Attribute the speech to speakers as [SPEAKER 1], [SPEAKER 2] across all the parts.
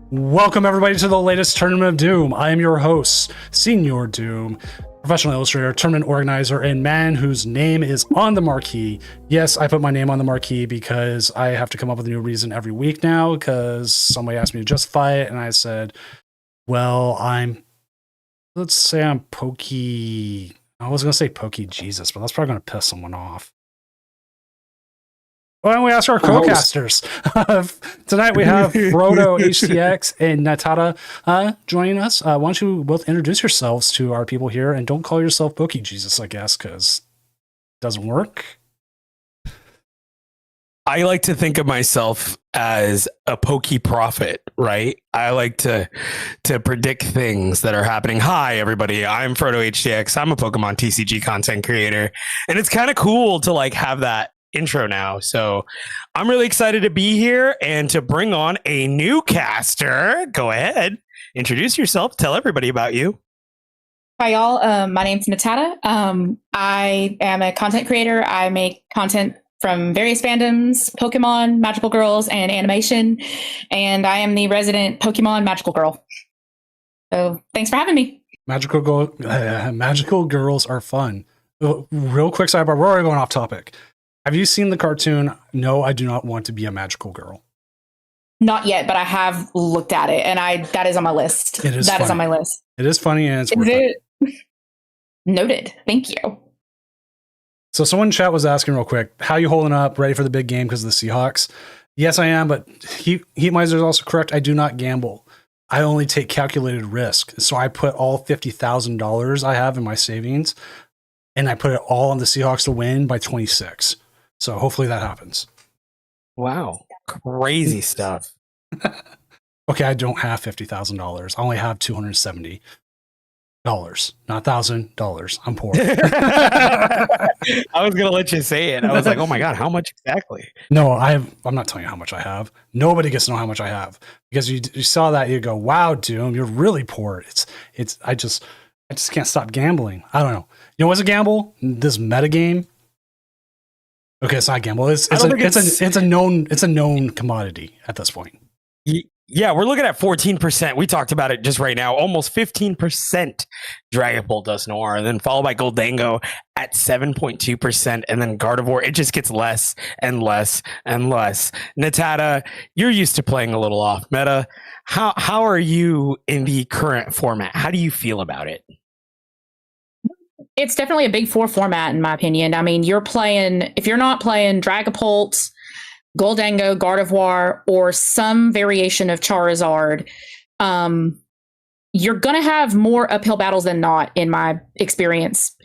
[SPEAKER 1] Welcome everybody to the latest Tournament of Doom. I am your host, Senior Doom, professional illustrator, tournament organizer, and man whose name is on the marquee. Yes, I put my name on the marquee because I have to come up with a new reason every week now because somebody asked me to justify it, and I said, well, let's say I'm Pokey. I was going to say Pokey Jesus, but that's probably going to piss someone off. Why don't we ask our co-casters? Tonight we have Frodo HTX and Natada joining us. Why don't you both introduce yourselves to our people here, and don't call yourself Pokey Jesus, I guess, because it doesn't work.
[SPEAKER 2] I like to think of myself as a pokey prophet, right? I like to predict things that are happening. Hi, everybody. I'm Frodo HTX. I'm a Pokemon TCG content creator, and it's kind of cool to like have that intro now. So I'm really excited to be here and to bring on a new caster. Go ahead, introduce yourself, tell everybody about you.
[SPEAKER 3] Hi y'all, my name's Natada. I am a content creator. I make content from various fandoms, Pokemon, Magical Girls, and animation, and I am the resident Pokemon Magical Girl. So thanks for having me.
[SPEAKER 1] Magical girls are fun. Real quick sidebar, we're already going off topic. Have you seen the cartoon, No, I Do Not Want to Be a Magical Girl?
[SPEAKER 3] Not yet, but I have looked at it, and that is on my list.
[SPEAKER 1] It is
[SPEAKER 3] on my list.
[SPEAKER 1] It is funny, and it's worth it.
[SPEAKER 3] Noted. Thank you.
[SPEAKER 1] So someone in chat was asking real quick, how you holding up, ready for the big game because of the Seahawks? Yes, I am, but Heat Miser is also correct. I do not gamble. I only take calculated risk. So I put all $50,000 I have in my savings, and I put it all on the Seahawks to win by 26. So hopefully that happens.
[SPEAKER 2] Wow. Crazy stuff.
[SPEAKER 1] Okay, I don't have $50,000. I only have $270. Not $1,000. I'm poor.
[SPEAKER 2] I was gonna let you say it. I was like, oh my god, how much exactly?
[SPEAKER 1] No, I'm not telling you how much I have. Nobody gets to know how much I have because you saw that, you go, wow, Doom, you're really poor. I just can't stop gambling. I don't know. You know what's a gamble? This metagame. Okay, it's not a gamble. It's a known commodity at this point.
[SPEAKER 2] Yeah, we're looking at 14%. We talked about it just right now. Almost 15% Dragapult Dusknoir, and then followed by Goldango at 7.2%, and then Gardevoir. It just gets less and less and less. Natada, you're used to playing a little off meta. How are you in the current format? How do you feel about it?
[SPEAKER 3] It's definitely a big four format, in my opinion. I mean, if you're not playing Dragapult, Goldango, Gardevoir, or some variation of Charizard, you're going to have more uphill battles than not, in my experience.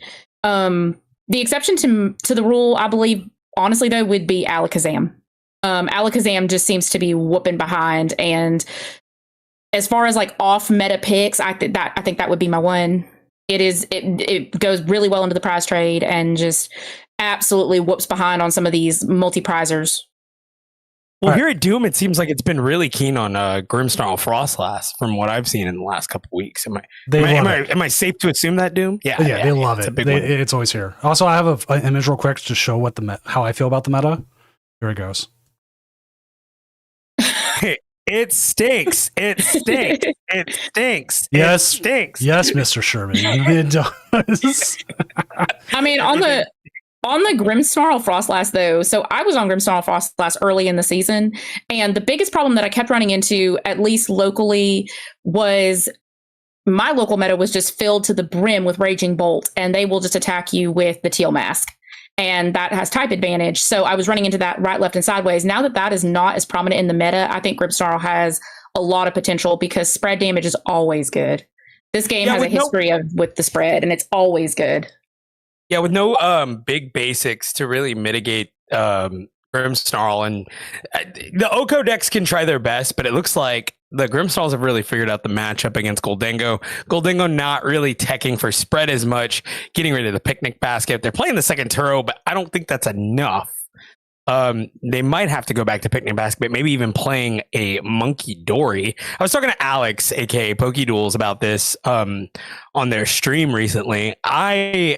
[SPEAKER 3] The exception to the rule, I believe, honestly, though, would be Alakazam. Alakazam just seems to be whooping behind. And as far as like off meta picks, I think that would be my one. It goes really well into the prize trade and just absolutely whoops behind on some of these multi-prizers.
[SPEAKER 2] Well, here at Doom, it seems like it's been really keen on Grimmsnarl Frostlass from what I've seen in the last couple of weeks. Am I safe to assume that, Doom?
[SPEAKER 1] Yeah, they love it. It's always here. Also, I have an image real quick to show how I feel about the meta. Here it goes.
[SPEAKER 2] It stinks. It stinks. It stinks.
[SPEAKER 1] Yes,
[SPEAKER 2] it stinks.
[SPEAKER 1] Yes, Mr. Sherman. It does.
[SPEAKER 3] I mean, on the Grimmsnarl Frostlass, though, so I was on Grimmsnarl Frostlass early in the season, and the biggest problem that I kept running into, at least locally, was my local meta was just filled to the brim with Raging Bolt, and they will just attack you with the Teal Mask. And that has type advantage. So I was running into that right, left, and sideways. Now that is not as prominent in the meta, I think Grimmsnarl has a lot of potential because spread damage is always good. This game has a history with the spread, and it's always good.
[SPEAKER 2] Yeah, with no big basics to really mitigate Grimmsnarl, and the Oko decks can try their best, but it looks like the Grimmsnarls have really figured out the matchup against Goldango. Goldango not really teching for spread as much, getting rid of the picnic basket. They're playing the second Turo, but I don't think that's enough they might have to go back to Picnic Basket, maybe even playing a Monkey Dory. I was talking to Alex, aka PokeDuels, about this on their stream recently. I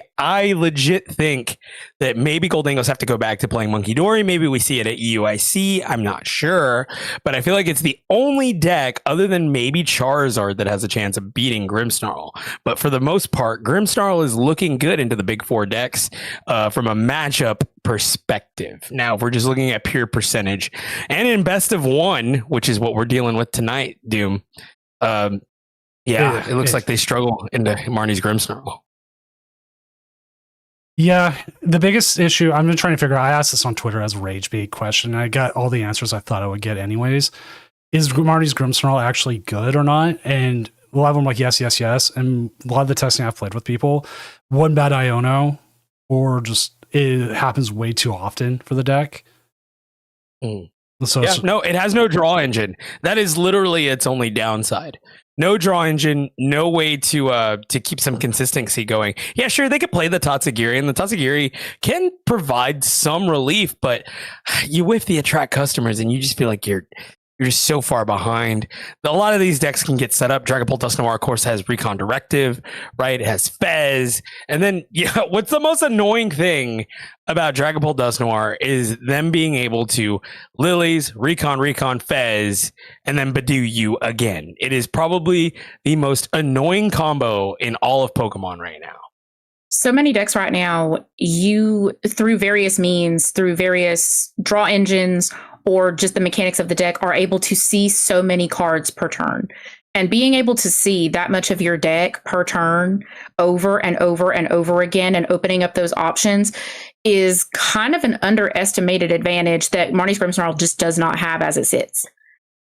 [SPEAKER 2] legit think that maybe Goldangos have to go back to playing Monkey Dory. Maybe we see it at EUIC. I'm not sure, but I feel like it's the only deck other than maybe Charizard that has a chance of beating Grimmsnarl. But for the most part, Grimmsnarl is looking good into the big four decks from a matchup perspective. Now, if we're just looking at pure percentage and in best of one, which is what we're dealing with tonight, Doom, it looks like they struggle into Marnie's Grimmsnarl.
[SPEAKER 1] Yeah, the biggest issue I'm trying to figure out, I asked this on Twitter as a rage bait question, and I got all the answers I thought I would get anyways. Is Marnie's Grimmsnarl actually good or not? And a lot of them like, yes. And a lot of the testing I've played with people, one bad Iono, or just it happens way too often for the deck. So
[SPEAKER 2] no, it has no draw engine. That is literally its only downside. No draw engine, no way to keep some consistency going. Yeah, sure, they could play the Tatsugiri, and the Tatsugiri can provide some relief, but you whiff the attract customers, and you just feel like you're just so far behind. A lot of these decks can get set up. Dragapult Dusknoir, of course, has Recon Directive, right? It has Fez. And then, what's the most annoying thing about Dragapult Dusknoir is them being able to Lilies, Recon, Fez, and then Badoo you again. It is probably the most annoying combo in all of Pokemon right now.
[SPEAKER 3] So many decks right now, you, through various means, through various draw engines, or just the mechanics of the deck, are able to see so many cards per turn. And being able to see that much of your deck per turn over and over and over again and opening up those options is kind of an underestimated advantage that Marnie's Grimmsnarl just does not have as it sits.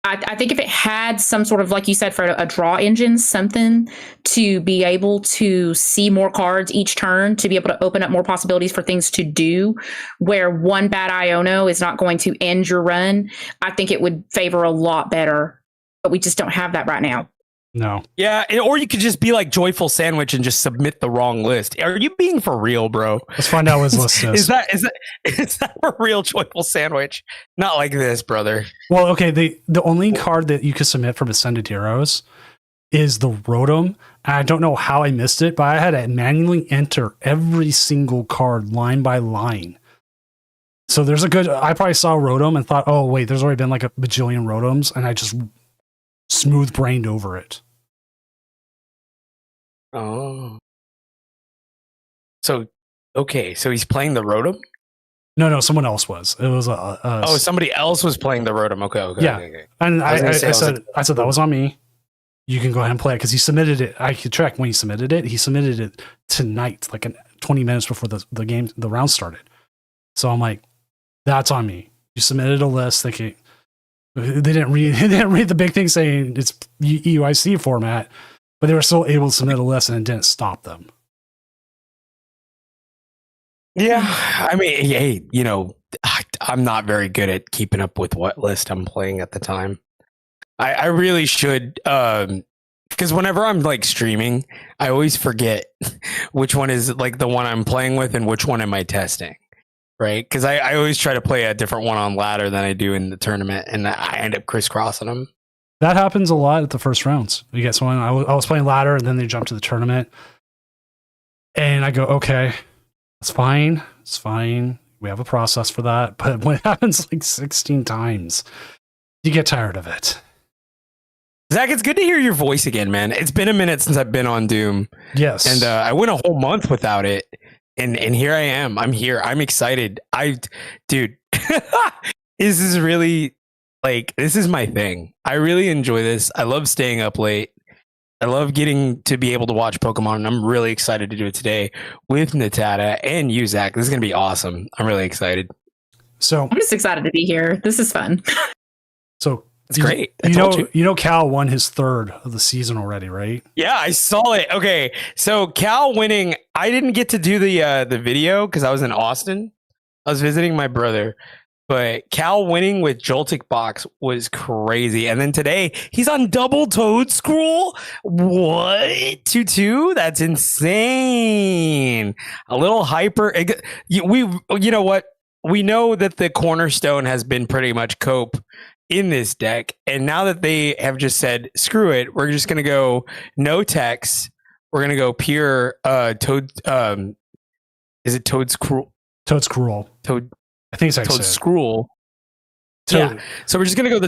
[SPEAKER 3] I think if it had some sort of, like you said, for a draw engine, something to be able to see more cards each turn, to be able to open up more possibilities for things to do, where one bad Iono is not going to end your run, I think it would favor a lot better. But we just don't have that right now.
[SPEAKER 1] No.
[SPEAKER 2] Yeah, or you could just be like Joyful Sandwich and just submit the wrong list. Are you being for real, bro?
[SPEAKER 1] Let's find out what his list is.
[SPEAKER 2] Is that a real Joyful Sandwich? Not like this, brother.
[SPEAKER 1] Well, okay, the only card that you could submit from Ascended Heroes is the Rotom. And I don't know how I missed it, but I had to manually enter every single card line by line. So I probably saw Rotom and thought, oh, wait, there's already been like a bajillion Rotoms, and I just smooth brained over it.
[SPEAKER 2] Oh. So he's playing the Rotom?
[SPEAKER 1] No, someone else was. It was
[SPEAKER 2] somebody else was playing the Rotom. Okay.
[SPEAKER 1] Yeah.
[SPEAKER 2] Okay.
[SPEAKER 1] And I said that was on me. You can go ahead and play it because he submitted it. I could check when he submitted it. He submitted it tonight, like 20 minutes before the round started. So I'm like, that's on me. You submitted a list. They didn't read the big thing saying it's EUIC format, but they were still able to submit a list and it didn't stop them.
[SPEAKER 2] Yeah, I mean, hey, I'm not very good at keeping up with what list I'm playing at the time. I really should, because whenever I'm like streaming, I always forget which one is like the one I'm playing with and which one am I testing, right? Because I always try to play a different one on ladder than I do in the tournament, and I end up crisscrossing them.
[SPEAKER 1] That happens a lot at the first rounds. You get someone, I was playing ladder, and then they jump to the tournament, and I go, okay, it's fine. We have a process for that. But when it happens like 16 times, you get tired of it.
[SPEAKER 2] Zach, it's good to hear your voice again, man. It's been a minute since I've been on Doom.
[SPEAKER 1] Yes.
[SPEAKER 2] And I went a whole month without it. And here I am. I'm here. I'm excited. Dude, this is really this is my thing. I really enjoy this. I love staying up late. I love getting to be able to watch Pokemon, and I'm really excited to do it today with Natada and you, Zach. This is going to be awesome. I'm really excited.
[SPEAKER 1] So
[SPEAKER 3] I'm just excited to be here. This is fun.
[SPEAKER 1] So
[SPEAKER 2] it's great.
[SPEAKER 1] You know, Cal won his third of the season already, right?
[SPEAKER 2] Yeah, I saw it. Okay, so Cal winning. I didn't get to do the video because I was in Austin. I was visiting my brother. But Cal winning with Joltik Box was crazy. And then today, he's on double Toad Scroll. What? 2-2? That's insane. A little hyper. You know what? we know that the cornerstone has been pretty much Cope in this deck, and now that they have just said screw it, we're just gonna go no text. We're gonna go pure Toad. Is it Toad's Cruel?
[SPEAKER 1] Toad's Cruel.
[SPEAKER 2] Toad.
[SPEAKER 1] I think it's like
[SPEAKER 2] Toad's Scroll.
[SPEAKER 1] Toad.
[SPEAKER 2] Yeah. So we're just gonna go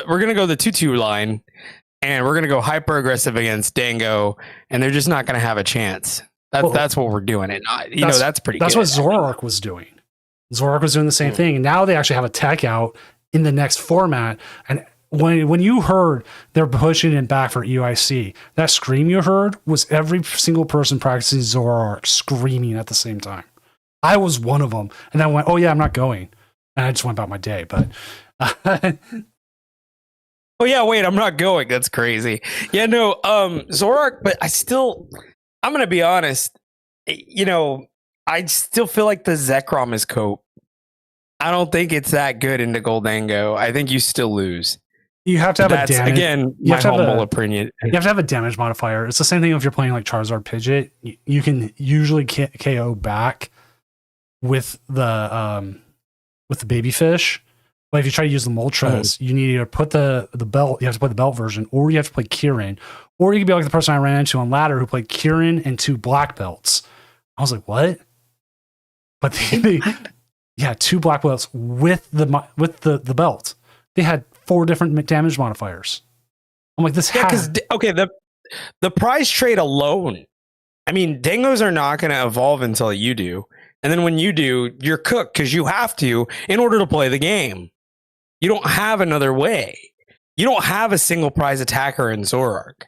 [SPEAKER 2] we're gonna go the 2/2 line, and we're gonna go hyper aggressive against Dango, and they're just not gonna have a chance. That's what we're doing. And that's pretty.
[SPEAKER 1] That's
[SPEAKER 2] good.
[SPEAKER 1] what Zoroark was doing. Zoroark was doing the same thing. Now they actually have a tech out in the next format, and when you heard they're pushing it back for EIC, that scream you heard was every single person practicing Zoroark screaming at the same time. I was one of them, and I went, "Oh yeah, I'm not going," and I just went about my day. But
[SPEAKER 2] oh yeah, wait, I'm not going. That's crazy. Yeah, no, Zoroark, but I'm gonna be honest. I still feel like the Zekrom is Cope. I don't think it's that good into Goldango. I think you still lose.
[SPEAKER 1] you have to have a damage.
[SPEAKER 2] Again, my humble opinion.
[SPEAKER 1] You have to have a damage modifier. It's the same thing if you're playing like Charizard Pidgeot. You can usually KO back with the baby fish. But if you try to use the Moltres, you need to put the belt. You have to play the belt version, or you have to play Kieran, or you could be like the person I ran into on ladder who played Kieran and 2 black belts. I was like, what? But yeah, 2 black belts with the belt. They had 4 different damage modifiers. I'm like, this has
[SPEAKER 2] the prize trade alone. I mean, Dangos are not going to evolve until you do, and then when you do, you're cooked because you have to in order to play the game. You don't have another way. You don't have a single prize attacker in Zoroark,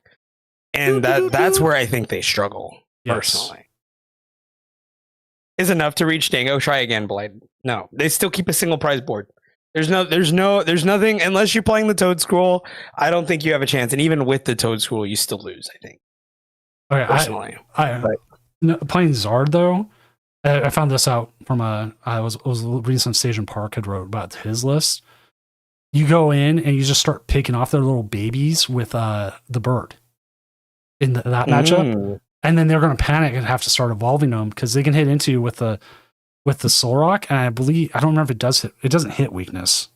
[SPEAKER 2] and that's where I think they struggle personally. Is enough to reach Dango? Try again, Blade. No, they still keep a single prize board. There's nothing unless you're playing the Toad Scroll. I don't think you have a chance, and even with the Toad Scroll, you still lose. I think.
[SPEAKER 1] Okay,
[SPEAKER 2] personally,
[SPEAKER 1] playing Zard though, I found this out from I was reading some Stage and Park had wrote about his list. You go in and you just start picking off their little babies with the bird in that matchup. And then they're going to panic and have to start evolving them because they can hit into you with the Solrock. And I don't remember if it does hit. It doesn't hit weakness,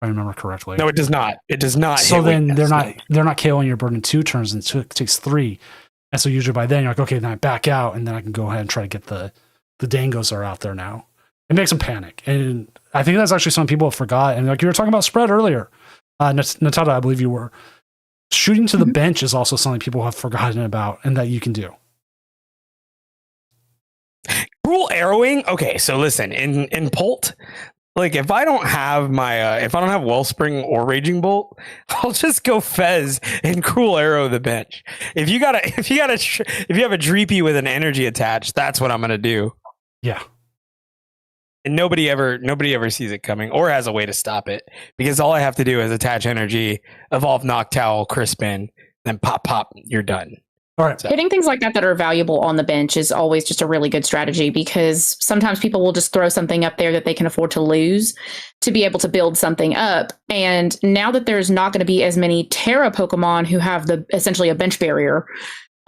[SPEAKER 1] if I remember correctly.
[SPEAKER 2] No, it does not. It does not.
[SPEAKER 1] So
[SPEAKER 2] hit
[SPEAKER 1] then
[SPEAKER 2] weakness,
[SPEAKER 1] they're not KOing your bird in 2 turns, and it takes 3. And so usually by then you're like, okay, then I back out, and then I can go ahead and try to get the Dangos are out there now. It makes them panic, and I think that's actually something people have forgot. And like you were talking about spread earlier, Natada, I believe you were. Shooting to the bench is also something people have forgotten about, and that you can do.
[SPEAKER 2] Cruel arrowing. Okay, so listen, in Pult, like if I don't have Wellspring or Raging Bolt, I'll just go Fez and Cruel Arrow the bench. If you have a Dreepy with an energy attached, that's what I'm gonna do.
[SPEAKER 1] Yeah.
[SPEAKER 2] And nobody ever sees it coming or has a way to stop it, because all I have to do is attach energy, evolve Noctowl, Crispin, then pop, you're done.
[SPEAKER 1] All right.
[SPEAKER 2] So.
[SPEAKER 3] Hitting things like that are valuable on the bench is always just a really good strategy, because sometimes people will just throw something up there that they can afford to lose to be able to build something up. And now that there's not going to be as many Terra Pokemon who have essentially a bench barrier,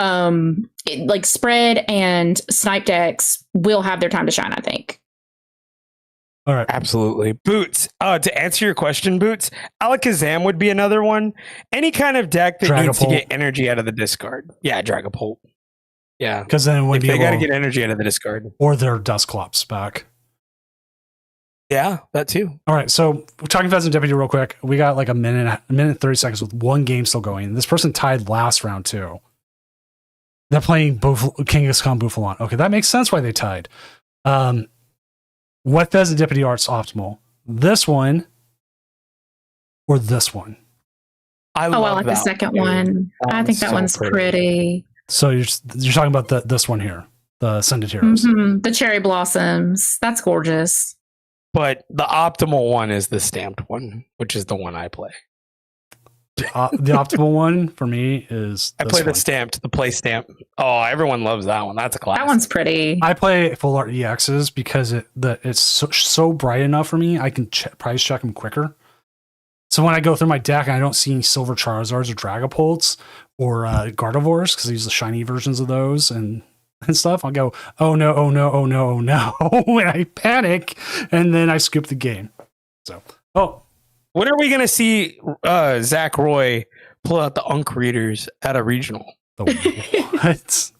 [SPEAKER 3] like Spread and Snipe decks will have their time to shine, I think.
[SPEAKER 1] All right.
[SPEAKER 2] Absolutely. Boots. To answer your question, Boots, Alakazam would be another one. Any kind of deck that needs to get energy out of the discard. Yeah, Dragapult. Yeah.
[SPEAKER 1] Because then when
[SPEAKER 2] they got to get energy out of the discard.
[SPEAKER 1] Or their Dusclops back.
[SPEAKER 2] Yeah, that too.
[SPEAKER 1] All right. So we're talking Pheasant Deputy real quick. We got like a minute and 30 seconds with one game still going. This person tied last round too. They're playing Kangaskhan Buffalon. Okay, that makes sense why they tied. What Pheasant Deputy art's optimal? This one or this one?
[SPEAKER 3] I like the second one. I think that one's pretty.
[SPEAKER 1] So you're talking about this one here, the Ascended Heroes.
[SPEAKER 3] Mm-hmm. The Cherry Blossoms. That's gorgeous.
[SPEAKER 2] But the optimal one is the stamped one, which is the one I play.
[SPEAKER 1] The optimal one for me is
[SPEAKER 2] I play the stamped, the play stamp. Oh, everyone loves that one. That's a classic.
[SPEAKER 3] That one's pretty.
[SPEAKER 1] I play full art EXs because it's so bright enough for me. I can price check them quicker. So when I go through my deck and I don't see any Silver Charizards or Dragapults or Gardevoirs, because I use the shiny versions of those, and and stuff, I'll go, oh no, oh no, oh no, oh no, and I panic, and then I scoop the game. So,
[SPEAKER 2] when are we going to see Zach Roy pull out the Unk Readers at a regional?
[SPEAKER 1] what?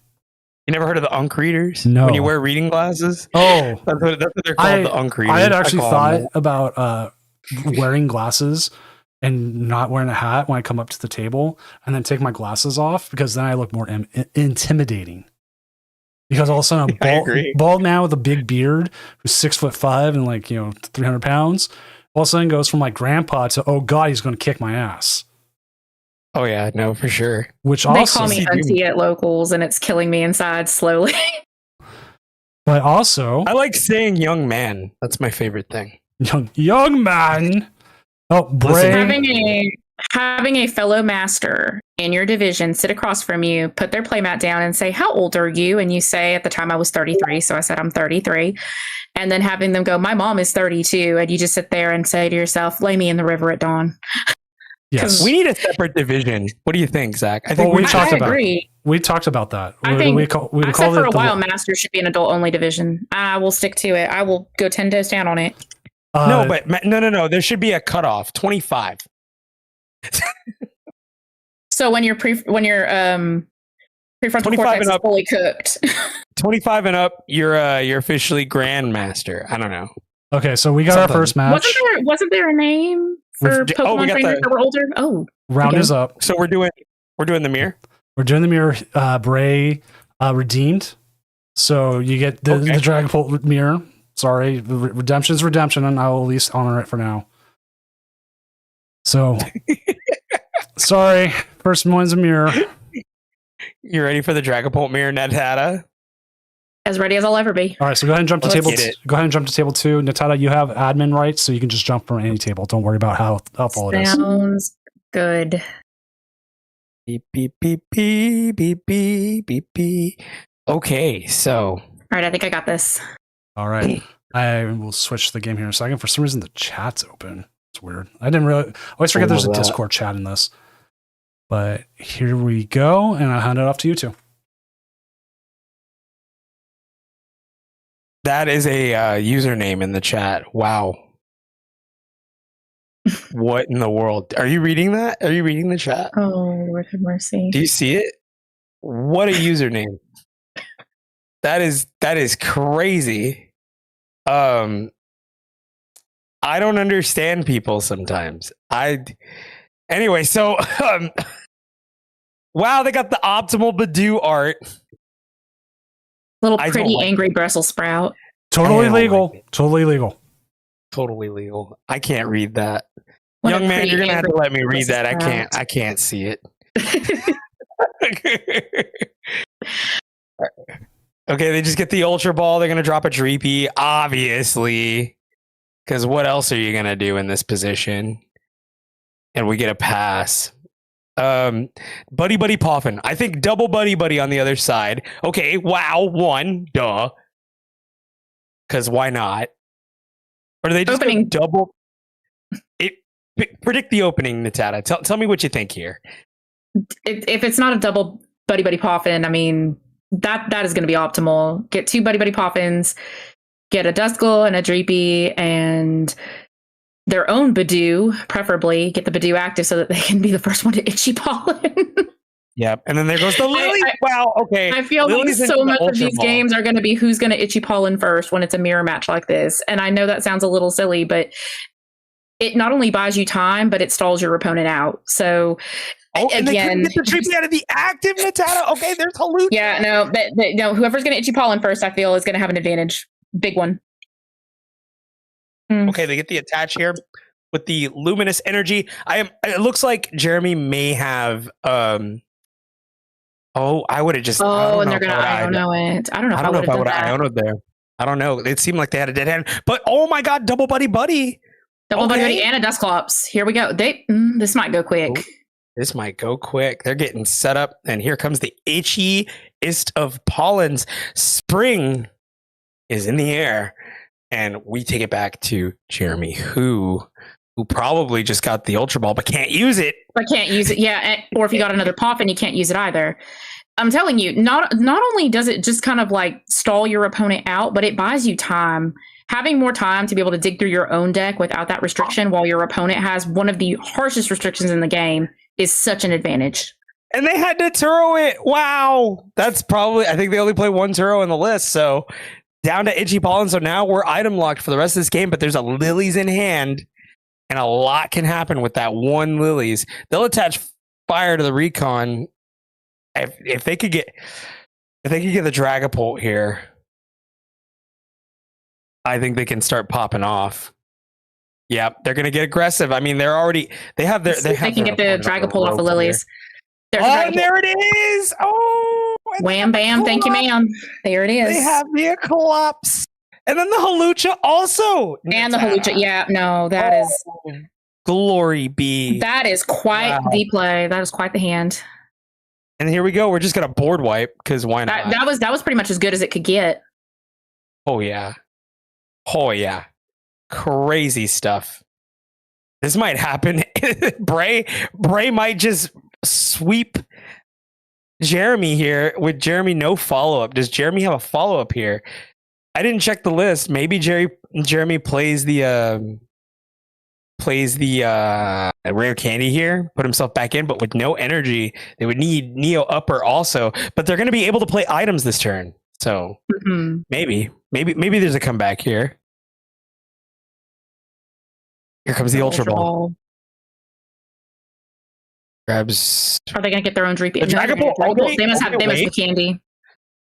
[SPEAKER 2] You never heard of the Unk Readers?
[SPEAKER 1] No.
[SPEAKER 2] When you wear reading glasses?
[SPEAKER 1] Oh,
[SPEAKER 2] That's what they're called, the Unk Readers.
[SPEAKER 1] I had actually
[SPEAKER 2] call
[SPEAKER 1] thought
[SPEAKER 2] them that.
[SPEAKER 1] about wearing glasses and not wearing a hat when I come up to the table, and then take my glasses off, because then I look more intimidating. Because all of a sudden,
[SPEAKER 2] I
[SPEAKER 1] a
[SPEAKER 2] agree.
[SPEAKER 1] bald man with a big beard who's 6'5" and 300 pounds, all of a sudden goes from like grandpa to, oh god, he's going to kick my ass.
[SPEAKER 2] Oh, yeah, no, for sure.
[SPEAKER 1] Which
[SPEAKER 3] They
[SPEAKER 1] also,
[SPEAKER 3] call me auntie at locals, and it's killing me inside slowly.
[SPEAKER 1] but also,
[SPEAKER 2] I like saying young man. That's my favorite thing.
[SPEAKER 1] young man. Oh, Bray.
[SPEAKER 3] Having a fellow master in your division sit across from you, put their playmat down, and say, "How old are you?" And you say, "At the time I was 33," so I said, "I'm 33." And then having them go, "My mom is 32," and you just sit there and say to yourself, "Lay me in the river at dawn."
[SPEAKER 1] Yes,
[SPEAKER 2] We need a separate division. What do you think, Zach? I
[SPEAKER 1] Well,
[SPEAKER 2] think
[SPEAKER 1] we
[SPEAKER 2] we
[SPEAKER 1] talked
[SPEAKER 3] I
[SPEAKER 1] about
[SPEAKER 3] agree.
[SPEAKER 1] we talked about that.
[SPEAKER 3] I think-
[SPEAKER 1] we
[SPEAKER 3] I
[SPEAKER 1] called
[SPEAKER 3] said
[SPEAKER 1] it
[SPEAKER 3] for a
[SPEAKER 1] the-
[SPEAKER 3] while, Master should be an adult-only division. I will stick to it. I will go 10 toes down on it.
[SPEAKER 2] No, but no. There should be a cutoff. 25.
[SPEAKER 3] So when your prefrontal
[SPEAKER 2] 25
[SPEAKER 3] cortex
[SPEAKER 2] and
[SPEAKER 3] is
[SPEAKER 2] up.
[SPEAKER 3] fully cooked,
[SPEAKER 2] 25 and up, you're officially grandmaster. I don't know.
[SPEAKER 1] okay, so we got our
[SPEAKER 2] Something.
[SPEAKER 1] first match.
[SPEAKER 3] wasn't there a name for
[SPEAKER 2] We've-
[SPEAKER 3] Pokemon
[SPEAKER 2] we got
[SPEAKER 3] trainers
[SPEAKER 2] the-
[SPEAKER 3] that were older? Oh,
[SPEAKER 1] Round
[SPEAKER 3] Okay.
[SPEAKER 1] is up.
[SPEAKER 2] So we're doing the mirror.
[SPEAKER 1] We're doing the mirror. Bray redeemed, so you get the
[SPEAKER 2] Okay.
[SPEAKER 1] Dragapult mirror. Sorry, redemption's redemption, and I will at least honor it for now. So, sorry, first one's a mirror.
[SPEAKER 2] You ready for the Dragapult mirror, Netata?
[SPEAKER 3] as ready as I'll ever be.
[SPEAKER 1] All right, so go ahead and jump to
[SPEAKER 2] Let's
[SPEAKER 1] table.
[SPEAKER 2] get it.
[SPEAKER 1] Go ahead and jump to table 2. Natada, you have admin rights, so you can just jump from any table. Don't worry about how full it is.
[SPEAKER 3] Sounds good.
[SPEAKER 2] Beep beep beep beep beep beep beep beep. Okay, so
[SPEAKER 3] All right, I think I got this.
[SPEAKER 1] All right, I will switch the game here in a second. For some reason, the chat's open. It's weird. I didn't really. I always forget there's a
[SPEAKER 2] love that.
[SPEAKER 1] Discord chat in this. But here we go, and I'll hand it off to you two.
[SPEAKER 2] that is a username in the chat. Wow. What in the world? Are you reading that? Are you reading the chat?
[SPEAKER 3] Oh, Lord have mercy.
[SPEAKER 2] Do you see it? What a username. That is crazy. I don't understand people sometimes. Anyway, so wow, they got the optimal Badoo art.
[SPEAKER 3] Little
[SPEAKER 2] I don't
[SPEAKER 3] pretty
[SPEAKER 2] like
[SPEAKER 3] angry Brussels sprout.
[SPEAKER 1] Totally
[SPEAKER 2] I don't
[SPEAKER 1] legal.
[SPEAKER 2] like it.
[SPEAKER 1] Totally legal.
[SPEAKER 2] Totally legal. I can't read that.
[SPEAKER 3] What a
[SPEAKER 2] Young man,
[SPEAKER 3] pretty
[SPEAKER 2] you're gonna have to
[SPEAKER 3] angry
[SPEAKER 2] let me read
[SPEAKER 3] Brussels
[SPEAKER 2] that.
[SPEAKER 3] sprout.
[SPEAKER 2] I can't see it. Okay, they just get the Ultra Ball. They're gonna drop a Dreepy, obviously. Because what else are you gonna do in this position? And we get a pass. Buddy Buddy Poffin. I think double Buddy Buddy on the other side. Okay, wow, one, duh. Because why not? Or do they just go
[SPEAKER 3] Opening.
[SPEAKER 2] double? Predict the opening, Natada. Tell me what you think here.
[SPEAKER 3] If it's not a double Buddy Buddy Poffin, I mean, that is going to be optimal. Get 2 Buddy Buddy Poffins, get a Duskull and a Dreepy, and their own Badoo, preferably. Get the Badoo active so that they can be the first one to itchy pollen.
[SPEAKER 2] Yep. And then there goes the Lily. Wow. Okay.
[SPEAKER 3] I feel
[SPEAKER 2] Lily's
[SPEAKER 3] like
[SPEAKER 2] into
[SPEAKER 3] so
[SPEAKER 2] the
[SPEAKER 3] much of
[SPEAKER 2] Ultra
[SPEAKER 3] these
[SPEAKER 2] Ball.
[SPEAKER 3] games are going to be who's going to itchy pollen first when it's a mirror match like this. And I know that sounds a little silly, but it not only buys you time, but it stalls your opponent out. So
[SPEAKER 2] Oh, and they couldn't
[SPEAKER 3] again,
[SPEAKER 2] get the Dreepy out of the active, Natada. Okay, there's Hallucia.
[SPEAKER 3] yeah, no, whoever's going to itchy pollen first, I feel is going to have an advantage. Big one.
[SPEAKER 2] Okay, they get the attach here with the luminous energy. It looks like Jeremy may have. I would have just.
[SPEAKER 3] Oh, and they're going to Iono it. I don't know if
[SPEAKER 2] I
[SPEAKER 3] I
[SPEAKER 2] don't know
[SPEAKER 3] would
[SPEAKER 2] if I
[SPEAKER 3] have
[SPEAKER 2] would
[SPEAKER 3] done
[SPEAKER 2] have
[SPEAKER 3] that.
[SPEAKER 2] Ionoed there. I don't know. It seemed like they had a dead hand, but oh my god, double buddy buddy.
[SPEAKER 3] Double Buddy
[SPEAKER 2] Okay.
[SPEAKER 3] Buddy and a Dusclops. Here we go. This might go quick.
[SPEAKER 2] Oh. This might go quick. They're getting set up, and here comes the itchiest of pollens. Spring is in the air, and we take it back to Jeremy, who probably just got the Ultra Ball but can't use it.
[SPEAKER 3] I can't use it. Yeah, or if you got another pop and you can't use it either. I'm telling you, not only does it just kind of like stall your opponent out, but it buys you time. Having more time to be able to dig through your own deck without that restriction while your opponent has one of the harshest restrictions in the game is such an advantage.
[SPEAKER 2] And they had to Turo it. Wow. That's probably, I think they only play one Turo in the list. So down to Itchy Pollen. So now we're item locked for the rest of this game, but there's a Lilies in hand, and a lot can happen with that one Lilies. They'll attach fire to the Recon. If they could get the Dragapult here, I think they can start popping off. Yeah, they're gonna get aggressive. I mean, they have
[SPEAKER 3] They can get the Dragapult off the Lilies.
[SPEAKER 2] And there it is. Oh,
[SPEAKER 3] wham bam, thank you, ma'am. There it is.
[SPEAKER 2] They have the Eclipse. And then the Hawlucha also.
[SPEAKER 3] And the Hawlucha, yeah, no, that is
[SPEAKER 2] glory be.
[SPEAKER 3] That is quite the play. That is quite the hand.
[SPEAKER 2] And here we go. We're just gonna board wipe because why not?
[SPEAKER 3] That was pretty much as good as it could get.
[SPEAKER 2] Oh yeah. Crazy stuff. This might happen. Bray might just sweep Jeremy here with Jeremy no follow-up. Does Jeremy have a follow-up here? I didn't check the list. Maybe Jeremy plays the rare candy here, put himself back in, but with no energy. They would need Neo Upper also, but they're going to be able to play items this turn. So maybe there's a comeback here. Here comes the Ultra Ball. Grabs.
[SPEAKER 3] Are they going to get their own Dreepy?
[SPEAKER 2] They
[SPEAKER 3] must have the candy.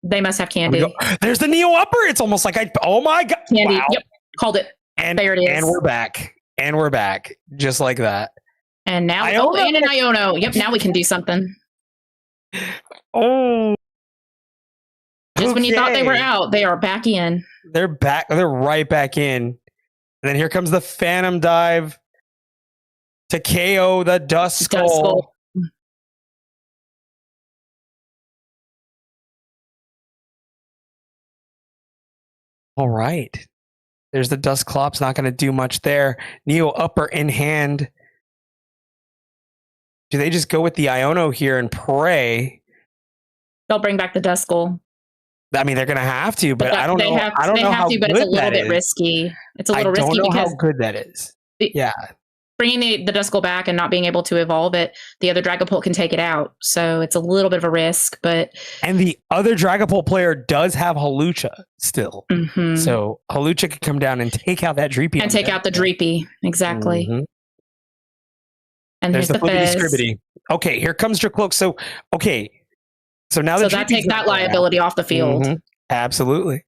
[SPEAKER 3] They must have candy.
[SPEAKER 2] There's the Neo Upper. It's almost like oh my god.
[SPEAKER 3] Candy. Wow. Yep. Called it.
[SPEAKER 2] And
[SPEAKER 3] there it is.
[SPEAKER 2] And we're back. Just like that.
[SPEAKER 3] And now and an Iono. Yep, now we can do something.
[SPEAKER 2] Oh.
[SPEAKER 3] Just when you thought they were out, they are back in.
[SPEAKER 2] They're back. They're right back in. And then here comes the Phantom Dive to KO the Duskull. All right. There's the Dusclops. Not going to do much there. Neo Upper in hand. Do they just go with the Iono here and pray?
[SPEAKER 3] They'll bring back the Duskull.
[SPEAKER 2] I mean, they're going to have to, but I don't know. I don't
[SPEAKER 3] know how good that is. But it's a little bit risky. It's a little risky because
[SPEAKER 2] I don't know how good that is. Yeah.
[SPEAKER 3] Bringing the Duskull back and not being able to evolve it, the other Dragapult can take it out. So it's a little bit of a risk, but...
[SPEAKER 2] And the other Dragapult player does have Hawlucha still.
[SPEAKER 3] Mm-hmm.
[SPEAKER 2] So Hawlucha could come down and take out that Dreepy.
[SPEAKER 3] And take out the Dreepy, exactly. Mm-hmm. And
[SPEAKER 2] there's the Flippity. Okay, here comes Dracloak. So now
[SPEAKER 3] that takes that liability off the field.
[SPEAKER 2] Mm-hmm. Absolutely.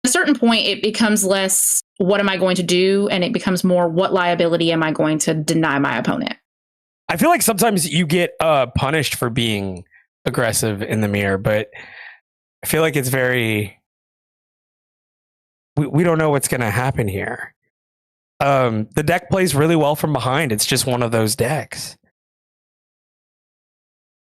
[SPEAKER 3] At a certain point, it becomes less, what am I going to do? And it becomes more, what liability am I going to deny my opponent?
[SPEAKER 2] I feel like sometimes you get punished for being aggressive in the mirror, but I feel like it's very... We don't know what's going to happen here. The deck plays really well from behind. It's just one of those decks.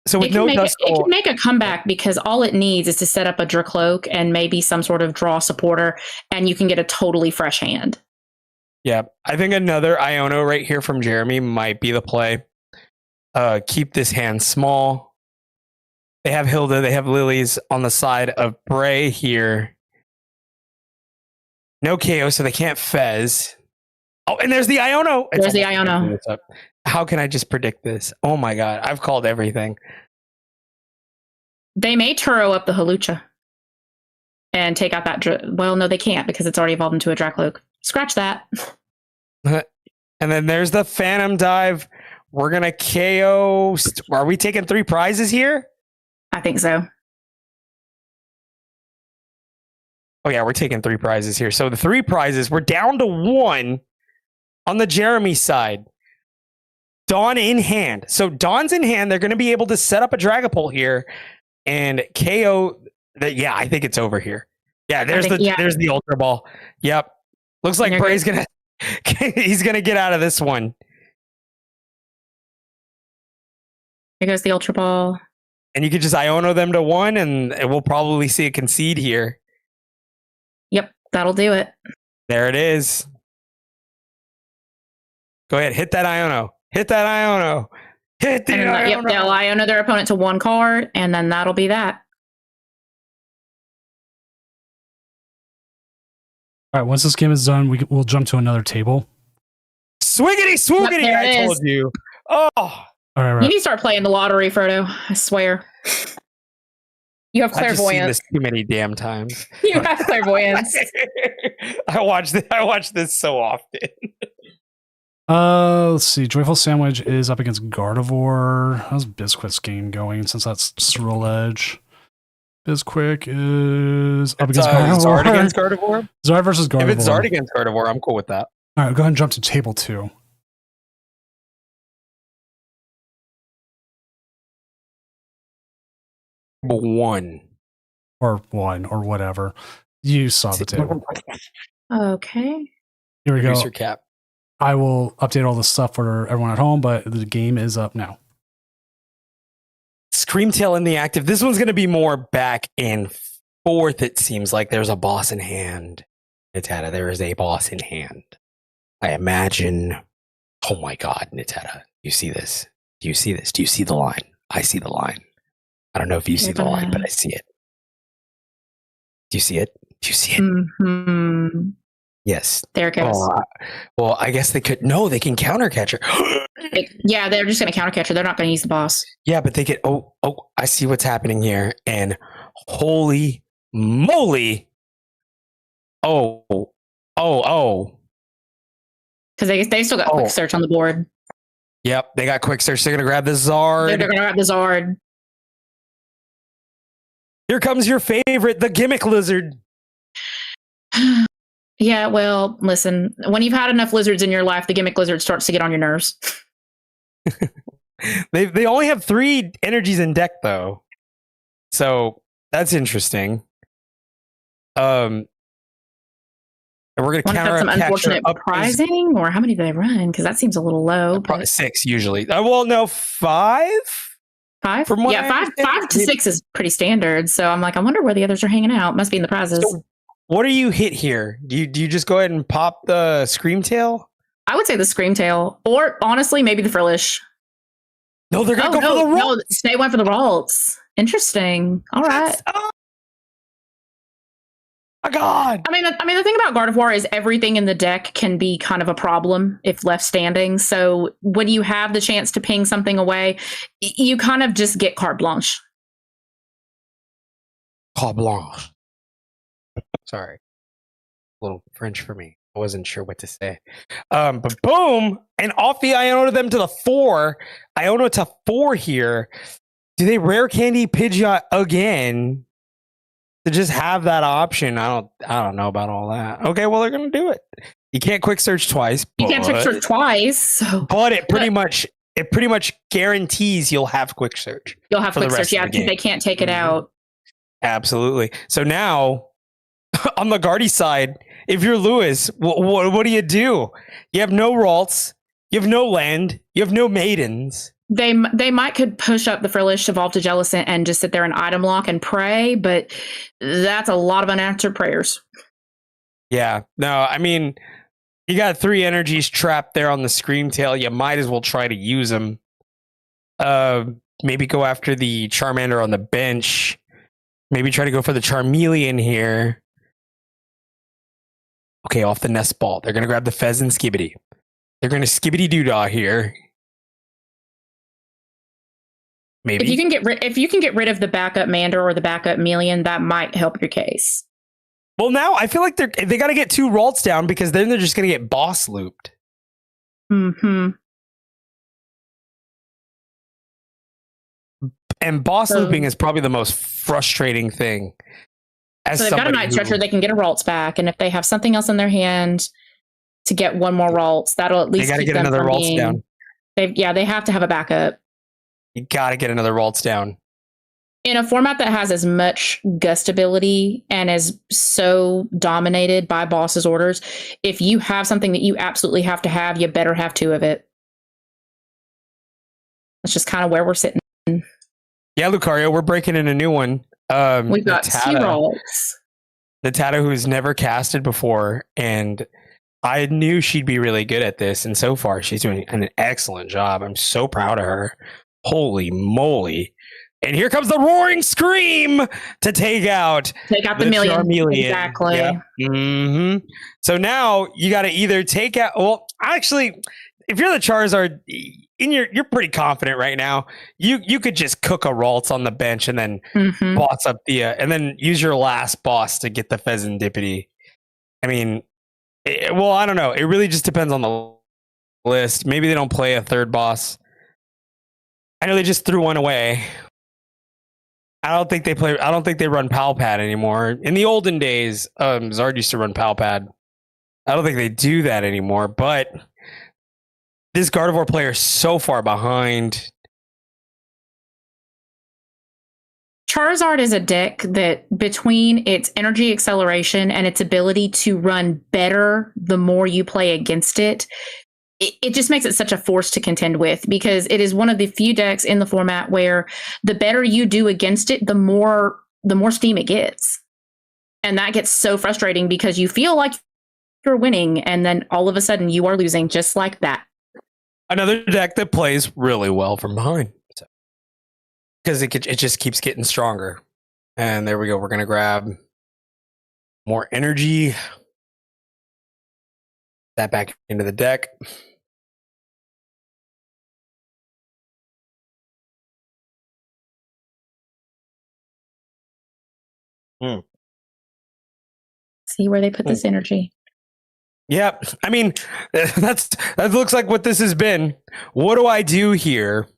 [SPEAKER 2] So with it
[SPEAKER 3] can make a comeback because all it needs is to set up a Dracloak and maybe some sort of draw supporter, and you can get a totally fresh hand.
[SPEAKER 2] Yeah, I think another Iono right here from Jeremy might be the play. Keep this hand small. They have Hilda, they have Lilies on the side of Bray here. No KO, so they can't Fez. Oh, and there's the Iono.
[SPEAKER 3] There's the Iono.
[SPEAKER 2] How can I just predict this? Oh my god, I've called everything.
[SPEAKER 3] They may Turo up the Hawlucha and take out that... well, no, they can't because it's already evolved into a Dracloak. Scratch that.
[SPEAKER 2] And then there's the Phantom Dive. We're going to KO... Are we taking 3 prizes here?
[SPEAKER 3] I think so.
[SPEAKER 2] Oh yeah, we're taking 3 prizes here. So the 3 prizes, we're down to 1 on the Jeremy side. Dawn in hand. So Dawn's in hand. They're going to be able to set up a Dragapult here and KO. Yeah, I think it's over here. Yeah, there's the Ultra Ball. Yep. Looks like Bray's going to... he's going to get out of this one.
[SPEAKER 3] Here goes the Ultra Ball.
[SPEAKER 2] And you could just Iono them to 1 and we'll probably see a concede here.
[SPEAKER 3] Yep, that'll do it.
[SPEAKER 2] There it is. Go ahead, hit that Iono. Hit that Iono. Hit the
[SPEAKER 3] And then, yep, they'll Iona their opponent to 1 card, and then that'll be that.
[SPEAKER 1] All right, once this game is done, we'll jump to another table.
[SPEAKER 2] Swiggity swoogity,
[SPEAKER 3] Yep, there
[SPEAKER 2] I
[SPEAKER 3] it
[SPEAKER 2] told
[SPEAKER 3] is.
[SPEAKER 2] you. Oh,
[SPEAKER 1] All right,
[SPEAKER 3] You
[SPEAKER 1] right.
[SPEAKER 3] need to start playing the lottery, Frodo. I swear. You have
[SPEAKER 2] I've just seen
[SPEAKER 3] clairvoyance.
[SPEAKER 2] this too many damn times.
[SPEAKER 3] You have clairvoyance.
[SPEAKER 2] I watch this so often.
[SPEAKER 1] Let's see. Joyful Sandwich is up against Gardevoir. How's Bisquit's game going since that's Cerulean Edge? Bisquick is up against Gardevoir.
[SPEAKER 2] Zard against Gardevoir?
[SPEAKER 1] Zard versus Gardevoir.
[SPEAKER 2] If it's Zard against Gardevoir, I'm cool with that.
[SPEAKER 1] All right, go ahead and jump to table 2.
[SPEAKER 2] One.
[SPEAKER 1] Or 1, or whatever. You saw the table.
[SPEAKER 3] Okay.
[SPEAKER 1] Here we go.
[SPEAKER 2] Producer cap.
[SPEAKER 1] I will update all the stuff for everyone at home, but the game is up now.
[SPEAKER 2] Screamtail in the active. This one's going to be more back and forth. It seems like there's a boss in hand. Nitata, there is a boss in hand. I imagine. Oh my God, Nitata. You see this? Do you see this? Do you see the line? I see the line. I don't know if you see the line, but I see it. Do you see it? Do you see it?
[SPEAKER 3] Mm-hmm.
[SPEAKER 2] Yes.
[SPEAKER 3] There it goes.
[SPEAKER 2] Oh, well, I guess they could. No, they can counter catch her.
[SPEAKER 3] Yeah, they're just going to counter catch her. They're not going to use the boss.
[SPEAKER 2] Yeah, but they could. Oh, I see what's happening here. And holy moly. Oh.
[SPEAKER 3] Because they still got quick search on the board.
[SPEAKER 2] Yep, they got quick search. They're going to grab the Zard.
[SPEAKER 3] They're going to grab the Zard.
[SPEAKER 2] Here comes your favorite, the Gimmick Lizard.
[SPEAKER 3] Yeah, well, listen, when you've had enough lizards in your life, the Gimmick Lizard starts to get on your nerves.
[SPEAKER 2] They only have 3 energies in deck, though. So that's interesting. And we're going to
[SPEAKER 3] Want to have some unfortunate prizing, or how many do they run? Because that seems a little low.
[SPEAKER 2] Probably 6 usually. Well, no, 5.
[SPEAKER 3] 5?
[SPEAKER 2] From what
[SPEAKER 3] Yeah,
[SPEAKER 2] I
[SPEAKER 3] 5
[SPEAKER 2] understand,
[SPEAKER 3] to 6 is pretty standard. So I'm like, I wonder where the others are hanging out. Must be in the prizes.
[SPEAKER 2] So what do you hit here? Do you just go ahead and pop the Screamtail?
[SPEAKER 3] I would say the Screamtail, or honestly, maybe the Frillish.
[SPEAKER 2] No, they're gonna go for the roll.
[SPEAKER 3] No, they went for the Ralts. Interesting. All right.
[SPEAKER 2] Oh my God.
[SPEAKER 3] I mean, the thing about Gardevoir is everything in the deck can be kind of a problem if left standing. So when you have the chance to ping something away, you kind of just get carte blanche.
[SPEAKER 2] Carte blanche. Sorry. A little French for me. I wasn't sure what to say. But boom! And off the Iona them to the 4. Iona to 4 here. Do they rare candy Pidgeot again? To just have that option. I don't know about all that. Okay, well they're gonna do it. You can't quick search twice.
[SPEAKER 3] You can't quick search twice. So.
[SPEAKER 2] But it pretty much guarantees you'll have quick search.
[SPEAKER 3] You'll have
[SPEAKER 2] for the
[SPEAKER 3] quick
[SPEAKER 2] rest
[SPEAKER 3] search.
[SPEAKER 2] of
[SPEAKER 3] Yeah,
[SPEAKER 2] the game.
[SPEAKER 3] they can't take it out.
[SPEAKER 2] Absolutely. So now, on the Guardy side, if you're Lewis, what do? You have no Ralts, you have no land, you have no Maidens.
[SPEAKER 3] They might could push up the Frillish, evolve to Jellicent, and just sit there and item lock and pray, but that's a lot of unanswered prayers.
[SPEAKER 2] Yeah. No, I mean, you got 3 energies trapped there on the Screamtail. You might as well try to use them. Maybe go after the Charmander on the bench. Maybe try to go for the Charmeleon here. Okay, off the Nest Ball. They're going to grab the Pheasant Skibidi. They're going to Skibidi Doodah here. Maybe.
[SPEAKER 3] If you can get rid of the backup Mander or the backup Melian, that might help your case.
[SPEAKER 2] Well, now I feel like they got to get 2 Ralts down because then they're just going to get boss looped.
[SPEAKER 3] Mm-hmm.
[SPEAKER 2] And boss looping is probably the most frustrating thing.
[SPEAKER 3] So they've got a Night Stretcher, they can get a Ralts back, and if they have something else in their hand to get 1 more Ralts, that'll at least
[SPEAKER 2] they got to
[SPEAKER 3] keep
[SPEAKER 2] get
[SPEAKER 3] them
[SPEAKER 2] another
[SPEAKER 3] from
[SPEAKER 2] Ralts
[SPEAKER 3] being,
[SPEAKER 2] down.
[SPEAKER 3] They have to have a backup.
[SPEAKER 2] You got to get another Ralts down.
[SPEAKER 3] In a format that has as much gustability and is so dominated by boss's orders, if you have something that you absolutely have to have, you better have 2 of it. That's just kind of where we're sitting.
[SPEAKER 2] Yeah, Lucario, we're breaking in a new one.
[SPEAKER 3] We've got 2 Ralts.
[SPEAKER 2] The Tata who's never casted before, and I knew she'd be really good at this, and so far she's doing an excellent job. I'm so proud of her. Holy moly. And here comes the roaring scream to take out
[SPEAKER 3] the million.
[SPEAKER 2] Charmeleon.
[SPEAKER 3] Exactly.
[SPEAKER 2] Yep. So now you got to either take out. Well, actually, if you're the Charizard, you're pretty confident right now. You could just cook a Ralts on the bench and then boss up the and then use your last boss to get the Fezandipity. I mean, well, I don't know. It really just depends on the list. Maybe they don't play a third boss. I know they just threw one away. I don't think they run Palpad anymore. In the olden days, Zard used to run Palpad. I don't think they do that anymore, but this Gardevoir player is so far behind.
[SPEAKER 3] Charizard is a deck that between its energy acceleration and its ability to run better the more you play against it, it just makes it such a force to contend with, because it is one of the few decks in the format where the better you do against it, the more steam it gets. And that gets so frustrating because you feel like you're winning and then all of a sudden you are losing just like that.
[SPEAKER 2] Another deck that plays really well from behind. Because it just keeps getting stronger. And there we go. We're going to grab more energy. That back into the deck.
[SPEAKER 3] See where they put this energy.
[SPEAKER 2] Yep. I mean, that looks like what this has been. What do I do here?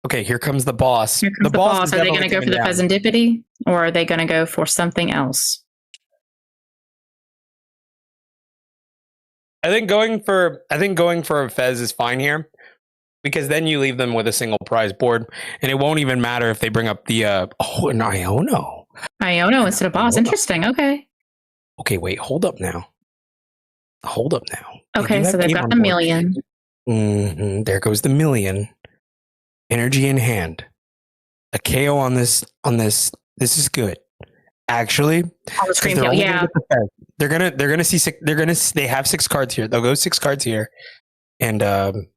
[SPEAKER 2] Okay, here comes the boss.
[SPEAKER 3] Here comes the boss. Are they going to go for the Fezandipity, or are they going to go for something else?
[SPEAKER 2] I think going for a Fez is fine here, because then you leave them with a single prize board, and it won't even matter if they bring up the an Iono.
[SPEAKER 3] Iono instead of boss. Interesting. Okay.
[SPEAKER 2] Okay, wait. Hold up now.
[SPEAKER 3] Okay, so they've got the million.
[SPEAKER 2] There goes the million. Energy in hand. A KO on this. This is good. Actually,
[SPEAKER 3] yeah.
[SPEAKER 2] They're gonna see six. They have 6 cards here. They'll go 6 cards here, and and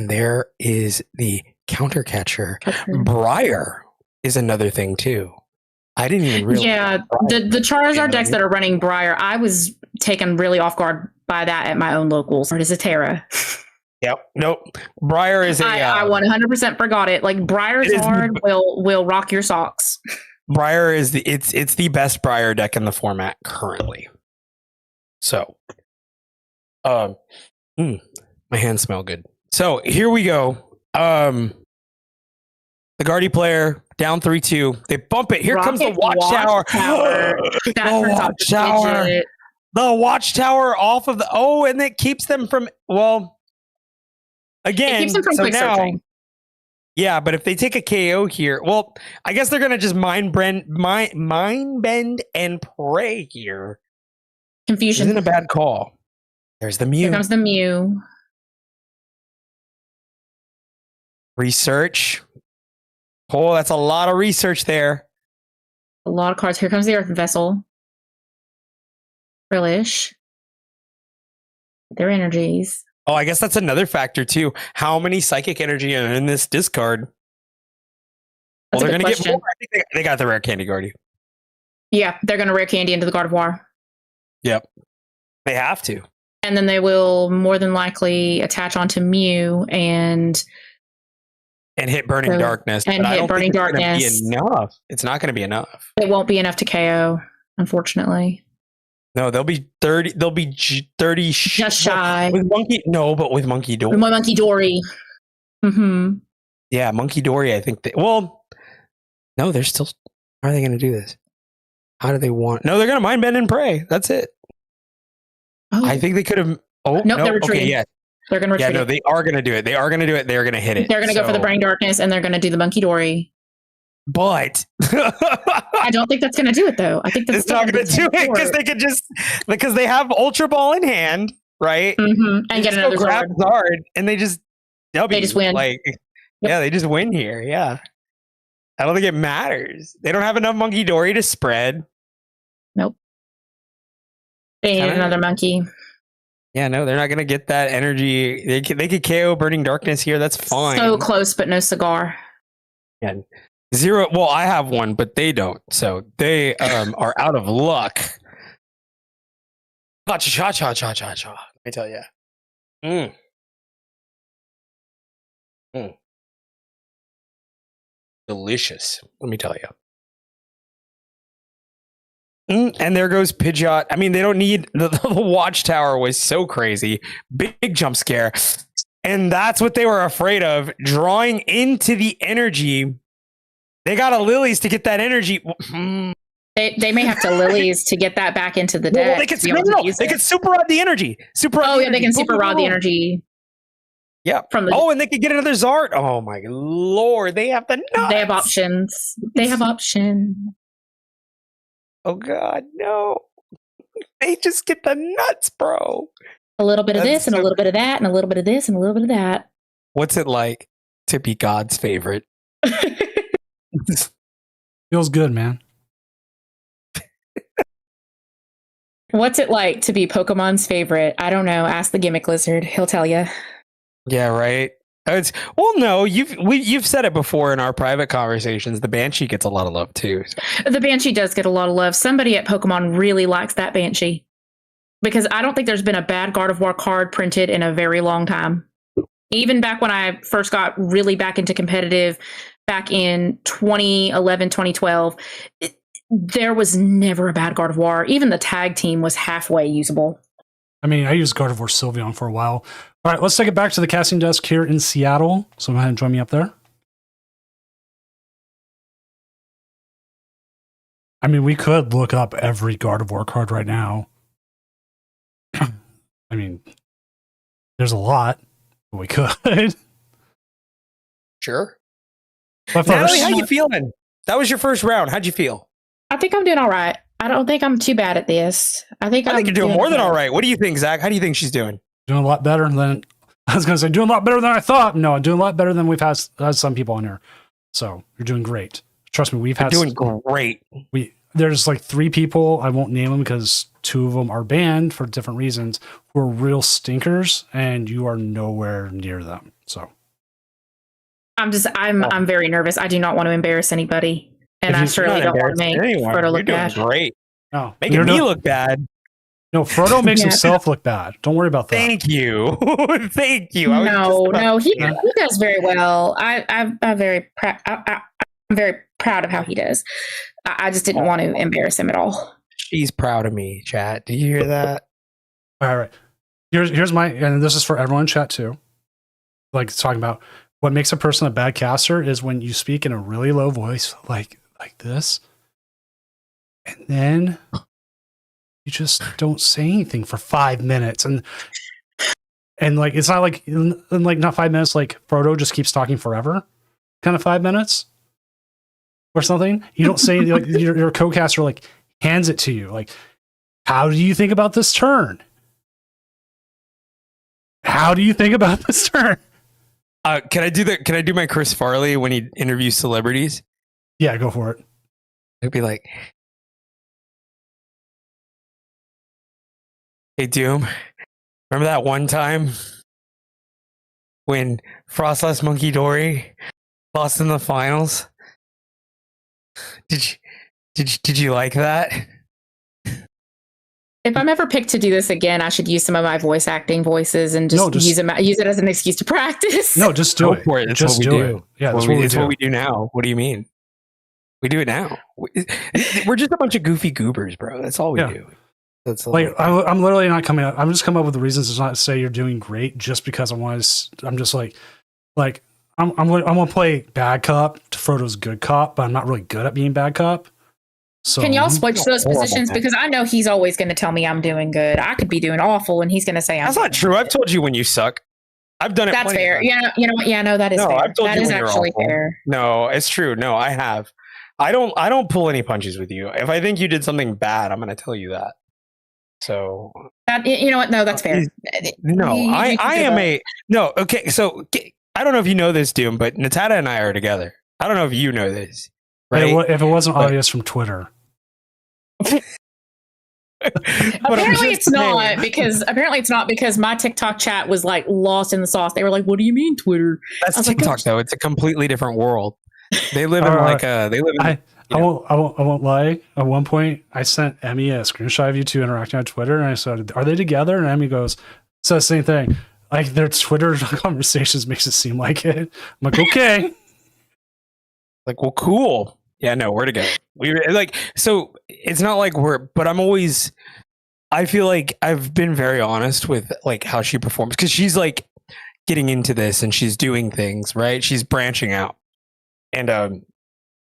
[SPEAKER 2] there is the counter catcher. Briar is another thing too. I didn't even realize.
[SPEAKER 3] Yeah, the Charizard decks that are running Briar, I was taken really off guard by that at my own locals. Or is it Terra?
[SPEAKER 2] Yep. Nope. Briar is
[SPEAKER 3] I 100% forgot it. Like Briarzard will rock your socks.
[SPEAKER 2] Briar is it's the best Briar deck in the format currently. So, my hands smell good. So here we go. The Guardy player down 3-2. They bump it. Here comes the Watchtower. The Watchtower off of the and it keeps them from again.
[SPEAKER 3] It keeps them from quick searching.
[SPEAKER 2] Yeah, but if they take a KO here, well, I guess they're gonna just mind bend and pray here.
[SPEAKER 3] Confusion
[SPEAKER 2] isn't a bad call. There's the Mew.
[SPEAKER 3] Here comes the Mew.
[SPEAKER 2] Research. Oh, that's a lot of research there.
[SPEAKER 3] A lot of cards. Here comes the Earth Vessel. Frillish. Their energies.
[SPEAKER 2] Oh, I guess that's another factor too. How many psychic energy are in this discard?
[SPEAKER 3] That's
[SPEAKER 2] they're going to get more.
[SPEAKER 3] question.
[SPEAKER 2] I think they got the rare candy Guardy.
[SPEAKER 3] Yeah, they're going to rare candy into the Gardevoir.
[SPEAKER 2] Yep. They have to.
[SPEAKER 3] And then they will more than likely attach onto Mew and
[SPEAKER 2] hit Burning Darkness.
[SPEAKER 3] And hit Burning Darkness.
[SPEAKER 2] Enough. It's not going to be enough.
[SPEAKER 3] It won't be enough to KO, unfortunately.
[SPEAKER 2] No, they'll be 30. They'll be 30.
[SPEAKER 3] Just shy.
[SPEAKER 2] With Monkey. No, but with Monkey Dory.
[SPEAKER 3] With my Monkey Dory. Mm-hmm.
[SPEAKER 2] Yeah, Monkey Dory. I think. No, they're still. How are they going to do this? How do they want? No, they're going to mind bend and pray. That's it.
[SPEAKER 3] Oh.
[SPEAKER 2] I think they could have. Oh,
[SPEAKER 3] nope, they're retreating.
[SPEAKER 2] Okay, yeah.
[SPEAKER 3] They're going to retreat.
[SPEAKER 2] Yeah, no, they are going to do it. They are going to do it. They're going to hit it.
[SPEAKER 3] They're going to go for the Burning Darkness, and they're going to do the Monkey Dory.
[SPEAKER 2] But
[SPEAKER 3] I don't think that's going to do it, though. I think that's
[SPEAKER 2] not going to do it because they have Ultra Ball in hand, right?
[SPEAKER 3] Mm-hmm. And get another
[SPEAKER 2] Zard, and they just
[SPEAKER 3] win.
[SPEAKER 2] Yeah, they just win here. Yeah, I don't think it matters. They don't have enough Monkey Dory to spread.
[SPEAKER 3] Nope. They need
[SPEAKER 2] Kinda-
[SPEAKER 3] another monkey.
[SPEAKER 2] Yeah, no, they're not gonna get that energy. They could KO Burning Darkness here. That's fine.
[SPEAKER 3] So close, but no cigar.
[SPEAKER 2] And zero. Well, I have one, but they don't. So they are out of luck. Cha cha cha cha cha cha. Let me tell you. Delicious. Let me tell you. And there goes Pidgeot. I mean, they don't need the watchtower was so crazy. Big jump scare. And that's what they were afraid of. Drawing into the energy. They got a Lilies to get that energy.
[SPEAKER 3] They may have to Lilies to get that back into the deck.
[SPEAKER 2] Well, they could super rod the energy.
[SPEAKER 3] They can super rod the energy.
[SPEAKER 2] Yeah. And they could get another Zard. Oh my lord, they have the nuts.
[SPEAKER 3] They have options. They have options.
[SPEAKER 2] Oh god, no. They just get the nuts, bro.
[SPEAKER 3] A little bit of this and a little bit of that and a little bit of this and a little bit of that.
[SPEAKER 2] What's it like to be God's favorite?
[SPEAKER 1] Feels good, man.
[SPEAKER 3] What's it like to be Pokemon's favorite? I don't know. Ask the Gimmick Lizard. He'll tell you.
[SPEAKER 2] Yeah, right. No, you've said it before in our private conversations. The Banshee gets a lot of love too. So.
[SPEAKER 3] The Banshee does get a lot of love. Somebody at Pokemon really likes that Banshee because I don't think there's been a bad Gardevoir card printed in a very long time. Even back when I first got really back into competitive, back in 2011, 2012, there was never a bad Gardevoir. Even the tag team was halfway usable.
[SPEAKER 1] I mean, I used Gardevoir Sylveon for a while. All right, let's take it back to the casting desk here in Seattle. So go ahead and join me up there. I mean, we could look up every Gardevoir card right now. I mean, there's a lot, but we could.
[SPEAKER 2] Sure.
[SPEAKER 1] But
[SPEAKER 2] Natalie, how you feeling? That was your first round. How'd you feel?
[SPEAKER 3] I think I'm doing all right. I don't think I'm too bad at this. I think
[SPEAKER 2] you're doing more than all right. What do you think, Zach? How do you think she's doing?
[SPEAKER 1] Doing a lot better than I was going to say. Doing a lot better than I thought. No, doing a lot better than we've had some people on here. So you're doing great. Trust me, we've had
[SPEAKER 2] doing great.
[SPEAKER 1] There's like 3 people. I won't name them because 2 of them are banned for different reasons. Who are real stinkers, and you are nowhere near them. So
[SPEAKER 3] I'm very nervous. I do not want to embarrass anybody. And I certainly don't want to make Frodo look bad.
[SPEAKER 2] Great.
[SPEAKER 1] No,
[SPEAKER 2] making me look bad.
[SPEAKER 1] No, Frodo makes himself look bad. Don't worry about that.
[SPEAKER 2] Thank you. Thank you.
[SPEAKER 3] He does very well. I'm very proud of how he does. I just didn't want to embarrass him at all.
[SPEAKER 2] She's proud of me, chat. Do you hear that?
[SPEAKER 1] All right. Here's my, and this is for everyone in chat too. Like talking about what makes a person a bad caster is when you speak in a really low voice, like this, and then you just don't say anything for 5 minutes, and like it's not like not 5 minutes. Like Frodo just keeps talking forever, kind of 5 minutes or something. You don't say like your co-caster like hands it to you. Like, how do you think about this turn? How do you think about this turn?
[SPEAKER 2] Can I do my Chris Farley when he interviews celebrities?
[SPEAKER 1] Yeah, go for it.
[SPEAKER 2] It'd be like, hey, Doom, remember that one time when Frostless Monkey Dory lost in the finals? Did you like that?
[SPEAKER 3] If I'm ever picked to do this again, I should use some of my voice acting voices and just use it as an excuse to practice.
[SPEAKER 1] No, just do it.
[SPEAKER 2] For it. That's
[SPEAKER 1] just
[SPEAKER 2] what we
[SPEAKER 1] do
[SPEAKER 2] do.
[SPEAKER 1] It. Yeah,
[SPEAKER 2] that's what we do now. What do you mean? We do it now. We're just a bunch of goofy goobers, bro. That's all we do. That's
[SPEAKER 1] like I'm literally not coming up. I'm just coming up with the reasons to not say you're doing great just because I want to. I'm just like I'm gonna play bad cop to Frodo's good cop, but I'm not really good at being bad cop. So
[SPEAKER 3] can y'all switch those positions? Because I know he's always going to tell me I'm doing good. I could be doing awful, and he's going to say I'm.
[SPEAKER 2] That's not true. I've told you when you suck. I've done it.
[SPEAKER 3] That's fair. Yeah, you know what? Yeah, no, that is fair. That is actually fair.
[SPEAKER 2] No, it's true. No, I have. I don't pull any punches with you. If I think you did something bad, I'm going to tell you that. So
[SPEAKER 3] you know what? No, that's fair.
[SPEAKER 2] No, I am a no. Okay, so I don't know if you know this, Doom, but Natata and I are together. I don't know if you know this. Right?
[SPEAKER 1] If it wasn't obvious from Twitter.
[SPEAKER 3] Apparently it's not because my TikTok chat was like lost in the sauce. They were like, "What do you mean Twitter?"
[SPEAKER 2] That's
[SPEAKER 3] I was like,
[SPEAKER 2] TikTok though. It's a completely different world. They live in
[SPEAKER 1] I won't lie. At one point, I sent Emmy a screenshot of you two interacting on Twitter, and I said, "Are they together?" And Emmy says the same thing. Like their Twitter conversations makes it seem like it. I'm like, okay.
[SPEAKER 2] Like, well, cool. Yeah, no, we're together. So it's not like but I feel like I've been very honest with like how she performs because she's like getting into this and she's doing things, right? She's branching out. And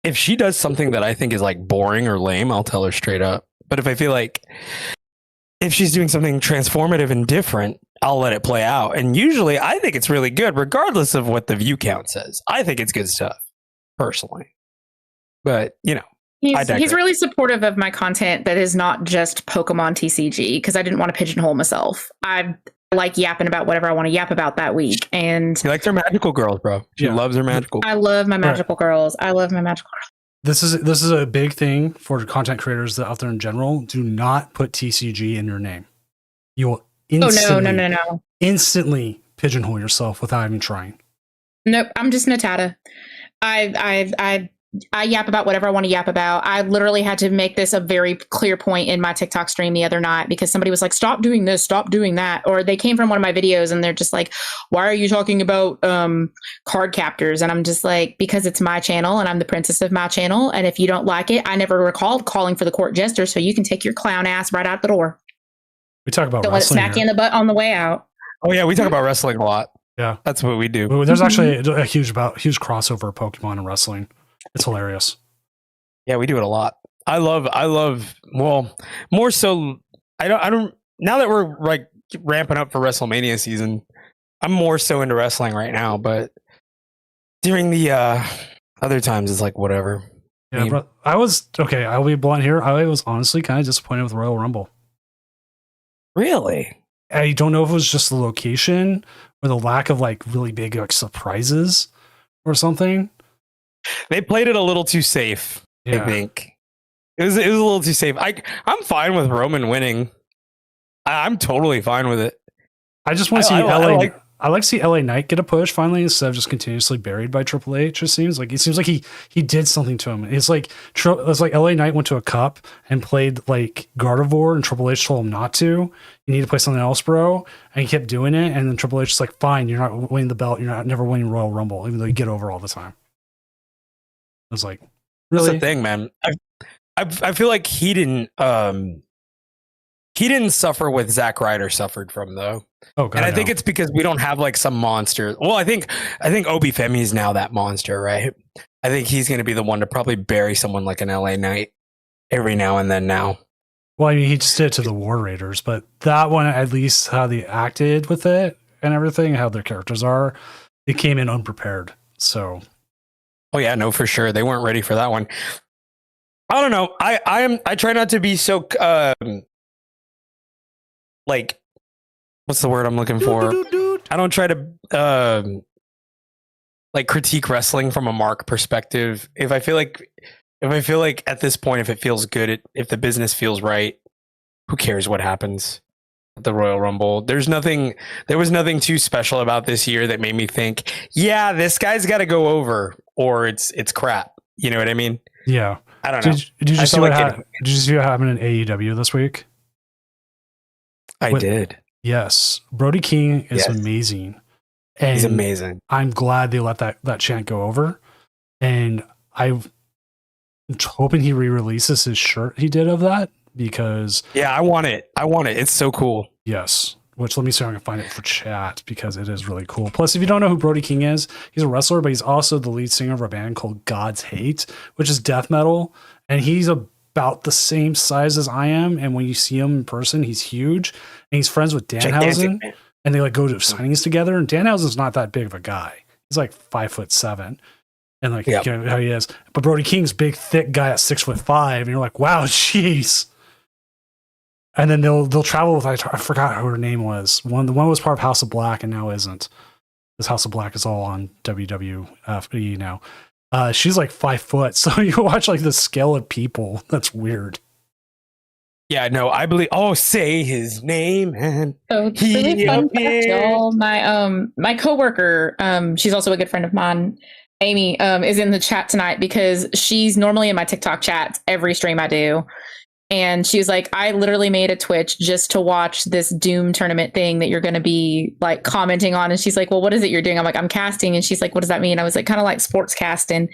[SPEAKER 2] if she does something that I think is like boring or lame, I'll tell her straight up. But if I feel like if she's doing something transformative and different, I'll let it play out. And usually I think it's really good, regardless of what the view count says. I think it's good stuff, personally. But,
[SPEAKER 3] he's really supportive of my content that is not just Pokemon TCG because I didn't want to pigeonhole myself. I like yapping about whatever I want to yap about that week. And
[SPEAKER 2] she likes her magical girls, bro. She loves her magical.
[SPEAKER 3] I love my magical girls. I love my magical girls.
[SPEAKER 1] This is a big thing for content creators that out there in general. Do not put TCG in your name. You will instantly pigeonhole yourself without even trying.
[SPEAKER 3] Nope, I'm just Natata. I yap about whatever I want to yap about. I literally had to make this a very clear point in my TikTok stream the other night because somebody was like, "Stop doing this, stop doing that," or they came from one of my videos and they're just like, "Why are you talking about card captors?" And I'm just like, because it's my channel and I'm the princess of my channel, and if you don't like it, I never recalled calling for the court jester, so you can take your clown ass right out the door.
[SPEAKER 1] We talk about
[SPEAKER 3] don't let it smack you in the butt on the way out.
[SPEAKER 2] Oh yeah, we talk about wrestling a lot.
[SPEAKER 1] Yeah,
[SPEAKER 2] that's what we do.
[SPEAKER 1] There's actually a huge crossover of Pokemon and wrestling. It's hilarious.
[SPEAKER 2] Yeah, we do it a lot. I love, well, more so, I don't, now that we're like ramping up for WrestleMania season, I'm more so into wrestling right now, but during the other times, it's like, whatever.
[SPEAKER 1] Yeah, bro, I'll be blunt here. I was honestly kind of disappointed with Royal Rumble.
[SPEAKER 2] Really?
[SPEAKER 1] I don't know if it was just the location or the lack of like really big like surprises or something.
[SPEAKER 2] They played it a little too safe. Yeah. I think it was a little too safe. I'm fine with Roman winning. I'm totally fine with it.
[SPEAKER 1] I just want to see LA. I like to see LA Knight get a push finally instead of just continuously buried by Triple H. It seems like he did something to him. It's like LA Knight went to a cup and played like Gardevoir, and Triple H told him not to. You need to play something else, bro. And he kept doing it, and then Triple H is like, "Fine, you're not winning the belt. You're not never winning Royal Rumble, even though you get over all the time." I was like, really?
[SPEAKER 2] That's the thing, man. I feel like he didn't suffer what Zack Ryder suffered from though.
[SPEAKER 1] Oh God,
[SPEAKER 2] and I think it's because we don't have like some monster. Well, I think Obi Femi is now that monster, right? I think he's going to be the one to probably bury someone like an LA Knight every now and then now.
[SPEAKER 1] Well, I mean, he just did it to the War Raiders, but that one, at least how they acted with it and everything, how their characters are, it came in unprepared. So.
[SPEAKER 2] Oh yeah, no, for sure. They weren't ready for that one. I don't know. I try not to be so like, what's the word I'm looking for? I don't try to like critique wrestling from a mark perspective. If I feel like at this point, if it feels good, if the business feels right, who cares what happens at the Royal Rumble? There was nothing too special about this year that made me think, yeah, this guy's got to go over, or it's crap. You know what I mean?
[SPEAKER 1] Yeah.
[SPEAKER 2] I don't know.
[SPEAKER 1] Did you see what happened in AEW this week?
[SPEAKER 2] I did.
[SPEAKER 1] Yes. Brody King is amazing. And
[SPEAKER 2] he's amazing.
[SPEAKER 1] I'm glad they let that chant go over. And I'm hoping he re-releases his shirt he did of that because...
[SPEAKER 2] Yeah, I want it. It's so cool.
[SPEAKER 1] Yes. Which, let me see if I can find it for chat because it is really cool. Plus, if you don't know who Brody King is, he's a wrestler, but he's also the lead singer of a band called God's Hate, which is death metal. And he's about the same size as I am. And when you see him in person, he's huge. And he's friends with Danhausen. And they like go to signings together. And Danhausen's not that big of a guy. He's like 5'7". And like, you know how he is. But Brody King's big, thick guy at 6'5". And you're like, wow, jeez. And then they'll travel with, I forgot who her name was. The one was part of House of Black and now isn't. This House of Black is all on WWE now. She's like 5 foot. So you watch like the scale of people. That's weird.
[SPEAKER 2] Yeah, no, I believe. Oh, say his name and
[SPEAKER 3] So really
[SPEAKER 2] he
[SPEAKER 3] fun fact,
[SPEAKER 2] appeared.
[SPEAKER 3] y'all. My coworker, she's also a good friend of mine. Amy is in the chat tonight because she's normally in my TikTok chats every stream I do. And she was like, I literally made a Twitch just to watch this Doom tournament thing that you're going to be like commenting on. And she's like, well, what is it you're doing? I'm like, I'm casting. And she's like, what does that mean? I was like, kind of like sports casting.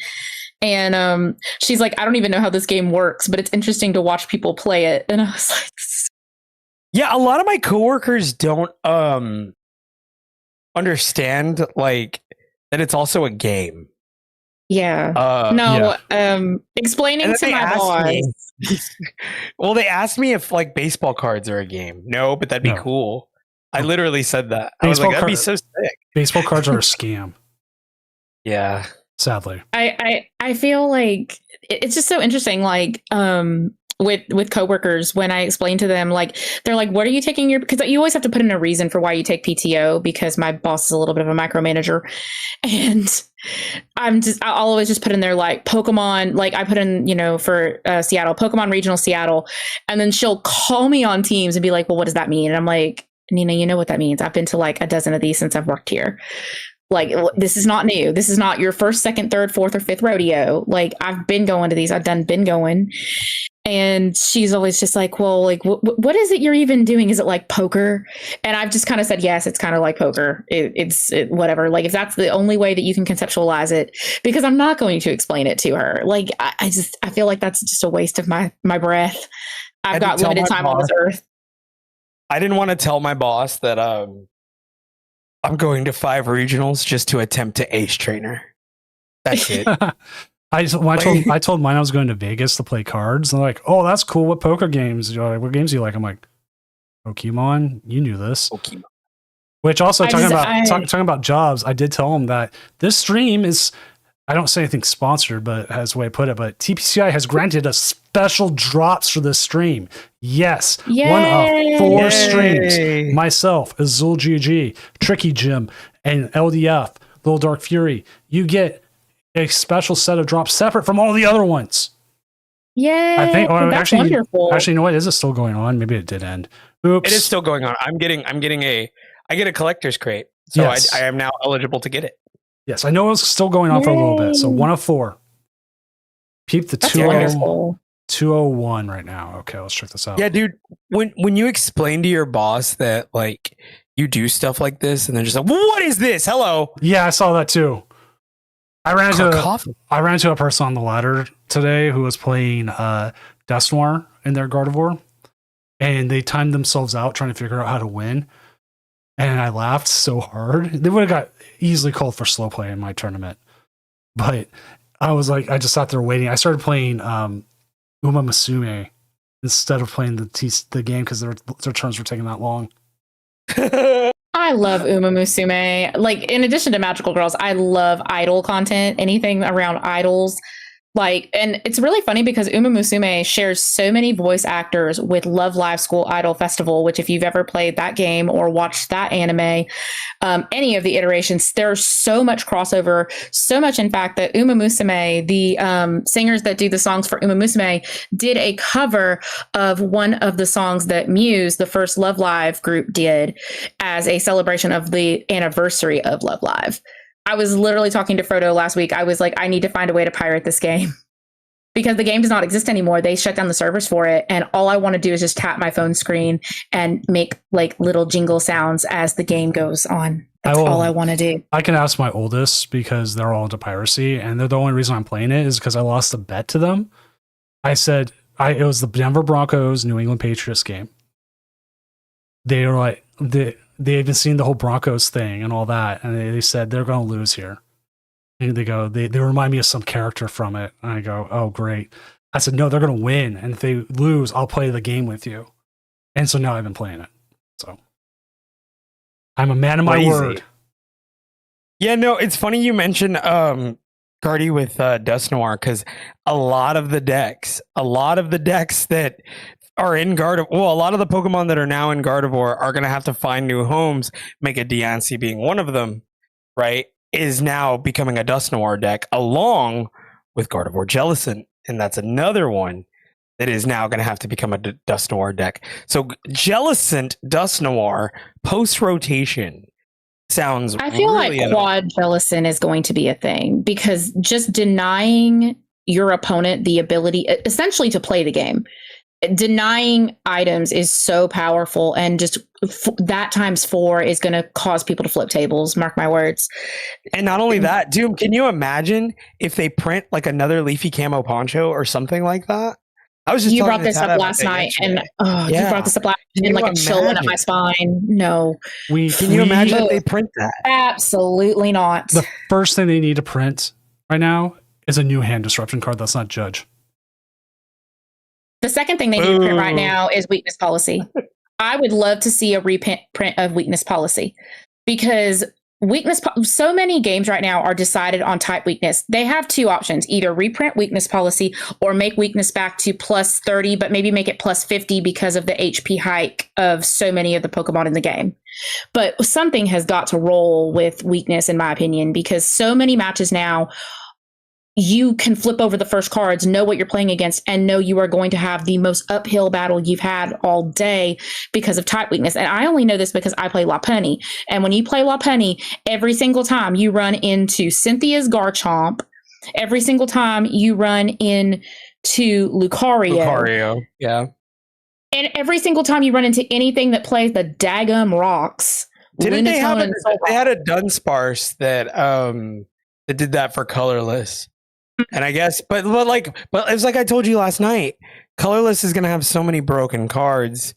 [SPEAKER 3] And she's like, I don't even know how this game works, but it's interesting to watch people play it. And I was like,
[SPEAKER 2] Yeah, a lot of my coworkers don't understand like that it's also a game.
[SPEAKER 3] yeah. Explaining
[SPEAKER 2] And
[SPEAKER 3] to
[SPEAKER 2] then they
[SPEAKER 3] my
[SPEAKER 2] asked
[SPEAKER 3] boss.
[SPEAKER 2] me- Well, they asked me if like baseball cards are a game. No, but that'd be
[SPEAKER 1] No.
[SPEAKER 2] cool. I literally said that. I was
[SPEAKER 1] Baseball
[SPEAKER 2] like, that'd be
[SPEAKER 1] card-
[SPEAKER 2] so sick.
[SPEAKER 1] Baseball cards are a scam,
[SPEAKER 2] Yeah.
[SPEAKER 1] sadly.
[SPEAKER 3] I feel like it's just so interesting, like with coworkers when I explain to them, like they're like, what are you taking your, because you always have to put in a reason for why you take PTO, because my boss is a little bit of a micromanager. And I'll always just put in there like Pokemon, like I put in, for Seattle, Pokemon Regional Seattle. And then she'll call me on Teams and be like, well, what does that mean? And I'm like, Nina, you know what that means. I've been to like a dozen of these since I've worked here. Like, this is not new. This is not your first, second, third, fourth, or fifth rodeo. Like, I've been going to these. I've been going. And she's always just like, well, like, what is it you're even doing? Is it like poker? And I've just kind of said, yes, it's kind of like poker. It's whatever. Like, if that's the only way that you can conceptualize it, because I'm not going to explain it to her. Like, I feel like that's just a waste of my breath. I've got limited time on this earth.
[SPEAKER 2] I didn't want to tell my boss that I'm going to 5 regionals just to attempt to ace trainer. That's it.
[SPEAKER 1] I told mine I was going to Vegas to play cards. And they're like, oh, that's cool. What poker games? You're like, what games do you like? I'm like, Pokemon. You knew this.
[SPEAKER 2] Pokemon.
[SPEAKER 1] Which also talking about jobs, I did tell them that this stream is, I don't say anything sponsored, but as the way I put it, but TPCI has granted us special drops for this stream. Yes.
[SPEAKER 3] Yay!
[SPEAKER 1] One of 4
[SPEAKER 2] Yay!
[SPEAKER 1] streams. Myself, Azul GG, Tricky Jim, and LDF, Little Dark Fury. You get a special set of drops separate from all the other ones.
[SPEAKER 3] Yay!
[SPEAKER 1] I think, or
[SPEAKER 3] that's
[SPEAKER 1] actually,
[SPEAKER 3] wonderful.
[SPEAKER 1] you know what? Is it still going on? Maybe it did end. Oops.
[SPEAKER 2] It is still going on. I get a collector's crate. So
[SPEAKER 1] Yes.
[SPEAKER 2] I am now eligible to get it.
[SPEAKER 1] Yes, I know it's still going on for a little bit. So
[SPEAKER 3] Yay.
[SPEAKER 1] 1 of 4. Peep the
[SPEAKER 3] That's
[SPEAKER 1] 201 right now. Okay, let's check this out.
[SPEAKER 2] Yeah, dude. When you explain to your boss that like you do stuff like this, and they're just like, "What is this? Hello."
[SPEAKER 1] Yeah, I saw that too. I ran
[SPEAKER 2] Coffee.
[SPEAKER 1] into a person on the ladder today who was playing Death Noir in their Gardevoir, and they timed themselves out trying to figure out how to win. And I laughed so hard. They would have got easily called for slow play in my tournament. But I was like, I just sat there waiting. I started playing Uma Musume instead of playing the game because their turns were taking that long.
[SPEAKER 3] I love Uma Musume. Like, in addition to Magical Girls, I love idol content, anything around idols. Like, and it's really funny because Uma Musume shares so many voice actors with Love Live School Idol Festival, which if you've ever played that game or watched that anime, any of the iterations, there's so much crossover, so much, in fact, that Uma Musume, the singers that do the songs for Uma Musume, did a cover of one of the songs that Muse, the first Love Live group, did as a celebration of the anniversary of Love Live. I was literally talking to Frodo last week. I was like, I need to find a way to pirate this game because the game does not exist anymore. They shut down the servers for it. And all I want to do is just tap my phone screen and make like little jingle sounds as the game goes on. That's all I want to do.
[SPEAKER 1] I can ask my oldest because they're all into piracy. And they're the only reason I'm playing it is because I lost a bet to them. I said, it was the Denver Broncos, New England Patriots game. They were like, they had been seeing the whole Broncos thing and all that, and they said they're going to lose here. And they go, they remind me of some character from it. And I go, oh, great. I said, no, they're going to win. And if they lose, I'll play the game with you. And so now I've been playing it. So I'm a man of my word.
[SPEAKER 2] Yeah, no, it's funny you mentioned Guardy with Dust Noir because a lot of the decks that are in Gardevoir, well, a lot of the Pokemon that are now in Gardevoir are going to have to find new homes. Mega Diancie being one of them, right? Is now becoming a Dust Noir deck along with Gardevoir Jellicent, and that's another one that is now going to have to become a Dust Noir deck. So Jellicent Dust Noir post rotation sounds.
[SPEAKER 3] I feel
[SPEAKER 2] really
[SPEAKER 3] like quad Jellicent is going to be a thing because just denying your opponent the ability, essentially, to play the game, denying items is so powerful, and just that times 4 is going to cause people to flip tables. Mark my words.
[SPEAKER 2] And not only that, Doom, can you imagine if they print like another leafy camo poncho or something like that? I was just
[SPEAKER 3] you
[SPEAKER 2] talking
[SPEAKER 3] brought this
[SPEAKER 2] to Tad
[SPEAKER 3] up
[SPEAKER 2] about
[SPEAKER 3] last
[SPEAKER 2] that
[SPEAKER 3] night,
[SPEAKER 2] yesterday.
[SPEAKER 3] and you brought this up last night, and like a chill went up my spine. No,
[SPEAKER 2] Can you imagine if they print that?
[SPEAKER 3] absolutely not.
[SPEAKER 1] The first thing they need to print right now is a new hand disruption card that's not Judge.
[SPEAKER 3] The second thing they need to print right now is weakness policy. I would love to see a reprint of weakness policy, because so many games right now are decided on type weakness. They have two options: either reprint weakness policy or make weakness back to plus 30, but maybe make it plus 50 because of the HP hike of so many of the Pokemon in the game. But something has got to roll with weakness, in my opinion, because so many matches now, you can flip over the first cards, know what you're playing against, and know you are going to have the most uphill battle you've had all day because of type weakness. And I only know this because I play Lopunny. And when you play Lopunny, every single time you run into Cynthia's Garchomp, every single time you run into Lucario.
[SPEAKER 2] Yeah.
[SPEAKER 3] And every single time you run into anything that plays the daggum rocks.
[SPEAKER 2] Didn't they have
[SPEAKER 3] Lunatone
[SPEAKER 2] they had a Dunsparce that that did that for colorless? And I guess, but it's like I told you last night, colorless is going to have so many broken cards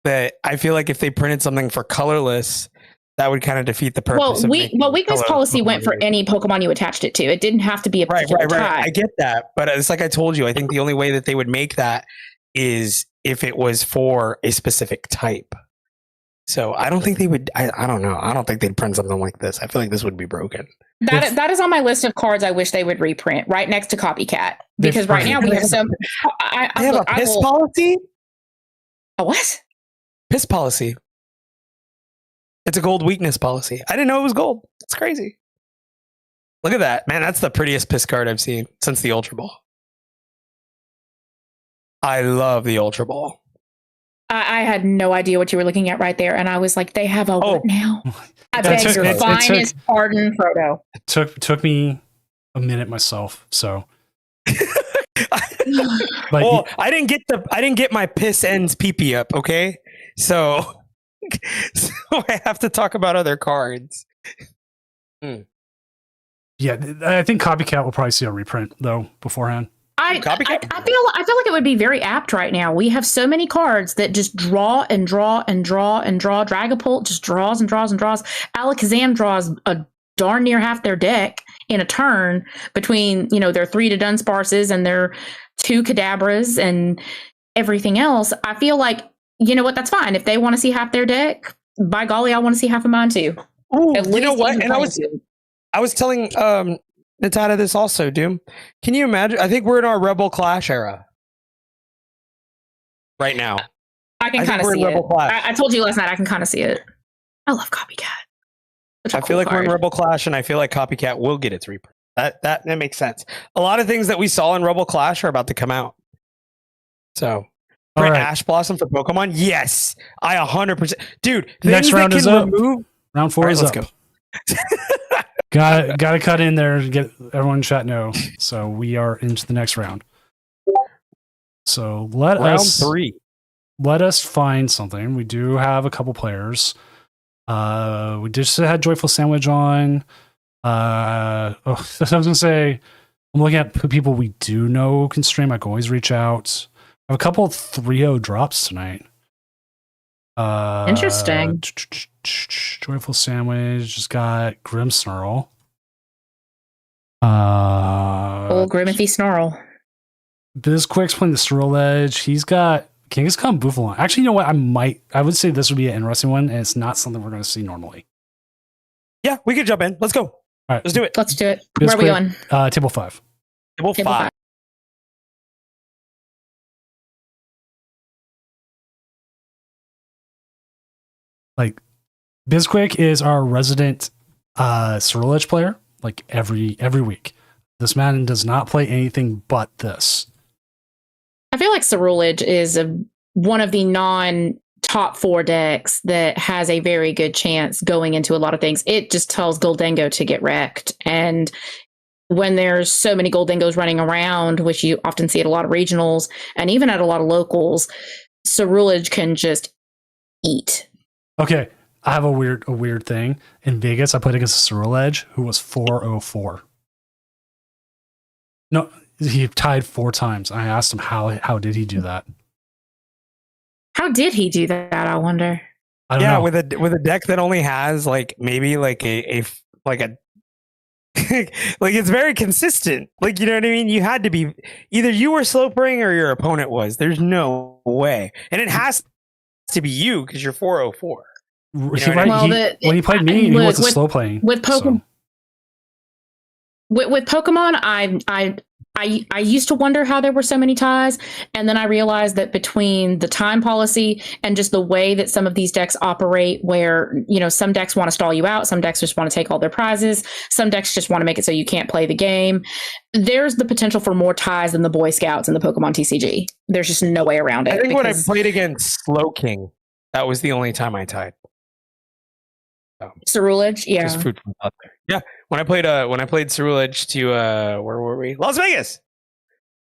[SPEAKER 2] that I feel like if they printed something for colorless, that would kind of defeat the purpose.
[SPEAKER 3] Well, weakness policy went for any Pokemon you attached it to. It didn't have to be a particular type.
[SPEAKER 2] I get that, but it's like I told you, I think the only way that they would make that is if it was for a specific type. So I don't think they would. I don't know. I don't think they'd print something like this. I feel like this would be broken.
[SPEAKER 3] That is on my list of cards I wish they would reprint, right next to Copycat. Because right now we have some.
[SPEAKER 2] They have a piss policy.
[SPEAKER 3] A what?
[SPEAKER 2] Piss policy. It's a gold weakness policy. I didn't know it was gold. It's crazy. Look at that, man. That's the prettiest piss card I've seen since the Ultra Ball. I love the Ultra Ball.
[SPEAKER 3] I had no idea what you were looking at right there, and I was like, "They have a what now?" I beg your finest pardon, Frodo.
[SPEAKER 1] It took me a minute myself, so.
[SPEAKER 2] Well, I didn't get my piss ends pee up. Okay, so I have to talk about other cards.
[SPEAKER 1] Yeah, I think Copycat will probably see a reprint though beforehand.
[SPEAKER 3] I feel like it would be very apt right now. We have so many cards that just draw and draw and draw and draw. Dragapult just draws and draws and draws. Alakazam draws a darn near half their deck in a turn between, their 3 to Dunsparces and their 2 Kadabras and everything else. I feel like, you know what, that's fine. If they want to see half their deck, by golly, I want to see half of mine too.
[SPEAKER 2] Ooh, you know what? And I was telling Natada this also, Doom. Can you imagine? I think we're in our Rebel Clash era right now.
[SPEAKER 3] I can kind of see it. I told you last night I can kind of see it. I love Copycat.
[SPEAKER 2] I feel like we're in Rebel Clash, and I feel like Copycat will get its reprint. That makes sense. A lot of things that we saw in Rebel Clash are about to come out. So, print Ash Blossom for Pokemon? Yes, I 100%. Dude,
[SPEAKER 1] next round is up. Round 4 is up.
[SPEAKER 2] Let's go.
[SPEAKER 1] Got to cut in there to get everyone in chat know. So we are into the next round. So round
[SPEAKER 2] 3.
[SPEAKER 1] Let us find something. We do have a couple players. We just had Joyful Sandwich on. I was gonna say, I'm looking at people we do know can stream. I can always reach out. I have a couple of 3-0 drops tonight.
[SPEAKER 3] Interesting.
[SPEAKER 1] Joyful Sandwich just got Grimmsnarl.
[SPEAKER 3] Grimothy Snarl.
[SPEAKER 1] BizQuick's playing the Swirl Edge. He's got Kangaskhan Buffalon. Actually, you know what? I would say this would be an interesting one, and it's not something we're going to see normally.
[SPEAKER 2] Yeah, we could jump in. Let's go.
[SPEAKER 1] All right.
[SPEAKER 2] Let's do it.
[SPEAKER 3] Let's do it. Where are we going?
[SPEAKER 1] Table 5.
[SPEAKER 2] Table 5.
[SPEAKER 1] Like, BizQuick is our resident Swirl Edge player, like every week. This man does not play anything but this.
[SPEAKER 3] I feel like Cerulege is one of the non-top 4 decks that has a very good chance going into a lot of things. It just tells Goldengo to get wrecked. And when there's so many Goldengos running around, which you often see at a lot of regionals and even at a lot of locals, Cerulege can just eat.
[SPEAKER 1] Okay, I have a weird thing. In Vegas, I played against a Cerulege who was 404. No, he tied 4 times. I asked him how did he do that?
[SPEAKER 3] How did he do that, I wonder?
[SPEAKER 1] I don't know.
[SPEAKER 2] with a deck that only has like maybe like a like it's very consistent. Like, you know what I mean? You had to be either you were slow playing or your opponent was. There's no way. And it has to be you because you're 404. You know
[SPEAKER 1] when he played me, he wasn't slow playing.
[SPEAKER 3] With Pokemon, with Pokemon, I used to wonder how there were so many ties, and then I realized that between the time policy and just the way that some of these decks operate, where some decks want to stall you out, some decks just want to take all their prizes, some decks just want to make it so you can't play the game. There's the potential for more ties than the Boy Scouts and the Pokemon TCG. There's just no way around it.
[SPEAKER 2] I think when I played against Slowking, that was the only time I tied.
[SPEAKER 3] Cerulege, yeah.
[SPEAKER 2] Just food from out there. Yeah. When I played Cerulege to where were we? Las Vegas.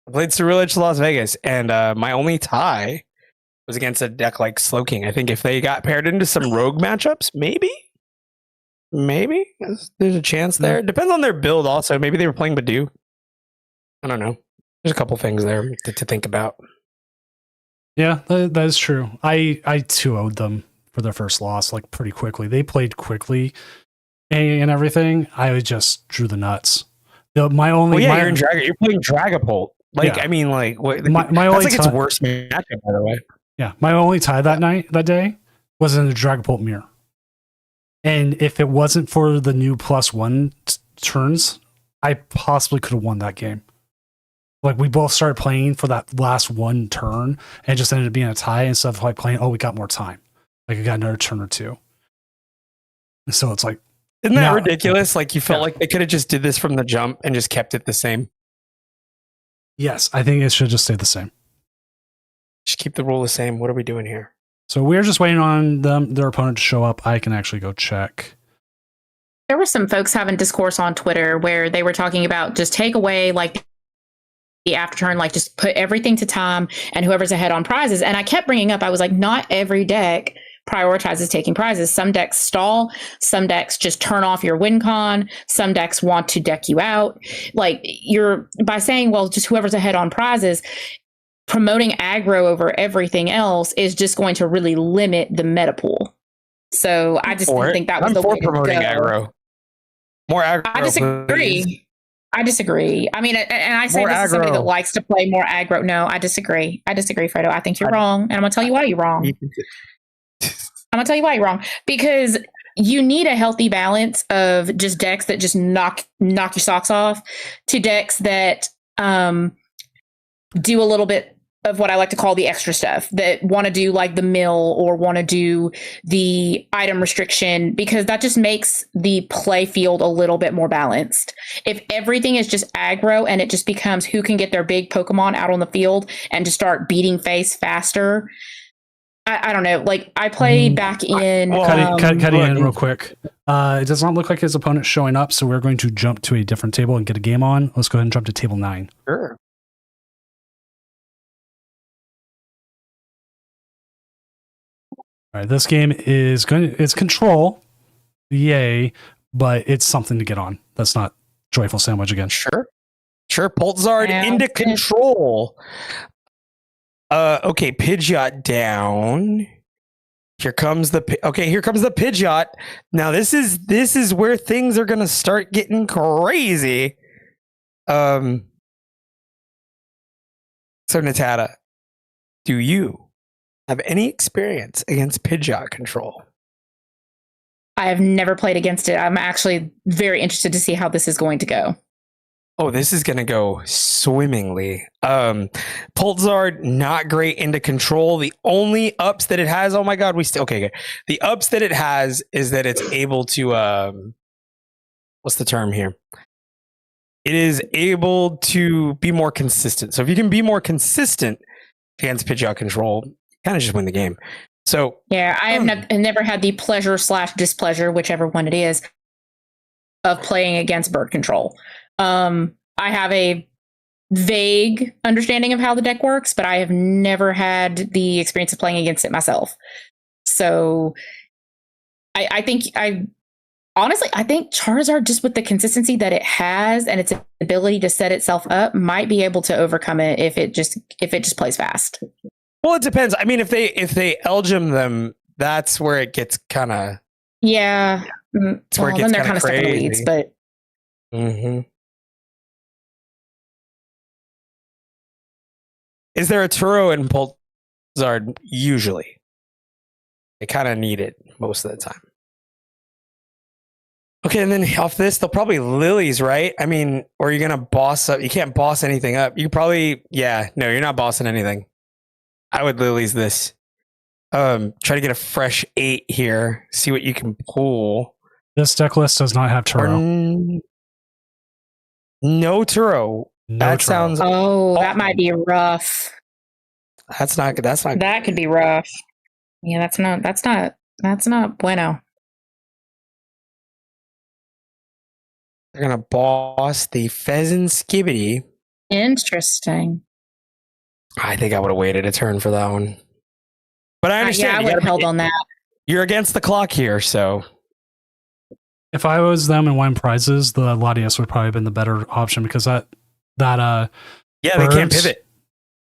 [SPEAKER 2] I played Cerulege to Las Vegas, and my only tie was against a deck like Slowking. I think if they got paired into some rogue matchups, maybe there's a chance there. It depends on their build also. Maybe they were playing Badu. I don't know. There's a couple things there to think about.
[SPEAKER 1] Yeah, that is true. I too owed them for their first loss like pretty quickly. They played quickly and everything. I just drew the nuts. You're playing
[SPEAKER 2] Dragapult. Like, yeah. I mean, like, what, my only its worst matchup, by the way.
[SPEAKER 1] Yeah, my only tie that day was in the Dragapult mirror. And if it wasn't for the new +1 turns, I possibly could have won that game. Like, we both started playing for that last one turn and it just ended up being a tie instead of like playing, we got more time. Like, I got another turn or two. And so it's like,
[SPEAKER 2] isn't that ridiculous? Like, you felt like they could have just did this from the jump and just kept it the same.
[SPEAKER 1] Yes, I think it should just stay the same.
[SPEAKER 2] Just keep the rule the same. What are we doing here?
[SPEAKER 1] So we're just waiting on their opponent to show up. I can actually go check.
[SPEAKER 3] There were some folks having discourse on Twitter where they were talking about just take away like the after turn, like just put everything to time and whoever's ahead on prizes. And I kept bringing up, I was like, not every deck prioritizes taking prizes. Some decks stall, some decks just turn off your win con, some decks want to deck you out. Like, you're by saying, well, just whoever's ahead on prizes, promoting aggro over everything else is just going to really limit the meta pool. So I just didn't think that was the way to go.
[SPEAKER 2] Promoting aggro. More aggro.
[SPEAKER 3] I disagree. Please. I disagree. I mean, and I say
[SPEAKER 2] more
[SPEAKER 3] this
[SPEAKER 2] aggro.
[SPEAKER 3] is somebody that likes to play more aggro. No, I disagree. Fredo. I think you're wrong. And I'm going to tell you why you're wrong. Because you need a healthy balance of just decks that just knock your socks off to decks that do a little bit of what I like to call the extra stuff, that want to do like the mill or want to do the item restriction, because that just makes the play field a little bit more balanced. If everything is just aggro and it just becomes who can get their big Pokemon out on the field and just start beating face faster, I don't know. Like, I played back in...
[SPEAKER 1] Cutting in real quick. It does not look like his opponent's showing up, so we're going to jump to a different table and get a game on. Let's go ahead and jump to table 9.
[SPEAKER 2] Sure.
[SPEAKER 1] All right, this game it's Control. Yay, but it's something to get on. That's not Joyful Sandwich again.
[SPEAKER 2] Sure. Pulsar into Control. Okay, Pidgeot down. Here comes the Pidgeot. Now this is where things are gonna start getting crazy. So Natada, do you have any experience against Pidgeot control?
[SPEAKER 3] I have never played against it. I'm actually very interested to see how this is going to go.
[SPEAKER 2] Oh, this is going to go swimmingly. Pulsar, not great into control. The only ups that it has, oh my God, okay. The ups that it has is that it's able to, what's the term here? It is able to be more consistent. So if you can be more consistent, against pitch out control, kind of just win the game. So
[SPEAKER 3] Yeah, I have never had the pleasure / displeasure, whichever one it is, of playing against bird control. I have a vague understanding of how the deck works, but I have never had the experience of playing against it myself. So I think Charizard, just with the consistency that it has and its ability to set itself up, might be able to overcome it if it just plays fast.
[SPEAKER 2] well, it depends. I mean, if they Elgin them, that's where it gets kind of
[SPEAKER 3] Yeah.
[SPEAKER 2] It's where it gets
[SPEAKER 3] then they're
[SPEAKER 2] kinda
[SPEAKER 3] kind of stuck in the weeds,
[SPEAKER 2] crazy.
[SPEAKER 3] but
[SPEAKER 2] Is there a Turo in Pulsar? Usually, they kind of need it most of the time. Okay, and then off this, they'll probably Lilies, right? I mean, or you're gonna boss up. You can't boss anything up. You probably, yeah, no, you're not bossing anything. I would Lilies this. Try to get a fresh 8 here. See what you can pull.
[SPEAKER 1] This deck list does not have Turo.
[SPEAKER 2] No Turo.
[SPEAKER 1] No
[SPEAKER 2] That
[SPEAKER 1] Turo.
[SPEAKER 2] sounds.
[SPEAKER 3] that might be rough.
[SPEAKER 2] That's not good. That's not.
[SPEAKER 3] That could be rough. Yeah, that's not bueno.
[SPEAKER 2] They're gonna boss the Pheasant Skibbity.
[SPEAKER 3] Interesting.
[SPEAKER 2] I think I would have waited a turn for that one. But I understand.
[SPEAKER 3] Yeah, I would have held on that.
[SPEAKER 2] You're against the clock here, so
[SPEAKER 1] If I was them and won prizes, the Latias would probably have been the better option because that
[SPEAKER 2] yeah, they can't
[SPEAKER 1] Birds.
[SPEAKER 2] pivot.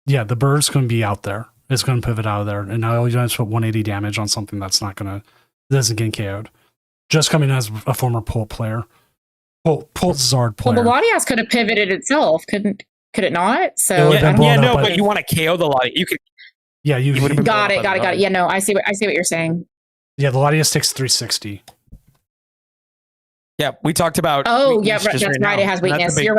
[SPEAKER 1] yeah, the bird's going to be out there. It's going to pivot out of there, and now you have to put 180 damage on something that's not going to doesn't get KO'd. Just coming as a former Pult player, Pult Zard
[SPEAKER 3] Well,
[SPEAKER 1] player.
[SPEAKER 3] the Latias could have pivoted itself, could it not?
[SPEAKER 1] It
[SPEAKER 3] So
[SPEAKER 1] would've been
[SPEAKER 2] Yeah,
[SPEAKER 1] blown
[SPEAKER 2] no,
[SPEAKER 1] up by-
[SPEAKER 2] but you want to KO the Lottie. You could.
[SPEAKER 1] yeah,
[SPEAKER 2] you would've been
[SPEAKER 3] got
[SPEAKER 2] blown
[SPEAKER 3] it.
[SPEAKER 2] up by the
[SPEAKER 3] Yeah, no, I see what you're saying.
[SPEAKER 1] Yeah, the Latias takes 360.
[SPEAKER 2] Yeah, we talked about.
[SPEAKER 3] Oh,
[SPEAKER 2] weakness
[SPEAKER 3] yeah,
[SPEAKER 2] just
[SPEAKER 3] that's right.
[SPEAKER 2] now.
[SPEAKER 3] It has
[SPEAKER 2] And that's a
[SPEAKER 3] weakness.
[SPEAKER 2] big-
[SPEAKER 3] You're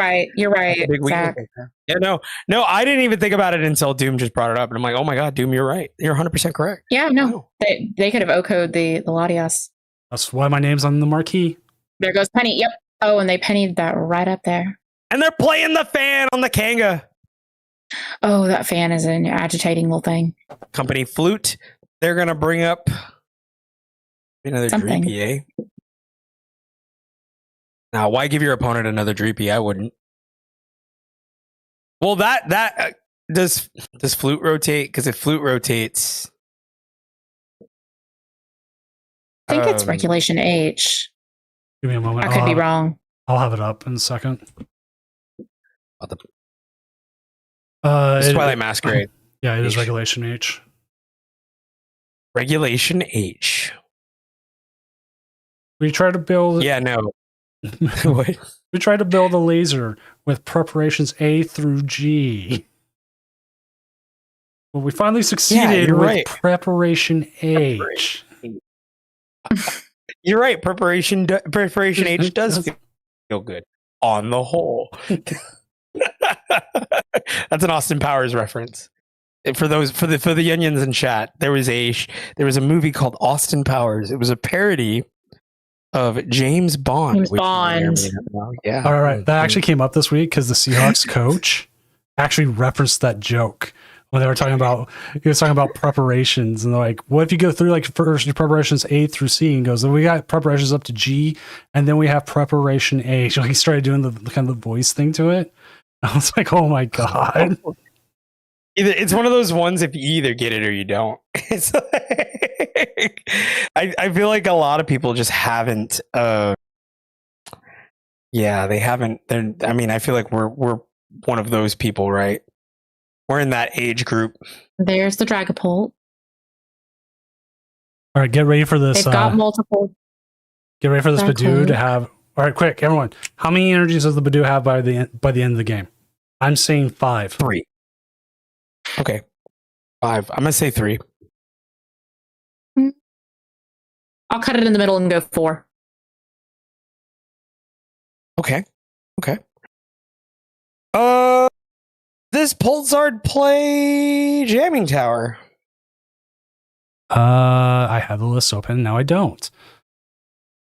[SPEAKER 3] right.
[SPEAKER 2] that's a big
[SPEAKER 3] Zach.
[SPEAKER 2] weakness. Yeah, no, I didn't even think about it until Doom just brought it up, and I'm like, oh my god, Doom, you're right. You're 100% correct.
[SPEAKER 3] Yeah, no,
[SPEAKER 2] Wow.
[SPEAKER 3] they could have OCO'd the Latias.
[SPEAKER 1] That's why my name's on the marquee.
[SPEAKER 3] There goes Penny. Yep. Oh, and they pennied that right up there.
[SPEAKER 2] And they're playing the fan on the Kanga.
[SPEAKER 3] Oh, that fan is an agitating little thing.
[SPEAKER 2] Company Flute. They're gonna bring up another
[SPEAKER 3] Something.
[SPEAKER 2] Dreepy, eh? Now, why give your opponent another Dreepy? I wouldn't. Well, that does Flute rotate? Because if Flute rotates,
[SPEAKER 3] I think it's
[SPEAKER 2] um,
[SPEAKER 3] Regulation H.
[SPEAKER 1] Give me a moment.
[SPEAKER 3] I could be
[SPEAKER 1] have-
[SPEAKER 3] wrong.
[SPEAKER 1] I'll have it up in a second.
[SPEAKER 2] What the-
[SPEAKER 1] It-
[SPEAKER 2] Twilight Masquerade.
[SPEAKER 1] Yeah, it is
[SPEAKER 2] H.
[SPEAKER 1] Regulation H.
[SPEAKER 2] Regulation H.
[SPEAKER 1] We try to build.
[SPEAKER 2] Yeah, no. What?
[SPEAKER 1] We tried to build a laser with preparations A through G. Well, we finally succeeded
[SPEAKER 2] you're
[SPEAKER 1] with
[SPEAKER 2] right.
[SPEAKER 1] preparation H.
[SPEAKER 2] You're right. Preparation H does feel good on the whole. That's an Austin Powers reference. For the onions in chat, there was a movie called Austin Powers. It was a parody of James Bond.
[SPEAKER 3] James
[SPEAKER 2] which you may or
[SPEAKER 3] Bond.
[SPEAKER 2] may not know. Yeah.
[SPEAKER 1] All right, that actually came up this week because the Seahawks coach actually referenced that joke when they were talking about he was talking about preparations and they're like, what if you go through like first preparations A through C and goes, then we got preparations up to G and then we have preparation H. Like he started doing the kind of the voice thing to it. I was like, oh my god.
[SPEAKER 2] It's one of those ones if you either get it or you don't. It's like, I feel like a lot of people just haven't. Yeah, they haven't. I mean, I feel like we're one of those people, right? We're in that age group.
[SPEAKER 3] There's the Dragapult.
[SPEAKER 1] All right, get ready for this.
[SPEAKER 3] They've got multiple.
[SPEAKER 1] Get ready for this
[SPEAKER 3] Okay.
[SPEAKER 1] Badoo to have. All right, quick, everyone. How many energies does the Badoo have by the end of the game? I'm saying 5.
[SPEAKER 2] 3. Okay, 5. I'm gonna say 3.
[SPEAKER 3] I'll cut it in the middle and go 4.
[SPEAKER 2] Okay. Does Pulsar play Jamming Tower?
[SPEAKER 1] I have the list open. Now I don't.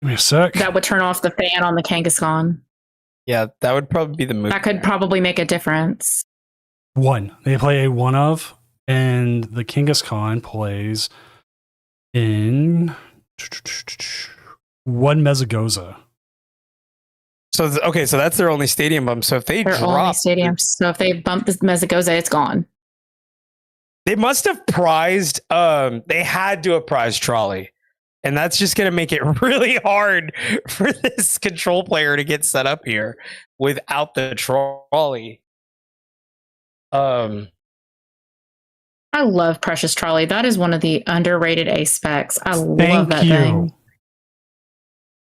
[SPEAKER 1] Give me a sec.
[SPEAKER 3] That would turn off the fan on the Kangaskhan.
[SPEAKER 2] Yeah, that would probably be the move.
[SPEAKER 3] That could probably make a difference.
[SPEAKER 1] 1. They play a 1 of, And the Kangaskhan plays in one Mesagoza.
[SPEAKER 2] So okay, so that's their only stadium bump. So if they
[SPEAKER 3] Their only
[SPEAKER 2] drop,
[SPEAKER 3] stadiums. So if they bump the Mesagoza, it's gone.
[SPEAKER 2] they must have prized. They had to have prized Trolley, and that's just going to make it really hard for this control player to get set up here without the Trolley.
[SPEAKER 3] I love Precious Trolley. That is one of the underrated ace specs. I love that thing.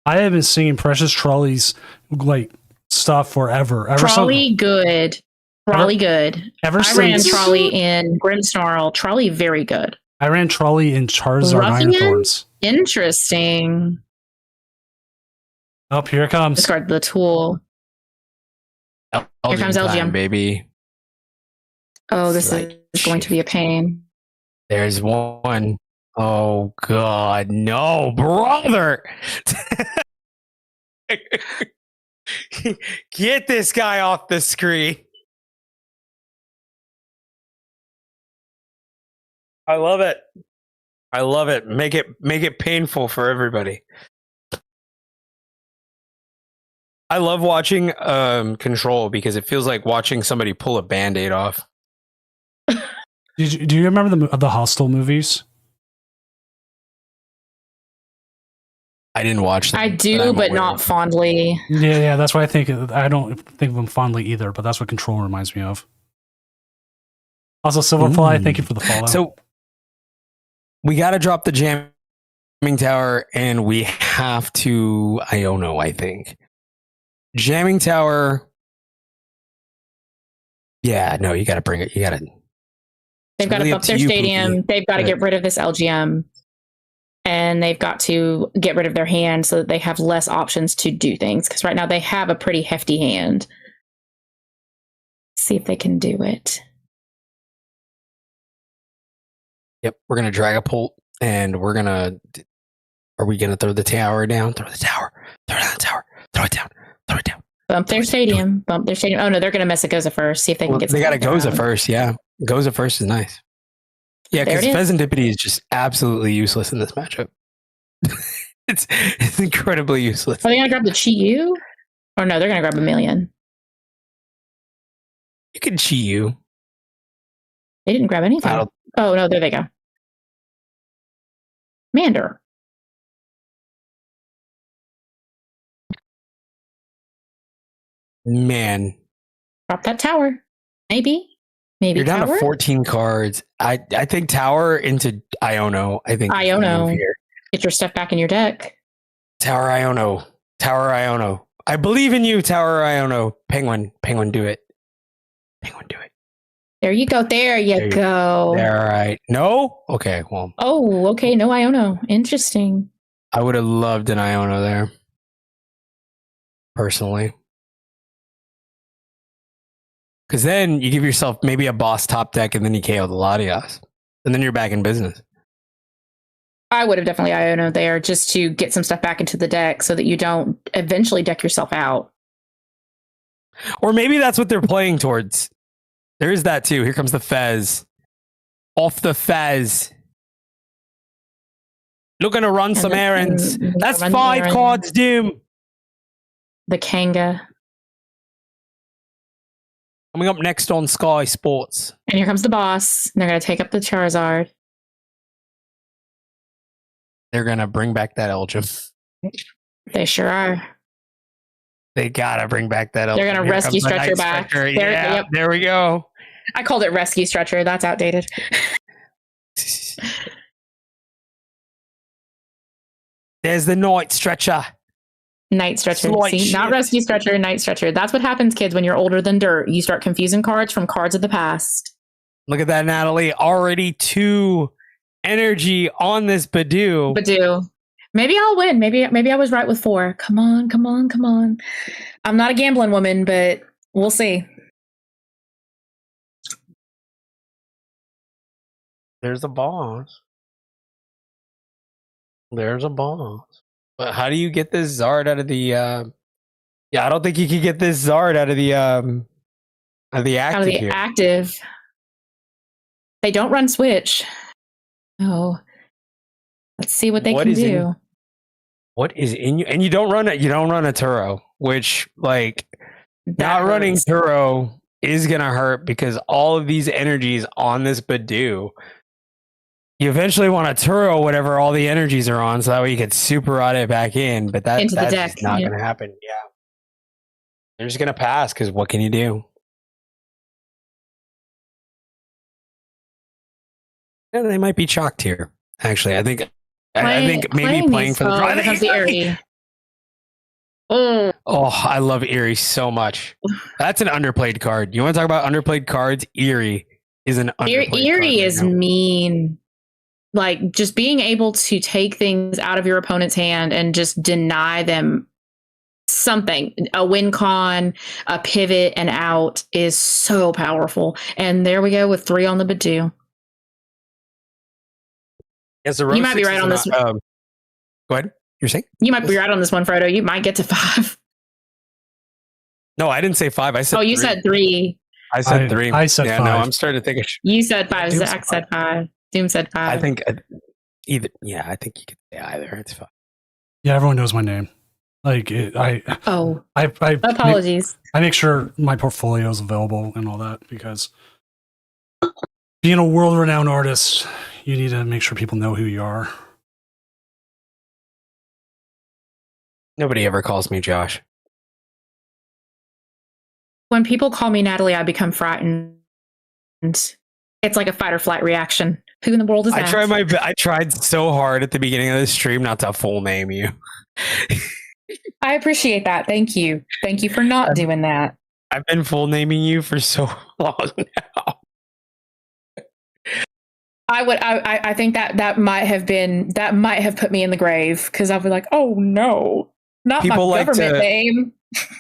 [SPEAKER 1] I have been singing Precious Trolley's like stuff forever.
[SPEAKER 3] Trolley good. Trolley good.
[SPEAKER 1] Ever
[SPEAKER 3] I ran
[SPEAKER 1] since
[SPEAKER 3] Trolley in Grimmsnarl. Trolley very good.
[SPEAKER 1] I ran Trolley in Charizard
[SPEAKER 3] Ruffian?
[SPEAKER 1] Ironthorns.
[SPEAKER 3] Interesting.
[SPEAKER 1] Oh, here it comes.
[SPEAKER 3] Discard the tool.
[SPEAKER 2] Here
[SPEAKER 3] comes LGM.
[SPEAKER 2] baby.
[SPEAKER 3] Oh, this
[SPEAKER 2] Like
[SPEAKER 3] is going to be a pain.
[SPEAKER 2] There's one. Oh God, no, brother! Get this guy off the screen. I love it. I love it. Make it painful for everybody. I love watching Control because it feels like watching somebody pull a Band-Aid off.
[SPEAKER 1] Do you remember the Hostel movies?
[SPEAKER 2] I didn't watch them.
[SPEAKER 3] I do, but not fondly.
[SPEAKER 1] Yeah, that's what I think. I don't think of them fondly either, but that's what Control reminds me of. Also, Silverfly, thank you for the follow.
[SPEAKER 2] So we got to drop the jamming tower, and we have to Iono, I think. Jamming tower. Yeah, no, you got to bring it. You got to.
[SPEAKER 3] They've got to bump their stadium. Pookie. They've got to get rid of this LGM. And they've got to get rid of their hand so that they have less options to do things. Because right now they have a pretty hefty hand. See if they can do it.
[SPEAKER 2] Yep, we're going to Dragapult, and we're going to... Are we going to throw the tower down? Throw the tower. Throw down the tower. Throw it down. Throw it down.
[SPEAKER 3] Bump their stadium. Bump their stadium. Oh, no, they're going to mess it Goza first. See if they can get
[SPEAKER 2] They got to Goza first, yeah. Goza first is nice. Yeah, because Pheasantipity is just absolutely useless in this matchup. it's incredibly useless.
[SPEAKER 3] Are they going to grab the Chi-Yu? Or no, they're going to grab a million.
[SPEAKER 2] You can Chi-Yu.
[SPEAKER 3] They didn't grab anything. Oh, no, there they go. Mander.
[SPEAKER 2] Man.
[SPEAKER 3] Drop that tower. Maybe. You're
[SPEAKER 2] down
[SPEAKER 3] tower?
[SPEAKER 2] to 14 cards. I think tower into Iono. I think
[SPEAKER 3] Iono. Get your stuff back in your deck.
[SPEAKER 2] Tower Iono. Tower Iono. I believe in you, Tower Iono. Penguin, do it. Penguin, do it.
[SPEAKER 3] There you go. There you go.
[SPEAKER 2] All right. No? Okay, well.
[SPEAKER 3] Oh, okay. No Iono. Interesting.
[SPEAKER 2] I would have loved an Iono there. Personally. Because then you give yourself maybe a boss top deck and then you KO the Latias. And then you're back in business.
[SPEAKER 3] I would have definitely Iono there just to get some stuff back into the deck so that you don't eventually deck yourself out.
[SPEAKER 2] Or maybe that's what they're playing towards. There is that too. Here comes the Fez. Off the Fez. Looking to run some errands. That's 5 cards, Doom.
[SPEAKER 3] The Kanga.
[SPEAKER 2] Coming up next on Sky Sports.
[SPEAKER 3] And here comes the boss. And they're going to take up the Charizard.
[SPEAKER 2] They're going to bring back that Elgin.
[SPEAKER 3] They sure are.
[SPEAKER 2] They got to bring back that Elgin.
[SPEAKER 3] They're going to rescue Stretcher back.
[SPEAKER 2] Stretcher. There we go.
[SPEAKER 3] I called it Rescue Stretcher. That's outdated.
[SPEAKER 2] There's the Night Stretcher.
[SPEAKER 3] Night Stretcher. See, not Rescue Stretcher, Night Stretcher. That's what happens, kids, when you're older than dirt. You start confusing cards from cards of the past.
[SPEAKER 2] Look at that, Natalie. Already 2 energy on this Badoo.
[SPEAKER 3] Maybe I'll win. Maybe I was right with 4. Come on. I'm not a gambling woman, but we'll see.
[SPEAKER 2] There's a boss. But how do you get this Zard out of the yeah, I don't think you can get this Zard out of the active.
[SPEAKER 3] They don't run Switch. Oh, let's see what they
[SPEAKER 2] What
[SPEAKER 3] can
[SPEAKER 2] is
[SPEAKER 3] do.
[SPEAKER 2] What is in you? And you don't run it. You don't run a Turo, which like
[SPEAKER 3] That
[SPEAKER 2] not running
[SPEAKER 3] hurts.
[SPEAKER 2] Turo is gonna hurt because all of these energies on this Badoo. You eventually want a Turo whatever all the energies are on, so that way you can super rod it back in. But
[SPEAKER 3] Into the
[SPEAKER 2] that's
[SPEAKER 3] deck,
[SPEAKER 2] just not
[SPEAKER 3] yeah.
[SPEAKER 2] gonna happen. Yeah, they're just gonna pass because what can you do? Yeah, they might be chalked here. Actually, I think maybe playing for the draw.
[SPEAKER 3] Here comes the Eerie. Oh,
[SPEAKER 2] Oh, I love Eerie so much. That's an underplayed card. You want to talk about underplayed cards? Eerie is an underplayed card.
[SPEAKER 3] Eerie
[SPEAKER 2] right
[SPEAKER 3] is
[SPEAKER 2] now.
[SPEAKER 3] mean. Like just being able to take things out of your opponent's hand and just deny them something, a win con, a pivot, and out is so powerful. And there we go with 3 on the Badoo.
[SPEAKER 2] Yeah, so
[SPEAKER 3] You might be right on this.
[SPEAKER 2] Go ahead. You're saying?
[SPEAKER 3] You might be right on this one, Frodo. You might get to 5.
[SPEAKER 2] No, I didn't say 5. I said.
[SPEAKER 3] Oh, you
[SPEAKER 2] 3.
[SPEAKER 3] said 3.
[SPEAKER 2] I said 3.
[SPEAKER 1] I said 5.
[SPEAKER 2] No, I'm starting to think.
[SPEAKER 3] You said 5.
[SPEAKER 2] Doom
[SPEAKER 3] Zach said 5. Doom said 5.
[SPEAKER 2] I think either. Yeah, I think you could say either. It's fine.
[SPEAKER 1] Yeah, everyone knows my name. Like
[SPEAKER 3] Oh,
[SPEAKER 1] I
[SPEAKER 3] apologies.
[SPEAKER 1] I make sure my portfolio is available and all that because being a world-renowned artist, you need to make sure people know who you are.
[SPEAKER 2] Nobody ever calls me Josh.
[SPEAKER 3] When people call me Natalie, I become frightened. It's like a fight or flight reaction. Who in the world is that?
[SPEAKER 2] I tried so hard at the beginning of the stream not to full name you.
[SPEAKER 3] I appreciate that. Thank you. Thank you for not doing that.
[SPEAKER 2] I've been full naming you for so long now.
[SPEAKER 3] I think that might have put me in the grave because I'll be like, oh no, not
[SPEAKER 2] People
[SPEAKER 3] my
[SPEAKER 2] like
[SPEAKER 3] government
[SPEAKER 2] to-
[SPEAKER 3] name.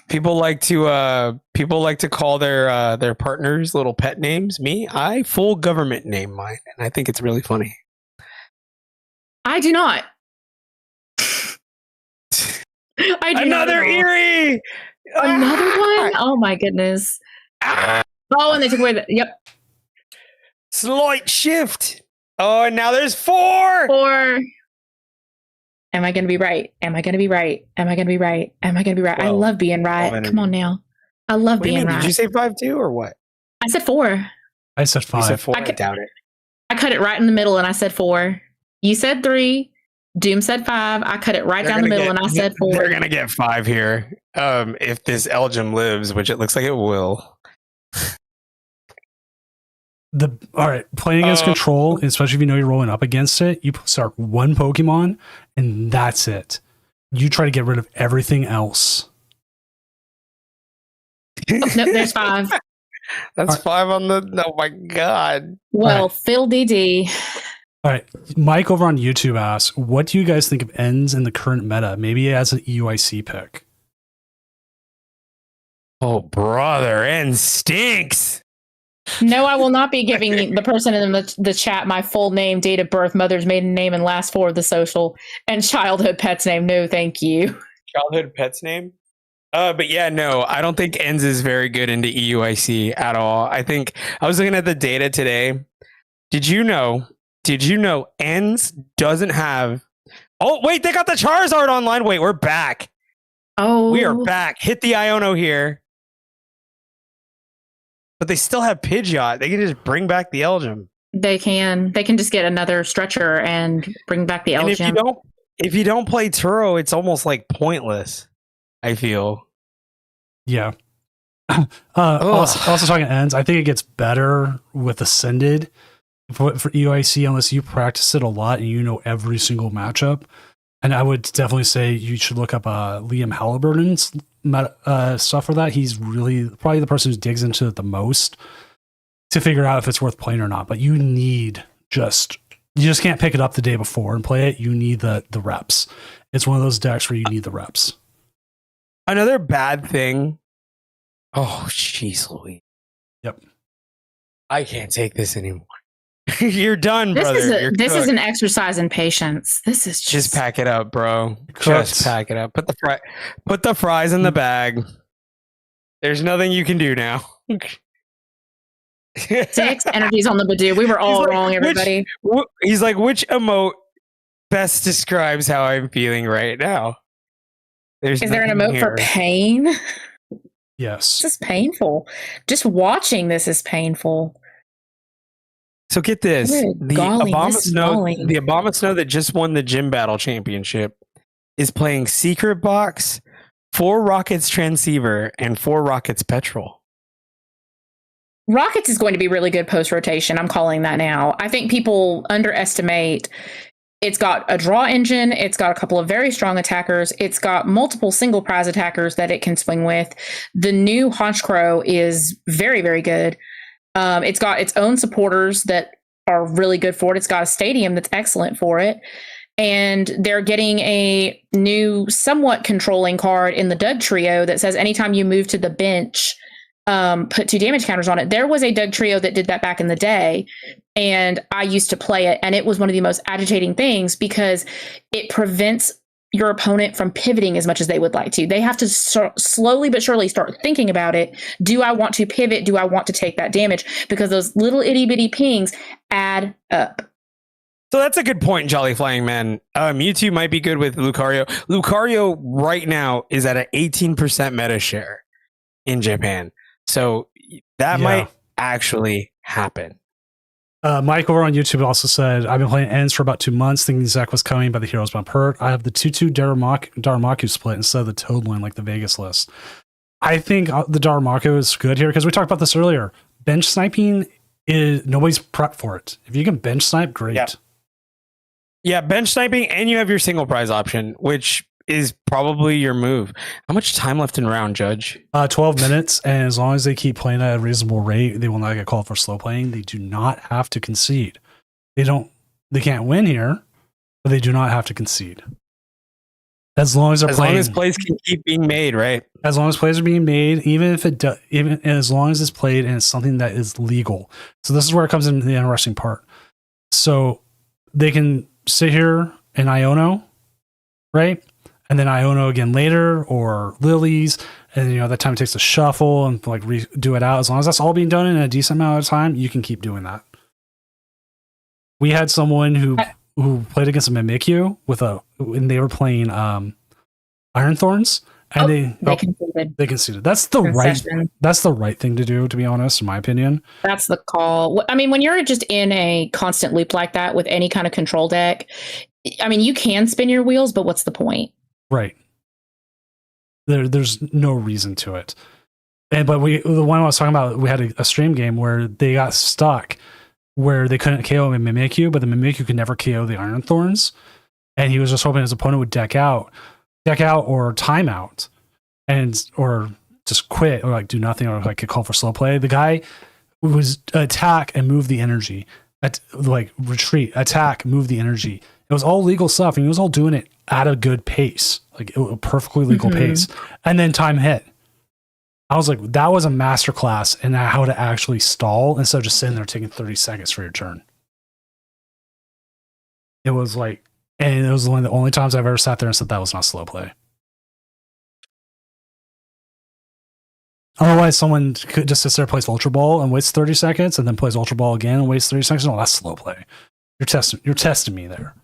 [SPEAKER 2] People like to call their partners little pet names. Me, I full government name mine, and I think it's really funny.
[SPEAKER 3] I do not. I do not
[SPEAKER 2] Another
[SPEAKER 3] at all.
[SPEAKER 2] Eerie.
[SPEAKER 3] Another one? Oh my goodness.
[SPEAKER 2] Ah!
[SPEAKER 3] Oh, and they took away the
[SPEAKER 2] Slight shift. Oh, and now there's 4.
[SPEAKER 3] 4. Am I going to be right? Am I going to be right? Am I going to be right? Am I going to be right? I
[SPEAKER 2] 12.
[SPEAKER 3] love being right.
[SPEAKER 2] 12
[SPEAKER 3] Come on now. I love
[SPEAKER 2] What do you
[SPEAKER 3] being
[SPEAKER 2] mean?
[SPEAKER 3] right.
[SPEAKER 2] Did you say 5 too, or what?
[SPEAKER 3] I said 4.
[SPEAKER 1] I said
[SPEAKER 2] You
[SPEAKER 1] 5.
[SPEAKER 2] said 4.
[SPEAKER 3] I
[SPEAKER 2] I
[SPEAKER 3] could-
[SPEAKER 2] doubt it.
[SPEAKER 3] I cut it right in the middle and I said 4. You said 3. Doom said 5. I cut it right
[SPEAKER 2] They're
[SPEAKER 3] down the
[SPEAKER 2] gonna
[SPEAKER 3] middle
[SPEAKER 2] get-
[SPEAKER 3] and I said 4.
[SPEAKER 2] They're gonna get 5 here. If this Elgin lives, which it looks like it will.
[SPEAKER 1] All right, playing against control, especially if you know you're rolling up against it, you start one Pokemon and that's it. You try to get rid of everything else.
[SPEAKER 3] No, there's 5.
[SPEAKER 2] That's 5 on the. Oh my god!
[SPEAKER 3] Well,
[SPEAKER 1] Right.
[SPEAKER 3] Phil DD.
[SPEAKER 1] All right, Mike over on YouTube asks, "What do you guys think of ends in the current meta? Maybe as an EUIC pick."
[SPEAKER 2] Oh brother, and stinks.
[SPEAKER 3] No, I will not be giving the person in the chat my full name, date of birth, mother's maiden name, and last 4 of the social, and childhood pet's name. No, thank you.
[SPEAKER 2] Childhood pet's name. But yeah, no, I don't think ends is very good into EUIC at all. I think I was looking at the data today. Did you know ends doesn't have? Oh wait, they got the Charizard online. Wait, we're back.
[SPEAKER 3] Oh,
[SPEAKER 2] We are back. Hit the Iono here. But they still have Pidgeot. They can just bring back the Elgin.
[SPEAKER 3] They can just get another stretcher and bring back the
[SPEAKER 2] And
[SPEAKER 3] Elgin.
[SPEAKER 2] if you don't play Turo, it's almost like pointless. I feel.
[SPEAKER 1] Yeah. Also talking ends, I think it gets better with Ascended for EUIC unless you practice it a lot and you know every single matchup. And I would definitely say you should look up Liam Halliburton's stuff for that. He's really probably the person who digs into it the most to figure out if it's worth playing or not. But you just can't pick it up the day before and play it. You need the reps. It's one of those decks where you need the reps.
[SPEAKER 2] Another bad thing. Oh, jeez, Louis.
[SPEAKER 1] Yep.
[SPEAKER 2] I can't take this anymore. You're done,
[SPEAKER 3] This
[SPEAKER 2] brother.
[SPEAKER 3] is this is an exercise in patience. This is
[SPEAKER 2] Just pack it up, bro.
[SPEAKER 1] Cooked.
[SPEAKER 2] Just pack it up. Put the fries in the bag. There's nothing you can do now.
[SPEAKER 3] 6 energies on the Badoo. We were all wrong, everybody.
[SPEAKER 2] He's like, which emote best describes how I'm feeling right now?
[SPEAKER 3] Is there an emote for pain?
[SPEAKER 1] Yes.
[SPEAKER 3] This is painful. Just watching this is painful.
[SPEAKER 2] So get this. The Obama Snow that just won the Gym Battle Championship is playing Secret Box, 4 Rockets Transceiver, and 4 Rockets Petrol.
[SPEAKER 3] Rockets is going to be really good post-rotation. I'm calling that now. I think people underestimate. It's got a draw engine. It's got a couple of very strong attackers. It's got multiple single prize attackers that it can swing with. The new Honchkrow is very, very good. It's got its own supporters that are really good for it. It's got a stadium that's excellent for it. And they're getting a new, somewhat controlling card in the Doug Trio that says anytime you move to the bench, put 2 damage counters on it. There was a Doug Trio that did that back in the day, and I used to play it, and it was one of the most agitating things because it prevents your opponent from pivoting as much as they would like to. They have to slowly but surely start thinking about it. Do I want to pivot? Do I want to take that damage? Because those little itty bitty pings add up.
[SPEAKER 2] So that's a good point, Jolly Flying Man. Mewtwo might be good with Lucario. Lucario right now is at an 18% meta share in Japan. So that might actually happen.
[SPEAKER 1] Mike over on YouTube also said, I've been playing Ends for about 2 months, thinking Zek was coming, but the heroes bump hurt. I have the 2-2 Darumaka split instead of the Toadlin like the Vegas list. I think the Darumaka is good here because we talked about this earlier. Bench sniping is nobody's prepped for it. If you can bench snipe, great.
[SPEAKER 2] Yeah, bench sniping, and you have your single prize option, which is probably your move. How much time left in round, Judge?
[SPEAKER 1] 12 minutes, and as long as they keep playing at a reasonable rate, they will not get called for slow playing. They do not have to concede. They can't win here, but they do not have to concede. As long as they're playing,
[SPEAKER 2] as long as plays can keep being made, right?
[SPEAKER 1] As long as plays are being made, even as long as it's played and it's something that is legal. So this is where it comes into the interesting part. So they can sit here in Iono, right? And then Iono again later, or Lilies, and that time it takes to shuffle and like redo it out. As long as that's all being done in a decent amount of time, you can keep doing that. We had someone who played against a Mimikyu when they were playing Iron Thorns, and they conceded. That's the right thing to do, to be honest, in my opinion.
[SPEAKER 3] That's the call. I mean, when you're just in a constant loop like that with any kind of control deck, I mean, you can spin your wheels, but what's the point?
[SPEAKER 1] Right. There's no reason to it. But the one I was talking about, we had a stream game where they got stuck, where they couldn't KO a Mimikyu, but the Mimikyu could never KO the Iron Thorns, and he was just hoping his opponent would deck out or timeout, or just quit or like do nothing or like call for slow play. The guy was attack and move the energy, retreat, attack, move the energy. It was all legal stuff, and he was all doing it at a good pace, like a perfectly legal pace. And then time hit. I was like, that was a masterclass in how to actually stall instead of just sitting there taking 30 seconds for your turn. It was like, and it was one of the only times I've ever sat there and said that was not slow play. Otherwise, someone could just sit there, plays Ultra Ball and waits 30 seconds, and then plays Ultra Ball again and waits 30 seconds. No, that's slow play. You're testing me there.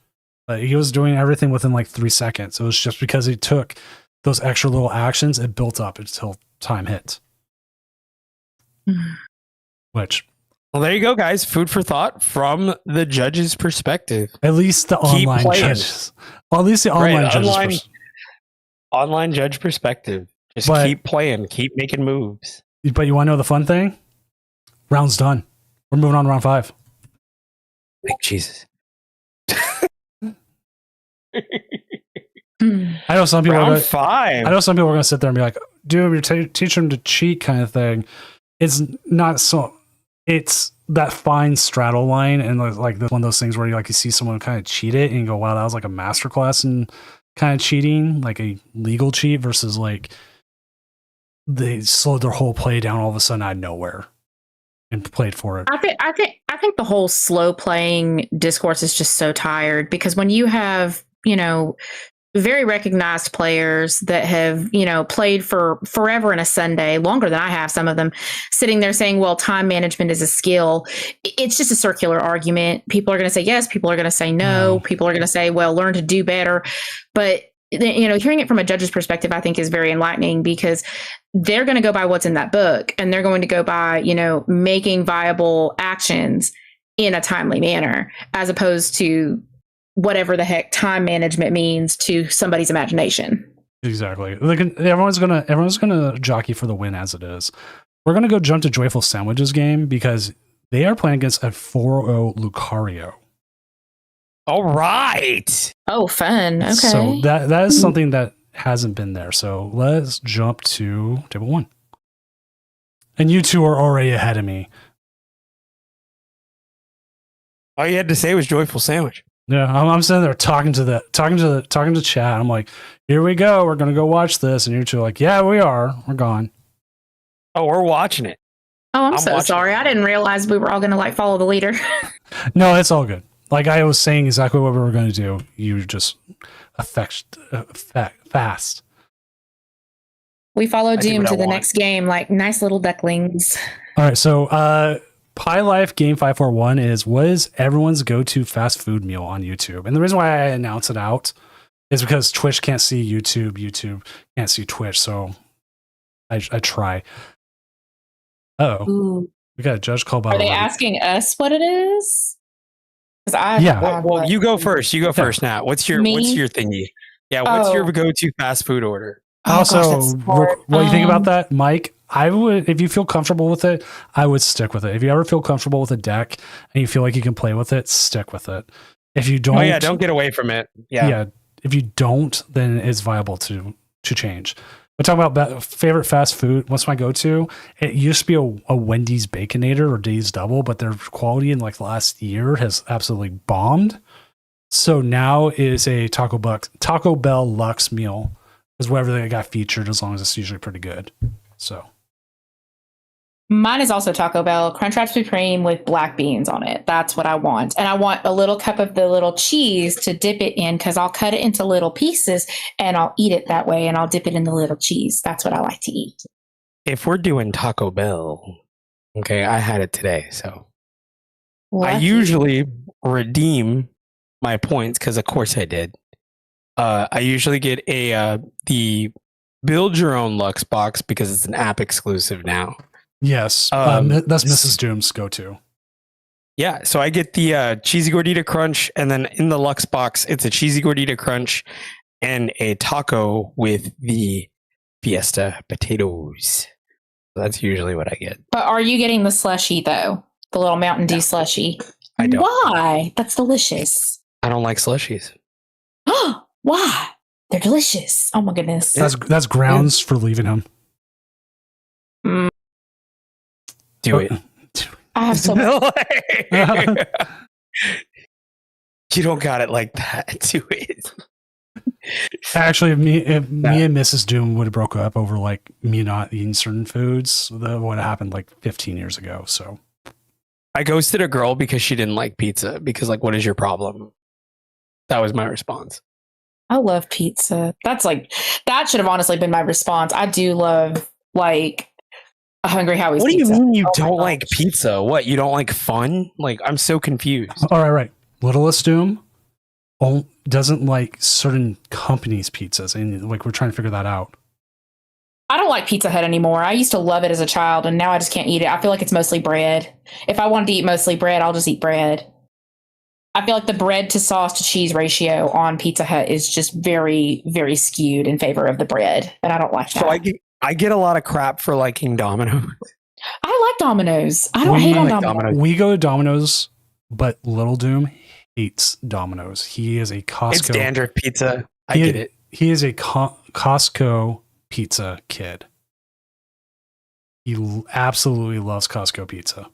[SPEAKER 1] But he was doing everything within like 3 seconds. It was just because he took those extra little actions, it built up until time hit. Well,
[SPEAKER 2] there you go, guys. Food for thought from the judge's perspective.
[SPEAKER 1] At least the online judges. Well, at least the online judges.
[SPEAKER 2] Online judge perspective. Just keep playing. Keep making moves.
[SPEAKER 1] But you want to know the fun thing? Round's done. We're moving on to round 5.
[SPEAKER 2] Thank Jesus.
[SPEAKER 1] I know some people.
[SPEAKER 2] Round 5.
[SPEAKER 1] I know some people are going to sit there and be like, "Dude, you're teaching them to cheat," kind of thing. It's not so. It's that fine straddle line, and like one of those things where you see someone kind of cheat it, and you go, "Wow, that was like a masterclass in kind of cheating, like a legal cheat versus like they slowed their whole play down all of a sudden out of nowhere and played for it."
[SPEAKER 3] I think the whole slow playing discourse is just so tired because when you have very recognized players that have, played for forever and a Sunday, longer than I have, some of them, sitting there saying, well, time management is a skill. It's just a circular argument. People are going to say yes, people are going to say no, people are going to say, well, learn to do better. But hearing it from a judge's perspective, I think is very enlightening, because they're going to go by what's in that book, and they're going to go by, making viable actions in a timely manner, as opposed to whatever the heck time management means to somebody's imagination.
[SPEAKER 1] Exactly. Everyone's gonna jockey for the win as it is. We're gonna go jump to Joyful Sandwiches game because they are playing against a 4-0 Lucario.
[SPEAKER 2] All right.
[SPEAKER 3] Oh, fun. Okay.
[SPEAKER 1] So that is something that hasn't been there. So let's jump to table 1. And you two are already ahead of me.
[SPEAKER 2] All you had to say was Joyful Sandwich.
[SPEAKER 1] Yeah, I'm sitting there talking to chat. I'm like, here we go. We're gonna go watch this, and you two are like, yeah, we are. We're gone.
[SPEAKER 2] Oh, we're watching it.
[SPEAKER 3] Oh, I'm so sorry. I didn't realize we were all gonna follow the leader.
[SPEAKER 1] No, it's all good. Like I was saying exactly what we were going to do. You just fast.
[SPEAKER 3] We follow Doom to the next game like nice little ducklings.
[SPEAKER 1] All right, so Pie Life Game 541 is what is everyone's go-to fast food meal on YouTube? And the reason why I announce it out is because Twitch can't see YouTube, YouTube can't see Twitch, so I try. We got a judge call by.
[SPEAKER 3] Are they asking us what it is?
[SPEAKER 2] Well, you go first. You go first, Nat. What's your thingy? Yeah, what's your go-to fast food order?
[SPEAKER 1] Also, what do you think about that, Mike? I would, if you feel comfortable with it, I would stick with it. If you ever feel comfortable with a deck and you feel like you can play with it, stick with it. If you don't,
[SPEAKER 2] don't get away from it.
[SPEAKER 1] Yeah. If you don't, then it's viable to change. But talking about favorite fast food, what's my go-to? It used to be a Wendy's Baconator or Dave's Double, but their quality in like the last year has absolutely bombed. So now is a Taco Bell Lux meal, is whatever they got featured, as long as it's usually pretty good. So
[SPEAKER 3] mine is also Taco Bell Crunchwrap Supreme with black beans on it. That's what I want. And I want a little cup of the little cheese to dip it in, because I'll cut it into little pieces and I'll eat it that way, and I'll dip it in the little cheese. That's what I like to eat.
[SPEAKER 2] If we're doing Taco Bell, okay, I had it today. So
[SPEAKER 3] Lucky.
[SPEAKER 2] I usually redeem my points because of course I did. I usually get the Build Your Own Lux box because it's an app exclusive now.
[SPEAKER 1] Yes, that's Mrs. Doom's go-to.
[SPEAKER 2] Yeah, so I get the cheesy gordita crunch, and then in the Lux box, it's a cheesy gordita crunch and a taco with the Fiesta potatoes. So that's usually what I get.
[SPEAKER 3] But are you getting the slushy though? The little Mountain Dew slushy?
[SPEAKER 2] I don't.
[SPEAKER 3] Why? That's delicious.
[SPEAKER 2] I don't like slushies.
[SPEAKER 3] Why? They're delicious. Oh my goodness.
[SPEAKER 1] That's grounds for leaving him.
[SPEAKER 2] Do it.
[SPEAKER 3] I have so much.
[SPEAKER 2] You don't got it like that. Do it.
[SPEAKER 1] Actually, if me and Mrs. Doom would have broke up over like me not eating certain foods, that would have happened like 15 years ago. So
[SPEAKER 2] I ghosted a girl because she didn't like pizza. Because like, what is your problem? That was my response.
[SPEAKER 3] I love pizza. That should have honestly been my response. I do love like a Hungry Howie's
[SPEAKER 2] What do
[SPEAKER 3] pizza.
[SPEAKER 2] you mean you don't like pizza? What, you don't like fun? Like, I'm so confused.
[SPEAKER 1] all right. Littlest Doom doesn't like certain companies' pizzas, and like we're trying to figure that out.
[SPEAKER 3] I don't like Pizza Hut anymore. I used to love it as a child, and now I just can't eat it. I feel like it's mostly bread. If I wanted to eat mostly bread, I'll just eat bread. I feel like the bread to sauce to cheese ratio on Pizza Hut is just very, very skewed in favor of the bread, and I don't like that.
[SPEAKER 2] So I get a lot of crap for liking Domino's.
[SPEAKER 3] I like Domino's. I don't hate on Domino's.
[SPEAKER 1] We go to Domino's, but Little Doom hates Domino's. He is a Costco.
[SPEAKER 2] It's dandruff pizza. I get it.
[SPEAKER 1] He is a Costco pizza kid. He absolutely loves Costco pizza.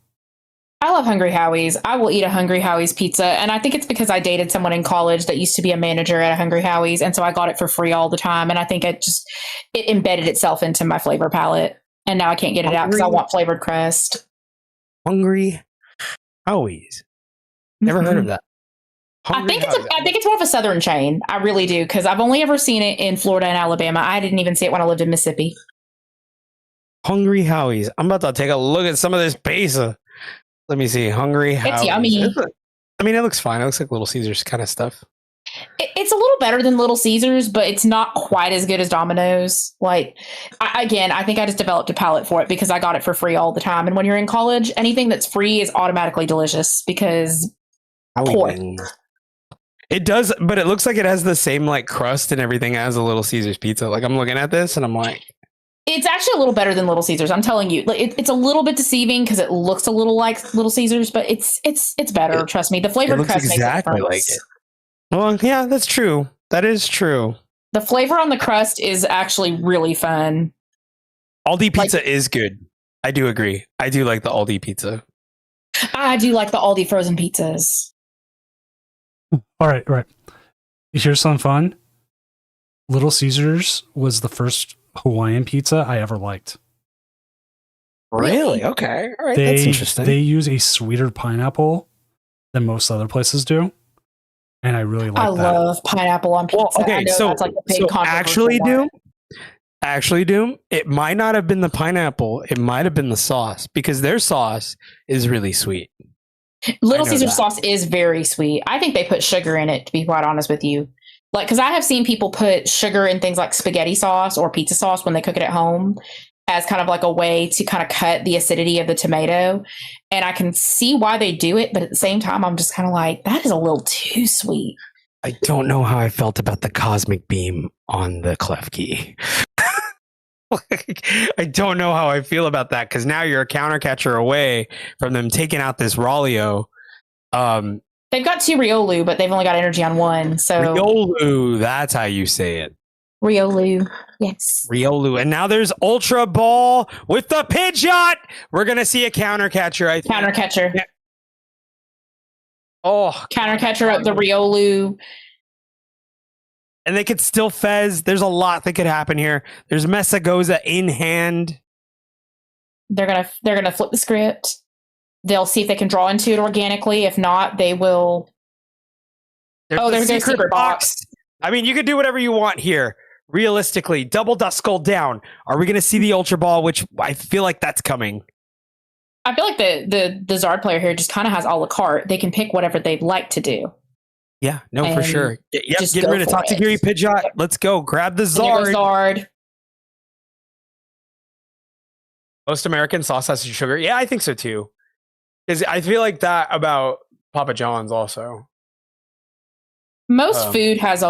[SPEAKER 3] I love Hungry Howie's. I will eat a Hungry Howie's pizza. And I think it's because I dated someone in college that used to be a manager at a Hungry Howie's. And so I got it for free all the time. And I think it embedded itself into my flavor palette. And now I can't get it out because I want flavored crust.
[SPEAKER 2] Hungry Howie's. Never heard of that. Hungry Howie's.
[SPEAKER 3] I think it's more of a southern chain. I really do, because I've only ever seen it in Florida and Alabama. I didn't even see it when I lived in Mississippi.
[SPEAKER 2] Hungry Howie's. I'm about to take a look at some of this pizza. Let me see. Hungry Howie's.
[SPEAKER 3] It's yummy.
[SPEAKER 2] I mean, it looks fine. It looks like Little Caesars kind of stuff.
[SPEAKER 3] It's a little better than Little Caesars, but it's not quite as good as Domino's. Like, I think I just developed a palate for it because I got it for free all the time. And when you're in college, anything that's free is automatically delicious because poor.
[SPEAKER 2] It does, but it looks like it has the same like crust and everything as a Little Caesars pizza. Like I'm looking at this and I'm like,
[SPEAKER 3] it's actually a little better than Little Caesars. I'm telling you, like it's a little bit deceiving because it looks a little like Little Caesars, but it's better. Trust me, the flavored
[SPEAKER 2] looks
[SPEAKER 3] crust
[SPEAKER 2] exactly
[SPEAKER 3] makes a
[SPEAKER 2] like
[SPEAKER 3] difference.
[SPEAKER 2] it. Well, yeah, that's true. That is true.
[SPEAKER 3] The flavor on the crust is actually really fun.
[SPEAKER 2] Aldi pizza is good. I do agree. I do like the Aldi pizza.
[SPEAKER 3] I do like the Aldi frozen pizzas.
[SPEAKER 1] All right. Here's something fun. Little Caesars was the first Hawaiian pizza I ever liked.
[SPEAKER 2] Really? Okay. All right. That's interesting.
[SPEAKER 1] They use a sweeter pineapple than most other places do. And I really like that.
[SPEAKER 3] I love pineapple on pizza.
[SPEAKER 2] Well, okay,
[SPEAKER 3] I know
[SPEAKER 2] so,
[SPEAKER 3] that's like a big
[SPEAKER 2] so
[SPEAKER 3] controversial
[SPEAKER 2] actually, Doom, it might not have been the pineapple. It might have been the sauce because their sauce is really sweet.
[SPEAKER 3] Little Caesar sauce is very sweet. I think they put sugar in it, to be quite honest with you. Like, because I have seen people put sugar in things like spaghetti sauce or pizza sauce when they cook it at home as kind of like a way to kind of cut the acidity of the tomato. And I can see why they do it. But at the same time, I'm just kind of like, that is a little too sweet.
[SPEAKER 2] I don't know how I felt about the cosmic beam on the clef key. I don't know how I feel about that because now you're a counter catcher away from them taking out this Raulio.
[SPEAKER 3] They've got 2 Riolu, but they've only got energy on 1. So
[SPEAKER 2] Riolu, that's how you say it.
[SPEAKER 3] Riolu, yes.
[SPEAKER 2] Riolu. And now there's Ultra Ball with the Pidgeot. We're going to see a counter catcher, I think.
[SPEAKER 3] Counter catcher.
[SPEAKER 2] Yeah. Oh.
[SPEAKER 3] Counter catcher up the Riolu.
[SPEAKER 2] And they could still fez. There's a lot that could happen here. There's Mesagoza in hand.
[SPEAKER 3] They're gonna flip the script. They'll see if they can draw into it organically. If not, they will. There's their secret box.
[SPEAKER 2] I mean, you could do whatever you want here. Realistically, double Duskull down. Are we going to see the Ultra Ball? Which I feel like that's coming.
[SPEAKER 3] I feel like the Zard player here just kind of has a la carte. They can pick whatever they'd like to do.
[SPEAKER 2] Yeah, no, for sure. Yep, get rid of Tatsugiri Pidgeot.
[SPEAKER 3] Yep.
[SPEAKER 2] Let's go. Grab the Zard.
[SPEAKER 3] Zard.
[SPEAKER 2] Most American sauce has sugar. Yeah, I think so too. Because I feel like that about Papa John's also.
[SPEAKER 3] Most food has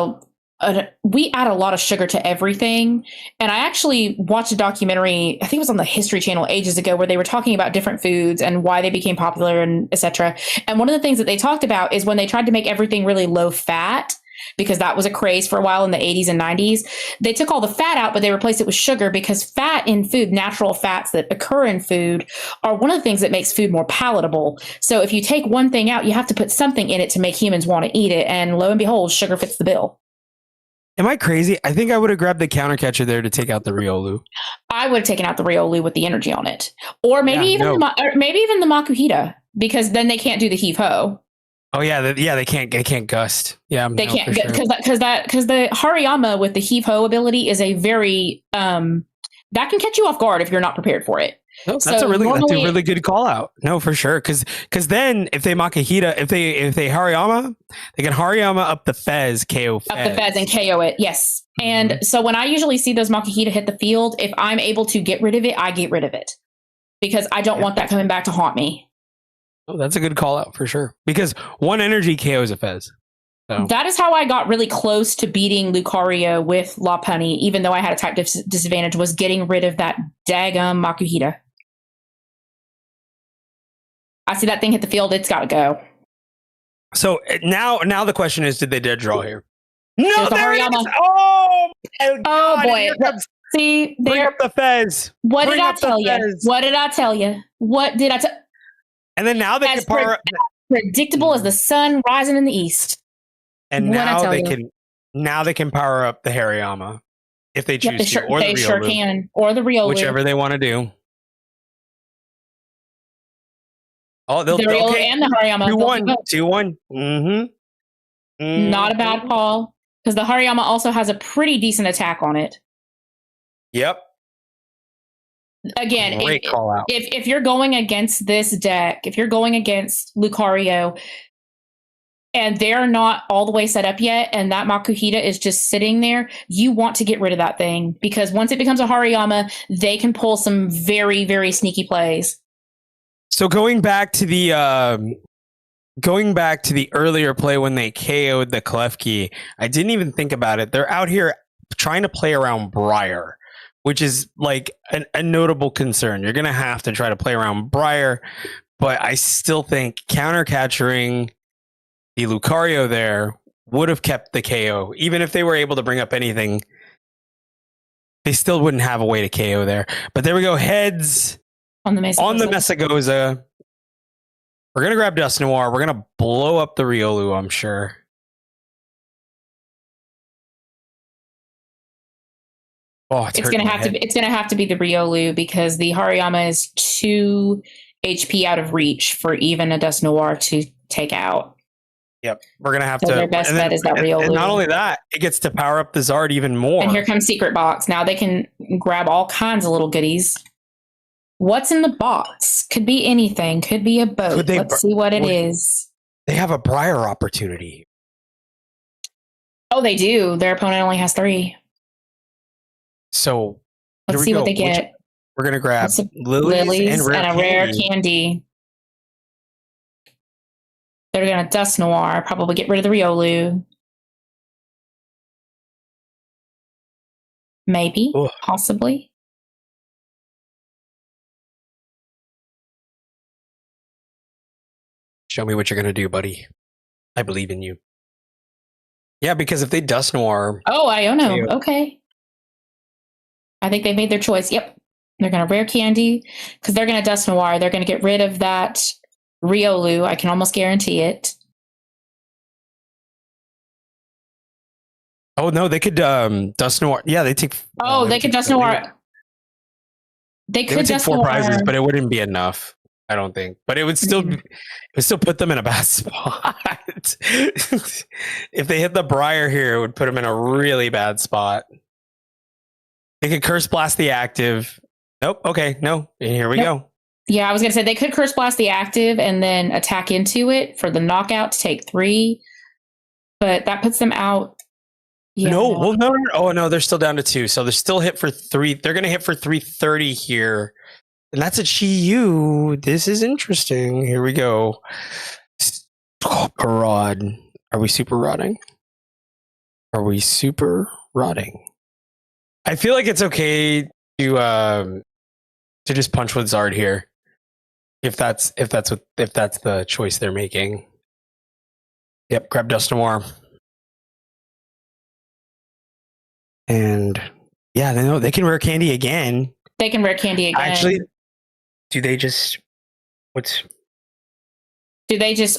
[SPEAKER 3] we add a lot of sugar to everything. And I actually watched a documentary, I think it was on the History Channel ages ago, where they were talking about different foods and why they became popular and etc. And one of the things that they talked about is when they tried to make everything really low fat, because that was a craze for a while in the 80s and 90s. They took all the fat out, but they replaced it with sugar because fat in food, natural fats that occur in food, are one of the things that makes food more palatable. So if you take one thing out, you have to put something in it to make humans want to eat it. And lo and behold, sugar fits the bill.
[SPEAKER 2] Am I crazy? I think I would have grabbed the counter catcher there to take out the Riolu.
[SPEAKER 3] I would have taken out the Riolu with the energy on it. Or maybe even the Makuhita, because then they can't do the heave ho.
[SPEAKER 2] Oh yeah, they can't gust. Yeah,
[SPEAKER 3] they can't because the Hariyama with the heave ho ability is a very that can catch you off guard if you're not prepared for it.
[SPEAKER 2] No, that's a really good call out. No, for sure. Because then if they Makuhita, if they Hariyama, they can Hariyama up the Fez, KO Fez.
[SPEAKER 3] Up the Fez and KO it, yes. And so when I usually see those Makuhita hit the field, if I'm able to get rid of it, I get rid of it. Because I don't want that coming back to haunt me.
[SPEAKER 2] Oh, that's a good call out for sure. Because one energy KOs a Fez. So.
[SPEAKER 3] That is how I got really close to beating Lucario with Lopunny, even though I had a type disadvantage, was getting rid of that daggum Makuhita. I see that thing hit the field, it's got to go.
[SPEAKER 2] So now the question is, did they dead draw here? No, there it is!
[SPEAKER 3] Oh boy. See,
[SPEAKER 2] bring up the Fez.
[SPEAKER 3] What did I tell you? What did I tell you? What did I tell?
[SPEAKER 2] And then now they can power up.
[SPEAKER 3] Predictable as the sun rising in the east.
[SPEAKER 2] And now they can power up the Hariyama if they choose to, or
[SPEAKER 3] they sure can, or the Riolu,
[SPEAKER 2] whichever they want to do. Oh,
[SPEAKER 3] the Riolu and the Hariyama.
[SPEAKER 2] 2-1. Mm-hmm.
[SPEAKER 3] Not a bad call, because the Hariyama also has a pretty decent attack on it.
[SPEAKER 2] Yep.
[SPEAKER 3] Again,
[SPEAKER 2] Great call out.
[SPEAKER 3] if you're going against this deck, if you're going against Lucario, and they're not all the way set up yet, and that Makuhita is just sitting there, you want to get rid of that thing, because once it becomes a Hariyama, they can pull some very, very sneaky plays.
[SPEAKER 2] So going back to the earlier play when they KO'd the Klefki, I didn't even think about it. They're out here trying to play around Briar, which is like a notable concern. You're going to have to try to play around Briar, but I still think counter-catching the Lucario there would have kept the KO. Even if they were able to bring up anything, they still wouldn't have a way to KO there. But there we go. Heads
[SPEAKER 3] On the
[SPEAKER 2] Mesagoza. We're going to grab Dust Noir. We're going to blow up the Riolu, I'm sure. Oh,
[SPEAKER 3] it's going to have to be the Riolu, because the Hariyama is 2 HP out of reach for even a Dust Noir to take out.
[SPEAKER 2] Yep, we're going to have to.
[SPEAKER 3] Their best bet is that Riolu.
[SPEAKER 2] And not only that, it gets to power up the Zard even more.
[SPEAKER 3] And here comes Secret Box. Now they can grab all kinds of little goodies. What's in the box? Could be anything. Could be a boat. Let's see what it is.
[SPEAKER 2] They have a Briar opportunity.
[SPEAKER 3] Oh, they do. Their opponent only has 3.
[SPEAKER 2] So
[SPEAKER 3] let's see what they get.
[SPEAKER 2] We're going to grab lilies and
[SPEAKER 3] a rare candy. They're going to Dust Noir, probably get rid of the Riolu. Maybe, possibly.
[SPEAKER 2] Show me what you're going to do, buddy. I believe in you. Yeah, because if they Dust Noir...
[SPEAKER 3] Oh, Iono. Okay. I think they made their choice. Yep. They're going to rare candy, because they're going to Dust Noir. They're going to get rid of that Riolu. I can almost guarantee it.
[SPEAKER 2] Oh, no, they could Dust Noir. Yeah, they take...
[SPEAKER 3] Oh, they could Dust Noir. They could
[SPEAKER 2] take 4 prizes, but it wouldn't be enough. I don't think, but it would still put them in a bad spot. If they hit the Briar here, it would put them in a really bad spot. They could Curse Blast the active. Nope. Okay. No. Here we go.
[SPEAKER 3] Yeah, I was gonna say they could Curse Blast the active and then attack into it for the knockout to take 3, but that puts them out.
[SPEAKER 2] Yeah, no. Oh no, they're still down to 2, so they're still hit for 3. They're gonna hit for 330 here. And that's a Chi-Yu. This is interesting. Here we go. Rod. Are we super rodding? I feel like it's okay to just punch with Zard here. If that's the choice they're making. Yep, grab Dust Noir. And yeah, they can rare candy again.
[SPEAKER 3] They can rare candy again.
[SPEAKER 2] Actually, do they just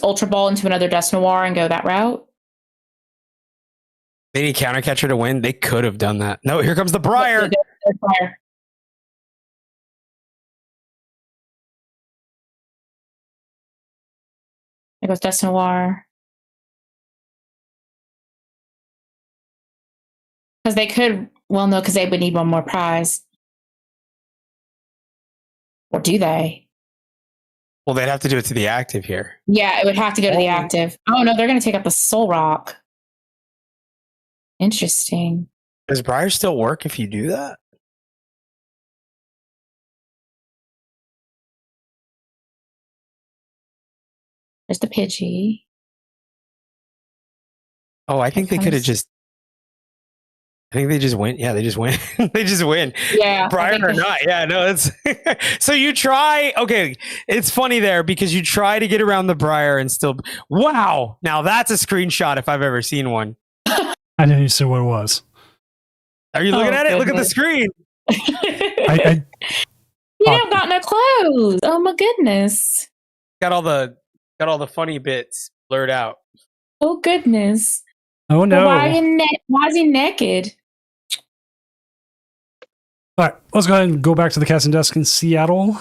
[SPEAKER 3] Ultra Ball into another Dust Noir and go that route?
[SPEAKER 2] They need Counter Catcher to win. They could have done that. No, here comes the Briar.
[SPEAKER 3] There goes Dust Noir. Because they could, well, no, because they would need one more prize. Or do they?
[SPEAKER 2] Well, they'd have to do it to the active here.
[SPEAKER 3] Yeah, it would have to go to the active. Oh, no, they're going to take out the Soul Rock. Interesting.
[SPEAKER 2] Does Briar still work if you do that?
[SPEAKER 3] There's the Pidgey.
[SPEAKER 2] Oh, I think they could have just... I think they just win. Yeah, they just win. They just win.
[SPEAKER 3] Yeah.
[SPEAKER 2] Briar or not. Yeah, no, it's... So you try... Okay, it's funny there because you try to get around the Briar and still... Wow! Now that's a screenshot if I've ever seen one.
[SPEAKER 1] I didn't even see what it was.
[SPEAKER 2] Are you looking at it? Look at the screen.
[SPEAKER 3] You don't got no clothes. Oh my goodness.
[SPEAKER 2] Got all the funny bits blurred out.
[SPEAKER 3] Oh goodness.
[SPEAKER 1] Oh no.
[SPEAKER 3] Well, why is he naked?
[SPEAKER 1] All right, let's go ahead and go back to the casting desk in Seattle.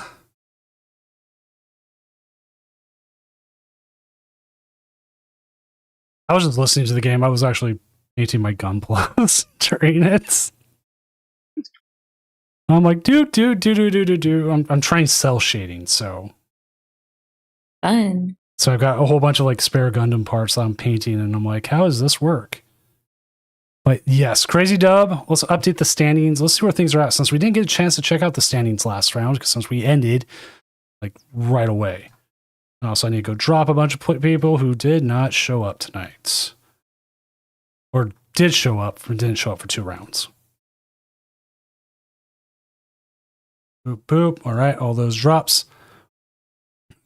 [SPEAKER 1] I was just listening to the game. I was actually painting my gun plus during it. I'm like, do. I'm trying cell shading, so
[SPEAKER 3] Fun.
[SPEAKER 1] I've got a whole bunch of like spare Gundam parts that I'm painting, and I'm like, how does this work? But yes, Crazy Dub. Let's update the standings. Let's see where things are at since we didn't get a chance to check out the standings last round because since we ended like right away. And also, I need to go drop a bunch of people who did not show up tonight, or did show up but didn't show up for 2 rounds. Boop boop. All right, all those drops.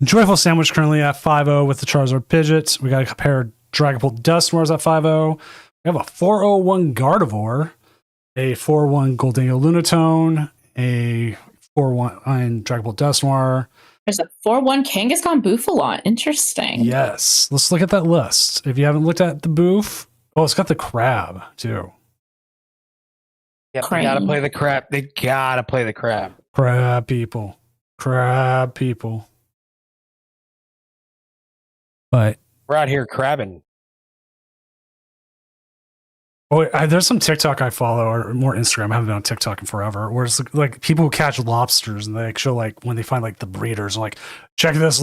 [SPEAKER 1] Joyful Sandwich currently at 5-0 with the Charizard Pidgeot. We got a pair of Dragapult Dusknoirs at 5-0. We have a 401 Gardevoir, a 4-1 Gholdengo Lunatone, a 4-1 Dragapult Dusknoir.
[SPEAKER 3] There's a 4-1 Kangaskhan Bouffalot. Interesting.
[SPEAKER 1] Yes. Let's look at that list. If you haven't looked at the boof, oh, it's got the crab too.
[SPEAKER 2] Yep, they
[SPEAKER 3] Crane.
[SPEAKER 2] gotta play the crab. They gotta play the crab.
[SPEAKER 1] Crab people. Crab people. But
[SPEAKER 2] We're out here crabbing.
[SPEAKER 1] there's some TikTok I follow, or more Instagram. I haven't been on TikTok in forever. Where it's like people who catch lobsters and they like show like when they find like the breeders, like check this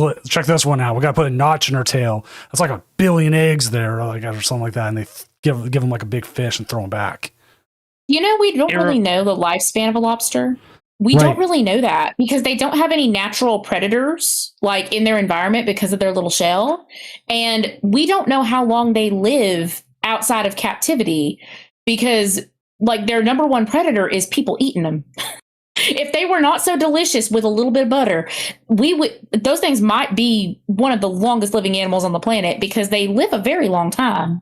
[SPEAKER 1] one out. We got to put a notch in her tail. It's like 1 billion eggs there, or like or something like that, and they give them like a big fish and throw them back.
[SPEAKER 3] You know, we don't really know the lifespan of a lobster. We don't really know that because they don't have any natural predators like in their environment because of their little shell. And we don't know how long they live outside of captivity because like their number one predator is people eating them. If they were not so delicious with a little bit of butter, those things might be one of the longest living animals on the planet because they live a very long time.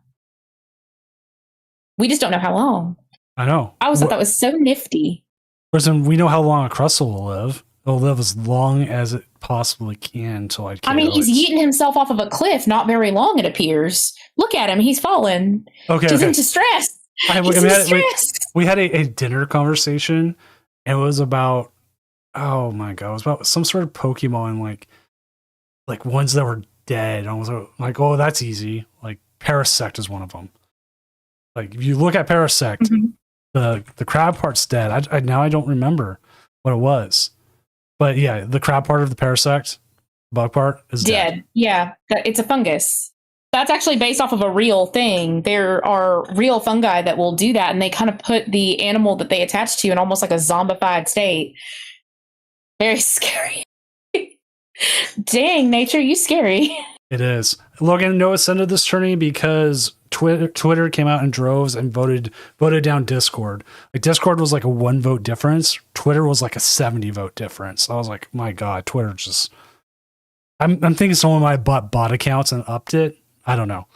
[SPEAKER 3] We just don't know how long.
[SPEAKER 1] I know.
[SPEAKER 3] I always thought that was so nifty.
[SPEAKER 1] Whereas we know how long a Crustle will live. It'll live as long as it possibly can until I
[SPEAKER 3] I mean, he's yeeting himself off of a cliff not very long, it appears. Look at him. He's fallen.
[SPEAKER 1] Okay.
[SPEAKER 3] He's into stress.
[SPEAKER 1] We had a dinner conversation. It was about, oh my God, it was about some sort of Pokemon, like ones that were dead. I was like, oh, that's easy. Like Parasect is one of them. Like if you look at Parasect, the crab part's dead. I now I don't remember what it was, but yeah, the crab part of the Parasect, bug part is dead.
[SPEAKER 3] Yeah, it's a fungus. That's actually based off of a real thing. There are real fungi that will do that, and they kind of put the animal that they attach to in almost like a zombified state. Very scary. Dang, nature, you scary.
[SPEAKER 1] It is. Logan, no ascended this tourney because Twitter came out in droves and voted down Discord. Like Discord was like a 1 vote difference. Twitter was like a 70 vote difference. I was like, my God, Twitter just. I'm thinking someone might have bought bot accounts and upped it. I don't know.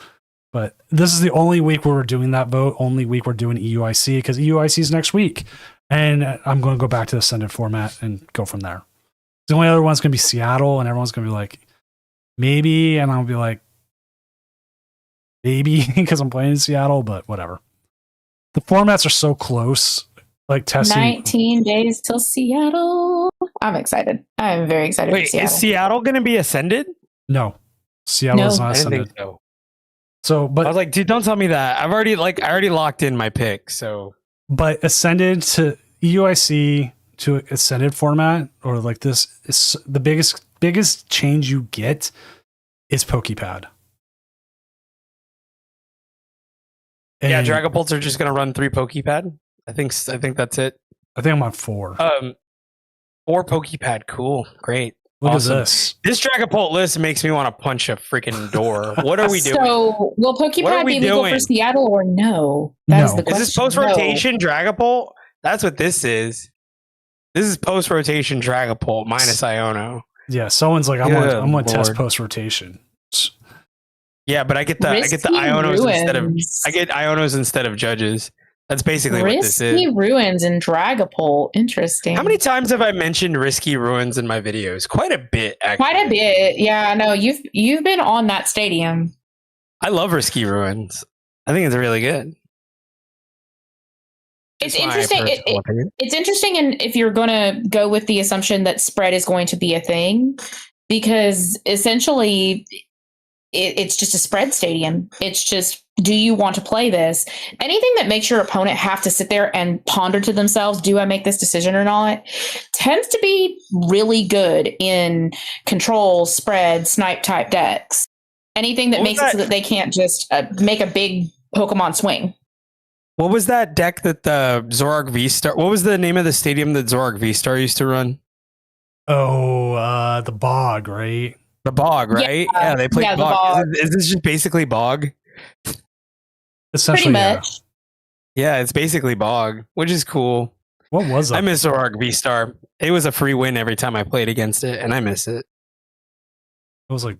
[SPEAKER 1] But this is the only week where we're doing that vote. Only week we're doing EUIC because EUIC is next week, and I'm going to go back to the ascended format and go from there. The only other one's going to be Seattle, and everyone's going to be like, maybe, and I'll be like, maybe because I'm playing in Seattle, but whatever. The formats are so close, like testing.
[SPEAKER 3] 19 days till Seattle. I'm excited. I'm very excited for Seattle.
[SPEAKER 2] Is Seattle going to be ascended?
[SPEAKER 1] No, Seattle is not
[SPEAKER 2] I didn't
[SPEAKER 1] ascended.
[SPEAKER 2] think so.
[SPEAKER 1] So, but
[SPEAKER 2] I was like, dude, don't tell me that. I already locked in my pick. So,
[SPEAKER 1] but ascended to EUIC to ascended format, or like this is the biggest change you get is Pokepad.
[SPEAKER 2] yeah,
[SPEAKER 1] And
[SPEAKER 2] Dragapults are just going to run 3 Pokepad. I think that's it.
[SPEAKER 1] I think I'm on 4.
[SPEAKER 2] 4 Pokepad. Cool. Great.
[SPEAKER 1] Look
[SPEAKER 2] Awesome.
[SPEAKER 1] at this.
[SPEAKER 2] This Dragapult list makes me want to punch a freaking door. What are we doing?
[SPEAKER 3] So, will
[SPEAKER 2] What are
[SPEAKER 3] Pokepad
[SPEAKER 2] we
[SPEAKER 3] be legal
[SPEAKER 2] doing?
[SPEAKER 3] for Seattle or no? That is
[SPEAKER 1] No.
[SPEAKER 3] the question.
[SPEAKER 2] Is this post-rotation Dragapult? That's what this is. This is post-rotation Dragapult minus Iono.
[SPEAKER 1] Yeah, someone's like, I'm
[SPEAKER 2] Good
[SPEAKER 1] on test
[SPEAKER 2] Lord.
[SPEAKER 1] post rotation.
[SPEAKER 2] Yeah, but I get the
[SPEAKER 3] Risky
[SPEAKER 2] Ionos instead of
[SPEAKER 3] Ruins.
[SPEAKER 2] I get Ionos instead of judges. That's basically what this is.
[SPEAKER 3] Risky Ruins and Dragapult. Interesting.
[SPEAKER 2] How many times have I mentioned Risky Ruins in my videos? Quite a bit, actually.
[SPEAKER 3] Quite a bit. Yeah, I know. You've been on that stadium.
[SPEAKER 2] I love Risky Ruins. I think it's really good.
[SPEAKER 3] It's
[SPEAKER 2] Just my
[SPEAKER 3] interesting.
[SPEAKER 2] personal opinion.
[SPEAKER 3] It's interesting, and if you're going to go with the assumption that spread is going to be a thing, because essentially it's just a spread stadium. It's just, do you want to play this? Anything that makes your opponent have to sit there and ponder to themselves, do I make this decision or not, tends to be really good in control, spread, snipe type decks. Anything that makes it so that they can't just make a big Pokemon swing.
[SPEAKER 2] What was that deck that the Zorark V-Star? What was the name of the stadium that Zorark V-Star used to run?
[SPEAKER 1] Oh, the Bog, right?
[SPEAKER 2] The Bog, right? Yeah, they played Bog. Is this just basically Bog?
[SPEAKER 1] Essentially,
[SPEAKER 3] pretty much.
[SPEAKER 2] Yeah, it's basically Bog, which is cool.
[SPEAKER 1] What was it?
[SPEAKER 2] I miss Zorark V-Star. It was a free win every time I played against it, and I miss it.
[SPEAKER 1] It was like,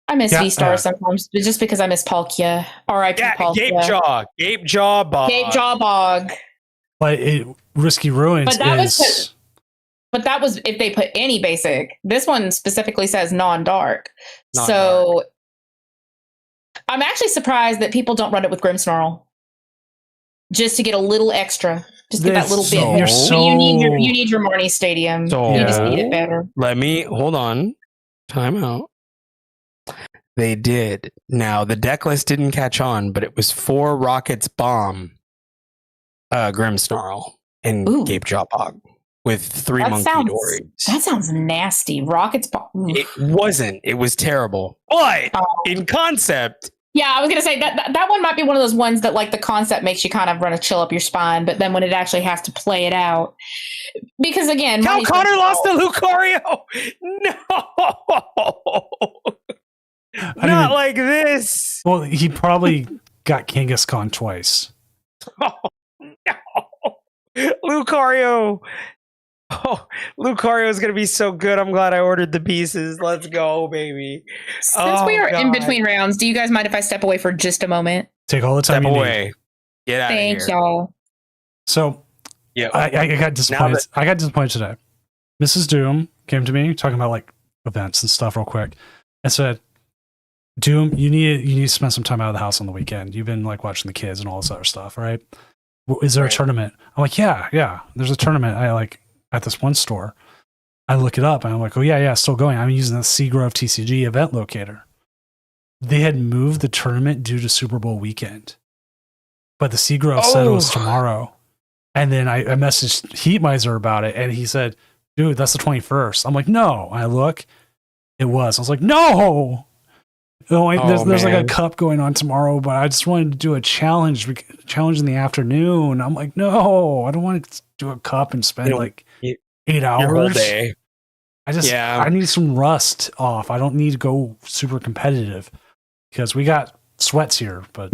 [SPEAKER 3] I miss V-Star sometimes, but just because I miss Palkia. R.I.P. Palkia.
[SPEAKER 2] Gape Jaw Bog.
[SPEAKER 3] Gape Jaw Bog.
[SPEAKER 1] But Risky Ruins
[SPEAKER 3] but that was if they put any basic. This one specifically says non-dark. So I'm actually surprised that people don't run it with Grimmsnarl. Just to get a little extra. Just get that little bit. You need your Marnie Stadium. You just need it better.
[SPEAKER 2] Hold on. Time out. They did. Now, the deck list didn't catch on, but it was 4 Rockets Bomb, Grimmsnarl, and Gape Jaw Bog with 3 Monkey Dories.
[SPEAKER 3] That sounds nasty. Rockets Bomb.
[SPEAKER 2] It wasn't. It was terrible. But in concept...
[SPEAKER 3] Yeah, I was going to say that one might be one of those ones that like the concept makes you kind of run a chill up your spine, but then when it actually has to play it out... Because again...
[SPEAKER 2] Cal Connor lost to Lucario! No! Not like this.
[SPEAKER 1] Well, he probably got Kangaskhan twice.
[SPEAKER 2] Oh, no. Lucario. Oh, Lucario is going to be so good. I'm glad I ordered the pieces. Let's go, baby.
[SPEAKER 3] Since we are in between rounds, do you guys mind if I step away for just a moment?
[SPEAKER 1] Take all the time you need.
[SPEAKER 2] Get out of here.
[SPEAKER 3] Thank y'all.
[SPEAKER 1] So, I got disappointed. I got disappointed today. Mrs. Doom came to me talking about like events and stuff real quick and said, Doom, you need to spend some time out of the house on the weekend. You've been like watching the kids and all this other stuff, right? Is there a tournament? I'm like, yeah. There's a tournament. I like at this one store. I look it up and I'm like, oh yeah, still going. I'm using the Seagrove TCG event locator. They had moved the tournament due to Super Bowl weekend, but the Seagrove said it was tomorrow. And then I messaged Heatmiser about it, and he said, dude, that's the 21st. I'm like, no. I look, it was. I was like, no. There's like a cup going on tomorrow, but I just wanted to do a challenge in the afternoon. I'm like, no, I don't want to do a cup and spend 8 hours.
[SPEAKER 2] Your whole day.
[SPEAKER 1] I need some rust off. I don't need to go super competitive because we got sweats here, but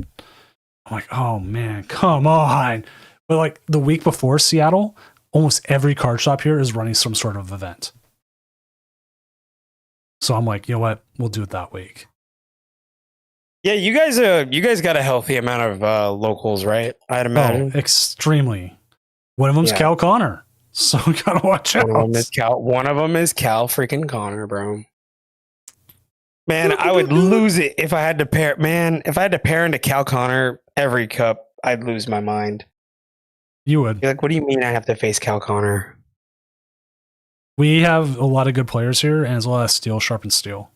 [SPEAKER 1] I'm like, oh man, come on. But like the week before Seattle, almost every card shop here is running some sort of event. So I'm like, you know what? We'll do it that week.
[SPEAKER 2] Yeah, you guys got a healthy amount of locals, right? I'd imagine.
[SPEAKER 1] Oh, extremely. One of them's Cal Connor, so we gotta watch out.
[SPEAKER 2] One of them is Cal freaking Connor, bro. Man, I would lose it if I had to pair. Man, if I had to pair into Cal Connor every cup, I'd lose my mind.
[SPEAKER 1] You would.
[SPEAKER 2] You're like, what do you mean I have to face Cal Connor?
[SPEAKER 1] We have a lot of good players here, and it's a lot of steel, sharpened steel.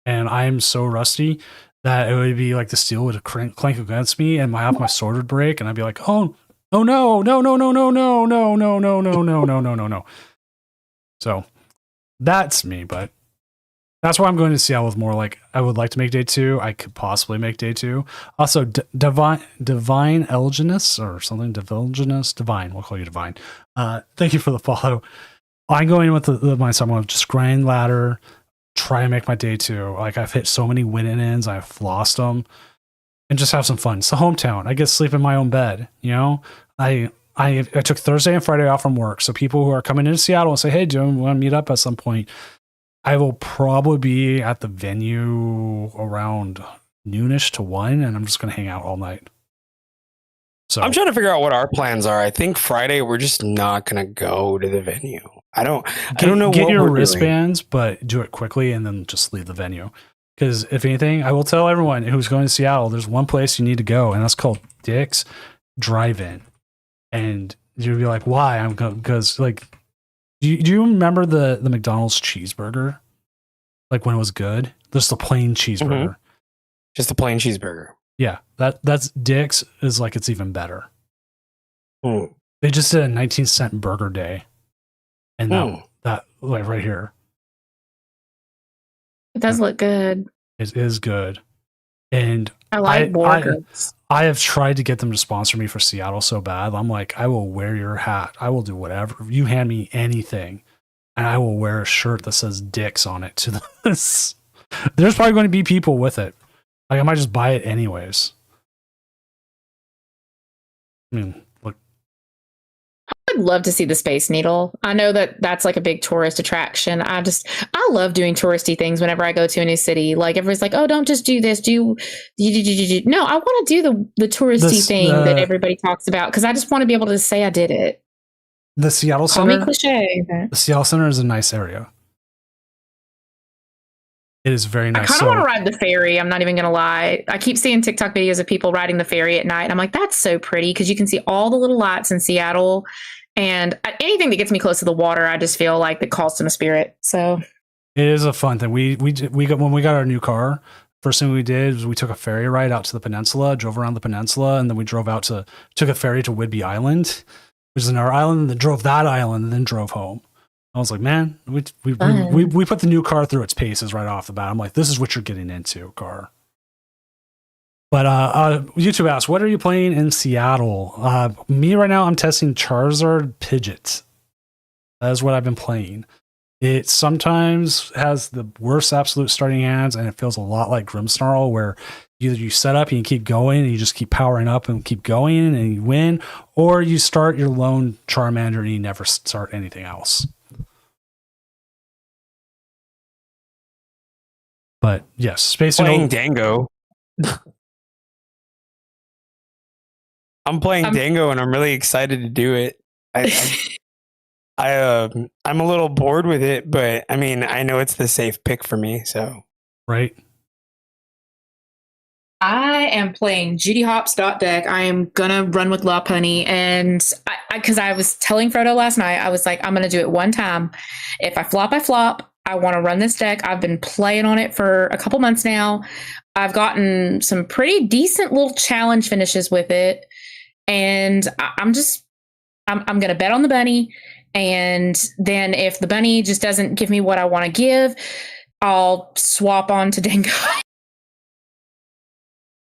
[SPEAKER 1] And I am so rusty that it would be like the steel would clank against me, and my sword would break, and I'd be like, oh no. So that's me, but that's why I'm going to Seattle with more like I would like to make day 2. I could possibly make day 2. Also, Divine Elginus or something. Divine. We'll call you Divine. Thank you for the follow. I'm going with the mindset. I'm going to just grind ladder, try and make my day 2. Like I've hit so many win-ins, I've lost them, and just have some fun. It's the hometown. I get to sleep in my own bed. You know, I took Thursday and Friday off from work, so people who are coming into Seattle and say, "Hey, Jim, we want to meet up at some point." I will probably be at the venue around noonish to 1, and I'm just going to hang out all night. So
[SPEAKER 2] I'm trying to figure out what our plans are. I think Friday we're just not going to go to the venue. I don't know.
[SPEAKER 1] Get your wristbands, but do it quickly and then just leave the venue. Because if anything, I will tell everyone who's going to Seattle, there's one place you need to go, and that's called Dick's Drive-In. And you'll be like, why? I'm going because do you remember the McDonald's cheeseburger? Like when it was good? Just the plain cheeseburger.
[SPEAKER 2] Just a plain cheeseburger.
[SPEAKER 1] Yeah, that's Dick's is like it's even better.
[SPEAKER 2] Mm.
[SPEAKER 1] They just did a 19-cent burger day, and that like right here,
[SPEAKER 3] It does look good.
[SPEAKER 1] it is good. And
[SPEAKER 3] I like burgers.
[SPEAKER 1] I have tried to get them to sponsor me for Seattle so bad. I'm like, I will wear your hat. I will do whatever. You hand me anything, and I will wear a shirt that says Dick's on it to this. There's probably going to be people with it. Like, I might just buy it anyways. I mean, look.
[SPEAKER 3] I'd love to see the Space Needle. I know that that's like a big tourist attraction. I love doing touristy things whenever I go to a new city. Like everybody's like, oh, don't just do this. No, I want to do the touristy thing that everybody talks about because I just want to be able to say I did it.
[SPEAKER 1] The Seattle
[SPEAKER 3] Call me
[SPEAKER 1] Center.
[SPEAKER 3] cliche.
[SPEAKER 1] The Seattle Center is a nice area. It is very nice.
[SPEAKER 3] I kind of want to ride the ferry. I'm not even going to lie. I keep seeing TikTok videos of people riding the ferry at night. I'm like, that's so pretty because you can see all the little lights in Seattle. And anything that gets me close to the water, I just feel like that calls to my spirit. So
[SPEAKER 1] it is a fun thing. We got when we got our new car. First thing we did was we took a ferry ride out to the peninsula, drove around the peninsula, and then we took a ferry to Whidbey Island, which is another island, and then drove that island, and then drove home. I was like, man, we put the new car through its paces right off the bat. I'm like, this is what you're getting into, car. But YouTube asks, what are you playing in Seattle? Me right now, I'm testing Charizard Pidgeot. That is what I've been playing. It sometimes has the worst absolute starting hands, and it feels a lot like Grimmsnarl, where either you set up and you keep going and you just keep powering up and keep going and you win, or you start your lone Charmander and you never start anything else. But yes, Space
[SPEAKER 2] playing Dango. I'm playing Dango, and I'm really excited to do it. I'm a little bored with it, but I mean, I know it's the safe pick for me. So
[SPEAKER 1] right.
[SPEAKER 3] I am playing Judy Hopps deck. I am gonna run with Lopunny, and because I was telling Frodo last night, I was like, I'm gonna do it one time. If I flop, I flop. I want to run this deck. I've been playing on it for a couple months now. I've gotten some pretty decent little challenge finishes with it. And I'm going to bet on the bunny. And then if the bunny just doesn't give me what I want to give, I'll swap on to Dango.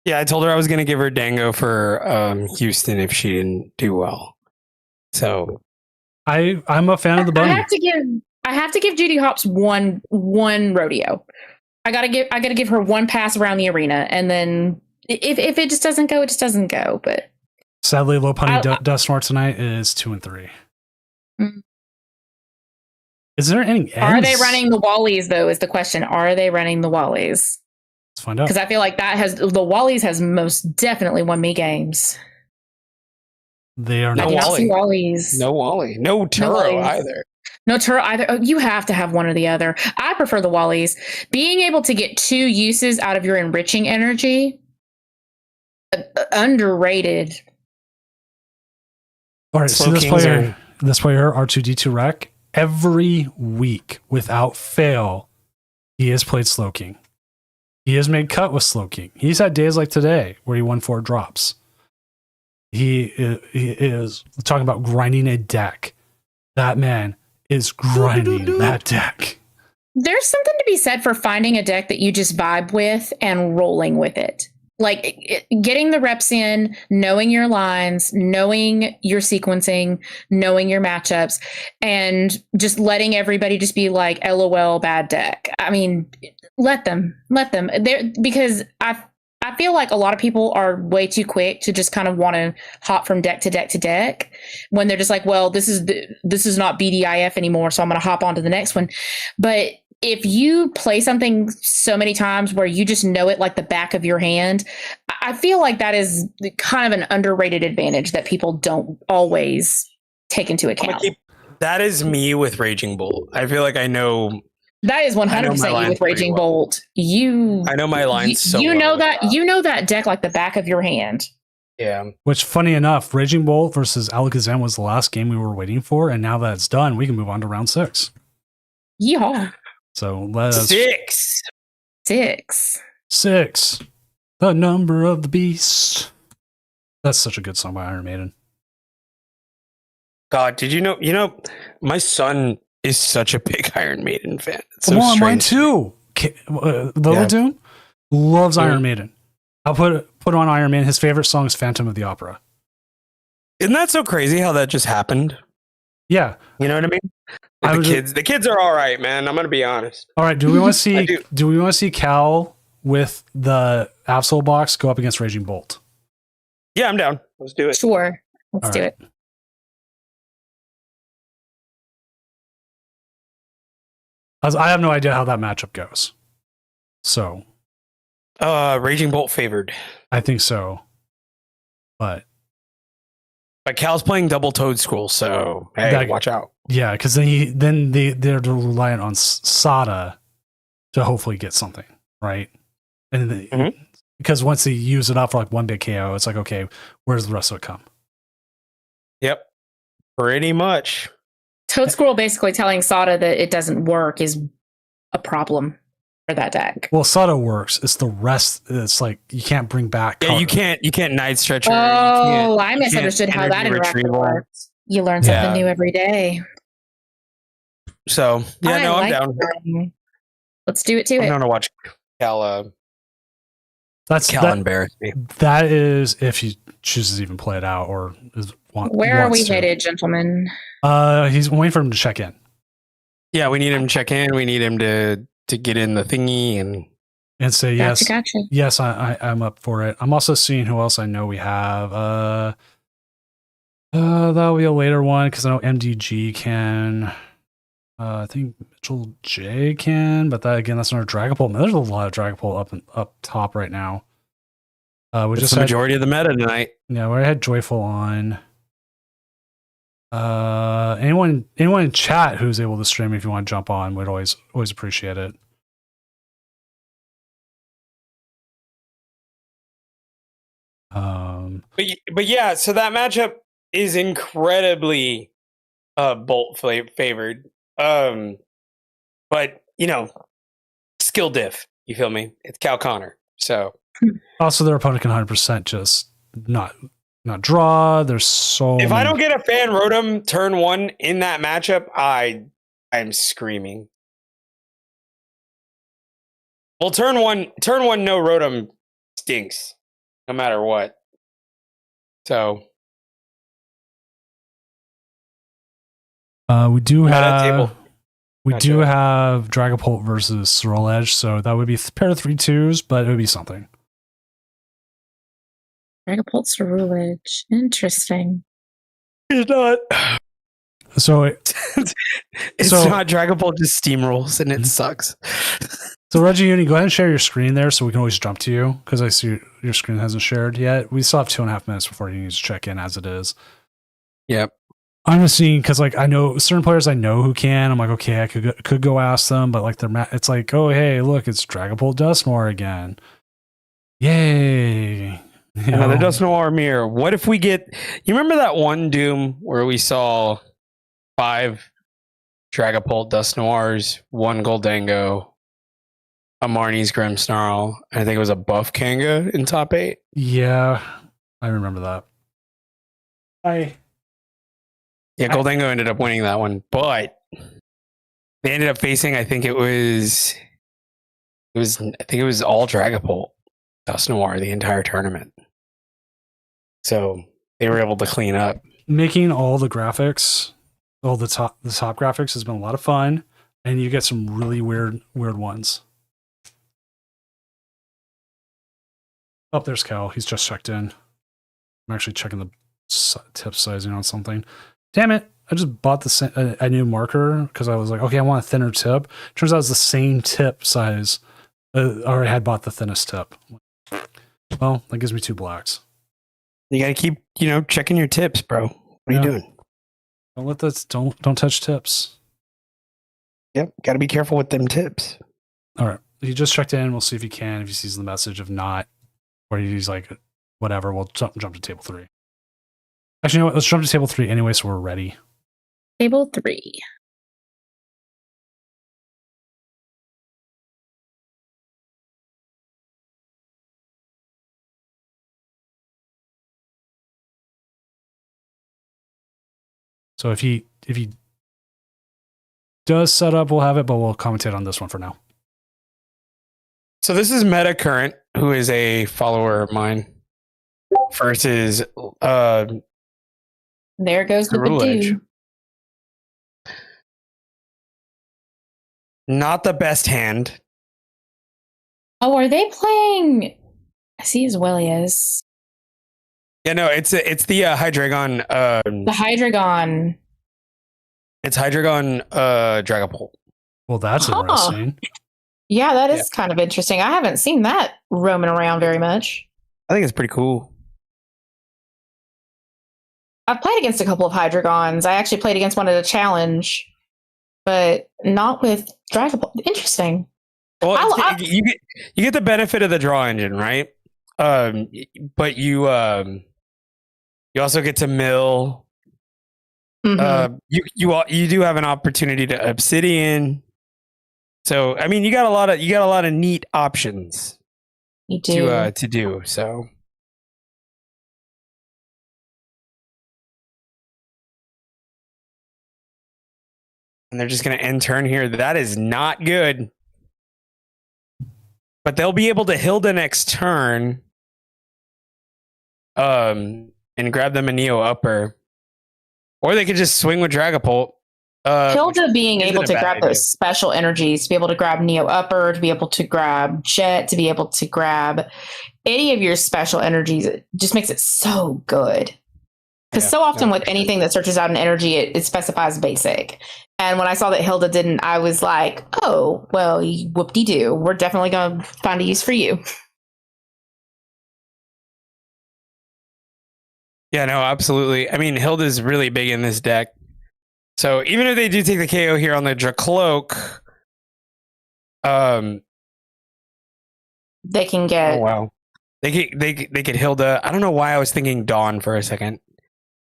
[SPEAKER 2] Yeah, I told her I was going to give her Dango for Houston if she didn't do well. So
[SPEAKER 1] I'm a fan of the bunny.
[SPEAKER 3] I have to give Judy Hopps one rodeo. I gotta give her one pass around the arena, and then if it just doesn't go, it just doesn't go. But
[SPEAKER 1] sadly, Lopunny Dusknoir tonight is 2-3. Mm. Is there any ends?
[SPEAKER 3] Are they running the Wallies though? Is the question. Are they running the Wallies?
[SPEAKER 1] Let's find out.
[SPEAKER 3] Because I feel like the Wallies has most definitely won me games.
[SPEAKER 1] They are
[SPEAKER 2] no
[SPEAKER 1] not.
[SPEAKER 3] Wallies.
[SPEAKER 2] No Wally. No Turo either.
[SPEAKER 3] No Turo either. Oh, you have to have one or the other. I prefer the Wallies. Being able to get 2 uses out of your enriching energy, underrated.
[SPEAKER 1] All right, so this player, R2D2 Rec, every week without fail, he has played Slowking. He has made cut with Slowking. He's had days like today where he won 4 drops. He is talking about grinding a deck. That man is grinding that deck.
[SPEAKER 3] There's something to be said for finding a deck that you just vibe with and rolling with it. Like getting the reps in, knowing your lines, knowing your sequencing, knowing your matchups, and just letting everybody just be like, LOL, bad deck. I mean, let them. Because I feel like a lot of people are way too quick to just kind of want to hop from deck to deck to deck when they're just like, well, this is not BDIF anymore, so I'm going to hop on to the next one. But if you play something so many times where you just know it like the back of your hand, I feel like that is kind of an underrated advantage that people don't always take into account.
[SPEAKER 2] That is me with Raging Bolt. I feel like I know.
[SPEAKER 3] That is 100% you with Raging Bolt. I know my lines so well. You know that deck like the back of your hand.
[SPEAKER 2] Yeah.
[SPEAKER 1] Which, funny enough, Raging Bolt versus Alakazam was the last game we were waiting for, and now that it's done, we can move on to round 6.
[SPEAKER 3] Yeah.
[SPEAKER 1] So let us
[SPEAKER 2] 6.
[SPEAKER 3] 6.
[SPEAKER 1] 6. The number of the beast. That's such a good song by Iron Maiden.
[SPEAKER 2] God, did you know? My son is such a big Iron Maiden fan. It's so
[SPEAKER 1] Come on, mine
[SPEAKER 2] strange.
[SPEAKER 1] too. Little Doom loves Iron Maiden. I'll put on Iron Man. His favorite song is Phantom of the Opera.
[SPEAKER 2] Isn't that so crazy how that just happened?
[SPEAKER 1] Yeah.
[SPEAKER 2] You know what I mean? The kids are all right, man. I'm gonna be honest.
[SPEAKER 1] All right. Do we want to see? Do we want to see Cal with the Absol box go up against Raging Bolt?
[SPEAKER 2] Yeah, I'm down. Let's do it.
[SPEAKER 3] Sure. Let's do it.
[SPEAKER 1] I have no idea how that matchup goes. So,
[SPEAKER 2] Raging Bolt favored.
[SPEAKER 1] I think so. But
[SPEAKER 2] Cal's playing double Toad School, so hey, watch out.
[SPEAKER 1] Yeah, because then they're reliant on Sada to hopefully get something, right? And because once they use it up for like one big KO, it's like, okay, where's the rest of it come?
[SPEAKER 2] Yep, pretty much.
[SPEAKER 3] Toad Squirrel basically telling Sada that it doesn't work is a problem for that deck.
[SPEAKER 1] Well, Sada works. It's the rest. It's like you can't bring back.
[SPEAKER 2] Yeah, you can't Night Stretcher.
[SPEAKER 3] Oh, I misunderstood how that interaction works. You learn something new every day.
[SPEAKER 2] So yeah, I'm down.
[SPEAKER 3] Let's do it to
[SPEAKER 2] I'm
[SPEAKER 3] it.
[SPEAKER 2] down to watch Cal. Cal embarrass me.
[SPEAKER 1] That is if he chooses to even play it out or
[SPEAKER 3] Where are we headed, gentlemen?
[SPEAKER 1] He's waiting for him to check in.
[SPEAKER 2] Yeah, we need him to check in. We need him to get in the thingy
[SPEAKER 1] and say yes.
[SPEAKER 3] Gotcha.
[SPEAKER 1] Yes, I'm up for it. I'm also seeing who else I know we have. That'll be a later one because I know MDG can. I think Mitchell J can, but that's another Dragapult. There's a lot of Dragapult up top right now. We just
[SPEAKER 2] the majority of the meta tonight.
[SPEAKER 1] Yeah, we had Joyful on. Anyone in chat who's able to stream, if you want to jump on, would always appreciate it.
[SPEAKER 2] But yeah, so that matchup is incredibly Bolt favored. But skill diff. You feel me? It's Cal Connor. So
[SPEAKER 1] also their opponent can 100% just not draw. There's so
[SPEAKER 2] if I don't get a Fan Rotom turn 1 in that matchup, I'm screaming. Well, turn one no Rotom stinks no matter what. So
[SPEAKER 1] we do have Dragapult versus Swirledge, so that would be a pair of 3/2s, but it would be something.
[SPEAKER 3] Dragapult Swirledge. Interesting.
[SPEAKER 2] It's not.
[SPEAKER 1] So
[SPEAKER 2] it's not. Dragapult just steamrolls and it sucks.
[SPEAKER 1] So Reggie Uni, go ahead and share your screen there so we can always jump to you because I see your screen hasn't shared yet. We still have 2.5 minutes before you need to check in as it is.
[SPEAKER 2] Yep.
[SPEAKER 1] I'm just seeing because like I know certain players I know who can. I'm like, okay, I could go ask them, but like it's like, oh hey, look, it's Dragapult Dusknoir again. Yay.
[SPEAKER 2] Another Dusknoir mirror. What if we get you remember that one Doom where we saw 5 Dragapult Dusknoirs, 1 Goldango, a Marnie's Grimmsnarl, and I think it was a buff Kanga in top 8.
[SPEAKER 1] Yeah, I remember that.
[SPEAKER 2] Goldango ended up winning that one, but they ended up facing. I think it was all Dragapult Dusknoir the entire tournament. So they were able to clean up.
[SPEAKER 1] Making all the graphics, all the top graphics has been a lot of fun, and you get some really weird ones. Oh, there's Cal. He's just checked in. I'm actually checking the tip sizing on something. Damn it. I just bought a new marker because I was like, okay, I want a thinner tip. Turns out it's the same tip size. Or I had bought the thinnest tip. Well, that gives me 2 blacks.
[SPEAKER 2] You got to keep, checking your tips, bro. What are you doing?
[SPEAKER 1] Don't touch tips.
[SPEAKER 2] Yep. Got to be careful with them tips.
[SPEAKER 1] All right. He just checked in. We'll see if he can, if he sees the message. If not, or he's like, whatever, we'll jump to table 3. Actually, you know what? Let's jump to table 3 anyway, so we're ready.
[SPEAKER 3] Table 3.
[SPEAKER 1] So if he does set up, we'll have it, but we'll commentate on this one for now.
[SPEAKER 2] So this is Meta Current, who is a follower of mine, versus
[SPEAKER 3] There goes the
[SPEAKER 2] Rule
[SPEAKER 3] big
[SPEAKER 2] Edge.
[SPEAKER 3] dude.
[SPEAKER 2] Not the best hand.
[SPEAKER 3] Oh, are they playing? I see as well as
[SPEAKER 2] Yeah, no, it's the Hydreigon.
[SPEAKER 3] the Hydreigon.
[SPEAKER 2] It's Hydreigon Dragapult.
[SPEAKER 1] Well, that's
[SPEAKER 3] Huh.
[SPEAKER 1] interesting.
[SPEAKER 3] Yeah, that is kind of interesting. I haven't seen that roaming around very much.
[SPEAKER 2] I think it's pretty cool.
[SPEAKER 3] I've played against a couple of Hydreigons. I actually played against one at a challenge, but not with Dragapult. Interesting.
[SPEAKER 2] Well,
[SPEAKER 3] I-
[SPEAKER 2] you get the benefit of the draw engine, right? But you also get to mill.
[SPEAKER 3] Mhm.
[SPEAKER 2] You do have an opportunity to Obsidian. So I mean, you got a lot of neat options
[SPEAKER 3] You do.
[SPEAKER 2] to do. So and they're just going to end turn here. That is not good. But they'll be able to Hilda next turn. And grab them a Neo Upper. Or they could just swing with Dragapult.
[SPEAKER 3] Hilda being
[SPEAKER 2] isn't
[SPEAKER 3] able
[SPEAKER 2] a
[SPEAKER 3] to
[SPEAKER 2] bad
[SPEAKER 3] grab
[SPEAKER 2] idea.
[SPEAKER 3] those special energies, to be able to grab Neo Upper, to be able to grab Jet, to be able to grab any of your special energies, it just makes it so good. Because
[SPEAKER 2] Yeah,
[SPEAKER 3] so often
[SPEAKER 2] no,
[SPEAKER 3] with
[SPEAKER 2] for sure.
[SPEAKER 3] anything that searches out an energy, it specifies basic. And when I saw that Hilda didn't, I was like, oh, well, whoop-de-doo. We're definitely going to find a use for you.
[SPEAKER 2] Yeah, no, absolutely. I mean, Hilda's really big in this deck. So even if they do take the KO here on the Dracloak,
[SPEAKER 3] They can get...
[SPEAKER 2] oh wow, they could Hilda. I don't know why I was thinking Dawn for a second.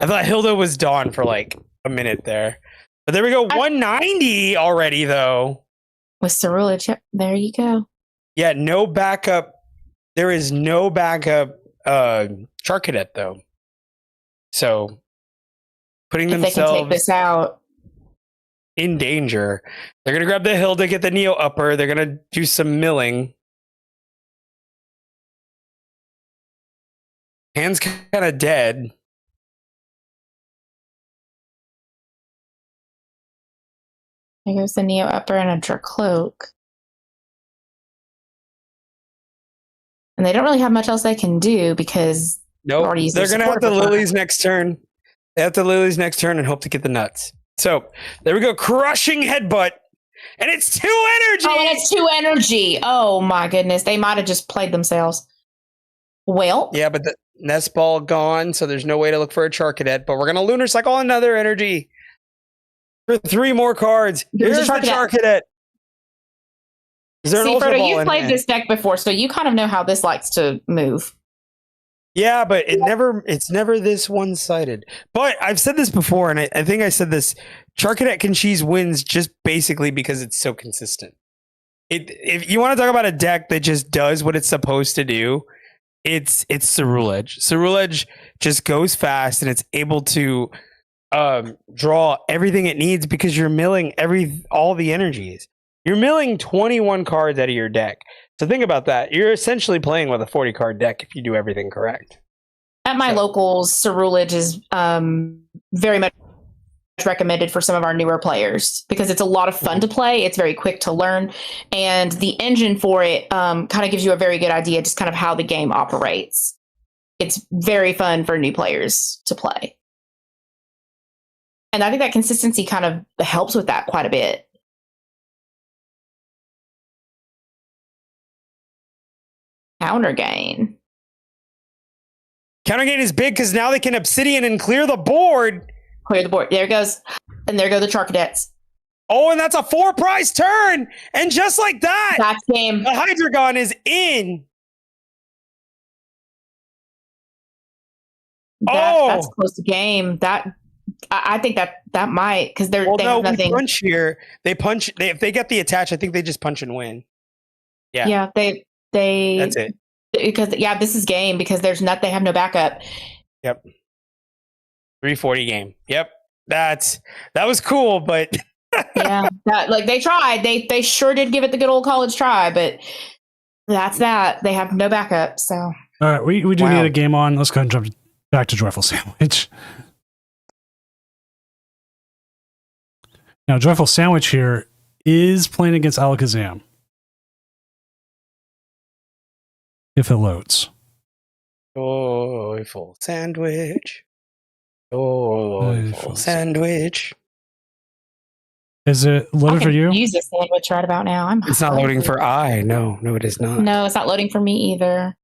[SPEAKER 2] I thought Hilda was Dawn for like a minute there, but there we go. 190 already though.
[SPEAKER 3] With Cerulege, yep, there you go.
[SPEAKER 2] Yeah, no backup. There is no backup Charcadet though. So putting
[SPEAKER 3] If they can take
[SPEAKER 2] themselves
[SPEAKER 3] this out.
[SPEAKER 2] in danger. They're gonna grab the Hilda, get the Neo Upper. They're gonna do some milling. Hand's kind of dead.
[SPEAKER 3] There goes the Neo Upper and a Dracloak. And they don't really have much else they can do because
[SPEAKER 2] Nope.
[SPEAKER 3] already used
[SPEAKER 2] They're
[SPEAKER 3] their
[SPEAKER 2] gonna have
[SPEAKER 3] support
[SPEAKER 2] the
[SPEAKER 3] for fun.
[SPEAKER 2] Lilies next turn. They have the Lilies next turn and hope to get the nuts. So there we go. Crushing headbutt. And it's 2 energy.
[SPEAKER 3] Oh, and it's 2 energy. Oh my goodness. They might have just played themselves. Well,
[SPEAKER 2] Yeah, but the Nest Ball gone, so there's no way to look for a Charcadet. But we're gonna Lunar Cycle another energy for 3 more cards.
[SPEAKER 3] There's
[SPEAKER 2] Here's
[SPEAKER 3] a
[SPEAKER 2] the
[SPEAKER 3] Charcadet.
[SPEAKER 2] Charcadet. Is there an
[SPEAKER 3] see,
[SPEAKER 2] Ultra
[SPEAKER 3] Frodo,
[SPEAKER 2] Ball
[SPEAKER 3] you've
[SPEAKER 2] in
[SPEAKER 3] played
[SPEAKER 2] hand?
[SPEAKER 3] this deck before, so you kind of know how this likes to move.
[SPEAKER 2] Yeah, but it's never this one-sided. But I've said this before, and I think I said this. Charcadet Conchise wins just basically because it's so consistent. If you want to talk about a deck that just does what it's supposed to do, it's Cerulege. Cerulege just goes fast and it's able to draw everything it needs because you're milling all the energies. You're milling 21 cards out of your deck. So think about that. You're essentially playing with a 40 card deck if you do everything correct.
[SPEAKER 3] At my
[SPEAKER 2] So-
[SPEAKER 3] locals, Cerulege is very much recommended for some of our newer players because it's a lot of fun to play. It's very quick to learn. And the engine for it kind of gives you a very good idea just kind of how the game operates. It's very fun for new players to play. And I think that consistency kind of helps with that quite a bit. Counter gain.
[SPEAKER 2] Counter gain is big because now they can Obsidian and clear the board.
[SPEAKER 3] Clear the board. There it goes. And there go the Charcadets.
[SPEAKER 2] Oh, and that's a 4 prize turn. And just like that,
[SPEAKER 3] Back game.
[SPEAKER 2] the Hydreigon is in.
[SPEAKER 3] That's close to game. I think that might because they
[SPEAKER 2] Well, no,
[SPEAKER 3] have nothing.
[SPEAKER 2] we punch here. They punch. If they get the attach, I think they just punch and win. Yeah.
[SPEAKER 3] Yeah, they
[SPEAKER 2] That's it.
[SPEAKER 3] because this is game because they have no backup.
[SPEAKER 2] 340 game. Yep. that was cool, but
[SPEAKER 3] Yeah, like they tried. They sure did give it the good old college try, but that's that. They have no backup. So
[SPEAKER 1] All right, we do
[SPEAKER 2] Wow.
[SPEAKER 1] need a game on. Let's go ahead and jump back to Joyful Sandwich. Now, Joyful Sandwich here is playing against Alakazam. If it loads.
[SPEAKER 2] Joyful Sandwich. Joyful Sandwich.
[SPEAKER 1] Is it loaded for you?
[SPEAKER 3] Use a sandwich right about now.
[SPEAKER 2] It's not loading for I. No, it is not.
[SPEAKER 3] No, it's not loading for me either.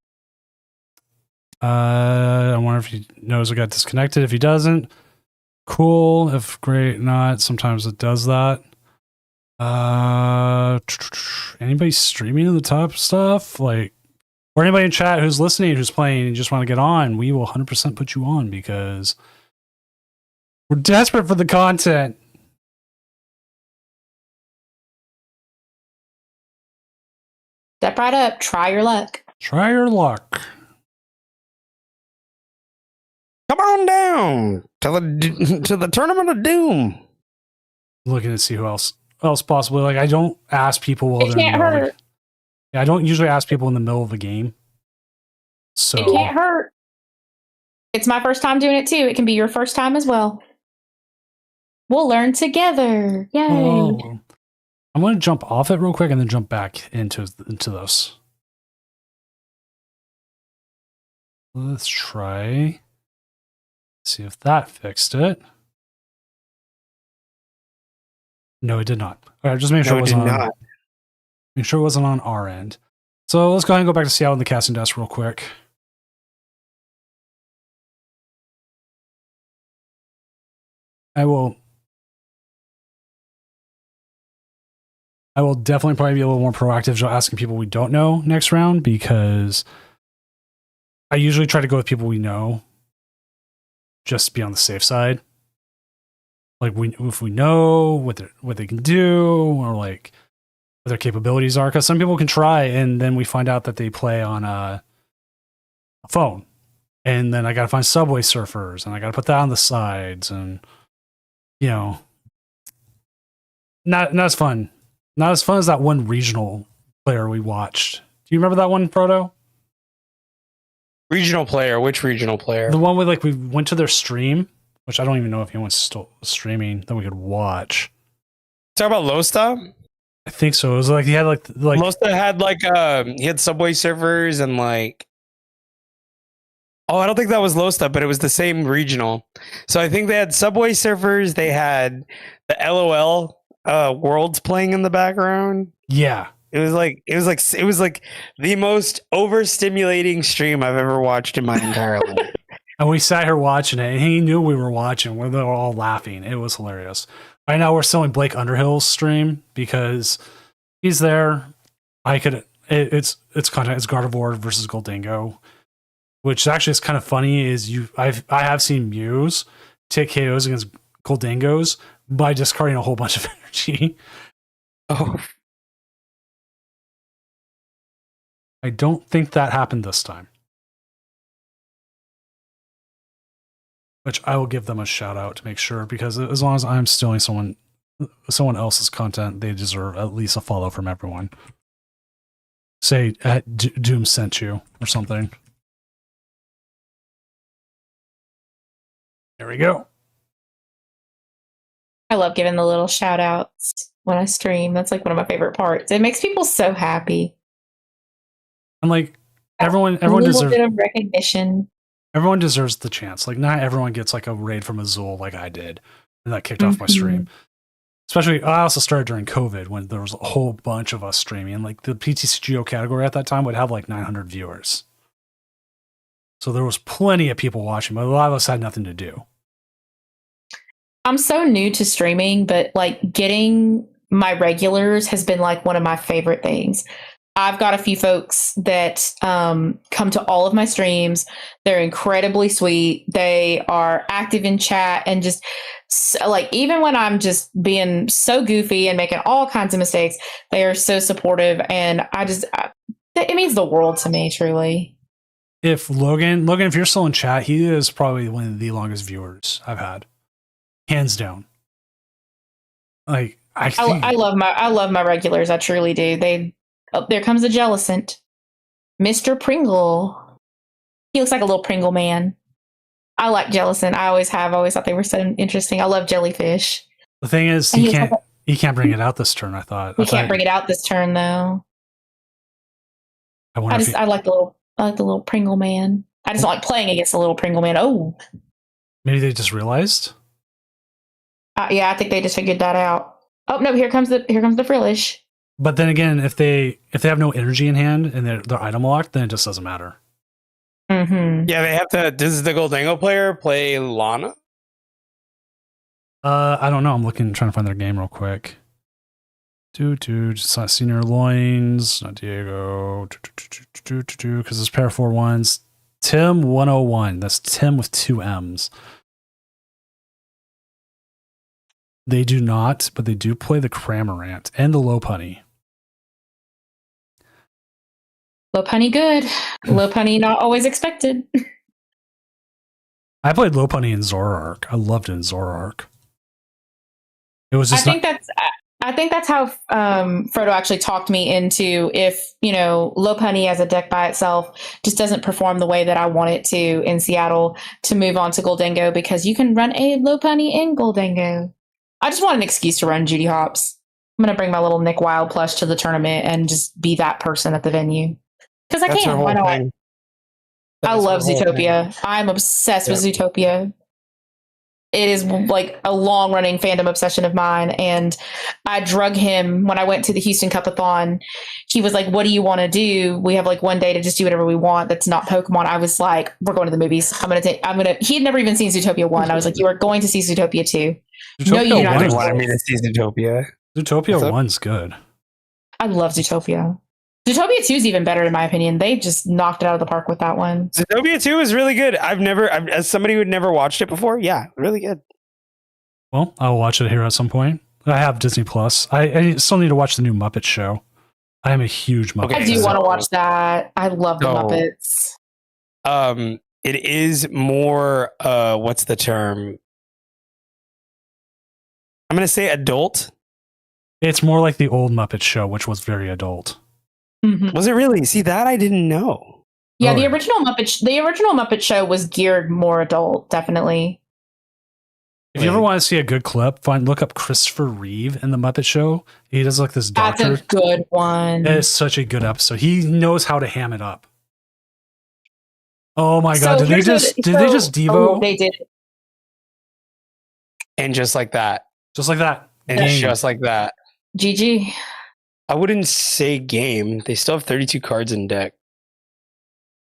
[SPEAKER 1] I wonder if he knows it got disconnected. If he doesn't, cool. If great, not. Sometimes it does that. Anybody streaming in the top stuff? Like, or anybody in chat who's listening, who's playing, and just want to get on, we will 100% put you on because we're desperate for the content.
[SPEAKER 3] Step right up. Try your luck.
[SPEAKER 1] Try your luck.
[SPEAKER 2] Come on down to the Tournament of Doom.
[SPEAKER 1] Looking to see who else possibly. Like, I don't ask people while
[SPEAKER 3] It
[SPEAKER 1] they're in
[SPEAKER 3] can't
[SPEAKER 1] the middle of
[SPEAKER 3] hurt.
[SPEAKER 1] I don't usually ask people in the middle of the game. So
[SPEAKER 3] It can't hurt. It's my first time doing it too. It can be your first time as well. We'll learn together. Yay.
[SPEAKER 1] Oh. I'm going to jump off it real quick and then jump back into this. Let's try. See if that fixed it. No, it did not. All right, just make sure it wasn't on. Make sure it wasn't on our end. So let's go ahead and go back to Seattle in the casting desk real quick. I will definitely probably be a little more proactive asking people we don't know next round because I usually try to go with people we know just to be on the safe side. Like if we know what they can do or like what their capabilities are, because some people can try and then we find out that they play on a phone, and then I got to find Subway Surfers and I got to put that on the sides, and you know, not as fun. Not as fun as that one regional player we watched. Do you remember that one, Proto?
[SPEAKER 2] Regional player? Which regional player?
[SPEAKER 1] The one with we went to their stream, which I don't even know if anyone's still streaming that we could watch.
[SPEAKER 2] Talk about Losta?
[SPEAKER 1] I think so. It was he had like
[SPEAKER 2] Losta had he had Subway Surfers and oh, I don't think that was Losta, but it was the same regional. So I think they had Subway Surfers. They had the LOL worlds playing in the background.
[SPEAKER 1] Yeah,
[SPEAKER 2] it was like the most overstimulating stream I've ever watched in my entire life.
[SPEAKER 1] And we sat here watching it, and he knew we were watching. We were all laughing. It was hilarious. Right now, we're selling Blake Underhill's stream because he's there. It's content. It's Gardevoir versus Goldango, which actually is kind of funny. I have seen Muse take KOs against Goldangos by discarding a whole bunch of energy.
[SPEAKER 2] Oh,
[SPEAKER 1] I don't think that happened this time. Which I will give them a shout out to make sure, because as long as I'm stealing someone else's content, they deserve at least a follow from everyone. Say Doom sent you or something. There we go.
[SPEAKER 3] I love giving the little shout outs when I stream. That's one of my favorite parts. It makes people so happy.
[SPEAKER 1] And everyone
[SPEAKER 3] a little
[SPEAKER 1] deserves
[SPEAKER 3] bit of recognition.
[SPEAKER 1] Everyone deserves the chance. Not everyone gets a raid from Azul like I did, and that kicked off my stream. Especially, I also started during COVID when there was a whole bunch of us streaming. The PTCGO category at that time would have 900 viewers. So there was plenty of people watching, but a lot of us had nothing to do.
[SPEAKER 3] I'm so new to streaming, but getting my regulars has been one of my favorite things. I've got a few folks that come to all of my streams. They're incredibly sweet. They are active in chat and just even when I'm just being so goofy and making all kinds of mistakes, they are so supportive. And it means the world to me, truly.
[SPEAKER 1] If Logan, if you're still in chat, he is probably one of the longest viewers I've had. hands down. Like I
[SPEAKER 3] love my regulars. I truly do. There comes a Jellicent, Mr. Pringle. He looks like a little Pringle man. I like Jellicent. I always have. I always thought they were so interesting. I love jellyfish.
[SPEAKER 1] The thing is, he can't bring it out this turn. I thought
[SPEAKER 3] he can't bring it out this turn though. I like the little Pringle man. I just don't like playing against the little Pringle man. Oh,
[SPEAKER 1] maybe they just realized.
[SPEAKER 3] Yeah, I think they just figured that out. Oh no! Here comes the Frillish.
[SPEAKER 1] But then again, if they have no energy in hand and they're item locked, then it just doesn't matter.
[SPEAKER 3] Mm-hmm.
[SPEAKER 2] Yeah, they have to. Does the Goldango player play Lana?
[SPEAKER 1] I don't know. I'm trying to find their game real quick. Just not Senior Loins, not Diego. Because it's pair of 4-1s. Tim 101. That's Tim with 2 M's. They do not, but they do play the Cramorant and the Lopunny.
[SPEAKER 3] Lopunny good. Lopunny not always expected.
[SPEAKER 1] I played Lopunny in Zoroark. I loved it in Zoroark. It was just
[SPEAKER 3] I think that's how Frodo actually talked me into, if, Lopunny as a deck by itself just doesn't perform the way that I want it to in Seattle, to move on to Goldango, because you can run a Lopunny in Goldango. I just want an excuse to run Judy Hops. I'm going to bring my little Nick Wild plush to the tournament and just be that person at the venue. Because I can. Why not? I love Zootopia. I'm obsessed with Zootopia. It is like a long running fandom obsession of mine. And I drug him when I went to the Houston Cupathon. He was like, what do you want to do? We have like one day to just do whatever we want. That's not Pokemon. I was like, we're going to the movies. He had never even seen Zootopia 1. I was like, you are going to see Zootopia 2.
[SPEAKER 1] Zootopia
[SPEAKER 3] no, you do not.
[SPEAKER 2] Wanted me to see Zootopia.
[SPEAKER 1] Zootopia 1's good.
[SPEAKER 3] I love Zootopia. Zootopia 2 is even better in my opinion. They just knocked it out of the park with that one.
[SPEAKER 2] Zootopia 2 is really good. As somebody who had never watched it before, yeah, really good.
[SPEAKER 1] Well, I'll watch it here at some point. I have Disney Plus. I still need to watch the new Muppet Show. I am a huge Muppet fan.
[SPEAKER 3] I do want to watch that. I love the Muppets.
[SPEAKER 2] It is more, what's the term? I'm going to say adult.
[SPEAKER 1] It's more like the old Muppet Show, which was very adult.
[SPEAKER 3] Mm-hmm.
[SPEAKER 2] Was it really? See, that I didn't know.
[SPEAKER 3] Yeah, the original Muppet Show was geared more adult, definitely.
[SPEAKER 1] If you ever want to see a good clip, look up Christopher Reeve in the Muppet Show. He does like this doctor.
[SPEAKER 3] That's a good one.
[SPEAKER 1] That is such a good episode. He knows how to ham it up. Oh my god! Did they just Devo?
[SPEAKER 3] Oh, they did.
[SPEAKER 2] And just like that.
[SPEAKER 1] Just like that.
[SPEAKER 2] And just like that.
[SPEAKER 3] GG.
[SPEAKER 2] I wouldn't say game. They still have 32 cards in deck.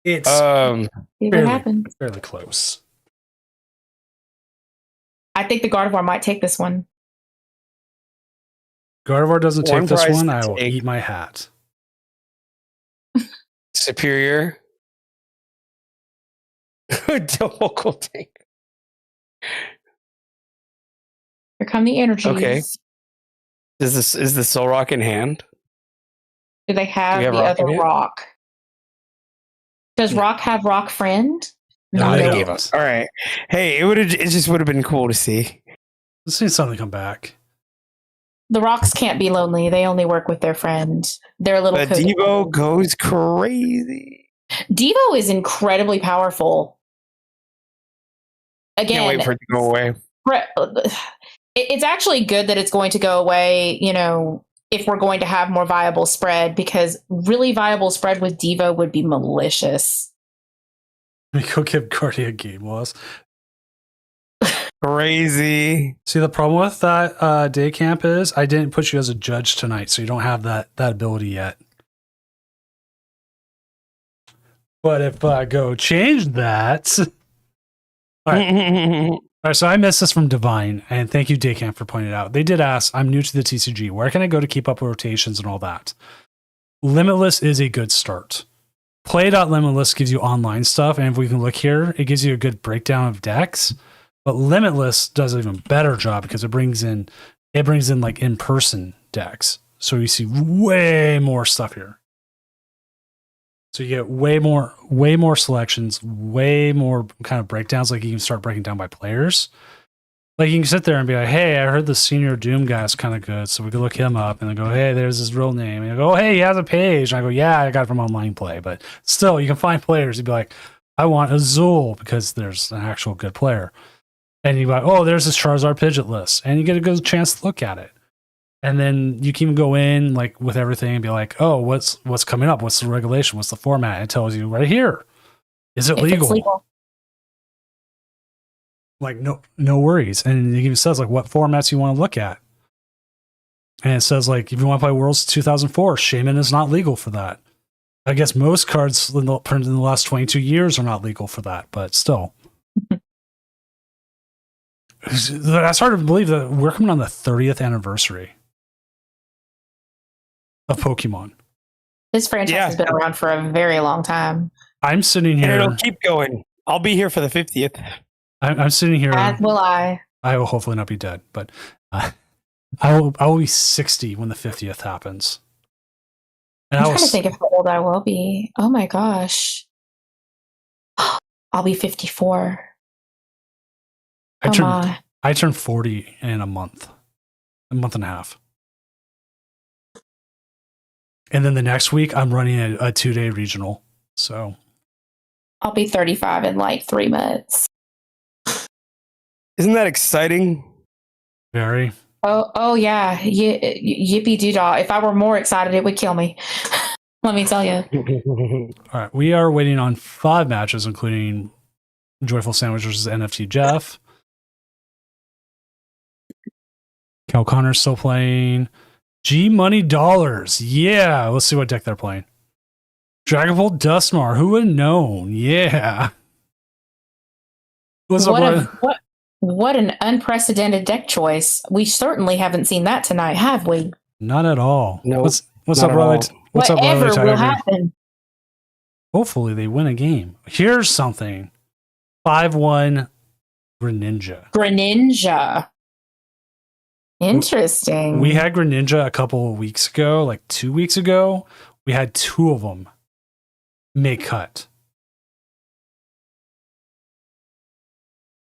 [SPEAKER 1] It's fairly close.
[SPEAKER 3] I think the Gardevoir might take this one.
[SPEAKER 1] Gardevoir doesn't take this one. I will eat my hat.
[SPEAKER 2] Superior. Double Goldango.
[SPEAKER 3] Here come the energies.
[SPEAKER 2] Okay. Is the Solrock in hand?
[SPEAKER 3] Do they have the other rock? Does Rock have Rock Friend?
[SPEAKER 2] No, they gave us. All right. Hey, it just would have been cool to see.
[SPEAKER 1] Let's see something come back.
[SPEAKER 3] The rocks can't be lonely. They only work with their friend. They're a little.
[SPEAKER 2] Devo goes crazy.
[SPEAKER 3] Devo is incredibly powerful. Again,
[SPEAKER 2] can't wait for it to go away.
[SPEAKER 3] It's actually good that it's going to go away, if we're going to have more viable spread, because really viable spread with Devo would be malicious.
[SPEAKER 1] Go give Guardia game loss.
[SPEAKER 2] Crazy.
[SPEAKER 1] See, the problem with that day camp is I didn't put you as a judge tonight, so you don't have that ability yet. But if I go change that... All right. All right, so I missed this from Divine, and thank you, Daycamp, for pointing it out. They did ask, I'm new to the TCG. Where can I go to keep up with rotations and all that? Limitless is a good start. Play.Limitless gives you online stuff, and if we can look here, it gives you a good breakdown of decks. But Limitless does an even better job because it brings in like in-person decks. So you see way more stuff here. So you get way more selections, way more kind of breakdowns. Like you can start breaking down by players. Like you can sit there and be like, hey, I heard the Senior Doom guy's kind of good, so we could look him up. And then go, hey, there's his real name. And you go, oh, hey, he has a page. And I go, yeah, I got it from online play. But still, you can find players. You'd be like, I want Azul because there's an actual good player. And you'd be like, oh, there's this Charizard Pidget list. And you get a good chance to look at it. And then you can even go in like with everything and be like, oh, what's coming up? What's the regulation? What's the format? It tells you right here. Is it
[SPEAKER 3] If it's
[SPEAKER 1] legal?
[SPEAKER 3] legal.
[SPEAKER 1] Like no worries. And it even says like what formats you want to look at. And it says like if you want to play Worlds 2004, Shaman is not legal for that. I guess most cards printed in the last 22 years are not legal for that, but still. That's hard to believe that we're coming on the 30th anniversary of Pokemon.
[SPEAKER 3] This franchise has been around for a very long time.
[SPEAKER 1] I'm sitting here.
[SPEAKER 2] And it'll keep going. I'll be here for the 50th.
[SPEAKER 1] I'm sitting here.
[SPEAKER 3] As will I.
[SPEAKER 1] I will hopefully not be dead, but I will be 60 when the 50th happens. And
[SPEAKER 3] I'm trying to think of how old I will be. Oh my gosh. I'll be 54.
[SPEAKER 1] I turn 40 in a month and a half. And then the next week, I'm running a 2-day regional. So
[SPEAKER 3] I'll be 35 in like 3 months.
[SPEAKER 2] Isn't that exciting?
[SPEAKER 1] Very.
[SPEAKER 3] Oh yeah. Yippee doo-dah. If I were more excited, it would kill me. Let me tell you.
[SPEAKER 1] All right. We are waiting on 5 matches, including Joyful Sandwich versus NFT Jeff. Cal Connor's still playing. G Money Dollars. Yeah. Let's see what deck they're playing. Dragapult Dustmar. Who would have known? Yeah.
[SPEAKER 3] What an unprecedented deck choice. We certainly haven't seen that tonight, have we?
[SPEAKER 1] Not at all.
[SPEAKER 2] No.
[SPEAKER 1] What's up, Riley? What's up, Riley?
[SPEAKER 3] Whatever will happen.
[SPEAKER 1] Hopefully they win a game. Here's something. 5-1 Greninja.
[SPEAKER 3] Interesting.
[SPEAKER 1] We had Greninja a couple of weeks ago, like 2 weeks ago. We had 2 of them make cut.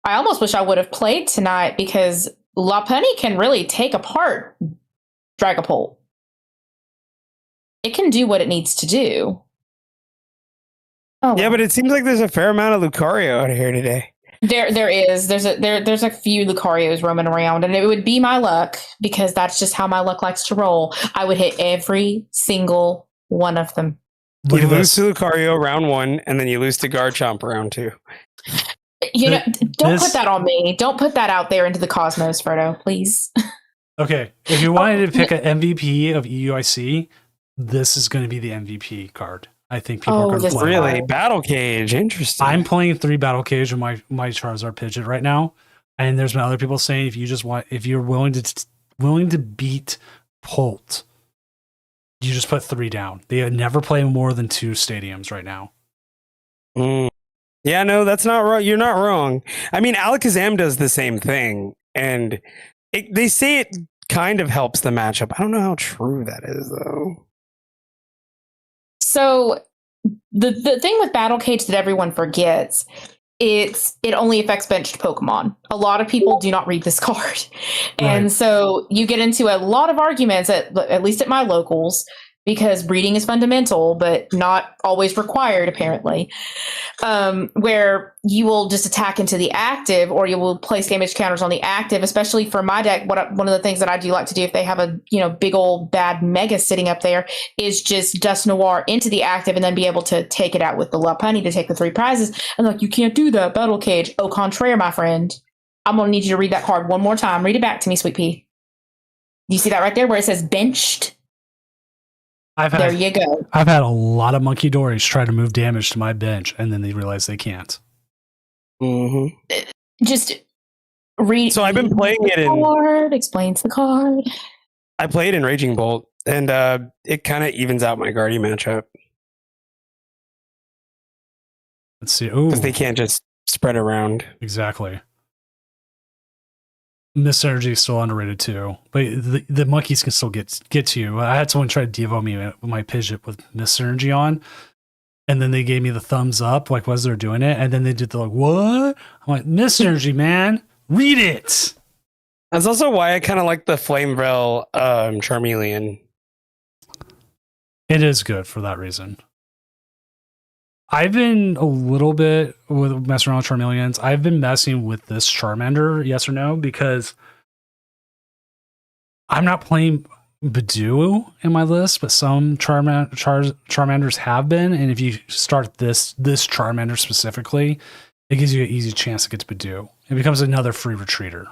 [SPEAKER 3] I almost wish I would have played tonight because Lopunny can really take apart Dragapult. It can do what it needs to do.
[SPEAKER 2] Oh, yeah, but it seems like there's a fair amount of Lucario out here today.
[SPEAKER 3] There is. There's a few Lucarios roaming around, and it would be my luck because that's just how my luck likes to roll. I would hit every single one of them.
[SPEAKER 2] You lose to Lucario round 1, and then you lose to Garchomp round 2.
[SPEAKER 3] Don't put that on me. Don't put that out there into the cosmos, Frodo, please.
[SPEAKER 1] Okay, if you wanted to pick an MVP of EUIC, this is going to be the MVP card. I think people are going to play.
[SPEAKER 2] Really? Battle Cage. Interesting.
[SPEAKER 1] I'm playing 3 Battle Cage with my Charizard Pidgeot right now. And there's been other people saying if you're willing to beat Polt, you just put 3 down. They never play more than 2 stadiums right now.
[SPEAKER 2] Yeah, no, that's not wrong. You're not wrong. I mean, Alakazam does the same thing. And they say it kind of helps the matchup. I don't know how true that is, though.
[SPEAKER 3] So the thing with Battle Cage that everyone forgets, it only affects benched Pokemon. A lot of people do not read this card. Right. And so you get into a lot of arguments, at least at my locals, because breeding is fundamental, but not always required, apparently, where you will just attack into the active or you will place damage counters on the active, especially for my deck. One of the things that I do like to do if they have a big old bad mega sitting up there is just Dust Noir into the active and then be able to take it out with the Lopunny to take the 3 prizes. And like, you can't do that, Battle Cage. Au contraire, my friend. I'm going to need you to read that card one more time. Read it back to me, Sweet Pea. You see that right there where it says benched? There you go.
[SPEAKER 1] I've had a lot of Monkey Dories try to move damage to my bench, and then they realize they can't.
[SPEAKER 2] Mm-hmm.
[SPEAKER 3] Just read.
[SPEAKER 2] So I've been playing it in.
[SPEAKER 3] Card explains the card.
[SPEAKER 2] I played in Raging Bolt, and it kind of evens out my Guardian matchup.
[SPEAKER 1] Let's see. Oh,
[SPEAKER 2] because they can't just spread around.
[SPEAKER 1] Exactly. Miss Energy is still underrated too, but the monkeys can still get to you. I had someone try to devo me with my Pidgeot with Miss Energy on, and then they gave me the thumbs up, like was they're doing it, and then they did the like, what? I'm like, Miss Energy, man, read it.
[SPEAKER 2] That's also why I kind of like the Flameville Charmeleon.
[SPEAKER 1] It is good for that reason. I've been a little bit with messing around with Charmeleons. I've been messing with this Charmander, yes or no, because I'm not playing Badoo in my list, but some Charmanders have been. And if you start this Charmander specifically, it gives you an easy chance to get to Badoo. It becomes another free retreater.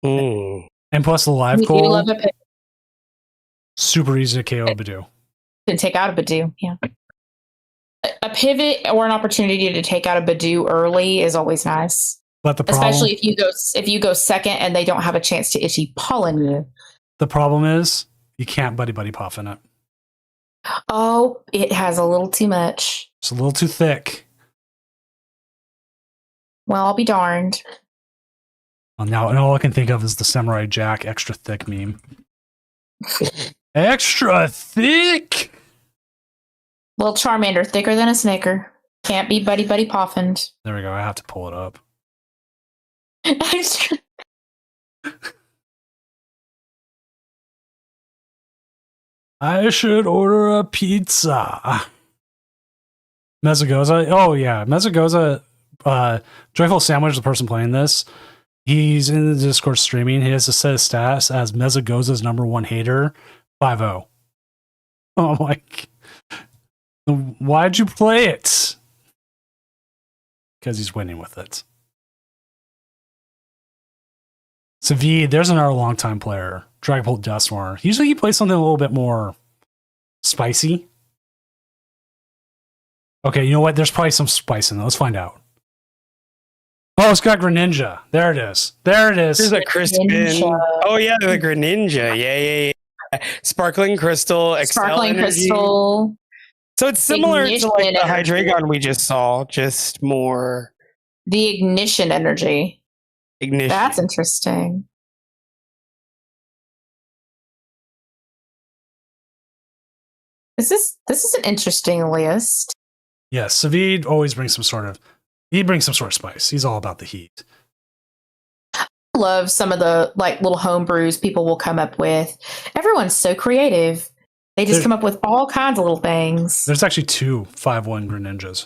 [SPEAKER 2] Mm.
[SPEAKER 1] And plus the live
[SPEAKER 3] We do
[SPEAKER 1] goal,
[SPEAKER 3] love a pivot
[SPEAKER 1] super easy to KO Badoo.
[SPEAKER 3] to take out a Badoo. Yeah. A pivot or an opportunity to take out a Badoo early is always nice.
[SPEAKER 1] But the problem,
[SPEAKER 3] Especially if you go second and they don't have a chance to itchy pollen you.
[SPEAKER 1] the problem is you can't buddy puff in it.
[SPEAKER 3] Oh, it has a little too much.
[SPEAKER 1] It's a little too thick.
[SPEAKER 3] Well, I'll be darned.
[SPEAKER 1] Well, now and all I can think of is the Samurai Jack extra thick meme. Extra thick.
[SPEAKER 3] Little Charmander, thicker than a Snicker. Can't be buddy poffined.
[SPEAKER 1] There we go. I have to pull it up. I should order a pizza. Mezzagoza. Oh yeah, Mezzagoza. Joyful Sandwich, the person playing this, he's in the Discord streaming. He has a set of stats as Mezzagoza's #1 hater, 5-0. Oh my! Why'd you play it? Because he's winning with it. Savid, there's another longtime player, Dragapult Dusknoir. Usually he plays something a little bit more spicy. Okay, you know what? There's probably some spice in it. Let's find out. Oh, it's got Greninja. There it is. There it is.
[SPEAKER 2] There's a Crispin.
[SPEAKER 3] Greninja.
[SPEAKER 2] Oh yeah, the Greninja. Yeah. Sparkling Crystal. Excel
[SPEAKER 3] Sparkling
[SPEAKER 2] Energy.
[SPEAKER 3] Crystal.
[SPEAKER 2] So it's similar to
[SPEAKER 3] Ignition
[SPEAKER 2] like the
[SPEAKER 3] Energy.
[SPEAKER 2] Hydreigon we just saw, just more
[SPEAKER 3] The Ignition Energy.
[SPEAKER 2] ignition.
[SPEAKER 3] That's interesting. This is an interesting list.
[SPEAKER 1] Yes, Savid always brings some sort of spice. He's all about the heat.
[SPEAKER 3] I love some of the like little home brews people will come up with. Everyone's so creative. They just come up with all kinds of little things.
[SPEAKER 1] There's actually 2 5-1 Greninjas.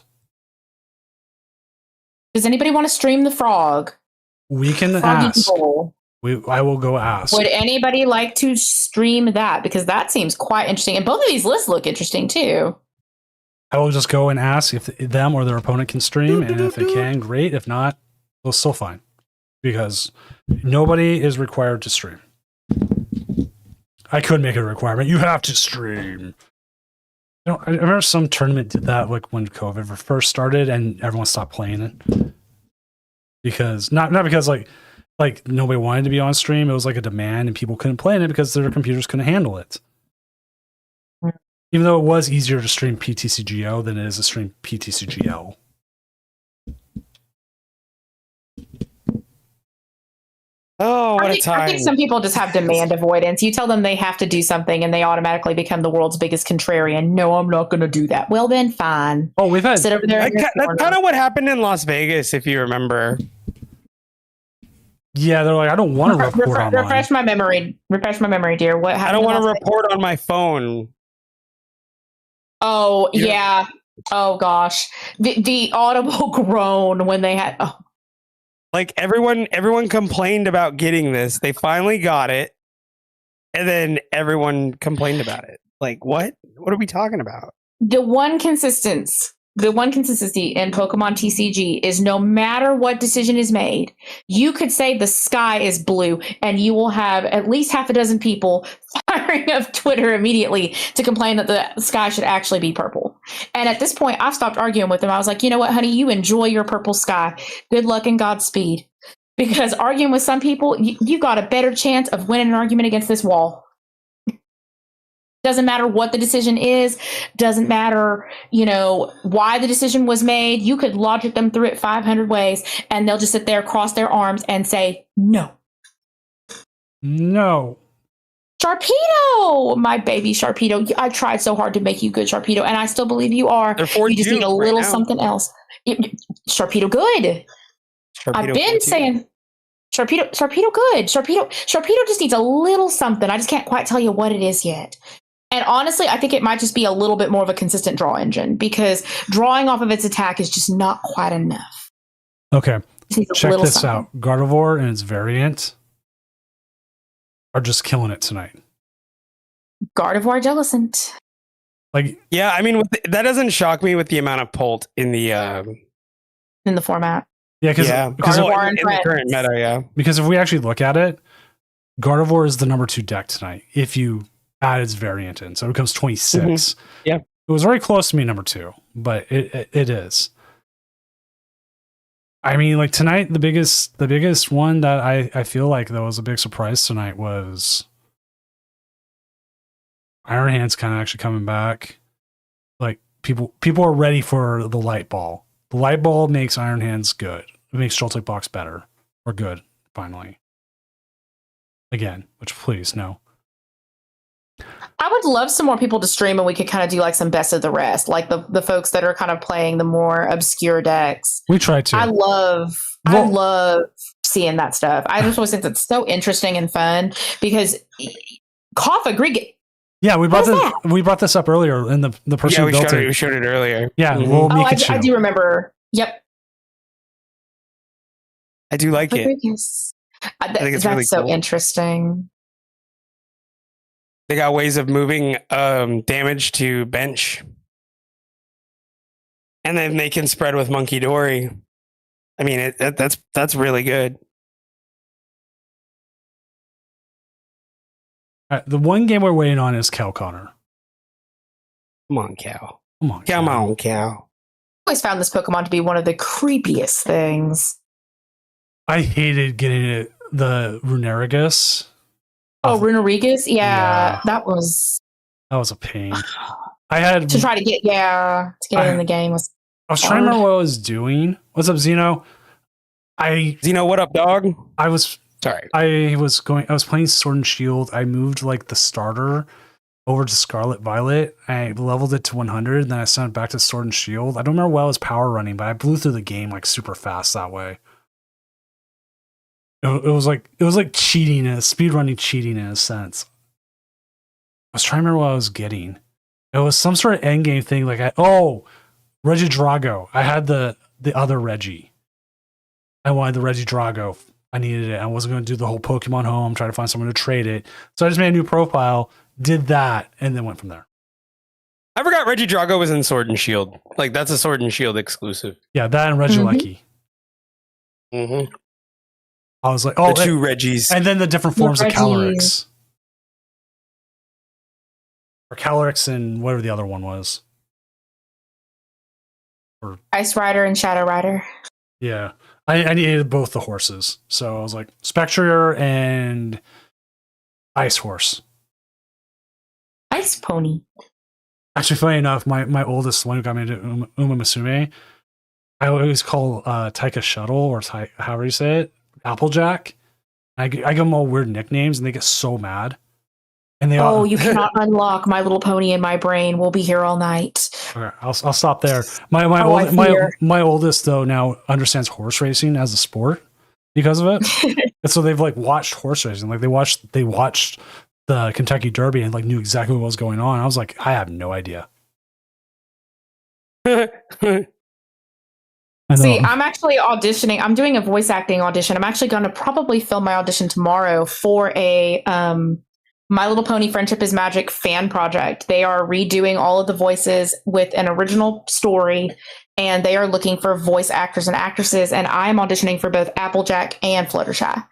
[SPEAKER 3] Does anybody want to stream the frog?
[SPEAKER 1] We can
[SPEAKER 3] Froggy
[SPEAKER 1] ask.
[SPEAKER 3] Bowl.
[SPEAKER 1] I will go ask.
[SPEAKER 3] Would anybody like to stream that? Because that seems quite interesting. And both of these lists look interesting too.
[SPEAKER 1] I will just go and ask if them or their opponent can stream, and if they can, great. If not, we'll still fine. Because nobody is required to stream. I could make it a requirement. You have to stream. You know, I remember some tournament did that like when COVID first started and everyone stopped playing it. Because not because like nobody wanted to be on stream. It was like a demand and people couldn't play in it because their computers couldn't handle it. Even though it was easier to stream PTCGO than it is to stream PTCGL.
[SPEAKER 2] Oh, what
[SPEAKER 3] I
[SPEAKER 2] a
[SPEAKER 3] think
[SPEAKER 2] time.
[SPEAKER 3] some people just have demand avoidance. You tell them they have to do something and they automatically become the world's biggest contrarian. No, I'm not going to do that. Well, then fine.
[SPEAKER 1] Oh, we've had
[SPEAKER 3] Sit over there. in your
[SPEAKER 2] That's
[SPEAKER 3] corner.
[SPEAKER 2] kind of what happened in Las Vegas, if you remember.
[SPEAKER 1] yeah, they're like, I don't want to report online.
[SPEAKER 3] Refresh my memory. Refresh my memory, dear. What happened?
[SPEAKER 2] I don't want to
[SPEAKER 3] last night?
[SPEAKER 2] report on my phone.
[SPEAKER 3] Oh,
[SPEAKER 2] You-
[SPEAKER 3] yeah. Oh, gosh. The audible groan when they had. Oh,
[SPEAKER 2] Like everyone complained about getting this. They finally got it. And then everyone complained about it. Like, what? What are we talking about?
[SPEAKER 3] the one consistency in Pokemon TCG is no matter what decision is made, you could say the sky is blue and you will have at least half a dozen people firing up Twitter immediately to complain that the sky should actually be purple. And at this point, I've stopped arguing with them. I was like, you know what, honey, you enjoy your purple sky. Good luck and Godspeed. Because arguing with some people, you've got a better chance of winning an argument against this wall. Doesn't matter what the decision is, doesn't matter, why the decision was made. You could logic them through it 500 ways and they'll just sit there, cross their arms and say, no.
[SPEAKER 1] No.
[SPEAKER 3] Sharpedo, my baby Sharpedo. I tried so hard to make you good, Sharpedo, and I still believe you are.
[SPEAKER 2] They're
[SPEAKER 3] You just
[SPEAKER 2] 42
[SPEAKER 3] need a
[SPEAKER 2] right
[SPEAKER 3] little
[SPEAKER 2] now.
[SPEAKER 3] something else. Sharpedo good.
[SPEAKER 2] Sharpedo
[SPEAKER 3] I've been
[SPEAKER 2] 42.
[SPEAKER 3] saying Sharpedo good. Sharpedo just needs a little something. I just can't quite tell you what it is yet. And honestly, I think it might just be a little bit more of a consistent draw engine because drawing off of its attack is just not quite enough.
[SPEAKER 1] Okay. Check this out. Gardevoir and its variant are just killing it tonight.
[SPEAKER 3] Gardevoir Jellicent.
[SPEAKER 1] Like,
[SPEAKER 2] yeah, I mean, that doesn't shock me with the amount of Pult in the
[SPEAKER 3] format.
[SPEAKER 1] Yeah, because
[SPEAKER 2] in the current meta, yeah.
[SPEAKER 1] Because if we actually look at it, Gardevoir is the number 2 deck tonight. If you add its variant in, so it becomes 26.
[SPEAKER 2] Mm-hmm. Yeah,
[SPEAKER 1] it was very close to me number 2, but it is. I mean, like tonight, the biggest one that I feel like that was a big surprise tonight was Iron Hand's kind of actually coming back. Like people are ready for the light ball. The light ball makes Iron Hands good. It makes Joltik Box better or good. Finally, again, which please no.
[SPEAKER 3] I would love some more people to stream and we could kind of do like some best of the rest, like the folks that are kind of playing the more obscure decks.
[SPEAKER 1] We try to.
[SPEAKER 3] I love seeing that stuff. I just always think that's so interesting and fun because Kafka Greek.
[SPEAKER 1] Yeah, we brought this up earlier in the person who built it.
[SPEAKER 2] We showed it earlier.
[SPEAKER 1] Yeah,
[SPEAKER 3] I do remember. Yep.
[SPEAKER 2] I do like it.
[SPEAKER 3] I think it's really so interesting.
[SPEAKER 2] They got ways of moving damage to bench. And then they can spread with Monkey Dory. I mean, that's really good.
[SPEAKER 1] The one game we're waiting on is Cal Connor.
[SPEAKER 2] Come on, Cal.
[SPEAKER 1] Come on,
[SPEAKER 3] I
[SPEAKER 1] Cal.
[SPEAKER 3] always found this Pokemon to be one of the creepiest things.
[SPEAKER 1] I hated getting the Runerigus.
[SPEAKER 3] Oh, Runerigus? Yeah, that was
[SPEAKER 1] a pain. I had
[SPEAKER 3] to try to get it in the game was.
[SPEAKER 1] I was trying to remember what I was doing. What's up, Xeno?
[SPEAKER 2] Xeno, what up, dog?
[SPEAKER 1] I was playing Sword and Shield. I moved like the starter over to Scarlet Violet. I leveled it to 100, then I sent it back to Sword and Shield. I don't remember what I was power running, but I blew through the game like super fast that way. It was like cheating, speed running cheating in a sense. I was trying to remember what I was getting. It was some sort of end game thing. Like Regidrago. I had the other Reggie. I wanted the Regidrago. I needed it. I wasn't going to do the whole Pokemon Home, try to find someone to trade it. So I just made a new profile, did that, and then went from there.
[SPEAKER 2] I forgot Regidrago was in Sword and Shield. Like that's a Sword and Shield exclusive.
[SPEAKER 1] Yeah, that and Regieleki.
[SPEAKER 2] Mm-hmm.
[SPEAKER 1] I was like,
[SPEAKER 2] the 2 Reggies.
[SPEAKER 1] And then the different forms of Calyrex. Or Calyrex and whatever the other one was. Or
[SPEAKER 3] Ice Rider and Shadow Rider.
[SPEAKER 1] Yeah. I needed both the horses. So I was like, Spectrier and Ice Horse.
[SPEAKER 3] Ice Pony.
[SPEAKER 1] Actually, funny enough, my oldest one who got me into Uma Musume, I always call Taika Shuttle, or however you say it, Applejack. I give them all weird nicknames, and they get so mad. And they
[SPEAKER 3] you cannot unlock My Little Pony in my brain. We'll be here all night.
[SPEAKER 1] Okay, I'll stop there. My oldest though now understands horse racing as a sport because of it, and so they've like watched horse racing. Like they watched the Kentucky Derby and like knew exactly what was going on. I was like, I have no idea.
[SPEAKER 3] See, I'm actually auditioning. I'm doing a voice acting audition. I'm actually going to probably film my audition tomorrow for a My Little Pony Friendship is Magic fan project. They are redoing all of the voices with an original story, and they are looking for voice actors and actresses, and I'm auditioning for both Applejack and Fluttershy.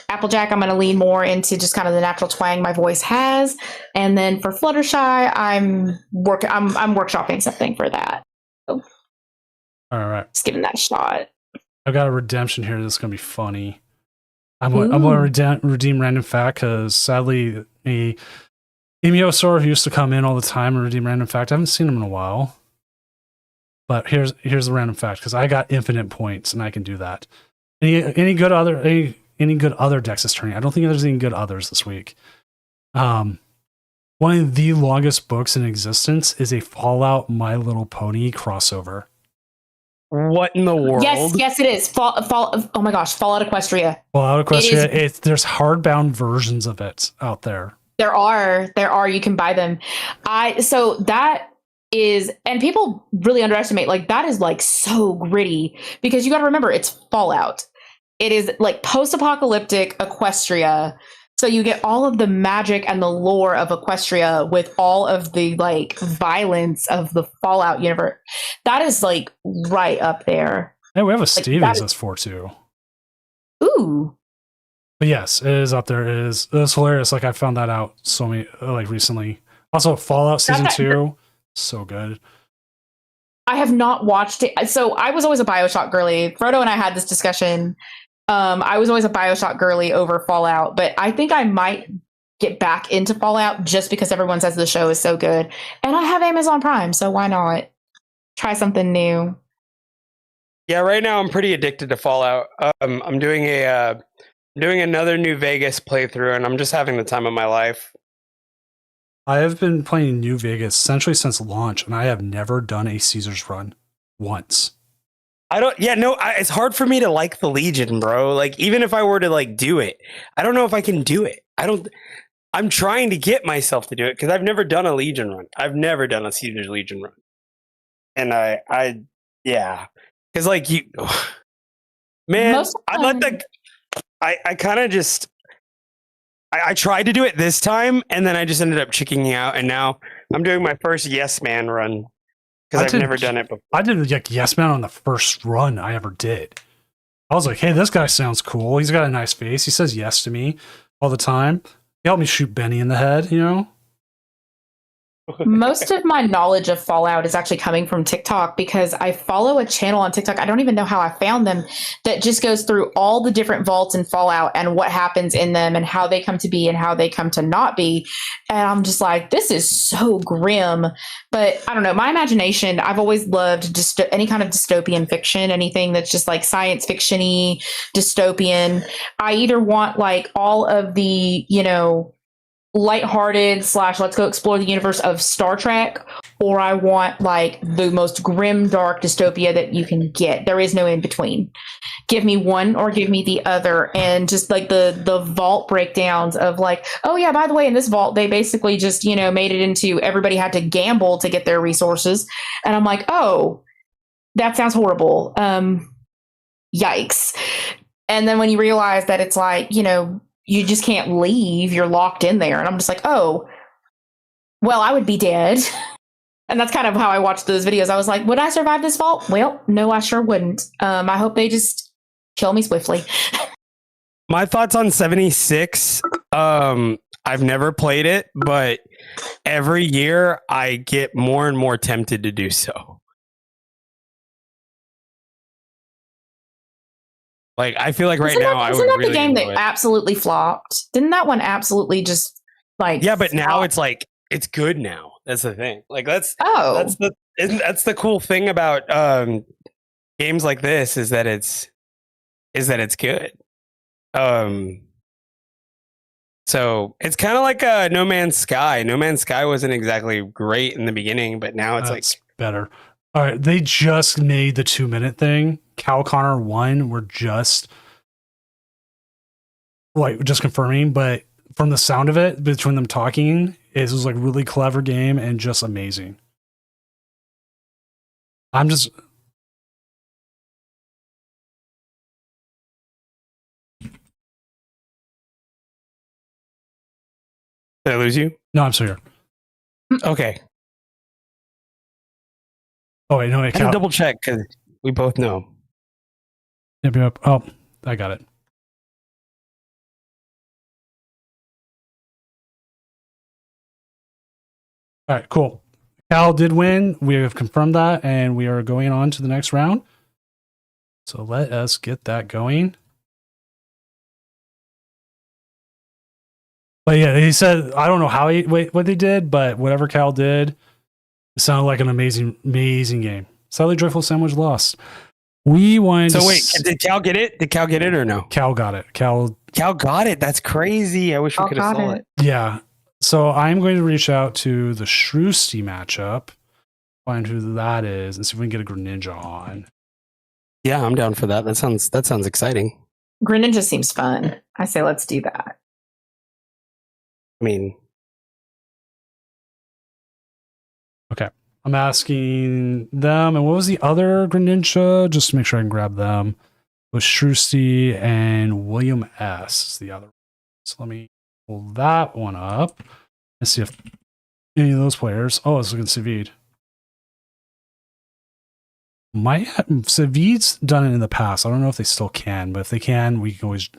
[SPEAKER 3] Applejack, I'm going to lean more into just kind of the natural twang my voice has, and then for Fluttershy, I'm workshopping something for that. So,
[SPEAKER 1] all right,
[SPEAKER 3] just giving that a shot.
[SPEAKER 1] I've got a redemption here that's going to be funny. I'm going to redeem random fact because sadly, Emiosaur, who used to come in all the time and redeem random fact, I haven't seen him in a while. But here's the random fact because I got infinite points and I can do that. Any good other decks this turning? I don't think there's any good others this week. One of the longest books in existence is a Fallout My Little Pony crossover.
[SPEAKER 2] What in the world?
[SPEAKER 3] Yes, it is. Oh my gosh, Fallout Equestria.
[SPEAKER 1] Fallout Equestria, there's hardbound versions of it out there.
[SPEAKER 3] There are. You can buy them. So that is, and people really underestimate, like, that is like so gritty because you got to remember it's Fallout. It is like post-apocalyptic Equestria. So you get all of the magic and the lore of Equestria with all of the like violence of the Fallout universe. That is like right up there.
[SPEAKER 1] Hey, we have a Stevens S4 too.
[SPEAKER 3] Ooh.
[SPEAKER 1] But yes, it is up there. It is hilarious. Like I found that out like recently. Also, Fallout Season 2, so good.
[SPEAKER 3] I have not watched it. So I was always a BioShock girly. Frodo and I had this discussion. I was always a BioShock girly over Fallout, but I think I might get back into Fallout just because everyone says the show is so good. And I have Amazon Prime, so why not try something new?
[SPEAKER 2] Yeah, right now I'm pretty addicted to Fallout. I'm doing another New Vegas playthrough, and I'm just having the time of my life.
[SPEAKER 1] I have been playing New Vegas essentially since launch, and I have never done a Caesar's run once.
[SPEAKER 2] It's hard for me to like the Legion, bro. Like, even if I were to like do it, I don't know if I can do it. I'm trying to get myself to do it because I've never done a Legion run. I've never done a Caesar's Legion run. And yeah. Because like man, I kind of just, I tried to do it this time and then I just ended up chickening out. And now I'm doing my first Yes Man run. Because I've never done it before.
[SPEAKER 1] I did like Yes Man on the first run I ever did. I was like, hey, this guy sounds cool. He's got a nice face. He says yes to me all the time. He helped me shoot Benny in the head, you know?
[SPEAKER 3] Most of my knowledge of Fallout is actually coming from TikTok because I follow a channel on TikTok. I don't even know how I found them that just goes through all the different vaults in Fallout and what happens in them and how they come to be and how they come to not be. And I'm just like, this is so grim. But I don't know. My imagination, I've always loved just any kind of dystopian fiction, anything that's just like science fiction-y, dystopian. I either want like all of the, lighthearted / let's go explore the universe of Star Trek, or I want like the most grim, dark dystopia that you can get. There is no in between. Give me one or give me the other. And just like the vault breakdowns of like, oh yeah, by the way, in this vault, they basically just, made it into everybody had to gamble to get their resources. And I'm like, oh, that sounds horrible. Yikes. And then when you realize that it's like, you just can't leave. You're locked in there. And I'm just like, oh, well, I would be dead. And that's kind of how I watched those videos. I was like, would I survive this vault? Well, no, I sure wouldn't. I hope they just kill me swiftly.
[SPEAKER 2] My thoughts on 76. I've never played it, but every year I get more and more tempted to do so. Like, I feel like
[SPEAKER 3] Isn't that the game that absolutely flopped? Didn't that one absolutely just like?
[SPEAKER 2] Yeah, but now it's like it's good now. That's the thing. Like that's the cool thing about games like this is that it's good. So it's kind of like No Man's Sky. No Man's Sky wasn't exactly great in the beginning, but now it's like
[SPEAKER 1] better. All right, they just made the 2-minute thing. Cal Connor 1, we're just confirming, but from the sound of it, between them talking, it was like really clever game and just amazing. Did
[SPEAKER 2] I lose you?
[SPEAKER 1] No, I'm still here.
[SPEAKER 2] Okay.
[SPEAKER 1] Oh wait, no, wait,
[SPEAKER 2] Cal, double check because we both know.
[SPEAKER 1] Yep. Oh, I got it. All right, cool. Cal did win. We have confirmed that, and we are going on to the next round. So let us get that going. But yeah, he said, I don't know how what they did, but whatever Cal did, it sounded like an amazing game. Sadly, Joyful Sandwich lost. We won.
[SPEAKER 2] So wait, did Cal get it? Did Cal get it or no?
[SPEAKER 1] Cal got it. Cal
[SPEAKER 2] got it. That's crazy. I wish we could have saw it.
[SPEAKER 1] Yeah. So I'm going to reach out to the Shroosty matchup, find who that is, and see if we can get a Greninja on.
[SPEAKER 2] Yeah, I'm down for that. That sounds exciting.
[SPEAKER 3] Greninja seems fun. I say let's do that.
[SPEAKER 2] I mean,
[SPEAKER 1] I'm asking them, and what was the other Greninja? Just to make sure I can grab them. It was Shroosty and William S. is the other. So let me pull that one up and see if any of those players. Oh, it's looking Savid. Savid's done it in the past. I don't know if they still can, but if they can, we can watch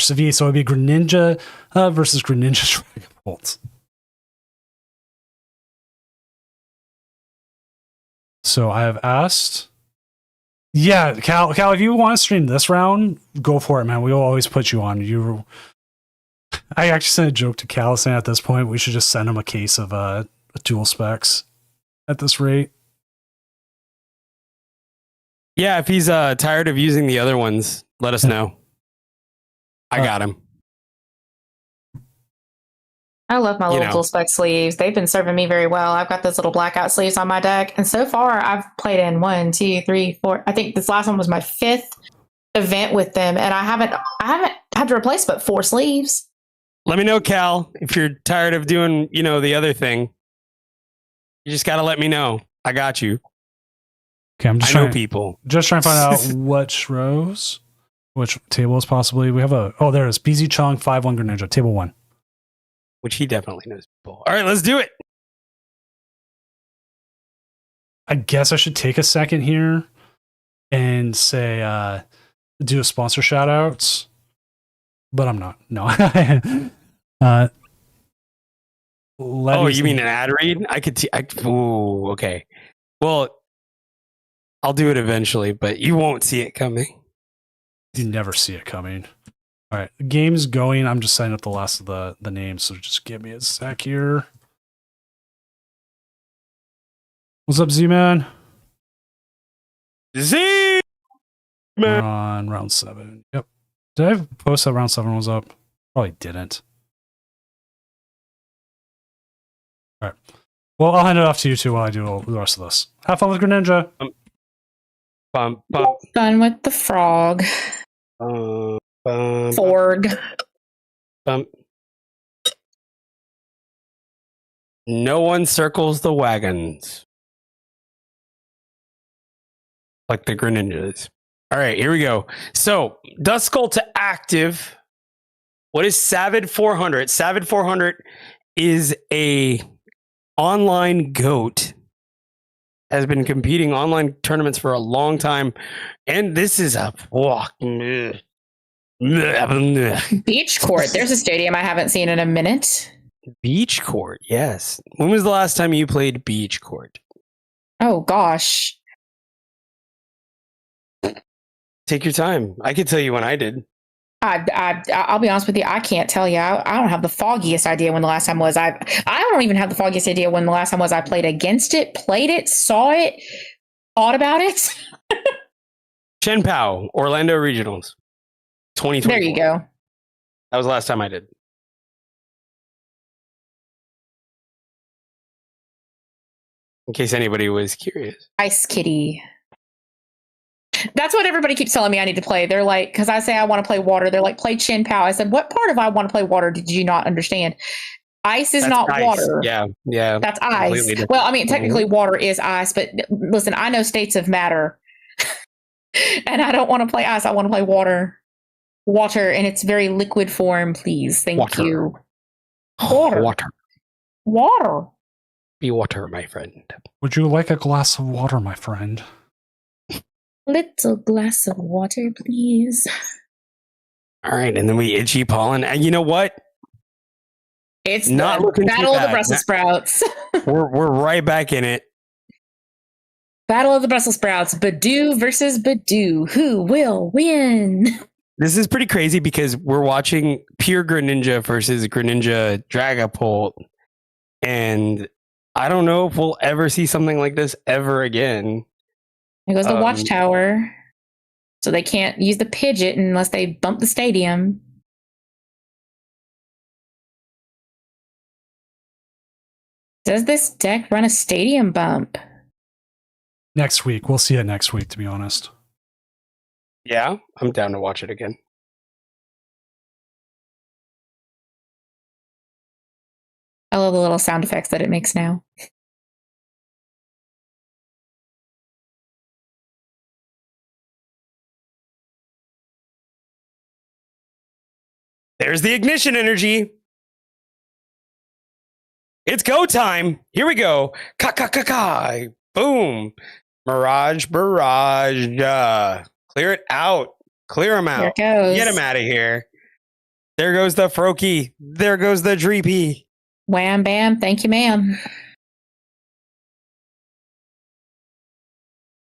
[SPEAKER 1] Savid. So it'd be Greninja versus Greninja Dragapult. So I have asked. Yeah, Cal, if you want to stream this round, go for it, man. We'll always put you on. I actually sent a joke to Cal saying at this point we should just send him a case of dual specs at this rate.
[SPEAKER 2] yeah, if he's tired of using the other ones, let us know. I got him.
[SPEAKER 3] I love my little dual spec sleeves. They've been serving me very well. I've got those little blackout sleeves on my deck, and so far I've played in 1, 2, 3, 4. I think this last one was my 5th event with them, and I haven't had to replace but 4 sleeves.
[SPEAKER 2] Let me know, Cal, if you're tired of doing, the other thing. You just got to let me know. I got you.
[SPEAKER 1] Okay, I'm just
[SPEAKER 2] I know people.
[SPEAKER 1] Just trying to find out which rows, which tables possibly. We have there it is. BZ Chung 5-1 Greninja, table 1.
[SPEAKER 2] Which he definitely knows people. All right, let's do it.
[SPEAKER 1] I guess I should take a second here and say, do a sponsor shout outs, but I'm not. No.
[SPEAKER 2] You mean an ad read? I could. Ooh, okay. Well, I'll do it eventually, but you won't see it coming.
[SPEAKER 1] You never see it coming. All right, the game's going. I'm just setting up the last of the names, so just give me a sec here. What's up, Z-Man?
[SPEAKER 2] Z-Man!
[SPEAKER 1] We're on round 7. Yep. Did I post that round 7 was up? Probably didn't. All right. Well, I'll hand it off to you two while I do the rest of this. Have fun with Greninja.
[SPEAKER 3] Fun with the frog. Forg.
[SPEAKER 2] No one circles the wagons like the Greninjas. All right, here we go. So, Duskull to active. What is Savid 400? Savid 400 is a online goat. Has been competing online tournaments for a long time, and this is a
[SPEAKER 3] Beach Court. There's a stadium I haven't seen in a minute.
[SPEAKER 2] Beach Court, yes. When was the last time you played Beach Court?
[SPEAKER 3] Oh gosh.
[SPEAKER 2] Take your time. I could tell you when I did.
[SPEAKER 3] I'll be honest with you. I can't tell you. I don't have the foggiest idea when the last time was. I don't even have the foggiest idea when the last time was I played against it, played it, saw it, thought about it.
[SPEAKER 2] Chen Pao, Orlando Regionals, 2020.
[SPEAKER 3] There you go.
[SPEAKER 2] That was the last time I did. In case anybody was curious.
[SPEAKER 3] Ice Kitty. That's what everybody keeps telling me I need to play. They're like, because I say I want to play water. They're like, play Chen Pao. I said, what part of I want to play water did you not understand? Ice is not
[SPEAKER 2] ice.
[SPEAKER 3] water.
[SPEAKER 2] Yeah.
[SPEAKER 3] That's ice. Well, I mean, technically water is ice, but listen, I know states of matter. And I don't want to play ice. I want to play water. Water in its very liquid form, please. Thank you. Water.
[SPEAKER 2] Be water, my friend.
[SPEAKER 1] Would you like a glass of water, my friend?
[SPEAKER 3] Little glass of water, please.
[SPEAKER 2] All right, and then we itchy pollen. And you know what?
[SPEAKER 3] It's not the Battle of the Brussels Sprouts.
[SPEAKER 2] we're right back in it.
[SPEAKER 3] Battle of the Brussels Sprouts. Badoo versus Badoo. Who will win?
[SPEAKER 2] This is pretty crazy because we're watching pure Greninja versus Greninja Dragapult, and I don't know if we'll ever see something like this ever again.
[SPEAKER 3] It goes the Watchtower, so they can't use the Pidgeot unless they bump the stadium. Does this deck run a stadium bump?
[SPEAKER 1] Next week. We'll see it next week, to be honest.
[SPEAKER 2] Yeah, I'm down to watch it again.
[SPEAKER 3] I love the little sound effects that it makes now.
[SPEAKER 2] There's the ignition energy. It's go time. Here we go. Ka. Boom. Barrage. Clear it out. Clear them out.
[SPEAKER 3] There it goes.
[SPEAKER 2] Get them out of here. There goes the Froakie. There goes the Dreepy.
[SPEAKER 3] Wham bam. Thank you, ma'am.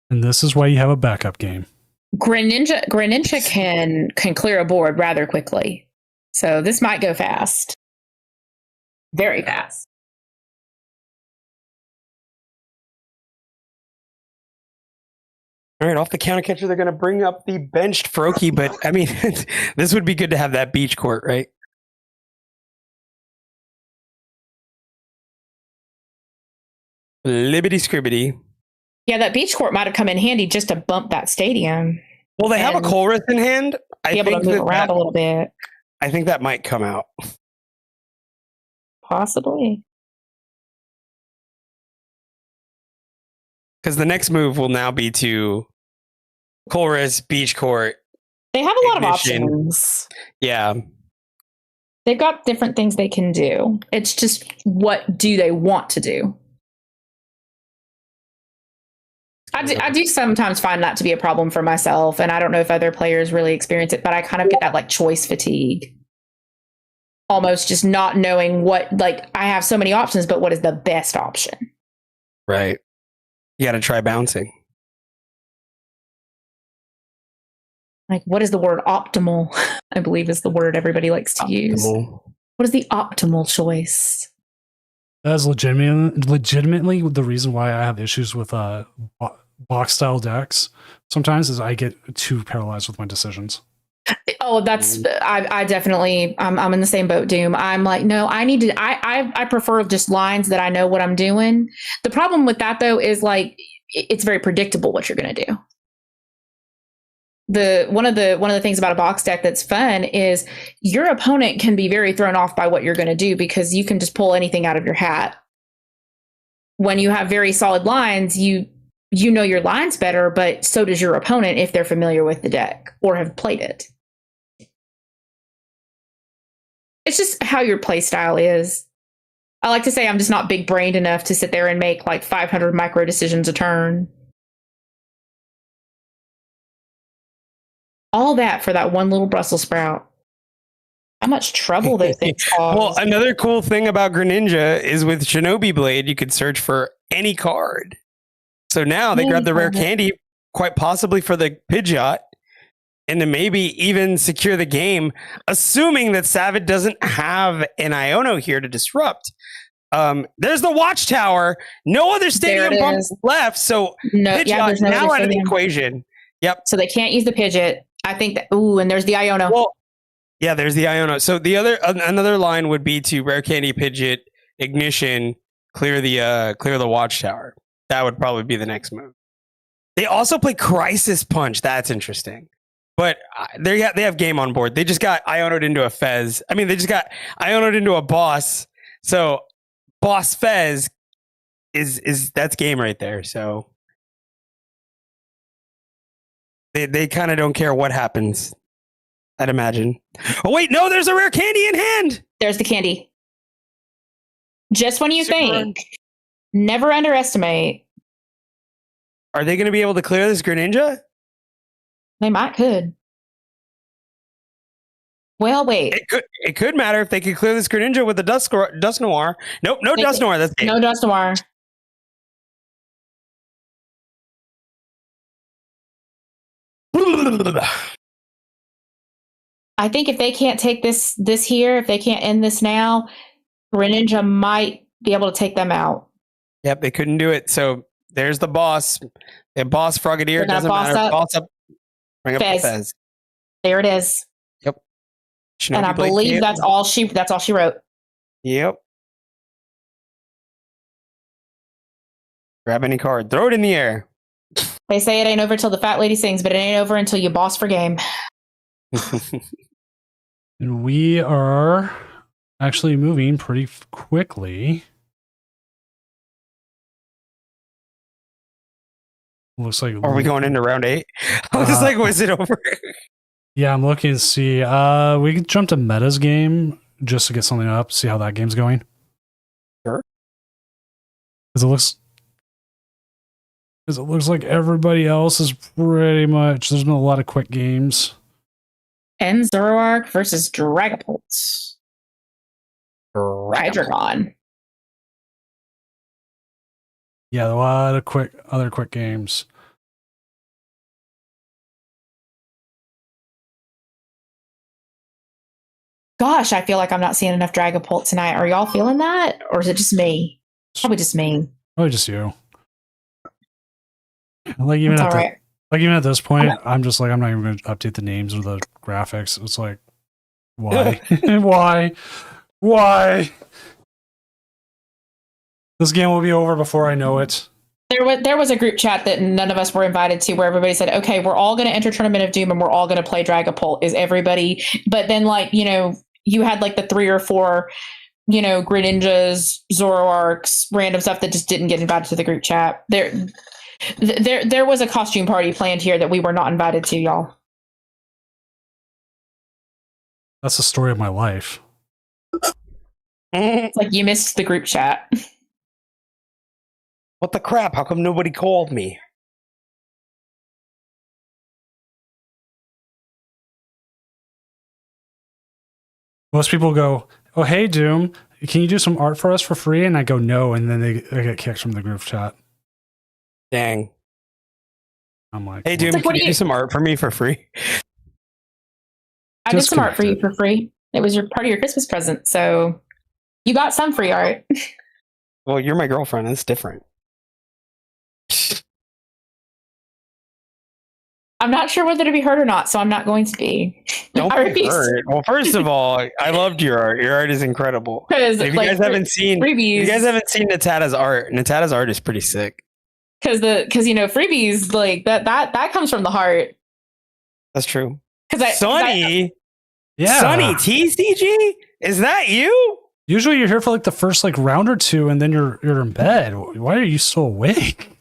[SPEAKER 1] And this is why you have a backup game.
[SPEAKER 3] Greninja can clear a board rather quickly. So this might go fast. Very fast.
[SPEAKER 2] All right, off the counter catcher, they're going to bring up the benched Froakie, but I mean, this would be good to have that beach court, right? Libbity scribbity.
[SPEAKER 3] Yeah, that beach court might have come in handy just to bump that stadium.
[SPEAKER 2] Well, they have a Colress in hand.
[SPEAKER 3] Be able to move around a little bit.
[SPEAKER 2] I think that might come out.
[SPEAKER 3] Possibly.
[SPEAKER 2] Because the next move will now be to Colress, beach court.
[SPEAKER 3] They have a lot
[SPEAKER 2] ignition.
[SPEAKER 3] of options.
[SPEAKER 2] Yeah.
[SPEAKER 3] They've got different things they can do. It's just, what do they want to do? I do sometimes find that to be a problem for myself, and I don't know if other players really experience it, but I kind of get that like choice fatigue. Almost just not knowing what, like, I have so many options, but what is the best option?
[SPEAKER 2] Right. You got to try bouncing.
[SPEAKER 3] Like, what is the word optimal? I believe is the word everybody likes to use. What is the optimal choice?
[SPEAKER 1] That is legitimately the reason why I have issues with box style decks. Sometimes is I get too paralyzed with my decisions.
[SPEAKER 3] Oh, that's I definitely I'm in the same boat, Doom. I'm like, no, I need to I prefer just lines that I know what I'm doing. The problem with that though is like it's very predictable what you're gonna do. One of the things about a box deck that's fun is your opponent can be very thrown off by what you're going to do because you can just pull anything out of your hat. When you have very solid lines, you know your lines better, but so does your opponent if they're familiar with the deck or have played it. It's just how your play style is. I like to say I'm just not big brained enough to sit there and make like 500 micro decisions a turn. All that for that one little Brussels sprout. How much trouble those things cause.
[SPEAKER 2] Well, another cool thing about Greninja is with Shinobi Blade, you could search for any card. So now they grab the rare candy, quite possibly for the Pidgeot, and to maybe even secure the game, assuming that Savage doesn't have an Iono here to disrupt. There's the Watchtower. No other stadium bumps left, so Pidgeot now out of the equation. Yep.
[SPEAKER 3] So they can't use the Pidgeot. I think that. Ooh, and there's the Iono.
[SPEAKER 2] Well, yeah, there's the Iono. So the another line would be to rare candy Pidgeot, ignition, clear the Watchtower. That would probably be the next move. They also play Crisis Punch. That's interesting. But they have game on board. They just got Iono'd into a Fez. I mean, they just got Iono'd into a boss. So boss Fez is that's game right there. So they kind of don't care what happens, I'd imagine. Oh, wait, no, there's a rare candy in hand.
[SPEAKER 3] There's the candy. Just when you think. Never underestimate.
[SPEAKER 2] Are they going to be able to clear this Greninja?
[SPEAKER 3] They could. Well, wait.
[SPEAKER 2] It could matter if they could clear this Greninja with the Dust Noir. Nope, no Dust Noir. That's game.
[SPEAKER 3] No Dust Noir. I think if they can't take this here, if they can't end this now, Greninja might be able to take them out.
[SPEAKER 2] Yep, they couldn't do it. So there's the boss. The boss Frogadier doesn't matter. Boss up. Bring up the Fez.
[SPEAKER 3] There it is.
[SPEAKER 2] Yep.
[SPEAKER 3] Shinobi and I believe that's all she wrote.
[SPEAKER 2] Yep. Grab any card. Throw it in the air.
[SPEAKER 3] They say it ain't over till the fat lady sings, but it ain't over until you boss for game.
[SPEAKER 1] And we are actually moving pretty quickly. Looks like.
[SPEAKER 2] Are we going into round 8? I was like, was it over?
[SPEAKER 1] Yeah, I'm looking to see. We could jump to Meta's game just to get something up, see how that game's going.
[SPEAKER 2] Sure.
[SPEAKER 1] Because it looks like everybody else is pretty much. There's been a lot of quick games.
[SPEAKER 3] And Zoroark versus Dragapult. Hydreigon.
[SPEAKER 1] Yeah, a lot of other quick games.
[SPEAKER 3] Gosh, I feel like I'm not seeing enough Dragapult tonight. Are y'all feeling that? Or is it just me? Probably just me.
[SPEAKER 1] Probably just you. Like even
[SPEAKER 3] That's
[SPEAKER 1] at
[SPEAKER 3] all right.
[SPEAKER 1] like even at this point, I'm just like, I'm not even going to update the names or the graphics. It's like, why? Why? This game will be over before I know it.
[SPEAKER 3] There was a group chat that none of us were invited to where everybody said, okay, we're all going to enter Tournament of Doom and we're all going to play Dragapult. Is everybody? But then, like, you know, you had like the 3 or 4, you know, Greninjas, Zoroarks, random stuff that just didn't get invited to the group chat. There was a costume party planned here that we were not invited to, y'all.
[SPEAKER 1] That's the story of my life.
[SPEAKER 3] It's like you missed the group chat.
[SPEAKER 2] What the crap? How come nobody called me?
[SPEAKER 1] Most people go, "Oh, hey, Doom, can you do some art for us for free?" And I go, "No," and then they get kicked from the group chat.
[SPEAKER 2] Dang.
[SPEAKER 1] I'm like,
[SPEAKER 2] Hey, Doom,
[SPEAKER 3] like,
[SPEAKER 2] can you do some art for me for free?
[SPEAKER 3] I did
[SPEAKER 1] Just
[SPEAKER 3] some art for you
[SPEAKER 1] connected.
[SPEAKER 3] for free. It was part of your Christmas present, so you got some free art.
[SPEAKER 2] Well, you're my girlfriend. It's different.
[SPEAKER 3] I'm not sure whether to be heard or not, so I'm not going to be.
[SPEAKER 2] Don't
[SPEAKER 3] I
[SPEAKER 2] be
[SPEAKER 3] refuse.
[SPEAKER 2] hurt. Well, first of all, I loved your art. Your art is incredible.
[SPEAKER 3] Because
[SPEAKER 2] If you guys haven't seen,
[SPEAKER 3] freebies,
[SPEAKER 2] if you guys haven't seen Natada's art is pretty sick.
[SPEAKER 3] because you know freebies like that comes from the heart.
[SPEAKER 2] That's true.
[SPEAKER 3] Because
[SPEAKER 2] Sonny,
[SPEAKER 1] yeah.
[SPEAKER 2] Sonny TCG, is that you?
[SPEAKER 1] Usually you're here for like the first like round or two, and then you're in bed. Why are you so awake?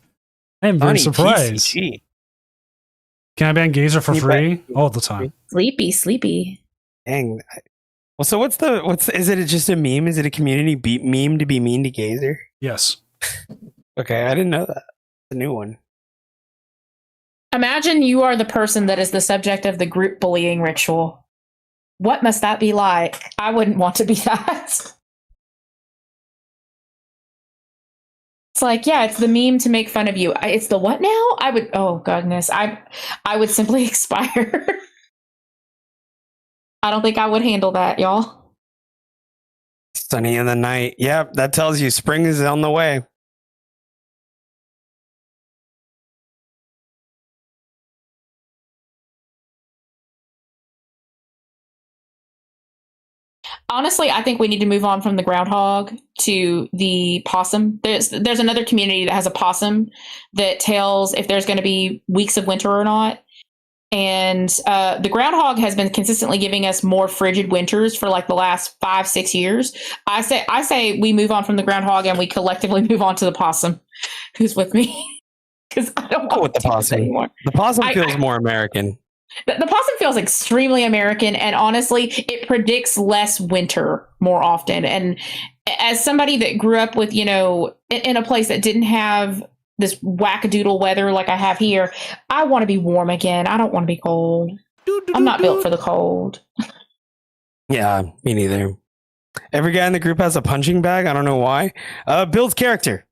[SPEAKER 1] I am very
[SPEAKER 2] Sonny
[SPEAKER 1] surprised.
[SPEAKER 2] TCG.
[SPEAKER 1] Can I ban Gazer for
[SPEAKER 2] You
[SPEAKER 1] free
[SPEAKER 2] bet.
[SPEAKER 1] all the time?
[SPEAKER 3] sleepy.
[SPEAKER 2] Dang. Well, so is it just a meme? Is it a community meme to be mean to Gazer?
[SPEAKER 1] Yes.
[SPEAKER 2] Okay, I didn't know that. It's a new one.
[SPEAKER 3] Imagine you are the person that is the subject of the group bullying ritual. What must that be like? I wouldn't want to be that. It's like, yeah, it's the meme to make fun of you. It's the what now? I would, oh goodness, I would simply expire. I don't think I would handle that, y'all.
[SPEAKER 2] Sunny in the night. Yep, that tells you spring is on the way.
[SPEAKER 3] Honestly, I think we need to move on from the groundhog to the possum. There's another community that has a possum that tells if there's going to be weeks of winter or not. And the groundhog has been consistently giving us more frigid winters for like the last 5-6 years. I say we move on from the groundhog and we collectively move on to the possum, who's with me, because I don't
[SPEAKER 2] Go
[SPEAKER 3] want
[SPEAKER 2] with the
[SPEAKER 3] to do this
[SPEAKER 2] possum.
[SPEAKER 3] anymore.
[SPEAKER 2] The possum feels more American.
[SPEAKER 3] The possum feels extremely American, and honestly, it predicts less winter more often. And as somebody that grew up with, you know, in a place that didn't have this wackadoodle weather like I have here, I want to be warm again. I don't want to be cold. I'm not built for the cold.
[SPEAKER 2] Yeah, me neither. Every guy in the group has a punching bag. I don't know why. Builds character.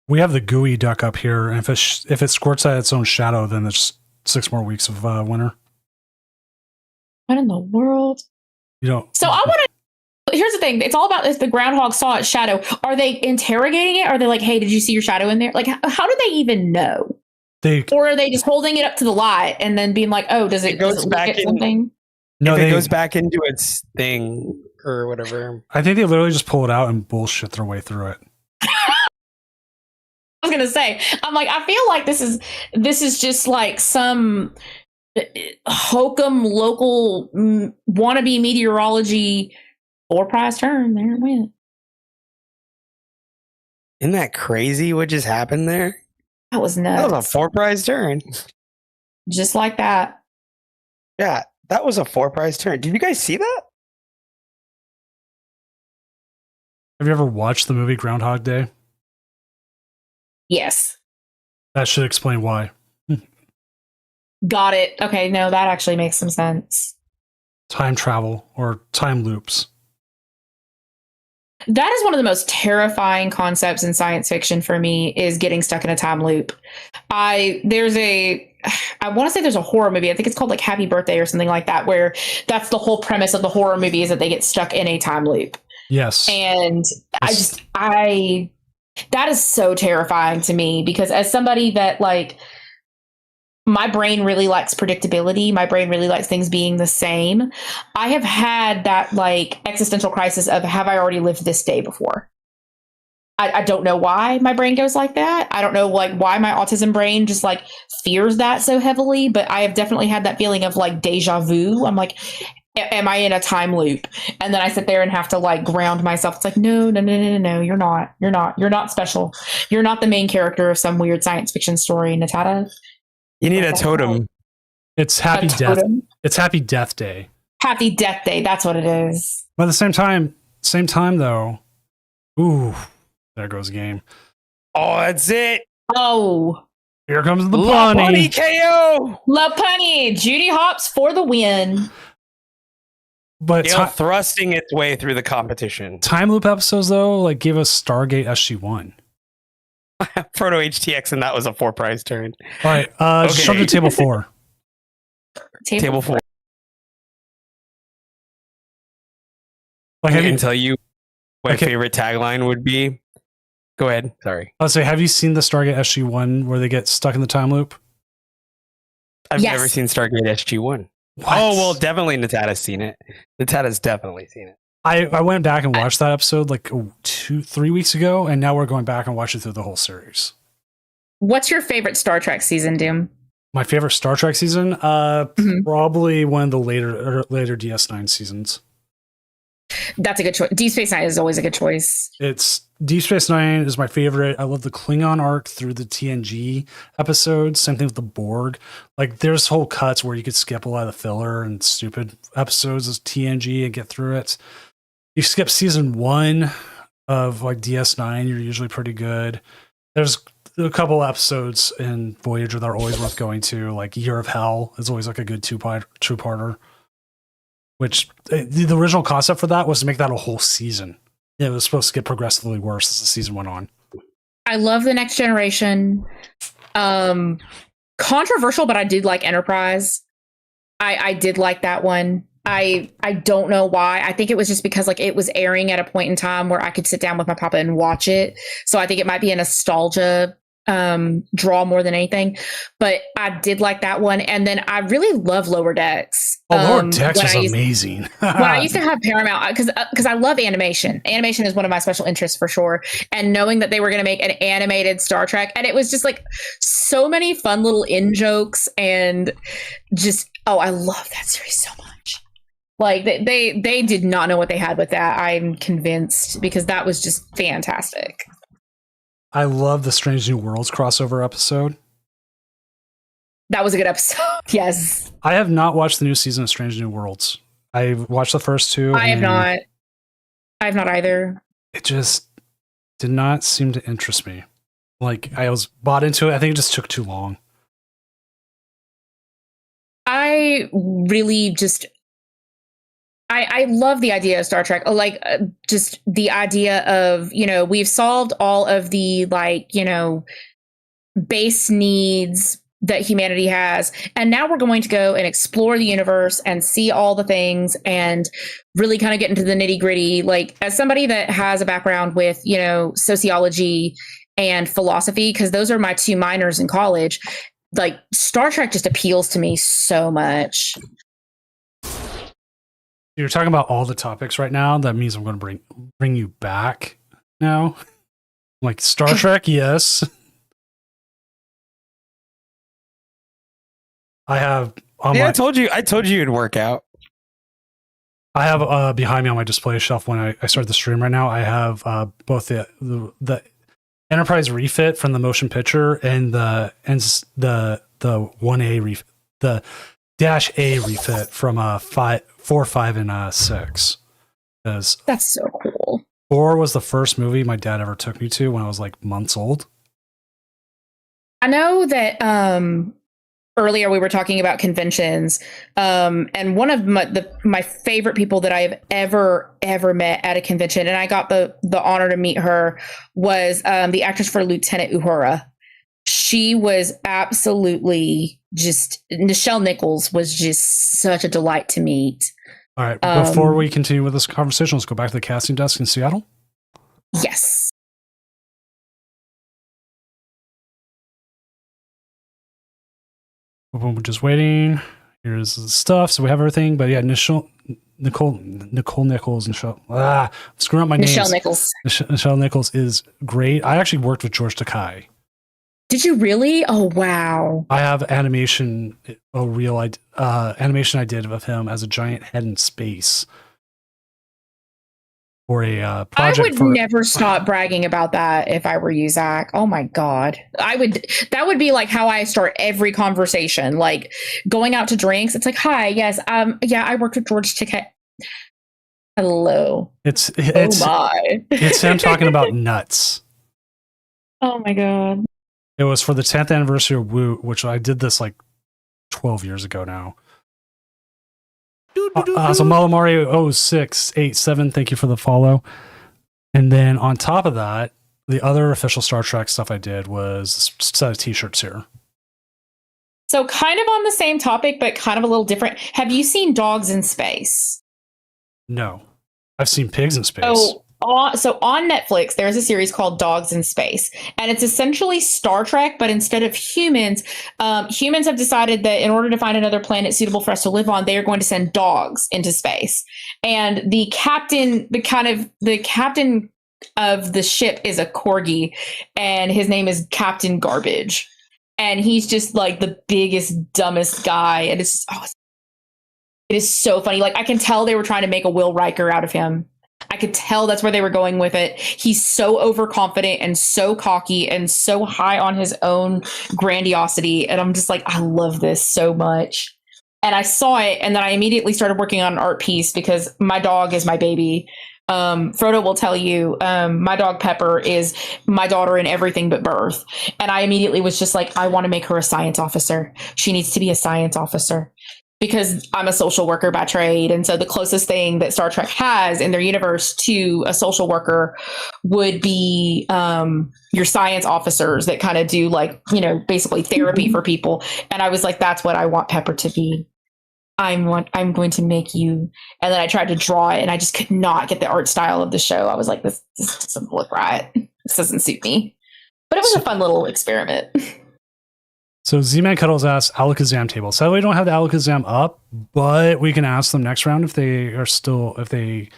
[SPEAKER 1] We have the gooey duck up here, and if it squirts at its own shadow, then there's 6 more weeks of winter.
[SPEAKER 3] What in the world?
[SPEAKER 1] You know.
[SPEAKER 3] So I want to. Here's the thing. It's all about if the groundhog saw its shadow. Are they interrogating it? Are they like, hey, did you see your shadow in there? Like, how do they even know? Or are they just holding it up to the light and then being like, oh, does it
[SPEAKER 2] goes
[SPEAKER 3] look
[SPEAKER 2] back
[SPEAKER 3] at
[SPEAKER 2] in-
[SPEAKER 3] something?
[SPEAKER 1] No,
[SPEAKER 2] if it
[SPEAKER 1] they
[SPEAKER 2] goes back into its thing or whatever.
[SPEAKER 1] I think they literally just pull it out and bullshit their way through it.
[SPEAKER 3] I was gonna say, I'm like, I feel like this is just like some hokum local wannabe meteorology 4-prize turn. There it went.
[SPEAKER 2] Isn't that crazy what just happened there?
[SPEAKER 3] That was
[SPEAKER 2] That
[SPEAKER 3] nuts.
[SPEAKER 2] was a 4-prize turn.
[SPEAKER 3] Just like that.
[SPEAKER 2] Yeah, that was a 4-prize turn. Did you guys see that?
[SPEAKER 1] Have you ever watched the movie Groundhog Day?
[SPEAKER 3] Yes.
[SPEAKER 1] That should explain why.
[SPEAKER 3] Got it. Okay, no, that actually makes some sense.
[SPEAKER 1] Time travel or time loops.
[SPEAKER 3] That is one of the most terrifying concepts in science fiction for me, is getting stuck in a time loop. I want to say there's a horror movie. I think it's called like Happy Birthday or something like that, where that's the whole premise of the horror movie, is that they get stuck in a time loop.
[SPEAKER 1] Yes.
[SPEAKER 3] And that is so terrifying to me, because as somebody that like, my brain really likes predictability. My brain really likes things being the same. I have had that like existential crisis of, have I already lived this day before? I don't know why my brain goes like that. I don't know like why my autism brain just like fears that so heavily, but I have definitely had that feeling of like deja vu. I'm like, am I in a time loop? And then I sit there and have to like ground myself. It's like, no, you're not special. You're not the main character of some weird science fiction story, Natata.
[SPEAKER 2] You need a totem.
[SPEAKER 1] It's Happy Death. It's Happy Death Day.
[SPEAKER 3] Happy Death Day. That's what it is.
[SPEAKER 1] But at the same time though, ooh, there goes the game.
[SPEAKER 2] Oh, that's it.
[SPEAKER 3] Oh,
[SPEAKER 1] Here comes the
[SPEAKER 2] La
[SPEAKER 1] bunny.
[SPEAKER 2] Bunny KO.
[SPEAKER 3] La Punny. Judy Hopps for the win.
[SPEAKER 1] But
[SPEAKER 2] Gale thrusting its way through the competition.
[SPEAKER 1] time loop episodes though, like gave us Stargate SG-1.
[SPEAKER 2] Proto HTX, and that was a 4-prize turn.
[SPEAKER 1] All right, just jump to table 4.
[SPEAKER 2] Table 4.
[SPEAKER 1] Like,
[SPEAKER 2] I
[SPEAKER 1] have
[SPEAKER 2] can
[SPEAKER 1] you,
[SPEAKER 2] tell you my
[SPEAKER 1] Okay.
[SPEAKER 2] favorite tagline would be. Go ahead. Sorry.
[SPEAKER 1] I'll say, have you seen the Stargate SG-1 where they get stuck in the time loop?
[SPEAKER 2] I've
[SPEAKER 3] Yes.
[SPEAKER 2] never seen Stargate SG-1.
[SPEAKER 1] What?
[SPEAKER 2] Oh, well, definitely Natata's seen it. Natata's definitely seen it.
[SPEAKER 1] I went back and watched that episode like 2-3 weeks ago, and now we're going back and watching through the whole series.
[SPEAKER 3] What's your favorite Star Trek season, Doom?
[SPEAKER 1] My favorite Star Trek season,
[SPEAKER 3] Mhm.
[SPEAKER 1] probably one of the later DS9 seasons.
[SPEAKER 3] That's a good choice. Deep Space Nine is always a good choice.
[SPEAKER 1] It's Deep Space Nine is my favorite. I love the Klingon arc through the TNG episodes. Same thing with the Borg. Like there's whole cuts where you could skip a lot of the filler and stupid episodes of TNG and get through it. You skip season 1 of like DS9, you're usually pretty good. There's a couple episodes in Voyager that are always worth going to. Like Year of Hell is always like a good two-parter. Which the original concept for that was to make that a whole season. It was supposed to get progressively worse as the season went on.
[SPEAKER 3] I love The Next Generation. Controversial, but I did like Enterprise. I did like that one. I don't know why. I think it was just because like it was airing at a point in time where I could sit down with my papa and watch it. So I think it might be a nostalgia draw more than anything. But I did like that one. And then I really love Lower Decks.
[SPEAKER 1] Lower Decks is amazing.
[SPEAKER 3] When I used to have Paramount, because I love animation. Animation is one of my special interests for sure. And knowing that they were going to make an animated Star Trek, and it was just like so many fun little in jokes, and just I love that series so much. Like they did not know what they had with that. I'm convinced, because that was just fantastic.
[SPEAKER 1] I love the Strange New Worlds crossover episode.
[SPEAKER 3] That was a good episode. Yes.
[SPEAKER 1] I have not watched the new season of Strange New Worlds. I've watched the first 2.
[SPEAKER 3] I have not. I have not either.
[SPEAKER 1] It just did not seem to interest me. Like I was bought into it. I think it just took too long.
[SPEAKER 3] I really just I love the idea of Star Trek. Like just the idea of, we've solved all of the base needs that humanity has. And now we're going to go and explore the universe and see all the things and really kind of get into the nitty gritty. Like as somebody that has a background with, sociology and philosophy, because those are my 2 minors in college, like Star Trek just appeals to me so much.
[SPEAKER 1] You're talking about all the topics right now. That means I'm going to bring you back now. Like Star Trek, yes. I have.
[SPEAKER 2] I told you it'd work out.
[SPEAKER 1] I have behind me on my display shelf when I start the stream right now. I have both the Enterprise refit from the motion picture and the 1A the Dash A refit from 4, 5, and 6. Because
[SPEAKER 3] That's so cool.
[SPEAKER 1] 4 was the first movie my dad ever took me to when I was like months old.
[SPEAKER 3] I know that earlier we were talking about conventions, and one of my favorite people that I have ever met at a convention, and I got the honor to meet her, was the actress for Lieutenant Uhura. She was absolutely just, Nichelle Nichols was just such a delight to meet.
[SPEAKER 1] All right, before we continue with this conversation, let's go back to the casting desk in Seattle.
[SPEAKER 3] Yes.
[SPEAKER 1] We're just waiting. Here's the stuff. So we have everything. But yeah, Nicole Nichols. I'm screwing up my name.
[SPEAKER 3] Nichelle Nichols.
[SPEAKER 1] Nichelle Nichols is great. I actually worked with George Takei.
[SPEAKER 3] Did you really? Oh, wow.
[SPEAKER 1] I have animation, animation I did of him as a giant head in space for a project.
[SPEAKER 3] I would never stop bragging about that if I were you, Zach. Oh my God. That would be like how I start every conversation, like going out to drinks. It's like, hi, yes. Yeah, I worked with George Takei. Hello.
[SPEAKER 1] It's
[SPEAKER 3] oh my.
[SPEAKER 1] It's him talking about nuts.
[SPEAKER 3] Oh my God.
[SPEAKER 1] It was for the 10th anniversary of Woot, which I did this like 12 years ago now. So Malamari 0687, thank you for the follow. And then on top of that, the other official Star Trek stuff I did was a set of t-shirts here.
[SPEAKER 3] So kind of on the same topic, but kind of a little different. Have you seen Dogs in Space?
[SPEAKER 1] No. I've seen Pigs in Space.
[SPEAKER 3] So on Netflix, there's a series called Dogs in Space, and it's essentially Star Trek, but instead of humans, humans have decided that in order to find another planet suitable for us to live on, they are going to send dogs into space. And the captain of the ship is a corgi, and his name is Captain Garbage. And he's just like the biggest, dumbest guy. And it is so funny. Like, I can tell they were trying to make a Will Riker out of him. I could tell that's where they were going with it. He's so overconfident and so cocky and so high on his own grandiosity. And I'm just like, I love this so much. And I saw it, and then I immediately started working on an art piece because my dog is my baby. Frodo will tell you, my dog Pepper is my daughter in everything but birth. And I immediately was just like, I want to make her a science officer. She needs to be a science officer. Because I'm a social worker by trade. And so the closest thing that Star Trek has in their universe to a social worker would be your science officers that kind of do like, basically therapy for people. And I was like, that's what I want Pepper to be. I'm going to make you. And then I tried to draw it, and I just could not get the art style of the show. I was like, this doesn't look right. This doesn't suit me. But it was a fun little experiment.
[SPEAKER 1] So Z-Man Cuddles asks Alakazam table. Sadly, we don't have the Alakazam up, but we can ask them next round if they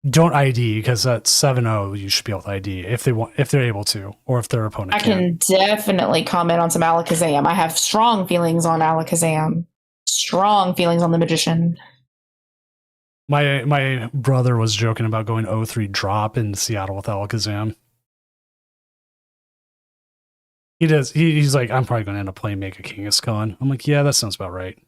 [SPEAKER 1] don't ID, because at 7-0 you should be able to ID if they're able to, or if their opponent
[SPEAKER 3] I can definitely comment on some Alakazam. I have strong feelings on Alakazam. Strong feelings on the Magician.
[SPEAKER 1] My brother was joking about going 0-3 drop in Seattle with Alakazam. He does. He's like, I'm probably going to end up playing Mega Kangaskhan. I'm like, yeah, that sounds about right.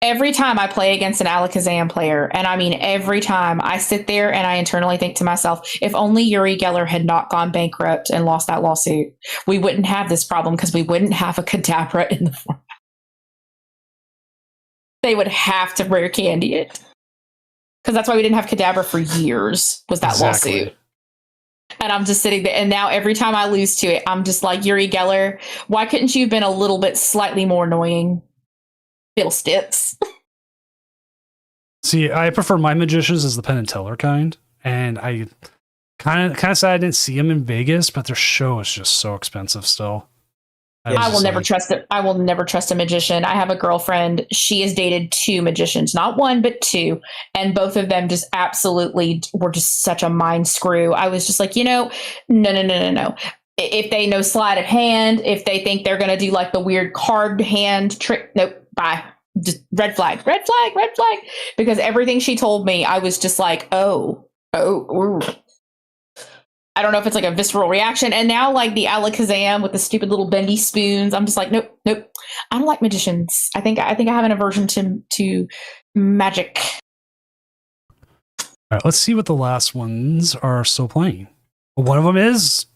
[SPEAKER 3] Every time I play against an Alakazam player, and I mean every time, I sit there and I internally think to myself, if only Uri Geller had not gone bankrupt and lost that lawsuit, we wouldn't have this problem, because we wouldn't have a Kadabra in the format. They would have to rare candy it. Because that's why we didn't have Kadabra for years, was that lawsuit. And I'm just sitting there, and now every time I lose to it, I'm just like, Uri Geller, why couldn't you have been a little bit slightly more annoying? Fiddlesticks.
[SPEAKER 1] See, I prefer my Magicians as the Penn and Teller kind, and I kind of sad I didn't see them in Vegas, but their show is just so expensive still. I was
[SPEAKER 3] I will
[SPEAKER 1] just
[SPEAKER 3] never
[SPEAKER 1] like,
[SPEAKER 3] trust it. I will never trust a magician. I have a girlfriend. She has dated 2 magicians, not 1, but 2. And both of them just absolutely were just such a mind screw. I was just like, no. If they know sleight of hand, if they think they're going to do like the weird card hand trick, nope, bye. Just red flag. Because everything she told me, I was just like, oh, ooh. I don't know if it's like a visceral reaction. And now, like the Alakazam with the stupid little bendy spoons, I'm just like, nope. I don't like magicians. I think I have an aversion to magic.
[SPEAKER 1] all right, let's see what the last ones are still playing. Well, one of them is.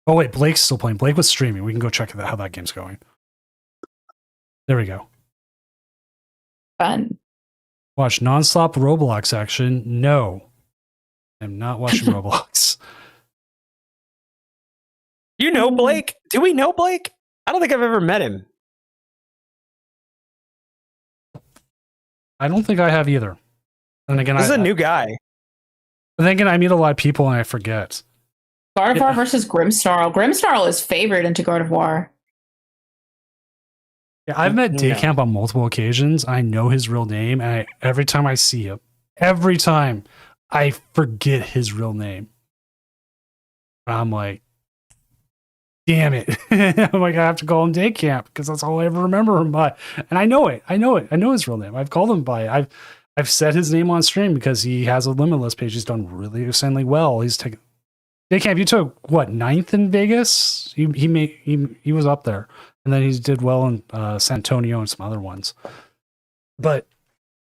[SPEAKER 1] Oh wait, Blake's still playing. Blake was streaming. We can go check how that game's going. There we go.
[SPEAKER 3] Fun.
[SPEAKER 1] Watch nonstop Roblox action. No, I'm not watching Roblox.
[SPEAKER 2] You know Blake? Do we know Blake? I don't think I've ever met him.
[SPEAKER 1] I don't think I have either. And again,
[SPEAKER 2] This is a new guy.
[SPEAKER 1] But then again, I meet a lot of people and I forget.
[SPEAKER 3] Gardevoir versus Grimmsnarl. Grimmsnarl is favored into Gardevoir.
[SPEAKER 1] Yeah, I've met
[SPEAKER 2] Yeah.
[SPEAKER 1] Daycamp on multiple occasions. I know his real name, and every time I see him, I forget his real name. I'm like, damn it. I'm like, I have to call him Daycamp because that's all I ever remember him by. And I know it. I know his real name. I've called him by it. I've said his name on stream because he has a Limitless page. He's done really insanely well. He's taken Daycamp. You took what, 9th in Vegas? He was up there, and then he did well in San Antonio and some other ones. But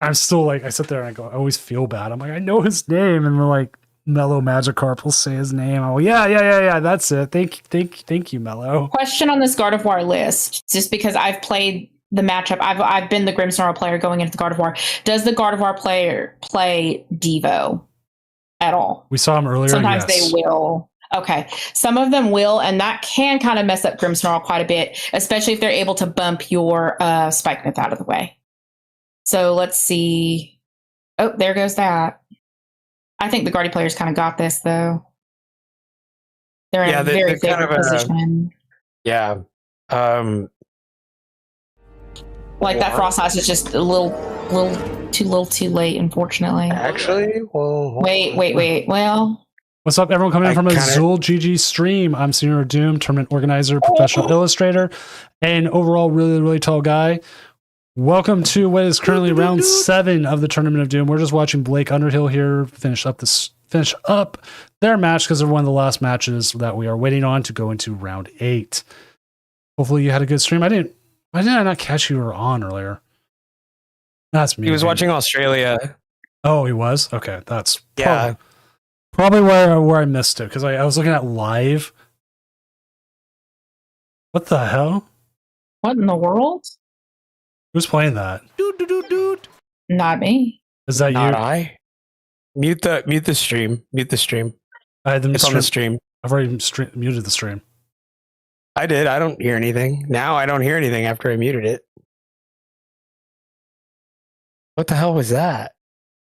[SPEAKER 1] I'm still like, I sit there and I go, I always feel bad. I'm like, I know his name, and we're like, Mellow Magikarp will say his name. Oh yeah, that's it. Thank you, Mellow.
[SPEAKER 3] Question on this Gardevoir list, just because I've played the matchup. I've been the Grimmsnarl player going into the Gardevoir. Does the Gardevoir player play Devo at all?
[SPEAKER 1] We saw him earlier.
[SPEAKER 3] Sometimes
[SPEAKER 1] yes.
[SPEAKER 3] they will. Okay. Some of them will, and that can kind of mess up Grimmsnarl quite a bit, especially if they're able to bump your Spike Myth out of the way. So let's see. Oh, there goes that. I think the Guardy players kind of got this, though. They're in a very favorable position.
[SPEAKER 2] Yeah.
[SPEAKER 3] Like that Frost Ice is just a little too late, unfortunately.
[SPEAKER 2] Actually, well,
[SPEAKER 3] Wait. Well,
[SPEAKER 1] What's up, everyone coming in from Azul GG stream? I'm Senior Doom, tournament organizer, professional illustrator, and overall really, really tall guy. Welcome to what is currently round 7 of the Tournament of Doom. We're just watching Blake Underhill here finish up their match because they're one of the last matches that we are waiting on to go into round 8. Hopefully you had a good stream. Why did I not catch you were on earlier? That's me.
[SPEAKER 2] He was watching Australia.
[SPEAKER 1] Oh, he was? Okay, that's
[SPEAKER 2] Yeah.
[SPEAKER 1] probably where I missed it because I was looking at live. What the hell?
[SPEAKER 3] what in the world?
[SPEAKER 1] Who's playing that?
[SPEAKER 3] Not me.
[SPEAKER 1] Is that
[SPEAKER 2] Not
[SPEAKER 1] you?
[SPEAKER 2] I. Mute the stream. Mute the stream.
[SPEAKER 1] I had them
[SPEAKER 2] It's on the stream.
[SPEAKER 1] I've already muted the stream.
[SPEAKER 2] I did. I don't hear anything. Now I don't hear anything after I muted it. What the hell was that?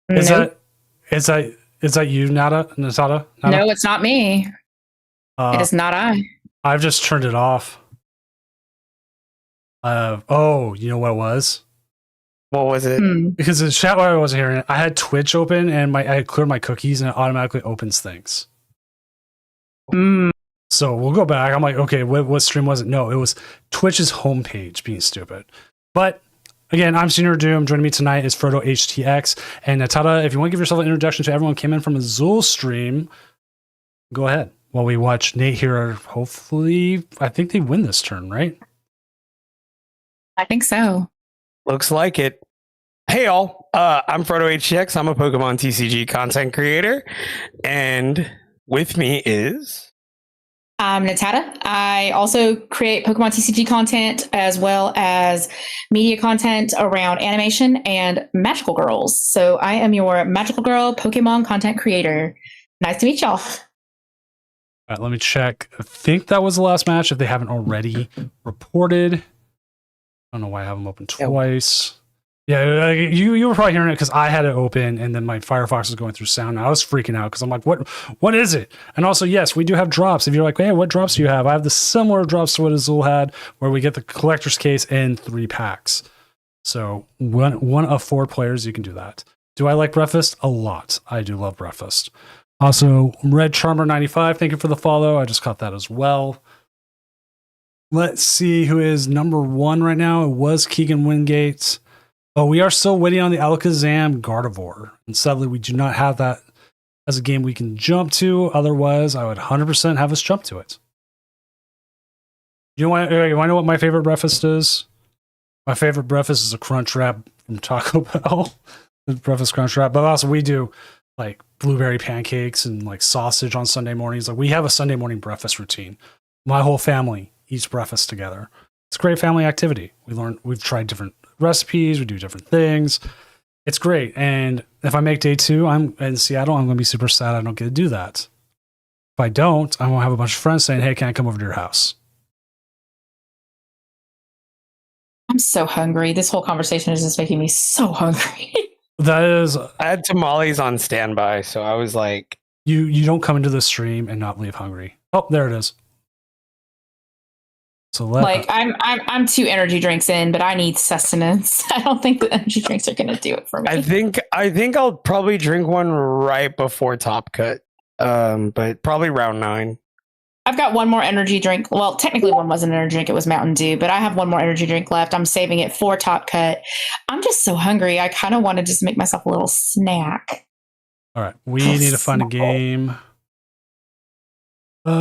[SPEAKER 1] Is that you, Natada?
[SPEAKER 3] No, it's not me. It is not I.
[SPEAKER 1] I've just turned it off. Oh, you know what it was?
[SPEAKER 2] What was it?
[SPEAKER 1] Because the chat where I wasn't hearing it, I had Twitch open and I had cleared my cookies and it automatically opens things. So we'll go back. I'm like, okay, what stream was it? No, it was Twitch's homepage being stupid. But again, I'm Senior Doom. Joining me tonight is Frodo HTX. And Natada, if you want to give yourself an introduction to everyone who came in from Azul stream, go ahead. While we watch Nate here, hopefully, I think they win this turn, right?
[SPEAKER 3] I think so.
[SPEAKER 2] Looks like it. Hey, all. I'm Frodo HTX. I'm a Pokemon TCG content creator. And with me is...
[SPEAKER 3] I'm Natada. I also create Pokemon TCG content as well as media content around animation and magical girls. So I am your magical girl Pokemon content creator. Nice to meet y'all.
[SPEAKER 1] All right, let me check. I think that was the last match if they haven't already reported. I don't know why I have them open twice. Yeah, you were probably hearing it because I had it open and then my Firefox was going through sound. And I was freaking out because I'm like, what is it? And also, yes, we do have drops. If you're like, hey, what drops do you have? I have the similar drops to what Azul had, where we get the collector's case in 3 packs. So one of 4 players, you can do that. Do I like Breakfast? A lot. I do love Breakfast. Also, Red Charmer 95, thank you for the follow. I just caught that as well. Let's see who is number 1 right now. It was Keegan Wingate. Oh, we are still waiting on the Alakazam Gardevoir. And sadly, we do not have that as a game we can jump to. Otherwise, I would 100% have us jump to it. You want to know what my favorite breakfast is? My favorite breakfast is a Crunch Wrap from Taco Bell. The breakfast Crunch Wrap. But also, we do like blueberry pancakes and like sausage on Sunday mornings. Like we have a Sunday morning breakfast routine. My whole family eats breakfast together. It's a great family activity. We've tried different recipes, we do different things. It's great. And if I make day 2, I'm in Seattle, I'm going to be super sad I don't get to do that. If I don't, I'm going to have a bunch of friends saying, hey, can I come over to your house?
[SPEAKER 3] I'm so hungry. This whole conversation is just making me so hungry.
[SPEAKER 1] That is,
[SPEAKER 2] I had tamales on standby, so I was like,
[SPEAKER 1] you don't come into the stream and not leave hungry. Oh, there it is. So
[SPEAKER 3] I'm 2 energy drinks in, but I need sustenance. I don't think the energy drinks are going to do it for me.
[SPEAKER 2] I think I'll probably drink one right before Top Cut, but probably round 9.
[SPEAKER 3] I've got one more energy drink. Well, technically one wasn't an energy drink, it was Mountain Dew, but I have one more energy drink left. I'm saving it for Top Cut. I'm just so hungry. I kind of want to just make myself a little snack.
[SPEAKER 1] All right, we need to find a game. We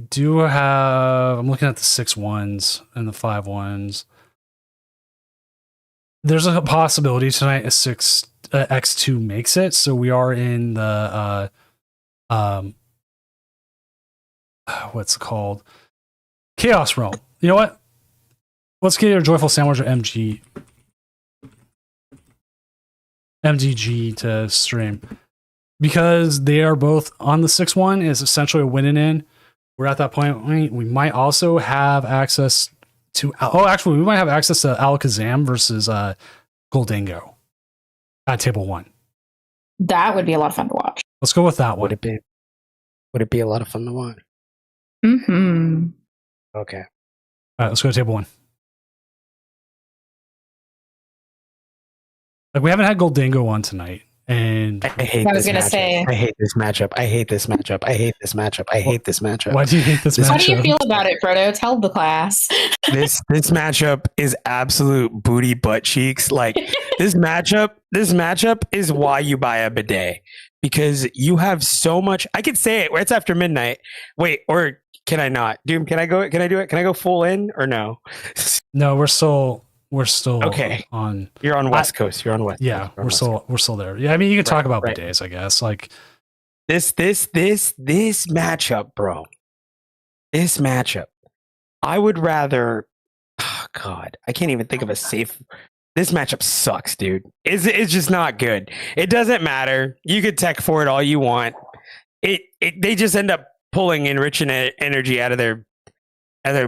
[SPEAKER 1] do have, I'm looking at the 6 ones and the 5 ones. There's a possibility tonight a 6 X2 makes it, so we are in the what's it called? Chaos Realm. You know what? Let's get your Joyful Sandwich or MDG to stream, because they are both on the 6-1 is essentially a win and in. We're at that point. We might also have access to, we might have access to Alakazam versus Goldango at table 1.
[SPEAKER 3] That would be a lot of fun to watch.
[SPEAKER 1] Let's go with that one.
[SPEAKER 2] Would it be a lot of fun to watch?
[SPEAKER 3] Mm-hmm.
[SPEAKER 2] Okay.
[SPEAKER 1] All right, let's go to table 1. Like, we haven't had Goldango on tonight, and
[SPEAKER 2] I hate this matchup. I hate this matchup. I hate this matchup. I hate this matchup. I hate this matchup.
[SPEAKER 1] Why do you hate this matchup?
[SPEAKER 3] How do you feel about it, Frodo? Tell the class.
[SPEAKER 2] This matchup is absolute booty butt cheeks. Like this matchup is why you buy a bidet, because you have so much. I could say it. It's after midnight. Wait, or can I not? Doom, can I go? Can I do it? Can I go full in or no?
[SPEAKER 1] No, we're still
[SPEAKER 2] okay
[SPEAKER 1] on.
[SPEAKER 2] You're on West Coast. You're on West.
[SPEAKER 1] Yeah,
[SPEAKER 2] Coast.
[SPEAKER 1] we're still there. Yeah, I mean, you can talk about bidets, I guess. Like
[SPEAKER 2] this matchup, bro. This matchup. I would rather. Oh God, I can't even think of a safe. This matchup sucks, dude. It's just not good. It doesn't matter. You could tech for it all you want. They just end up pulling enriching energy out of their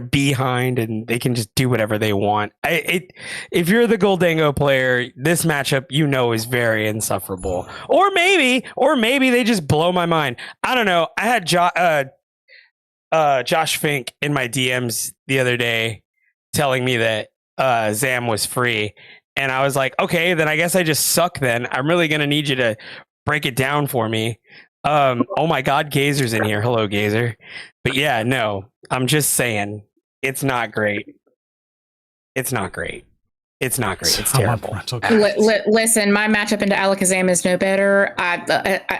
[SPEAKER 2] behind, and they can just do whatever they want. If you're the Goldango player, this matchup is very insufferable. Or maybe they just blow my mind. I don't know. I had Josh Fink in my DMs the other day telling me that Zam was free, and I was like, okay, then I guess I just suck. Then I'm really gonna need you to break it down for me. Oh my God, Gazer's in here. Hello, Gazer. But yeah, no, I'm just saying it's not great. It's not great. It's not great. It's terrible.
[SPEAKER 3] Listen, my matchup into Alakazam is no better.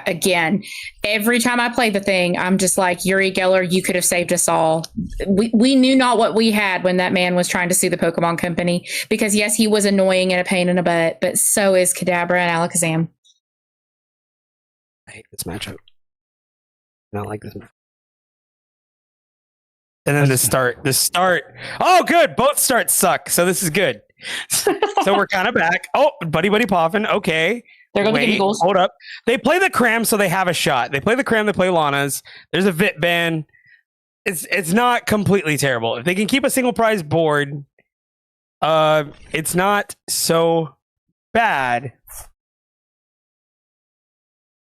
[SPEAKER 3] Again, every time I play the thing, I'm just like, Uri Geller, you could have saved us all. We knew not what we had when that man was trying to sue the Pokemon Company, because yes, he was annoying and a pain in the butt, but so is Kadabra and Alakazam.
[SPEAKER 2] I hate this matchup. I don't like this matchup. And then the start. Oh, good. Both starts suck. So this is good. So we're kind of back. Oh, Buddy Poffin. Okay.
[SPEAKER 3] They're going to give Eagles.
[SPEAKER 2] Hold up. They play the Cram, so they have a shot. They play the Cram. They play Lana's. There's a Vit ban. it's not completely terrible. If they can keep a single prize board, it's not so bad.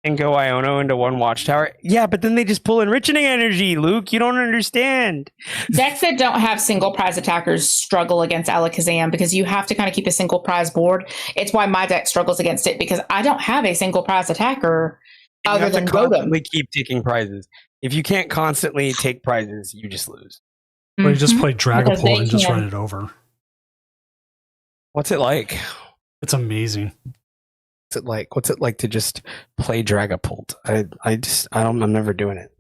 [SPEAKER 2] And go Iono into one watchtower. Yeah, but then they just pull enriching energy, Luke. You don't understand.
[SPEAKER 3] Decks that don't have single prize attackers struggle against Alakazam because you have to kind of keep a single prize board. It's why my deck struggles against it because I don't have a single prize attacker other than Rotom.
[SPEAKER 2] Constantly keep taking prizes. If you can't constantly take prizes, you just lose.
[SPEAKER 1] Or you just play Dragapult and just run it over.
[SPEAKER 2] What's it like?
[SPEAKER 1] It's amazing.
[SPEAKER 2] What's it like to just play Dragapult? I'm never doing it.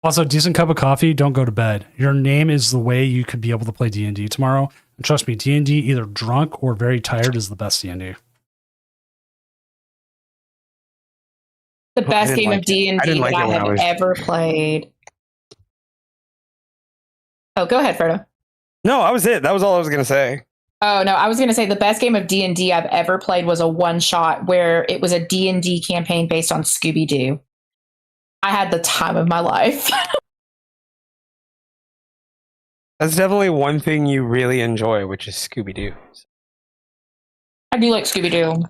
[SPEAKER 1] Also, decent cup of coffee, don't go to bed. Your name is the way you could be able to play D&D tomorrow. And trust me, D&D either drunk or very tired is the best D&D.
[SPEAKER 3] The best game of D&D that I have ever played. Oh, go ahead, Frodo.
[SPEAKER 2] No, that was it. That was all I was going to say.
[SPEAKER 3] Oh, no, I was going to say the best game of D&D I've ever played was a one-shot where it was a D&D campaign based on Scooby-Doo. I had the time of my life.
[SPEAKER 2] That's definitely one thing you really enjoy, which is Scooby-Doo.
[SPEAKER 3] I do like Scooby-Doo.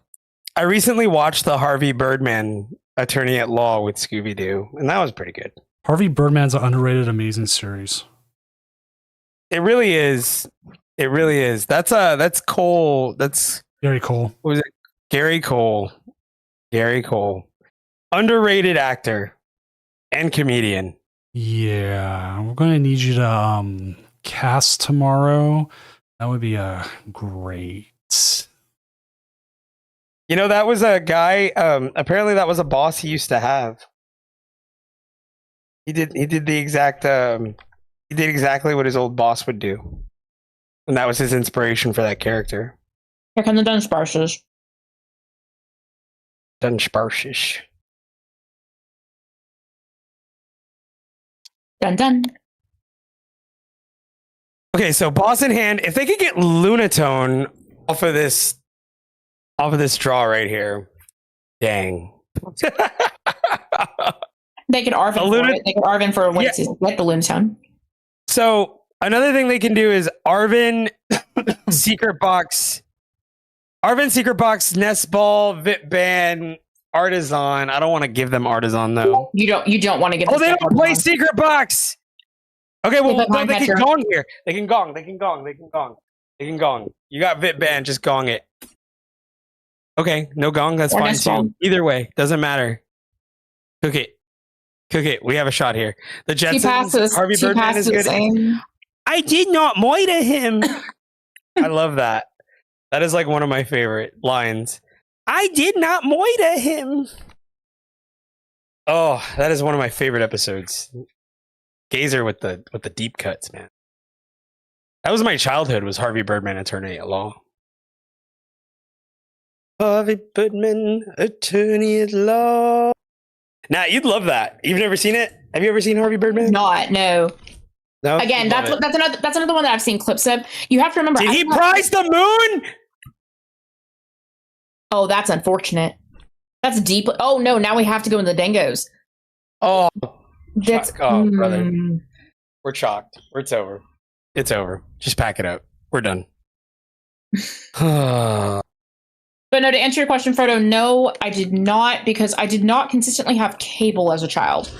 [SPEAKER 2] I recently watched the Harvey Birdman Attorney at Law with Scooby-Doo, and that was pretty good.
[SPEAKER 1] Harvey Birdman's an underrated, amazing series.
[SPEAKER 2] It really is. It really is. That's Cole. That's
[SPEAKER 1] Gary Cole.
[SPEAKER 2] What was it? Gary Cole. Gary Cole. Underrated actor and comedian.
[SPEAKER 1] Yeah, we're going to need you to cast tomorrow. That would be great.
[SPEAKER 2] You know, that was a guy. Apparently, that was a boss he used to have. He did the exact. He did exactly what his old boss would do. And that was his inspiration for that character.
[SPEAKER 3] Here come the Dunsparces.
[SPEAKER 2] Dunsparces.
[SPEAKER 3] Dun dun.
[SPEAKER 2] Okay, so boss in hand. If they could get Lunatone off of this draw right here, dang.
[SPEAKER 3] They could Arvin for it. They could Arvin for one season. Get the Lunatone.
[SPEAKER 2] So another thing they can do is Arvin Secret Box, Nest Ball, Vitban, Artisan. I don't want to give them Artisan though.
[SPEAKER 3] You don't want to give.
[SPEAKER 2] Oh, they don't play Secret Box. Okay, well they can gong here. They can gong. You got Vitban, just gong it. Okay, no gong. That's fine too. Either way, doesn't matter. Cook it. We have a shot here. The Jetsons. Harvey Birdman is good. I did not moita him. I love that. That is like one of my favorite lines. I did not moita him. Oh, that is one of my favorite episodes. Gazer with the deep cuts, man. That was my childhood. Was Harvey Birdman Attorney at Law? Harvey Birdman Attorney at Law. Now you'd love that. You've never seen it? Have you ever seen Harvey Birdman?
[SPEAKER 3] No.
[SPEAKER 2] No.
[SPEAKER 3] Again, that's another one that I've seen clips of. You have to remember.
[SPEAKER 2] Did he prize the moon?
[SPEAKER 3] Oh, that's unfortunate. That's deep. Oh no! Now we have to go in the Dangos.
[SPEAKER 2] Oh,
[SPEAKER 3] that's
[SPEAKER 2] brother. We're shocked. It's over. It's over. Just pack it up. We're done.
[SPEAKER 3] But no, to answer your question, Frodo, no, I did not, because I did not consistently have cable as a child.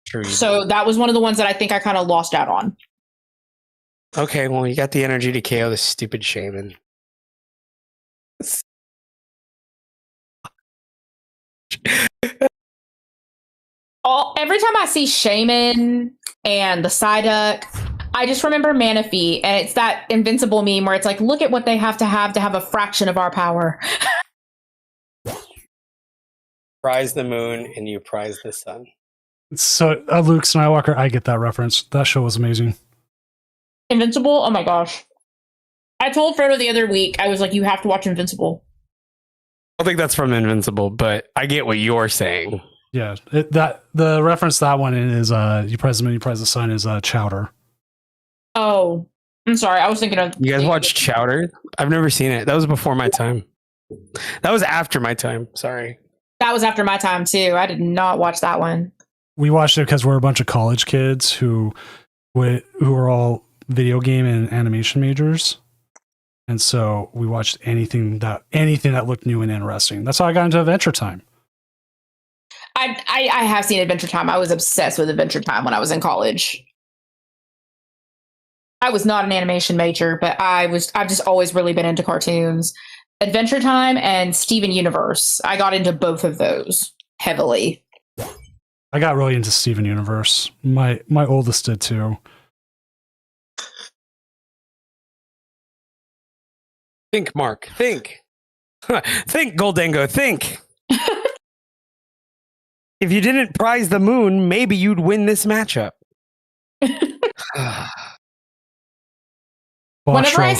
[SPEAKER 2] True.
[SPEAKER 3] So that was one of the ones that I think I kind of lost out on.
[SPEAKER 2] Okay, well, you got the energy to KO this stupid shaman.
[SPEAKER 3] Every time I see Shaman and the Psyduck, I just remember Manaphy, and it's that Invincible meme where it's like, look at what they have to have a fraction of our power.
[SPEAKER 2] Prize the moon and you prize the sun.
[SPEAKER 1] So, Luke Skywalker, I get that reference. That show was amazing.
[SPEAKER 3] Invincible? Oh my gosh. I told Frodo the other week, I was like, you have to watch Invincible.
[SPEAKER 2] I don't think that's from Invincible, but I get what you're saying.
[SPEAKER 1] Yeah, the reference to that one is you prize the moon, you prize the sun is Chowder.
[SPEAKER 3] Oh, I'm sorry. I was thinking of.
[SPEAKER 2] You guys watch Chowder? I've never seen it. That was before my time. That was after my time. Sorry.
[SPEAKER 3] That was after my time too. I did not watch that one.
[SPEAKER 1] we watched it because we're a bunch of college kids who are all video game and animation majors. And so we watched anything that looked new and interesting. That's how I got into Adventure Time.
[SPEAKER 3] I have seen Adventure Time. I was obsessed with Adventure Time when I was in college. I was not an animation major, but I've just always really been into cartoons. Adventure Time and Steven Universe. I got into both of those heavily.
[SPEAKER 1] I got really into Steven Universe. My oldest did too.
[SPEAKER 2] Think, Mark. Think. Think, Goldango. Think. If you didn't prize the moon, maybe you'd win this matchup.
[SPEAKER 3] Whenever I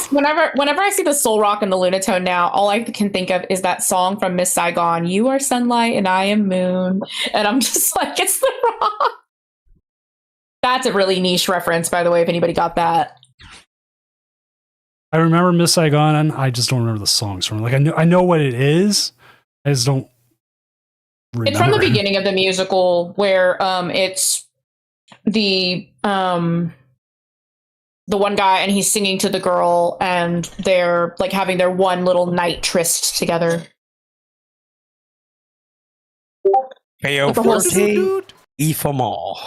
[SPEAKER 3] see the Soul Rock and the Lunatone now, all I can think of is that song from Miss Saigon, "You are sunlight and I am moon," and I'm just like, it's the Rock. That's a really niche reference, by the way, if anybody got that.
[SPEAKER 1] I remember Miss Saigon, and I just don't remember the songs from it. Like I know what it is. I just don't remember.
[SPEAKER 3] It's from the beginning of the musical where it's the one guy and he's singing to the girl and they're like having their one little night tryst together.
[SPEAKER 2] Heyo Forte, Efamal.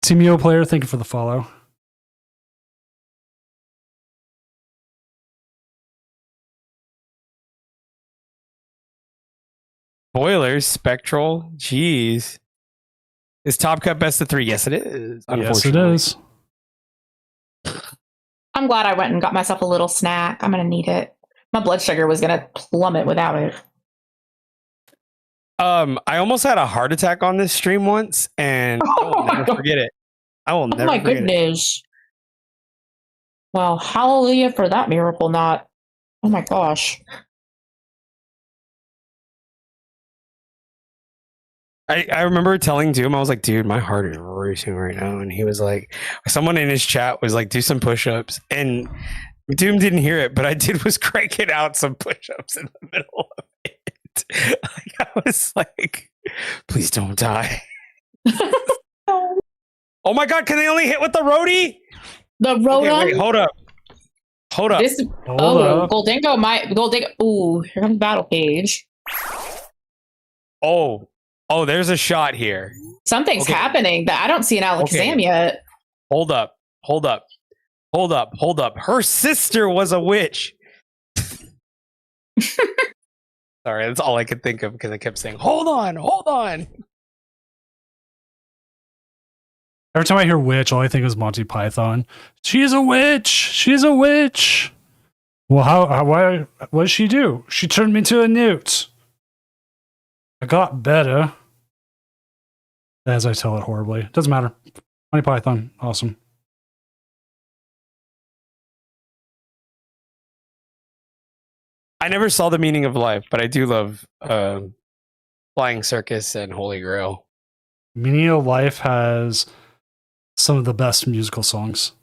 [SPEAKER 1] Timio player, thank you for the follow.
[SPEAKER 2] Spoilers, Spectral. Jeez. Is Top Cut best of 3? Yes, it is.
[SPEAKER 1] Yes, it is.
[SPEAKER 3] I'm glad I went and got myself a little snack. I'm going to need it. My blood sugar was going to plummet without it.
[SPEAKER 2] I almost had a heart attack on this stream once, and I will never forget it. I will never forget it. Oh my goodness.
[SPEAKER 3] Well, hallelujah for that miracle, not. Oh my gosh.
[SPEAKER 2] I remember telling Doom, I was like, dude, my heart is racing right now. And he was like, someone in his chat was like, do some push-ups. And Doom didn't hear it, but I did was cranking out some push-ups in the middle of it. Like, I was like, please don't die. Oh my God, can they only hit with the roadie?
[SPEAKER 3] The road
[SPEAKER 2] okay, wait, hold up. Hold up.
[SPEAKER 3] Goldango. Ooh, here comes Battle Cage.
[SPEAKER 2] Oh, there's a shot here.
[SPEAKER 3] Something's happening that I don't see an Alakazam yet.
[SPEAKER 2] Hold up. Her sister was a witch. Sorry, that's all I could think of because I kept saying, hold on.
[SPEAKER 1] Every time I hear witch, all I think is Monty Python. She's a witch. Well, why? What did she do? She turned me into a newt. I got better. As I tell it horribly. Doesn't matter. Monty Python. Awesome.
[SPEAKER 2] I never saw The Meaning of Life, but I do love Flying Circus and Holy Grail.
[SPEAKER 1] Meaning of Life has some of the best musical songs.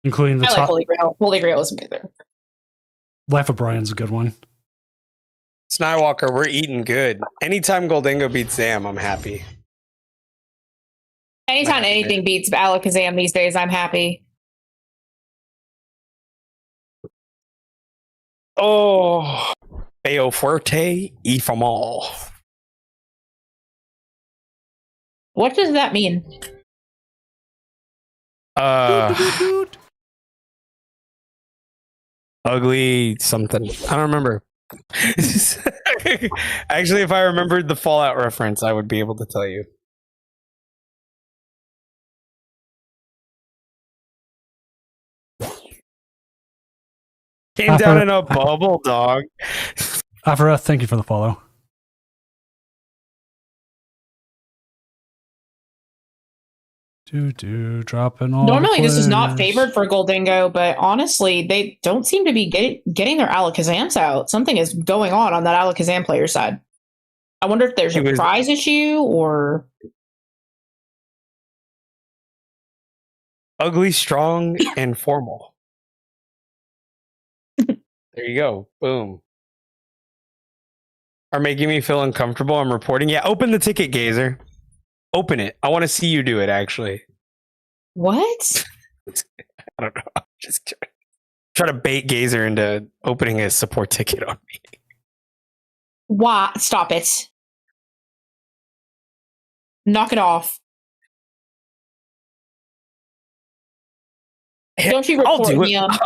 [SPEAKER 1] Including the
[SPEAKER 3] top. Like Holy Grail. Holy Grail isn't good there.
[SPEAKER 1] Life of Brian's a good one.
[SPEAKER 2] Snywalker, we're eating good. Anytime Goldango beats Zam, I'm happy.
[SPEAKER 3] Anytime anything beats Alakazam these days, I'm happy.
[SPEAKER 2] Oh, Bayo Fuerte, Efamal.
[SPEAKER 3] What does that mean?
[SPEAKER 2] Ugly something. I don't remember. Actually, if I remembered the Fallout reference, I would be able to tell you. Came down in a bubble, dog.
[SPEAKER 1] Afra, thank you for the follow. Dropping all.
[SPEAKER 3] Normally, this is not favored for Goldango, but honestly, they don't seem to be getting their Alakazams out. Something is going on that Alakazam player side. I wonder if there's a prize issue or.
[SPEAKER 2] Ugly, strong, and formal. There you go. Boom. are making me feel uncomfortable. I'm reporting. Yeah, open the ticket, Gazer. Open it. I want to see you do it, actually.
[SPEAKER 3] What?
[SPEAKER 2] I don't know. Just try to bait Gazer into opening a support ticket on me.
[SPEAKER 3] Why? Stop it. Knock it off. Don't you
[SPEAKER 2] I'll
[SPEAKER 3] report
[SPEAKER 2] do
[SPEAKER 3] me
[SPEAKER 2] it.
[SPEAKER 3] on?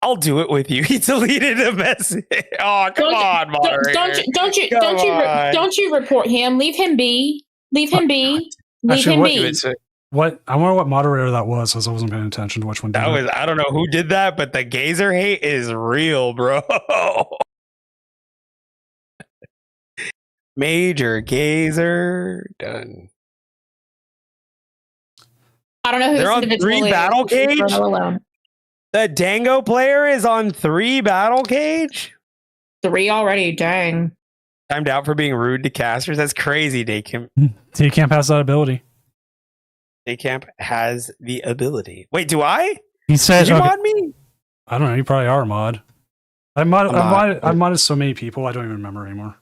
[SPEAKER 2] I'll do it with you. He deleted a message. Oh, come on, moderator.
[SPEAKER 3] Don't you report him. Leave him be. Leave him be. Leave
[SPEAKER 1] Actually,
[SPEAKER 3] him
[SPEAKER 1] what-
[SPEAKER 3] be.
[SPEAKER 1] What? I wonder what moderator that was, because I wasn't paying attention to which one did
[SPEAKER 2] That
[SPEAKER 1] it.
[SPEAKER 2] was, I don't know who did that, but the Gazer hate is real, bro. Major Gazer done.
[SPEAKER 3] I don't know who
[SPEAKER 2] They're
[SPEAKER 3] this
[SPEAKER 2] on
[SPEAKER 3] individual
[SPEAKER 2] 3
[SPEAKER 3] is.
[SPEAKER 2] battle
[SPEAKER 3] Leave
[SPEAKER 2] cage?
[SPEAKER 3] Bruno alone.
[SPEAKER 2] The Dango player is on 3 battle cage.
[SPEAKER 3] 3 already. Dang.
[SPEAKER 2] Timed out for being rude to casters. That's crazy. Daycamp
[SPEAKER 1] He can't pass that ability.
[SPEAKER 2] has the ability. Wait, do I?
[SPEAKER 1] He said,
[SPEAKER 2] Did you
[SPEAKER 1] okay,
[SPEAKER 2] mod me?
[SPEAKER 1] I don't know. You probably are a mod. I modded so many people. I don't even remember anymore.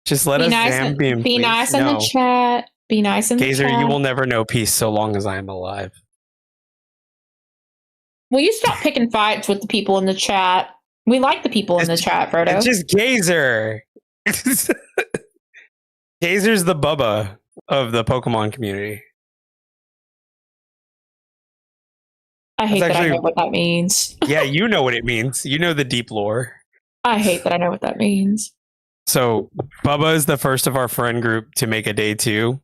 [SPEAKER 2] Just let
[SPEAKER 3] Be
[SPEAKER 2] us
[SPEAKER 3] nice.
[SPEAKER 2] Zam beam,
[SPEAKER 3] Be
[SPEAKER 2] please.
[SPEAKER 3] nice in
[SPEAKER 2] No.
[SPEAKER 3] the chat. Be nice in
[SPEAKER 2] Gazer,
[SPEAKER 3] the chat.
[SPEAKER 2] you will never know peace so long as I am alive.
[SPEAKER 3] Will you stop picking fights with the people in the chat? We like the people in the chat, Frodo.
[SPEAKER 2] It's just Gazer. Gazer's the Bubba of the Pokemon community.
[SPEAKER 3] I hate
[SPEAKER 2] That's
[SPEAKER 3] that I
[SPEAKER 2] actually-
[SPEAKER 3] know what that means.
[SPEAKER 2] Yeah, you know what it means. You know the deep lore.
[SPEAKER 3] I hate that I know what that means.
[SPEAKER 2] So Bubba is the first of our friend group to make a day 2,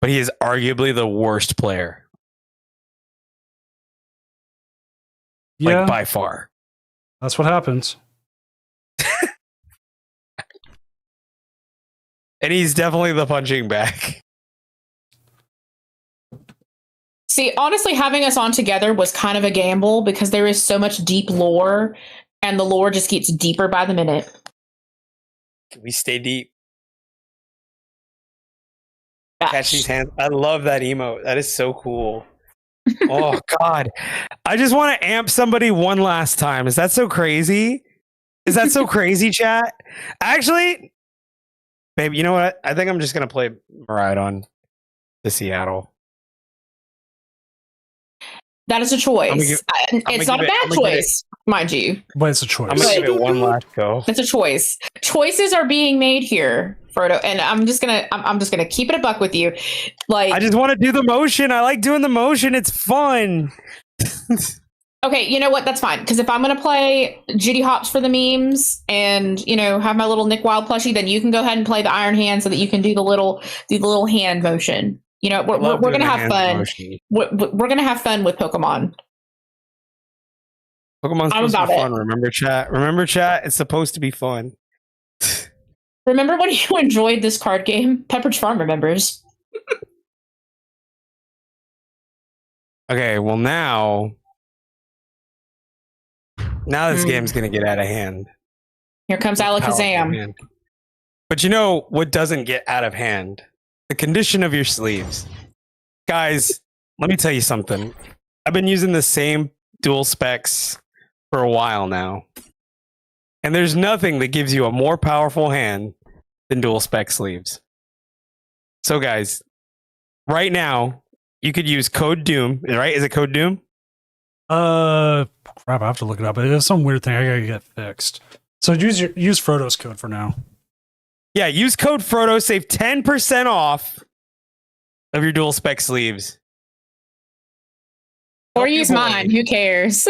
[SPEAKER 2] but he is arguably the worst player,
[SPEAKER 1] Yeah,
[SPEAKER 2] like by far.
[SPEAKER 1] that's what happens.
[SPEAKER 2] And he's definitely the punching bag.
[SPEAKER 3] See, honestly, having us on together was kind of a gamble because there is so much deep lore, and the lore just gets deeper by the minute.
[SPEAKER 2] We stay deep. Catch these hands. I love that emote. That is so cool. Oh God. I just want to amp somebody one last time. Is that so crazy? Is that so crazy, chat? Actually, babe, you know what? I think I'm just gonna play Maridon to Seattle.
[SPEAKER 3] That is a choice.
[SPEAKER 2] gonna
[SPEAKER 3] It's not a
[SPEAKER 2] give it-
[SPEAKER 3] bad
[SPEAKER 2] I'm gonna give it-
[SPEAKER 3] choice, mind you.
[SPEAKER 1] But it's a choice.
[SPEAKER 2] I'm gonna
[SPEAKER 3] Right.
[SPEAKER 2] give it one last go.
[SPEAKER 3] It's a choice. Choices are being made here, Frodo, and I'm just gonna keep it a buck with you. Like,
[SPEAKER 2] I just want to do the motion. I like doing the motion. It's fun.
[SPEAKER 3] okay, you know what? That's fine. Because if I'm gonna play Judy Hops for the memes and have my little Nick Wild plushie, then you can go ahead and play the Iron Hand so that you can do the little hand motion.
[SPEAKER 2] I
[SPEAKER 3] We're
[SPEAKER 2] love
[SPEAKER 3] gonna
[SPEAKER 2] doing the
[SPEAKER 3] have
[SPEAKER 2] hand
[SPEAKER 3] fun.
[SPEAKER 2] motion.
[SPEAKER 3] We're gonna have fun with Pokemon.
[SPEAKER 2] Pokemon's
[SPEAKER 3] I'm
[SPEAKER 2] supposed to
[SPEAKER 3] about
[SPEAKER 2] be
[SPEAKER 3] it.
[SPEAKER 2] fun. Remember, chat? Remember, chat? It's supposed to be fun.
[SPEAKER 3] Remember when you enjoyed this card game? Pepperidge Farm remembers.
[SPEAKER 2] Okay, well now this game's gonna get out of hand.
[SPEAKER 3] Here comes
[SPEAKER 2] Powerful
[SPEAKER 3] Alakazam.
[SPEAKER 2] hand. But you know what doesn't get out of hand? The condition of your sleeves. Guys, let me tell you something. I've been using the same dual specs for a while now. And there's nothing that gives you a more powerful hand than dual spec sleeves. So guys, right now, you could use code Doom, right? Is it code Doom?
[SPEAKER 1] Crap, I have to look it up. It's some weird thing I gotta get fixed. So use Frodo's code for now.
[SPEAKER 2] Yeah, use code Frodo, save 10% off of your dual spec sleeves.
[SPEAKER 3] Or
[SPEAKER 2] Help your
[SPEAKER 3] use
[SPEAKER 2] boy.
[SPEAKER 3] mine. Who cares?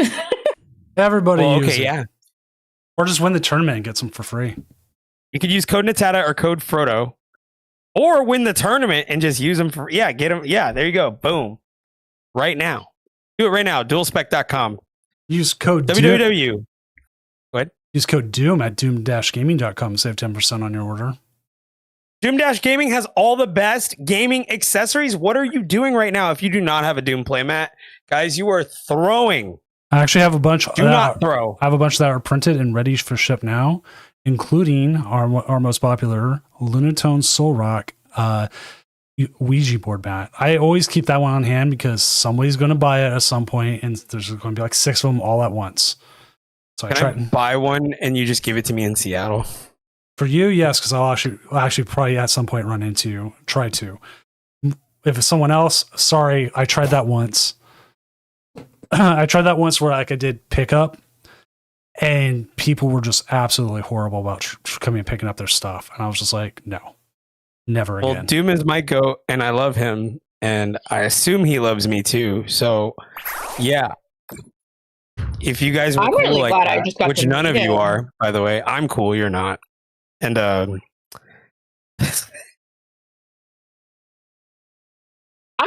[SPEAKER 1] Everybody
[SPEAKER 2] Well,
[SPEAKER 1] use
[SPEAKER 2] okay,
[SPEAKER 1] it.
[SPEAKER 2] yeah.
[SPEAKER 1] Or just win the tournament and get some for free.
[SPEAKER 2] You could use code Natata or code Frodo. Or win the tournament and just use them for get them. Yeah, there you go. Boom. Right now. Do it right now. Dualspec.com.
[SPEAKER 1] Use code Doom.
[SPEAKER 2] www.
[SPEAKER 1] Use code Doom at doom-gaming.com to save 10% on your order.
[SPEAKER 2] Doom Dash Gaming has all the best gaming accessories. What are you doing right now if you do not have a Doom playmat? Guys, you are throwing.
[SPEAKER 1] I actually have a bunch.
[SPEAKER 2] Do not throw.
[SPEAKER 1] I have a bunch that are printed and ready for ship now, including our most popular Lunatone Soul Rock Ouija board bat. I always keep that one on hand because somebody's going to buy it at some point, and there's going to be like 6 of them all at once. So
[SPEAKER 2] Can I buy one and you just give it to me in Seattle?
[SPEAKER 1] For you, yes, because I'll actually probably at some point run into you. Try to. If it's someone else, sorry, I tried that once. I tried that once where like I did pickup, and people were just absolutely horrible about coming and picking up their stuff, and I was just like, no, never
[SPEAKER 2] Well,
[SPEAKER 1] again.
[SPEAKER 2] Doom is my goat, and I love him, and I assume he loves me too. So, yeah. If you guys were
[SPEAKER 3] I'm
[SPEAKER 2] cool
[SPEAKER 3] really
[SPEAKER 2] like
[SPEAKER 3] glad I
[SPEAKER 2] that,
[SPEAKER 3] just got
[SPEAKER 2] which
[SPEAKER 3] to
[SPEAKER 2] none of
[SPEAKER 3] meet
[SPEAKER 2] you
[SPEAKER 3] him.
[SPEAKER 2] are, by the way, I'm cool. You're not, and
[SPEAKER 3] I'm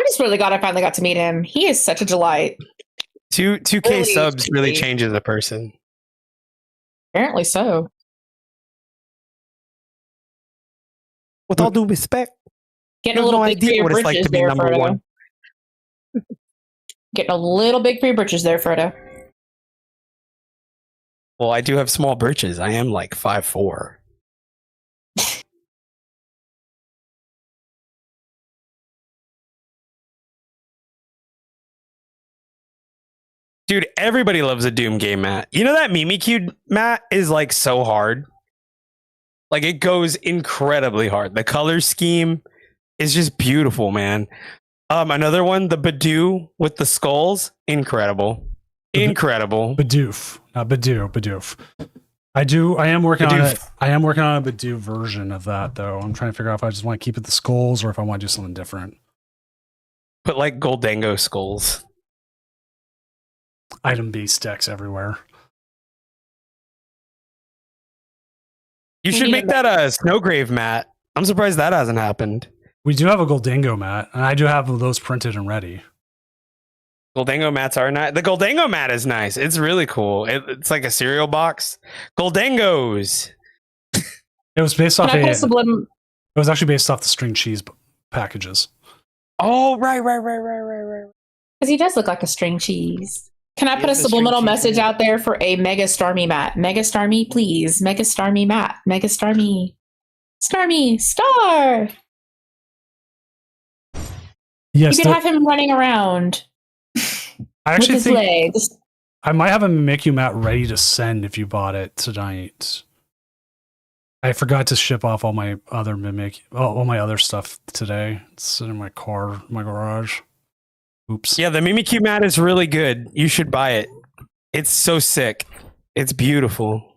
[SPEAKER 3] just really glad I finally got to meet him. He is such a delight.
[SPEAKER 2] 2K
[SPEAKER 3] Really,
[SPEAKER 2] subs really
[SPEAKER 3] truly.
[SPEAKER 2] changes a person.
[SPEAKER 3] Apparently so.
[SPEAKER 2] With all due respect,
[SPEAKER 3] Getting
[SPEAKER 2] you
[SPEAKER 3] a
[SPEAKER 2] have
[SPEAKER 3] little
[SPEAKER 2] no
[SPEAKER 3] big for
[SPEAKER 2] idea
[SPEAKER 3] your
[SPEAKER 2] what it's like
[SPEAKER 3] britches
[SPEAKER 2] to be
[SPEAKER 3] there,
[SPEAKER 2] number
[SPEAKER 3] Frodo.
[SPEAKER 2] one.
[SPEAKER 3] Getting a little big for your britches there, Frodo.
[SPEAKER 2] Well, I do have small britches. I am like 5'4". Dude, everybody loves a Doom game, Matt. You know that Mimikyu, Matt, is like so hard. Like it goes incredibly hard. The color scheme is just beautiful, man. Another one, the Badoo with the skulls, incredible. Incredible.
[SPEAKER 1] Bidoof, not Badoo, Bidoof. I am working on it. I am working on a Badoo version of that though. I'm trying to figure out if I just want to keep it the skulls or if I want to do something different.
[SPEAKER 2] Put like Goldango skulls.
[SPEAKER 1] Item based decks everywhere.
[SPEAKER 2] You should make that a Snowgrave, Matt. I'm surprised that hasn't happened.
[SPEAKER 1] We do have a Goldango mat, and I do have those printed and ready.
[SPEAKER 2] Goldango mats are nice. The Goldango mat is nice. It's really cool. It's like a cereal box. Goldangos.
[SPEAKER 1] It was based off
[SPEAKER 3] Can I put a
[SPEAKER 1] it
[SPEAKER 3] sublim-
[SPEAKER 1] was actually based off the string cheese packages.
[SPEAKER 2] Oh, right.
[SPEAKER 3] Because he does look like a string cheese. Can I
[SPEAKER 2] He
[SPEAKER 3] put a
[SPEAKER 2] is a string
[SPEAKER 3] subliminal
[SPEAKER 2] cheese,
[SPEAKER 3] message
[SPEAKER 2] man.
[SPEAKER 3] out there for a Mega Starmie mat? Mega Starmie, please. Mega Starmie mat. Mega Starmie. Starmie. Star.
[SPEAKER 1] Yes,
[SPEAKER 3] You could have him running around
[SPEAKER 1] I
[SPEAKER 3] with
[SPEAKER 1] actually
[SPEAKER 3] his
[SPEAKER 1] think
[SPEAKER 3] legs.
[SPEAKER 1] I might have a Mimikyu mat ready to send if you bought it tonight. I forgot to ship off all my other all my other stuff today. It's in my car, my garage. Oops.
[SPEAKER 2] Yeah, the Mimikyu mat is really good. You should buy it. It's so sick. It's beautiful.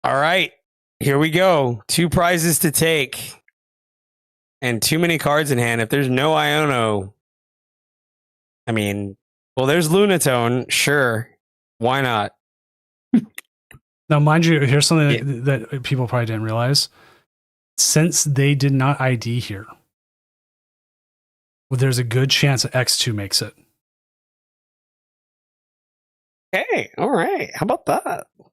[SPEAKER 2] All right. Here we go. 2 prizes to take. And too many cards in hand. If there's no Iono, I mean, well, there's Lunatone. Sure. Why not?
[SPEAKER 1] Now, mind you, here's something that people probably didn't realize. Since they did not ID here, well, there's a good chance that X2 makes it.
[SPEAKER 2] Hey, all right. How about that? How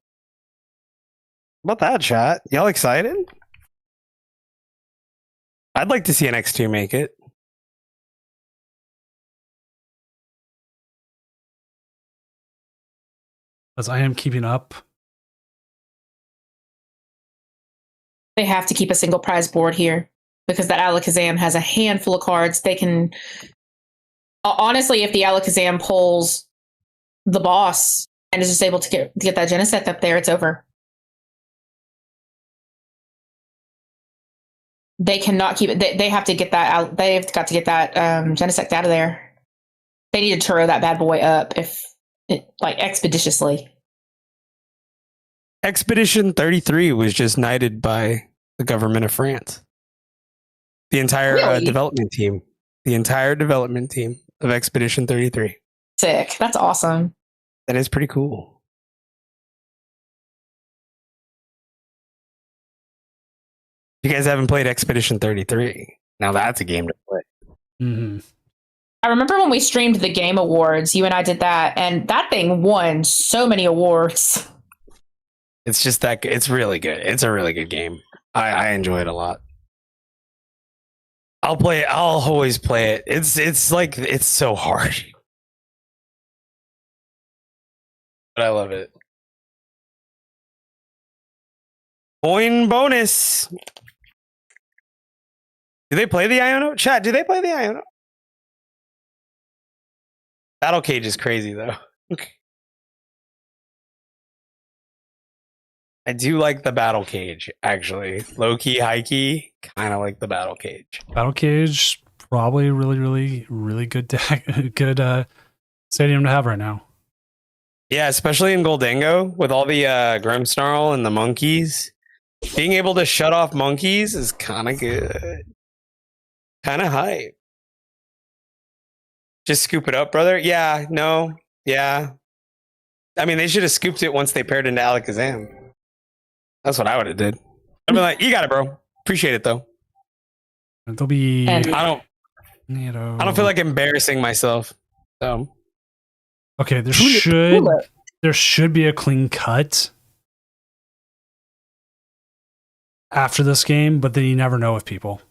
[SPEAKER 2] about that, chat? Y'all excited? I'd like to see an X2 make it.
[SPEAKER 1] As I am keeping up.
[SPEAKER 3] They have to keep a single prize board here because that Alakazam has a handful of cards. They can honestly, if the Alakazam pulls the boss and is just able to get that Genesect up there, it's over. They cannot keep it. They have to get that out. They've got to get that Genesect out of there. They need to Turo that bad boy up expeditiously.
[SPEAKER 2] Expedition 33 was just knighted by the government of France. The entire
[SPEAKER 3] Really?
[SPEAKER 2] development team. The entire development team of Expedition 33.
[SPEAKER 3] Sick. That's awesome.
[SPEAKER 2] That is pretty cool. You guys haven't played Expedition 33. Now that's a game to play.
[SPEAKER 1] Mm-hmm.
[SPEAKER 3] I remember when we streamed the Game Awards, you and I did that, and that thing won so many awards.
[SPEAKER 2] It's just that it's really good. It's a really good game. I enjoy it a lot. I'll play it. I'll always play it. It's like it's so hard. But I love it. Coin bonus. Do they play the Iono? Chat, do they play the Iono? Battle Cage is crazy though. I do like the battle cage, actually. Low key, high key, kind of like the battle cage.
[SPEAKER 1] Battle Cage, probably really good deck, good stadium to have right now.
[SPEAKER 2] Yeah, especially in Goldango with all the Grimmsnarl and the monkeys. Being able to shut off monkeys is kind of good. Kind of hype. Just scoop it up, brother. Yeah, no, yeah. I mean, they should have scooped it once they paired into Alakazam. That's what I would have did. I'd be like, you got it, bro. Appreciate it though.
[SPEAKER 1] There'll be.
[SPEAKER 3] And-
[SPEAKER 2] I don't feel like embarrassing myself. So
[SPEAKER 1] Okay, there should be a clean cut after this game, but then you never know with people.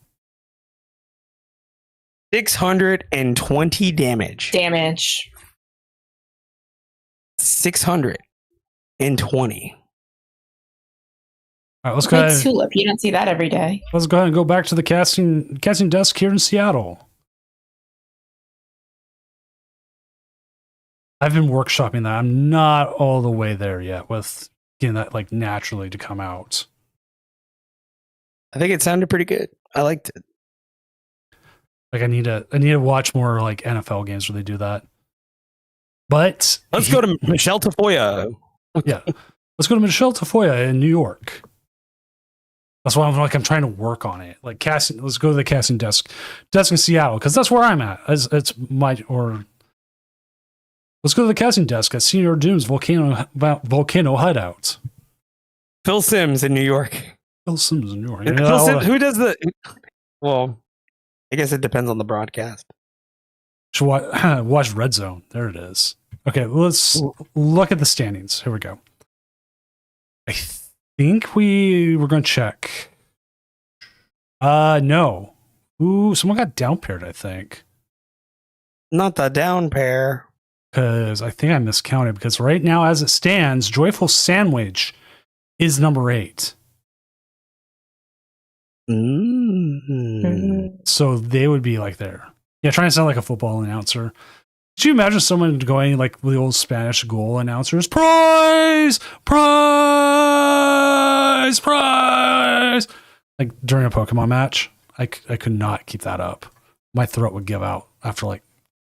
[SPEAKER 2] 620 damage.
[SPEAKER 3] Damage.
[SPEAKER 2] 620.
[SPEAKER 1] All right, let's go
[SPEAKER 3] Like
[SPEAKER 1] ahead.
[SPEAKER 3] Tulip. You don't see that every day.
[SPEAKER 1] Let's go ahead and go back to the casting desk here in Seattle. I've been workshopping that. I'm not all the way there yet with getting that like naturally to come out.
[SPEAKER 2] I think it sounded pretty good. I liked it.
[SPEAKER 1] Like I need to watch more like NFL games where they do that. But
[SPEAKER 2] Let's go to Michelle Tafoya.
[SPEAKER 1] yeah. Let's go to Michelle Tafoya in New York. That's why I'm trying to work on it. Like casting, let's go to the casting desk in Seattle, because that's where I'm at. Let's go to the casting desk at Senior Doom's Volcano Hideout.
[SPEAKER 2] Phil Sims in New York.
[SPEAKER 1] Phil Sims in New York.
[SPEAKER 2] Phil Sims, who does the? Well, I guess it depends on the broadcast.
[SPEAKER 1] Should watch Red Zone. There it is. Okay, let's look at the standings. Here we go. I think we were going to check. No. Ooh, someone got down paired, I think.
[SPEAKER 2] Not the down pair.
[SPEAKER 1] Because I think I miscounted. Because right now, as it stands, Joyful Sandwich is number 8. So they would be like there. Yeah, trying to sound like a football announcer. Could you imagine someone going like the old Spanish goal announcers? Prize! Prize! Prize! Like during a Pokemon match. I could not keep that up. My throat would give out after like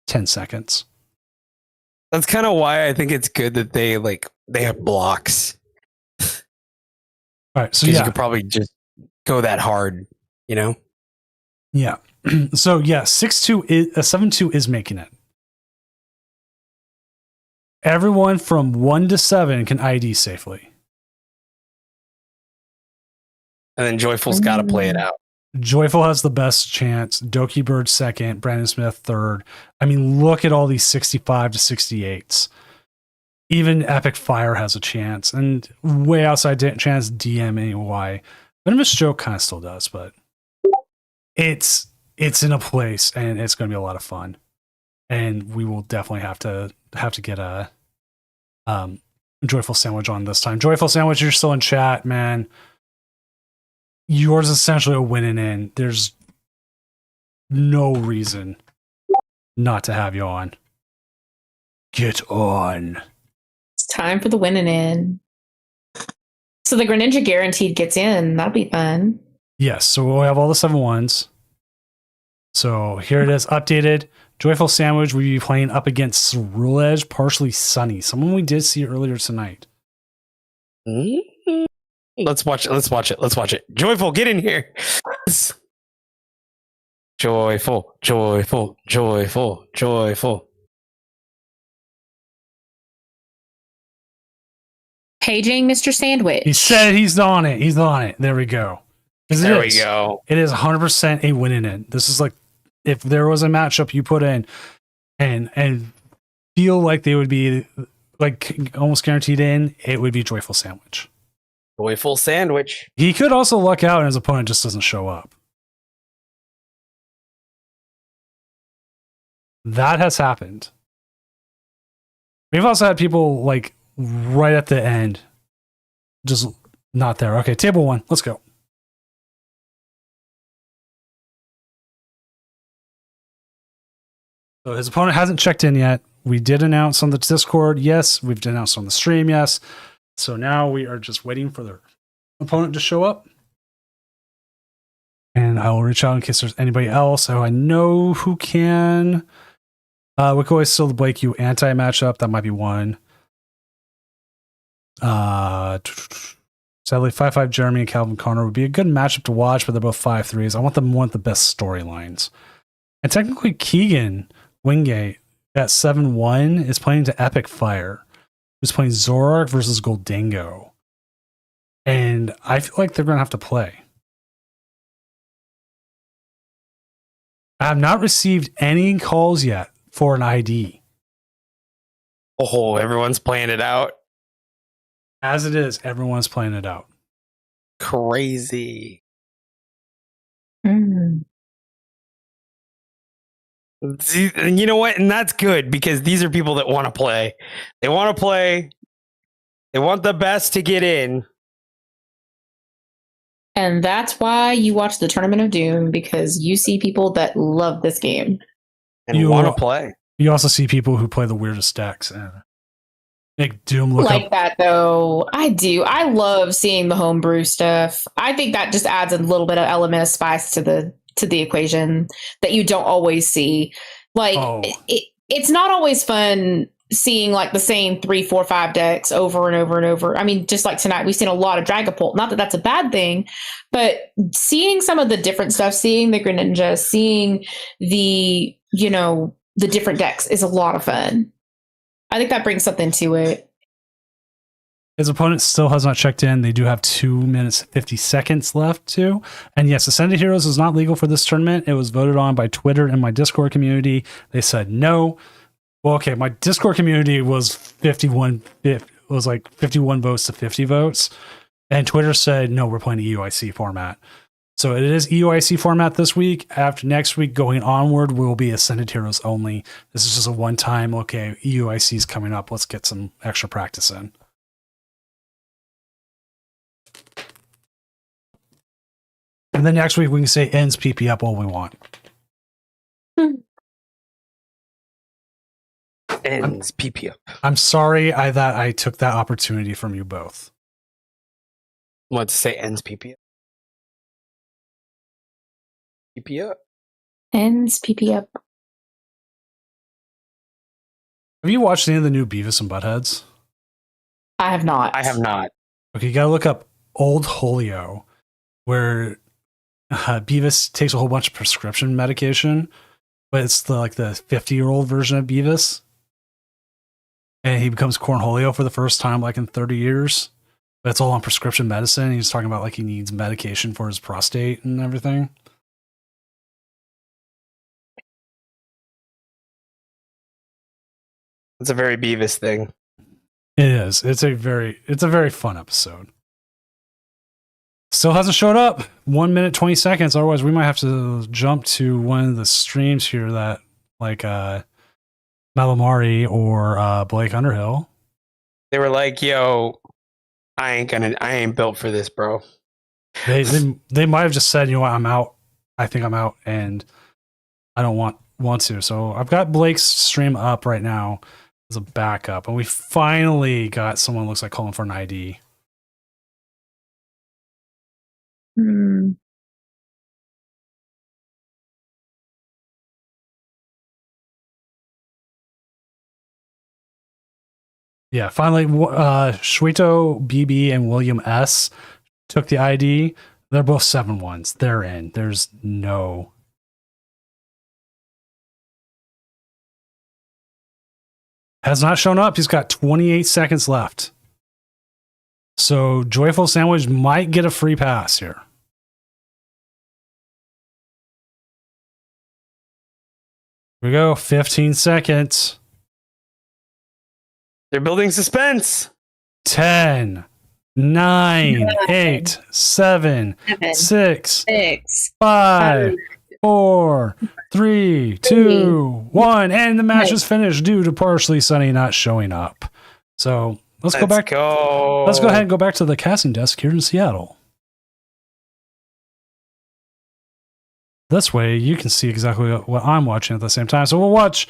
[SPEAKER 1] 10 seconds.
[SPEAKER 2] That's kind of why I think it's good that they have blocks.
[SPEAKER 1] All right, so
[SPEAKER 2] Because
[SPEAKER 1] yeah.
[SPEAKER 2] you could probably just go that hard, you know?
[SPEAKER 1] Yeah. So yeah, 7-2 is making it. Everyone from 1 to 7 can ID safely.
[SPEAKER 2] And then Joyful's got to play it out.
[SPEAKER 1] Joyful has the best chance. Doki Bird second. Brandon Smith third. I mean, look at all these 65 to 68s. Even Epic Fire has a chance, and way outside chance DMAY. Venomous Joke kind of still does, but it's in a place, and it's going to be a lot of fun. And we will definitely have to get a Joyful Sandwich on this time. Joyful Sandwich, you're still in chat, man. Yours is essentially a winning in. There's no reason not to have you on. Get on.
[SPEAKER 3] It's time for the winning in. So the Greninja Guaranteed gets in. That'll be fun.
[SPEAKER 1] Yes, so we'll have all the 7-1s. So here it is, updated. Joyful Sandwich will be playing up against Rule Edge, Partially Sunny. Someone we did see earlier tonight.
[SPEAKER 2] Let's watch it. Joyful, get in here. Joyful.
[SPEAKER 3] Paging Mr. Sandwich.
[SPEAKER 1] He said he's on it. He's on it. There we go.
[SPEAKER 2] There we go.
[SPEAKER 1] It is 100% a winning in. This is like if there was a matchup you put in and feel like they would be like almost guaranteed in, it would be Joyful Sandwich.
[SPEAKER 2] Joyful Sandwich.
[SPEAKER 1] He could also luck out and his opponent just doesn't show up. That has happened. We've also had people like right at the end just not there. Okay, table 1. Let's go. So his opponent hasn't checked in yet. We did announce on the Discord, yes. We've announced on the stream, yes. So now we are just waiting for their opponent to show up. And I will reach out in case there's anybody else. So I know who can. We could always still the Blake U anti matchup. That might be one. Sadly, 5-5 Jeremy and Calvin Connor would be a good matchup to watch, but they're both 5-3s. I want them one of the best storylines. And technically, Keegan Wingate at 7-1 is playing to Epic Fire, who's playing Zorak versus Goldango. And I feel like they're going to have to play. I have not received any calls yet for an ID.
[SPEAKER 2] Oh, everyone's playing it out.
[SPEAKER 1] As it is, everyone's playing it out.
[SPEAKER 2] Crazy. See, and you know what? And that's good because these are people that want to play. They want to play. They want the best to get in.
[SPEAKER 3] And that's why you watch the Tournament of Doom, because you see people that love this game.
[SPEAKER 2] And
[SPEAKER 1] You-
[SPEAKER 2] want to play.
[SPEAKER 1] You also see people who play the weirdest decks and make Doom
[SPEAKER 3] I
[SPEAKER 1] look
[SPEAKER 3] like
[SPEAKER 1] up.
[SPEAKER 3] that though. I do. I love seeing the homebrew stuff. I think that just adds a little bit of element of spice to the equation that you don't always see. Like
[SPEAKER 1] Oh.
[SPEAKER 3] it's not always fun seeing like the same 3, 4, 5 decks over and over and over. I mean, just like tonight, we've seen a lot of Dragapult. Not that that's a bad thing, but seeing some of the different stuff, seeing the Greninja, seeing the, the different decks is a lot of fun. I think that brings something to it.
[SPEAKER 1] His opponent still has not checked in. They do have 2 minutes 50 seconds left too. And yes, Ascended Heroes is not legal for this tournament. It was voted on by Twitter and my Discord community. They said no. Well, okay, my Discord community was 51 votes to 50 votes. And Twitter said, no, we're playing a EUIC format. So it is EUIC format this week. After next week, going onward, will be Ascended Heroes only. This is just a one-time, okay, EUIC is coming up. Let's get some extra practice in. And then next week, we can say ends PP up all we want.
[SPEAKER 2] Ends PP up.
[SPEAKER 1] I'm sorry that I took that opportunity from you both.
[SPEAKER 2] Want to say ends PP up? PP up.
[SPEAKER 3] Ends PP up.
[SPEAKER 1] Have you watched any of the new Beavis and Buttheads?
[SPEAKER 3] I have not.
[SPEAKER 2] I have not.
[SPEAKER 1] Okay, you gotta look up Old Holio, where Beavis takes a whole bunch of prescription medication, but it's the 50-year-old version of Beavis. And he becomes Cornholio for the first time in 30 years. But it's all on prescription medicine. He's talking about he needs medication for his prostate and everything.
[SPEAKER 2] It's a very Beavis thing.
[SPEAKER 1] It is. It's a very fun episode. Still hasn't showed up. 1 minute 20 seconds. Otherwise, we might have to jump to one of the streams here that Malamari or Blake Underhill.
[SPEAKER 2] They were like, "Yo, I ain't built for this, bro."
[SPEAKER 1] They might have just said, you know what, I'm out. I think I'm out, and I don't want to. So I've got Blake's stream up right now as a backup, and we finally got someone who looks like calling for an ID. Yeah, finally, Shuito BB and William S took the ID. They're both 7-1s. They're in. There's no. Has not shown up. He's got 28 seconds left. So Joyful Sandwich might get a free pass here. Here we go. 15 seconds.
[SPEAKER 2] They're building suspense.
[SPEAKER 1] 10, 9, 8, 7, 6, 5, 4, 3, 2, 1. And the match is finished due to partially Sunny not showing up. So let's go back. Let's go ahead and go back to the casting desk here in Seattle. This way you can see exactly what I'm watching at the same time. So we'll watch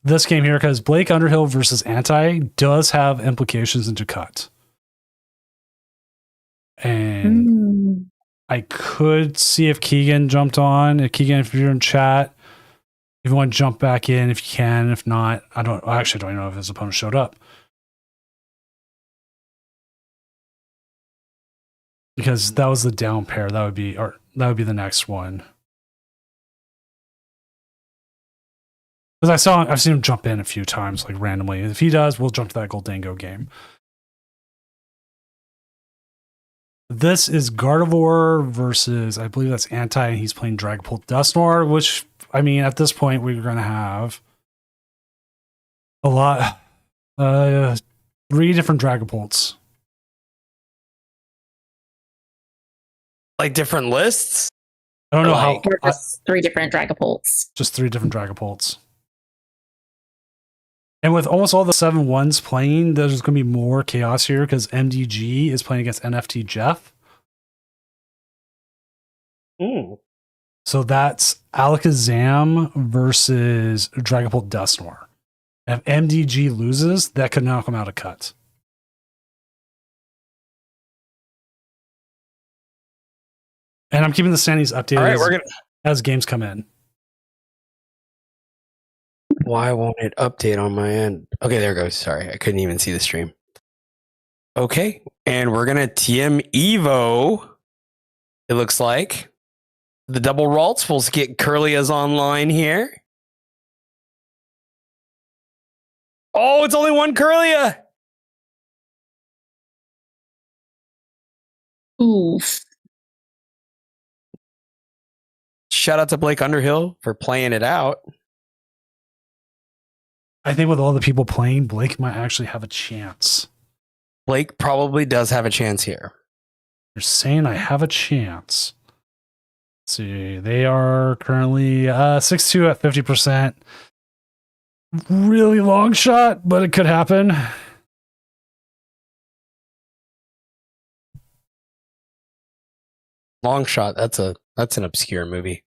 [SPEAKER 1] this game here because Blake Underhill versus Anti does have implications into cut. And I could see if Keegan jumped on. If Keegan, if you're in chat, if you want to jump back in, if you can. If not, I actually don't know if his opponent showed up. Because that was the down pair. That would be the next one. Because I've seen him jump in a few times, like randomly. If he does, we'll jump to that Goldango game. This is Gardevoir versus, I believe that's Anti, and he's playing Dragapult Dusknoir, which, I mean, at this point, we're going to have a lot, 3 different Dragapults.
[SPEAKER 2] Like different lists?
[SPEAKER 1] I don't know
[SPEAKER 2] like,
[SPEAKER 1] how.
[SPEAKER 3] Or just 3 different Dragapults.
[SPEAKER 1] Just 3 different Dragapults. And with almost all the 7-1s playing, there's going to be more chaos here because MDG is playing against NFT Jeff. So that's Alakazam versus Dragapult Dusknoir. If MDG loses, that could knock him out of cut. And I'm keeping the standings updated as games come in.
[SPEAKER 2] Why won't it update on my end? Okay, there it goes. Sorry, I couldn't even see the stream. Okay, and we're going to TM Evo, it looks like. The double Ralts, we'll get Kirlia's online here. Oh, it's only one Kirlia!
[SPEAKER 3] Oof.
[SPEAKER 2] Shout out to Blake Underhill for playing it out.
[SPEAKER 1] I think with all the people playing, Blake might actually have a chance.
[SPEAKER 2] Blake probably does have a chance here.
[SPEAKER 1] You're saying I have a chance. Let's see, they are currently 6-2 at 50%. Really long shot, but it could happen.
[SPEAKER 2] Long shot. That's an obscure movie.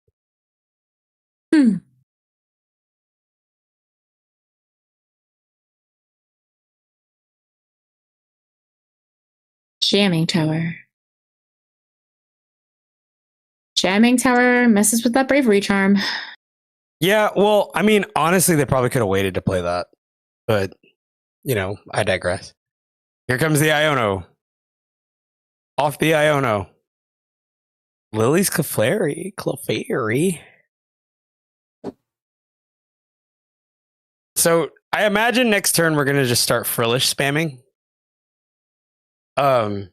[SPEAKER 3] Jamming Tower. Jamming Tower messes with that bravery charm.
[SPEAKER 2] Yeah, well, I mean, honestly, they probably could have waited to play that. But, you know, I digress. Here comes the Iono. Off the Iono. Lily's Clefairy. So I imagine next turn we're going to just start Frillish spamming. And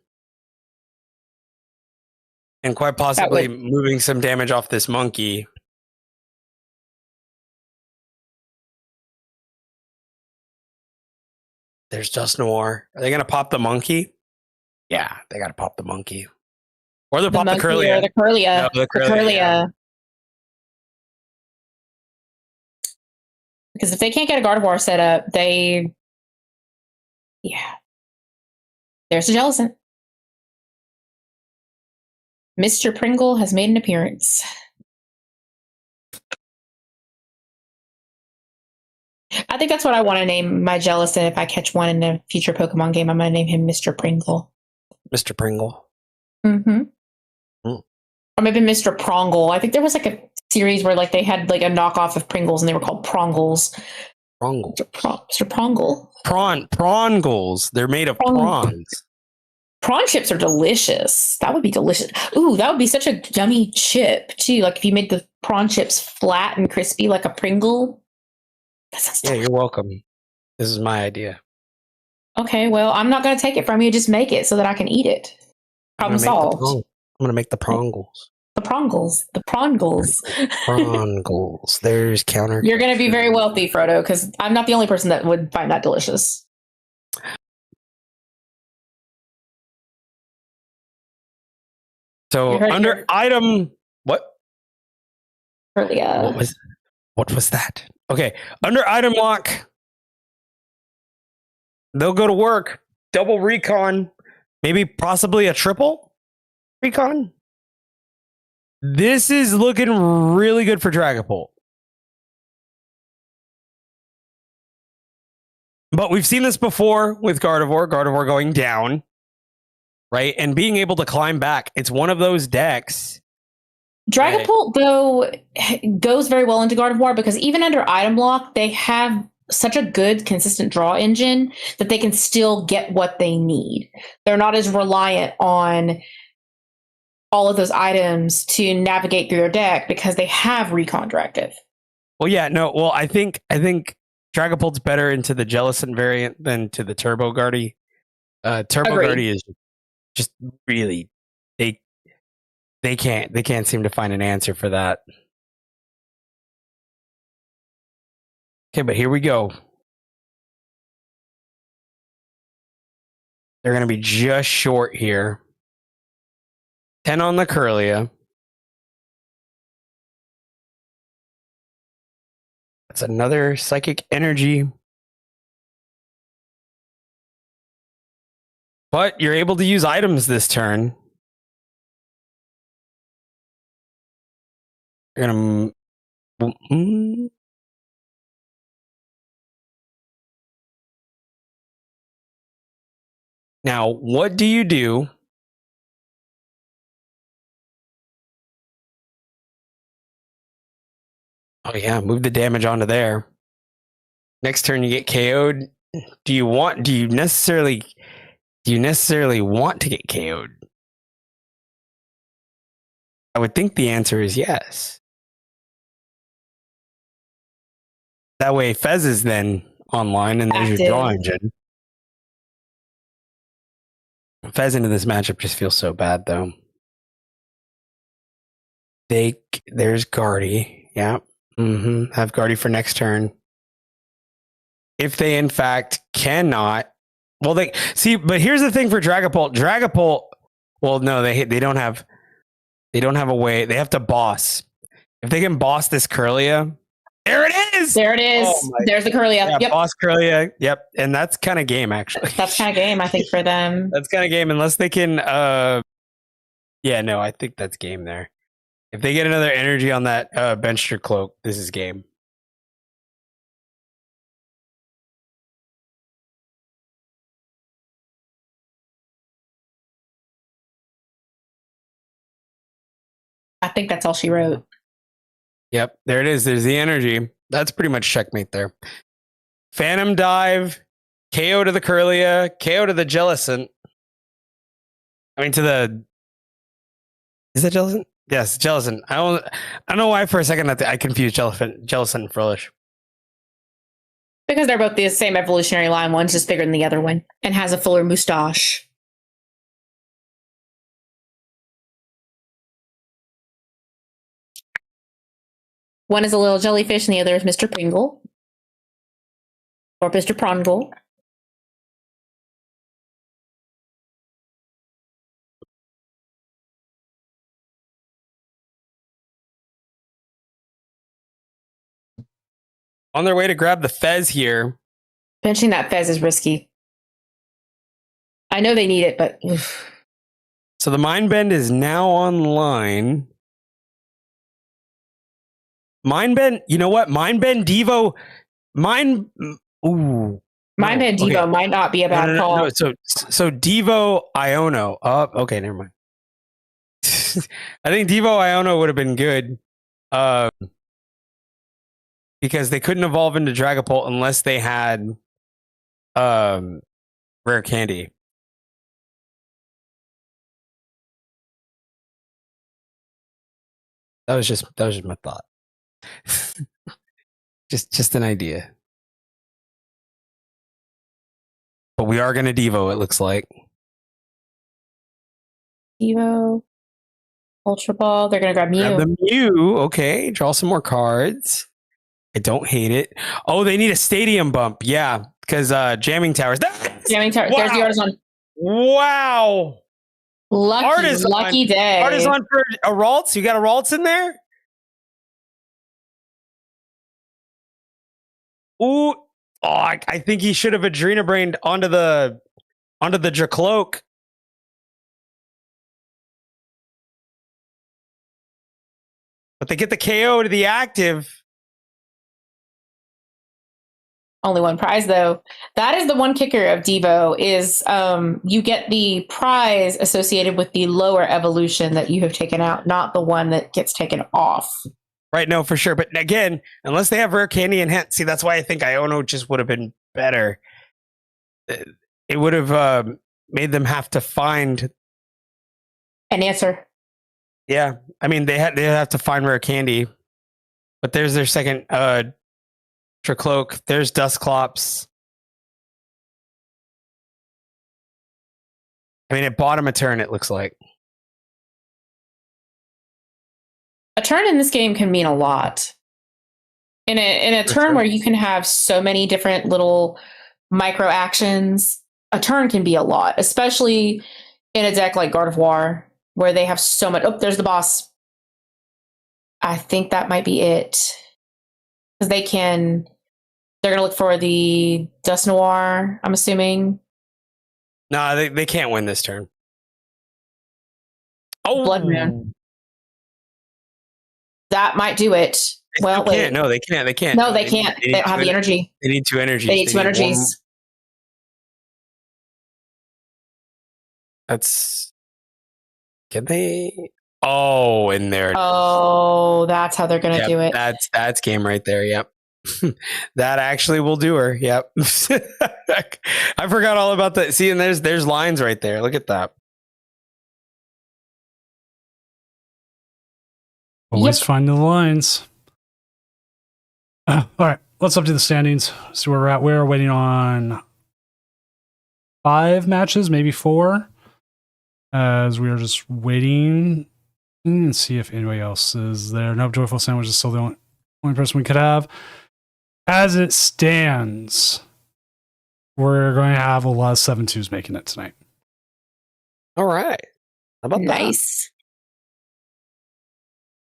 [SPEAKER 2] quite possibly moving some damage off this monkey. There's Dusknoir. Are they going to pop the monkey? Yeah, they got to pop the monkey. Or they'll pop the Kirlia.
[SPEAKER 3] Or the Kirlia.
[SPEAKER 2] No, the Kirlia. Yeah.
[SPEAKER 3] Because if they can't get a Gardevoir set up, there's a Jellicent. Mr. Pringle has made an appearance. I think that's what I want to name my Jellicent. If I catch one in a future Pokemon game, I'm going to name him Mr. Pringle.
[SPEAKER 2] Mr. Pringle.
[SPEAKER 3] Mm-hmm. Or maybe Mr. Prongle. I think there was like a series where like they had like a knockoff of Pringles and they were called Prongles.
[SPEAKER 2] Prongle.
[SPEAKER 3] Mr. Prongle.
[SPEAKER 2] Prongles. They're made of prawns.
[SPEAKER 3] Prawn chips are delicious. That would be delicious. Ooh, that would be such a yummy chip too. Like if you made the prawn chips flat and crispy like a Pringle. That sounds delicious.
[SPEAKER 2] You're welcome. This is my idea.
[SPEAKER 3] Okay, well, I'm not going to take it from you. Just make it so that I can eat it. Problem solved.
[SPEAKER 2] I'm going to make the Prongles.
[SPEAKER 3] The Prongles. The Prongles.
[SPEAKER 2] Prongles. There's counter.
[SPEAKER 3] You're going to be very wealthy, Frodo, because I'm not the only person that would find that delicious.
[SPEAKER 2] So under item, what?
[SPEAKER 3] Kirlia.
[SPEAKER 2] What was that? Okay, under item lock, they'll go to work. Double recon, maybe possibly a triple recon. This is looking really good for Dragapult. But we've seen this before with Gardevoir. Gardevoir going down, right? And being able to climb back. It's one of those decks.
[SPEAKER 3] Dragapult, though, goes very well into Gardevoir because even under item block, they have such a good, consistent draw engine that they can still get what they need. They're not as reliant on all of those items to navigate through their deck because they have Recon Directive.
[SPEAKER 2] Well, yeah, no. Well, I think Dragapult's better into the Jellicent variant than to the Turbo Guardy. Turbo
[SPEAKER 3] Agreed.
[SPEAKER 2] Guardy is just really they can't seem to find an answer for that. Okay, but here we go. They're going to be just short here. 10 on the Kirlia. That's another Psychic Energy. But you're able to use items this turn. You're going to... Now, what do you do? Oh yeah, move the damage onto there. Next turn you get KO'd. Do you necessarily want to get KO'd? I would think the answer is yes. That way Fez is then online and there's your draw engine. Fez into this matchup just feels so bad though. There's Guardy. Yeah. Have Guardy for next turn. If they in fact cannot, well, they see. But here's the thing for Dragapult. Dragapult, well, no, they don't have a way. They have to boss. If they can boss this Kirlia, there it is.
[SPEAKER 3] There it is. Oh There's the Kirlia.
[SPEAKER 2] Yeah,
[SPEAKER 3] yep.
[SPEAKER 2] Boss Kirlia. Yep, and that's kind of game actually.
[SPEAKER 3] That's kind of game, I think, for them.
[SPEAKER 2] That's kind of game unless they can. Yeah, no, I think that's game there. If they get another energy on that Bencher Cloak, this is game.
[SPEAKER 3] I think that's all she wrote.
[SPEAKER 2] Yep, there it is. There's the energy. That's pretty much checkmate there. Phantom Dive, KO to the Kirlia, KO to the Jellicent. I mean, to the... Is that Jellicent? Yes, Jellicent. I don't know why for a second I confused Jellicent and Frillish.
[SPEAKER 3] Because they're both the same evolutionary line. One's just bigger than the other one and has a fuller moustache. One is a little jellyfish and the other is Mr. Pringle. Or Mr. Prongle.
[SPEAKER 2] On their way to grab the Fez here.
[SPEAKER 3] Benching that Fez is risky. I know they need it, but... Oof.
[SPEAKER 2] So the Mind Bend is now online. Mind Bend, you know what? Mind Bend Devo, Mind Bend
[SPEAKER 3] Devo might not be a bad call.
[SPEAKER 2] No. So Devo Iono. Okay, never mind. I think Devo Iono would have been good. Because they couldn't evolve into Dragapult unless they had Rare Candy. That was just my thought. just an idea. But we are going to Devo, it looks like.
[SPEAKER 3] Devo, Ultra Ball. They're going to grab Mew.
[SPEAKER 2] Grab the Mew. Okay, draw some more cards. I don't hate it. Oh, they need a stadium bump. Yeah, because Jamming Towers.
[SPEAKER 3] Jamming Tower.
[SPEAKER 2] Wow.
[SPEAKER 3] There's the Artisan.
[SPEAKER 2] Wow.
[SPEAKER 3] Lucky day.
[SPEAKER 2] Artisan for a Ralts. You got a Ralts in there? Ooh. Oh, I think he should have Adrena Brained onto the Jacloak. But they get the KO to the active.
[SPEAKER 3] only one prize though. That is the one kicker of Devo is you get the prize associated with the lower evolution that you have taken out, not the one that gets taken off.
[SPEAKER 2] Right, no, for sure. But again, unless they have rare candy in hand, see, that's why I think Iono just would have been better. It would have made them have to find
[SPEAKER 3] An answer.
[SPEAKER 2] Yeah, I mean they have to find rare candy, but there's their second Tricloak. There's Dusclops. I mean, it bought him a turn. It looks like
[SPEAKER 3] A turn in this game can mean a lot. In a
[SPEAKER 2] For
[SPEAKER 3] turn
[SPEAKER 2] sure.
[SPEAKER 3] where you can have so many different little micro actions, a turn can be a lot, especially in a deck like Gardevoir, where they have so much. Oh, there's the boss. I think that might be it. Because they're going to look for the Dust Noir, I'm assuming.
[SPEAKER 2] no, they can't win this turn. Oh,
[SPEAKER 3] Blood Moon. That might do it.
[SPEAKER 2] They
[SPEAKER 3] Well,
[SPEAKER 2] still
[SPEAKER 3] wait.
[SPEAKER 2] can't. No, they can't. They can't.
[SPEAKER 3] No, they can't. They don't have the energy.
[SPEAKER 2] They need 2 energies.
[SPEAKER 3] They need 2
[SPEAKER 2] one-
[SPEAKER 3] energies.
[SPEAKER 2] That's. Can they? Oh, in there.
[SPEAKER 3] Oh, that's how they're going to
[SPEAKER 2] Yep,
[SPEAKER 3] do it.
[SPEAKER 2] That's game right there. Yep. That actually will do her. Yep. I forgot all about that. See, and there's lines right there. Look at that.
[SPEAKER 1] Always
[SPEAKER 3] Yep.
[SPEAKER 1] find the lines. All right, let's update the standings. See where we're at. We're waiting on 5 matches, maybe 4, as we are just waiting and see if anybody else is there. Nope, Joyful Sandwich is still the only person we could have. As it stands, we're going to have a lot of 7-2s making it tonight.
[SPEAKER 2] All right. How about that?
[SPEAKER 3] Nice.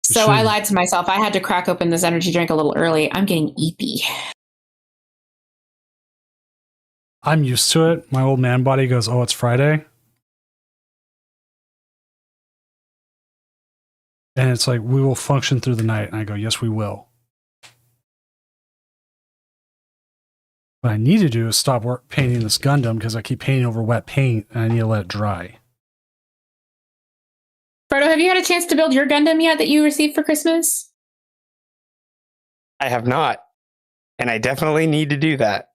[SPEAKER 3] So I lied to myself. I had to crack open this energy drink a little early. I'm getting eepy.
[SPEAKER 1] I'm used to it. My old man body goes, oh, it's Friday. And it's like, we will function through the night. And I go, yes, we will. What I need to do is stop painting this Gundam because I keep painting over wet paint and I need to let it dry.
[SPEAKER 3] Frodo, have you had a chance to build your Gundam yet that you received for Christmas?
[SPEAKER 2] I have not, and I definitely need to do that.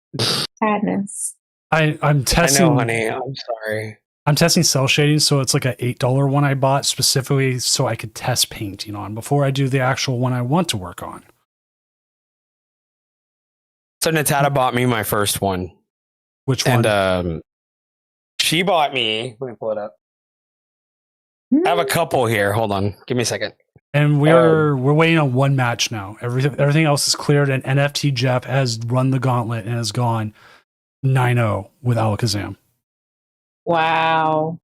[SPEAKER 3] Sadness.
[SPEAKER 1] I'm testing.
[SPEAKER 2] I know, honey. I'm sorry.
[SPEAKER 1] I'm testing cell shading, so it's like an $8 one I bought specifically so I could test painting on before I do the actual one I want to work on.
[SPEAKER 2] So Natata bought me my first one,
[SPEAKER 1] Which one?
[SPEAKER 2] and she bought me. Let me pull it up. I have a couple here. Hold on. Give me a second.
[SPEAKER 1] And we're waiting on one match now. Everything else is cleared, and NFT Jeff has run the gauntlet and has gone 9-0 with Alakazam.
[SPEAKER 3] Wow.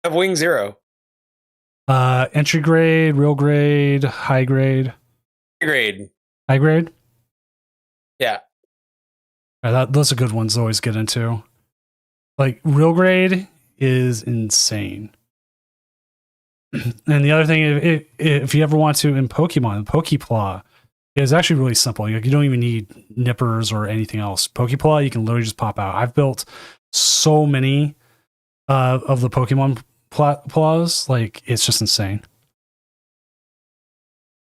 [SPEAKER 2] I have Wing Zero.
[SPEAKER 1] Entry grade, real grade, high grade.
[SPEAKER 2] Grade.
[SPEAKER 1] High grade?
[SPEAKER 2] Yeah.
[SPEAKER 1] Those are good ones to always get into. Like, real grade is insane. And the other thing, if you ever want to in Pokemon, Pokepla is actually really simple. You don't even need nippers or anything else. Pokepla, you can literally just pop out. I've built so many of the Pokemon Plas, like, it's just insane.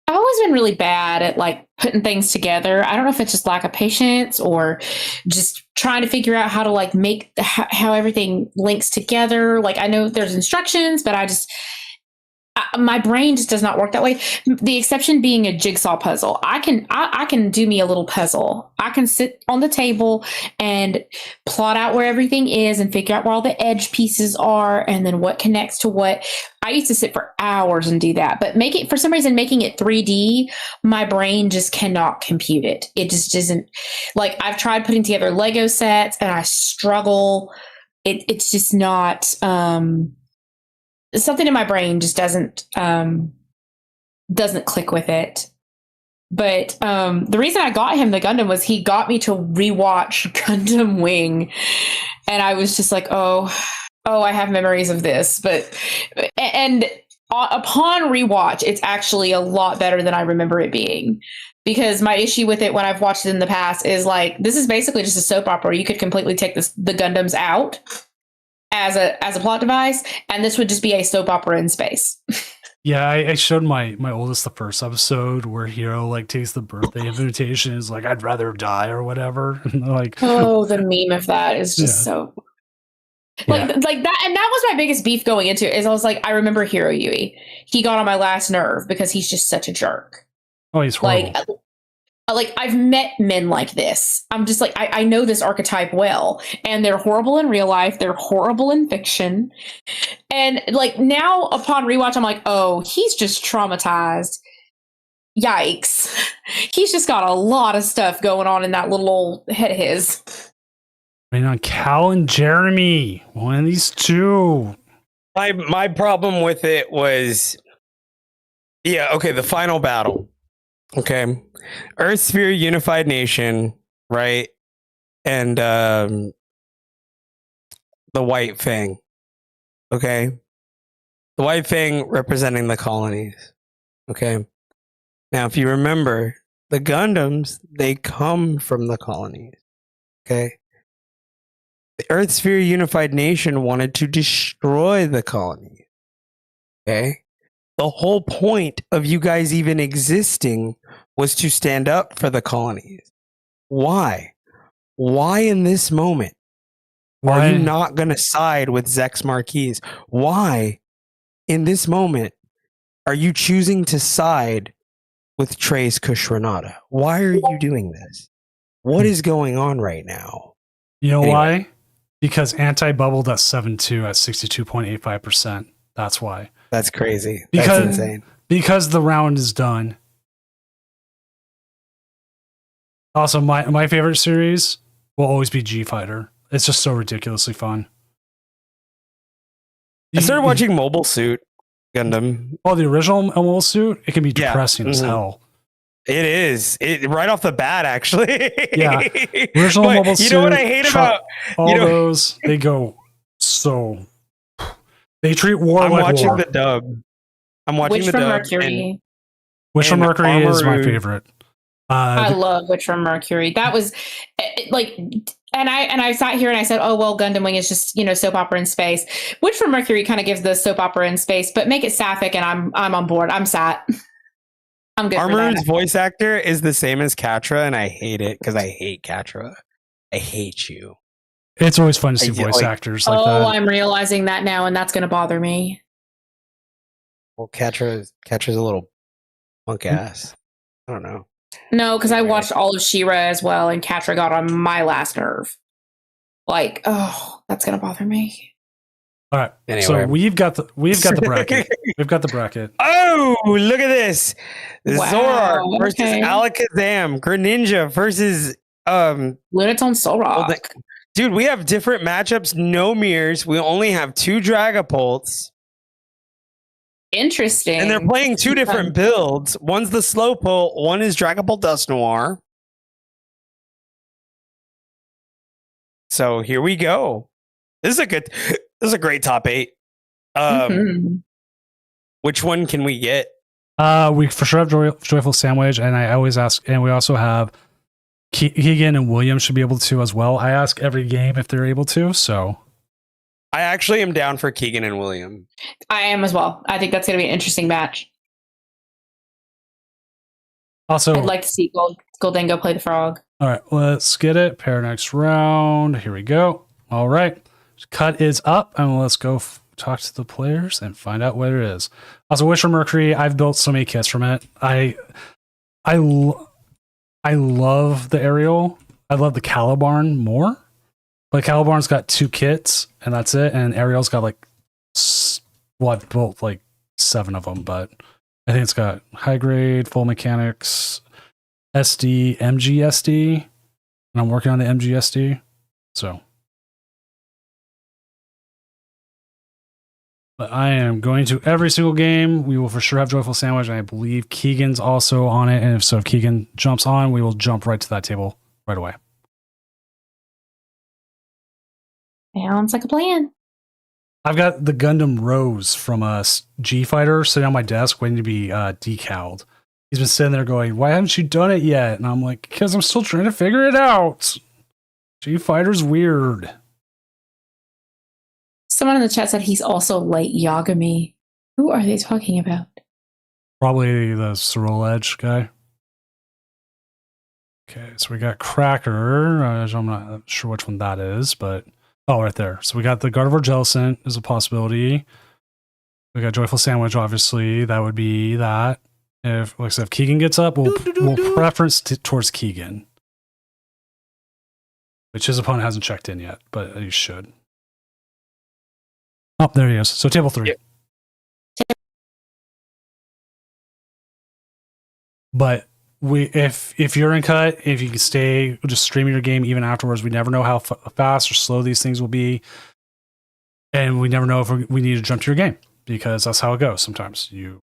[SPEAKER 3] I've always been really bad at like putting things together. I don't know if it's just lack of patience or just trying to figure out how to like make how everything links together. Like I know there's instructions, but my brain just does not work that way. The exception being a jigsaw puzzle. I can do me a little puzzle. I can sit on the table and plot out where everything is and figure out where all the edge pieces are and then what connects to what. I used to sit for hours and do that, but for some reason making it 3D, my brain just cannot compute it. It just isn't. Like I've tried putting together Lego sets and I struggle. It's just not something in my brain just doesn't click with it. But the reason I got him the Gundam was he got me to rewatch Gundam Wing, and I was just like, oh, I have memories of this. And upon rewatch, it's actually a lot better than I remember it being. Because my issue with it when I've watched it in the past is like, this is basically just a soap opera. You could completely take the Gundams out as a plot device, and this would just be a soap opera in space.
[SPEAKER 1] Yeah, I showed my oldest the first episode wwhere Hiro like takes the birthday invitation and is like, I'd rather die or whatever. And they're like,
[SPEAKER 3] Oh, the meme of that is just so like that, and that was my biggest beef going into it. Is I was like, I remember Hiro Yui. He got on my last nerve because he's just such a jerk.
[SPEAKER 1] Oh, he's horrible.
[SPEAKER 3] Like I've met men like this. I'm just like, I know this archetype well, and they're horrible in real life. They're horrible in fiction. And like now upon rewatch, I'm like, oh, he's just traumatized. Yikes. He's just got a lot of stuff going on in that little old head of his.
[SPEAKER 1] I mean, on Cal and Jeremy, one of these two.
[SPEAKER 2] My problem with it was, the final battle. Okay. Earth Sphere Unified Nation, right? And the White Fang. Okay. The White Fang representing the colonies. Okay. Now, if you remember, the Gundams, they come from the colonies. Okay. The Earth Sphere Unified Nation wanted to destroy the colonies. Okay. The whole point of you guys even existing was to stand up for the colonies. Why? Why in this moment are you not going to side with Zex Marquise? Why in this moment are you choosing to side with Trace Kush Renata? Why are you doing this? What is going on right now?
[SPEAKER 1] You know why? Because anti-bubbled at 7.2 at 62.85%. That's why.
[SPEAKER 2] That's crazy. That's insane.
[SPEAKER 1] Because the round is done. Also, my favorite series will always be G Fighter. It's just so ridiculously fun.
[SPEAKER 2] I started watching Mobile Suit Gundam.
[SPEAKER 1] Oh, the original Mobile Suit? It can be depressing as hell.
[SPEAKER 2] It is. Right off the bat, actually.
[SPEAKER 1] Yeah. Original Mobile Suit.
[SPEAKER 2] You know what I hate about
[SPEAKER 1] all those? They go so. They treat war
[SPEAKER 2] I'm
[SPEAKER 1] like
[SPEAKER 2] watching
[SPEAKER 1] war.
[SPEAKER 2] the dub. I'm watching
[SPEAKER 3] Witch
[SPEAKER 2] the
[SPEAKER 3] from
[SPEAKER 2] dub.
[SPEAKER 3] Mercury.
[SPEAKER 1] Witch from Mercury is my favorite.
[SPEAKER 3] I love Witch from Mercury. That was like, and I sat here and I said, oh well, Gundam Wing is just soap opera in space. Witch from Mercury kind of gives the soap opera in space, but make it sapphic, and I'm on board. I'm sat. I'm good.
[SPEAKER 2] Armor's voice actor is the same as Catra, and I hate it because I hate Catra. I hate you.
[SPEAKER 1] It's always fun to see voice actors like that.
[SPEAKER 3] Oh, I'm realizing that now, and that's going to bother me.
[SPEAKER 2] Well, Catra's a little punk ass. I don't know.
[SPEAKER 3] No, because I watched all of She-Ra as well, and Catra got on my last nerve. Like, oh, that's going to bother me.
[SPEAKER 1] All right. Anyway. So we've got the bracket. We've got the bracket.
[SPEAKER 2] Oh, look at this.
[SPEAKER 3] Wow,
[SPEAKER 2] Zorar versus Alakazam. Greninja versus
[SPEAKER 3] Lunaton Solrock.
[SPEAKER 2] Dude, we have different matchups, no mirrors. We only have 2 Dragapults.
[SPEAKER 3] Interesting.
[SPEAKER 2] And they're playing 2 different builds. One's the Slowpoke, one is Dragapult Dusknoir. So here we go. This is a great top 8. Which one can we get?
[SPEAKER 1] We for sure have Joyful Sandwich, and I always ask, and we also have Keegan and William should be able to as well. I ask every game if they're able to, so
[SPEAKER 2] I actually am down for Keegan and William.
[SPEAKER 3] I am as well. I think that's going to be an interesting match.
[SPEAKER 1] Also,
[SPEAKER 3] I'd like to see Goldango play the frog.
[SPEAKER 1] All right, let's get it. Pair next round. Here we go. All right, cut is up, and let's go talk to the players and find out what it is. Also, Wish for Mercury. I've built so many kits from it. I love the Ariel. I love the Calibarn more. But Calibarn's got 2 kits, and that's it. And Ariel's got I've built 7 of them, but I think it's got high grade, full mechanics, SD, MGSD, and I'm working on the MGSD. So, but I am going to every single game. We will for sure have Joyful Sandwich, and I believe Keegan's also on it. And if Keegan jumps on, we will jump right to that table right away.
[SPEAKER 3] Sounds like a plan.
[SPEAKER 1] I've got the Gundam Rose from G Fighter sitting on my desk waiting to be decaled. He's been sitting there going, "Why haven't you done it yet?" And I'm like, "Because I'm still trying to figure it out. G Fighter's weird."
[SPEAKER 3] Someone in the chat said he's also late Yagami. Who are they talking about?
[SPEAKER 1] Probably the Sorrel Edge guy. Okay, so we got Cracker. I'm not sure which one that is, but right there. So we got the Gardevoir Jellicent is a possibility. We got Joyful Sandwich, obviously. That would be that. If like I said, if Keegan gets up, we'll preference towards Keegan, which his opponent hasn't checked in yet, but he should. Oh, there he is. So table 3. Yep. But if you're in cut, if you can stay just streaming your game even afterwards, we never know how fast or slow these things will be, and we never know if we need to jump to your game, because that's how it goes. Sometimes you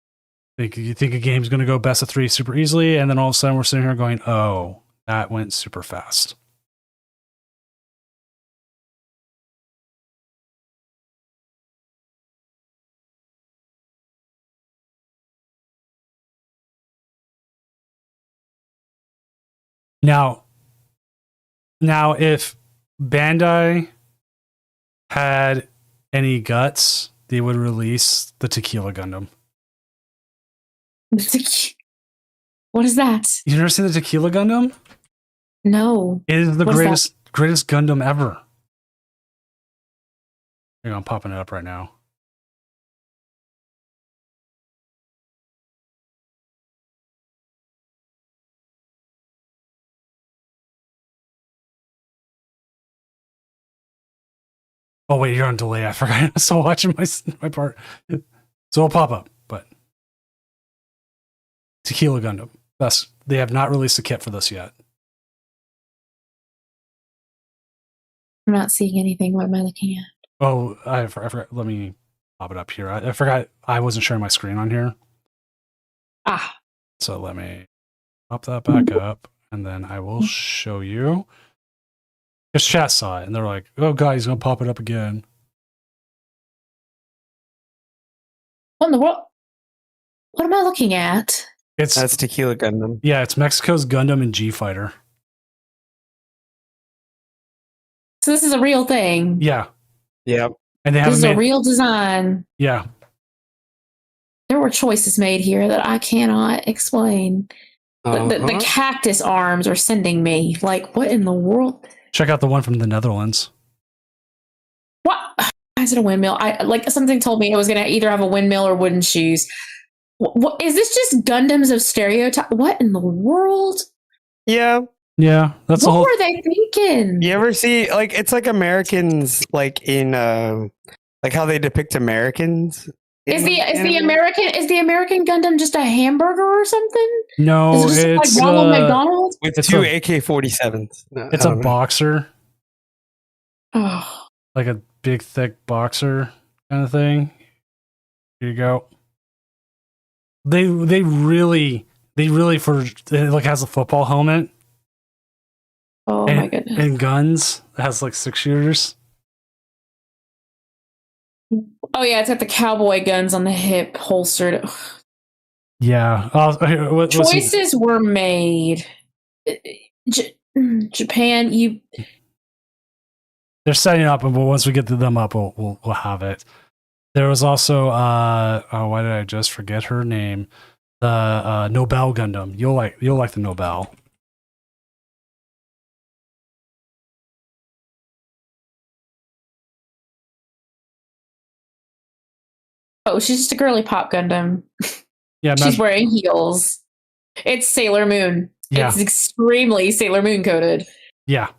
[SPEAKER 1] think a game's going to go best of 3 super easily, and then all of a sudden we're sitting here going, "Oh, that went super fast." Now, if Bandai had any guts, they would release the Tequila Gundam.
[SPEAKER 3] What is that?
[SPEAKER 1] You never seen the Tequila Gundam?
[SPEAKER 3] No.
[SPEAKER 1] It is the greatest Gundam ever. Hang on, I'm popping it up right now. Oh wait, you're on delay. I forgot. I was still watching my part. So it'll pop up, but Tequila Gundam. They have not released a kit for this yet.
[SPEAKER 3] I'm not seeing anything. What am I looking at?
[SPEAKER 1] Oh, I forgot. Let me pop it up here. I forgot. I wasn't sharing my screen on here. So let me pop that back up, and then I will show you. Because chat saw it, and they're like, "Oh, God, he's gonna pop it up again."
[SPEAKER 3] What in the world? What am I looking at?
[SPEAKER 2] That's Tequila Gundam.
[SPEAKER 1] Yeah, it's Mexico's Gundam and G Fighter.
[SPEAKER 3] So this is a real thing.
[SPEAKER 1] Yeah.
[SPEAKER 2] Yep.
[SPEAKER 1] And
[SPEAKER 3] this is a real design.
[SPEAKER 1] Yeah.
[SPEAKER 3] There were choices made here that I cannot explain. The cactus arms are sending me. Like, what in the world?
[SPEAKER 1] Check out the one from the Netherlands.
[SPEAKER 3] What? Why is it a windmill? Something told me it was going to either have a windmill or wooden shoes. What is this? Just Gundams of stereotype? What in the world?
[SPEAKER 2] Yeah.
[SPEAKER 1] Yeah, that's
[SPEAKER 3] what were they thinking?
[SPEAKER 2] You ever see it's like Americans in like how they depict Americans?
[SPEAKER 3] Is the American Gundam just a hamburger or something?
[SPEAKER 1] No, it's
[SPEAKER 3] like Ronald McDonald
[SPEAKER 2] with 2 AK-47s. No,
[SPEAKER 1] it's a boxer.
[SPEAKER 3] Oh,
[SPEAKER 1] like a big thick boxer kind of thing. Here you go. They really has a football helmet.
[SPEAKER 3] Oh my goodness.
[SPEAKER 1] And guns. It has 6 shooters.
[SPEAKER 3] Oh yeah, it's got the cowboy guns on the hip holstered.
[SPEAKER 1] Yeah.
[SPEAKER 3] Choices were made. Japan,
[SPEAKER 1] they're setting up, but once we get them up, we'll have it. There was also why did I just forget her name? The Nobel Gundam. You'll like the Nobel.
[SPEAKER 3] Oh, she's just a girly pop Gundam.
[SPEAKER 1] Yeah,
[SPEAKER 3] she's wearing heels. It's Sailor Moon.
[SPEAKER 1] Yeah.
[SPEAKER 3] It's extremely Sailor Moon coded.
[SPEAKER 1] Yeah.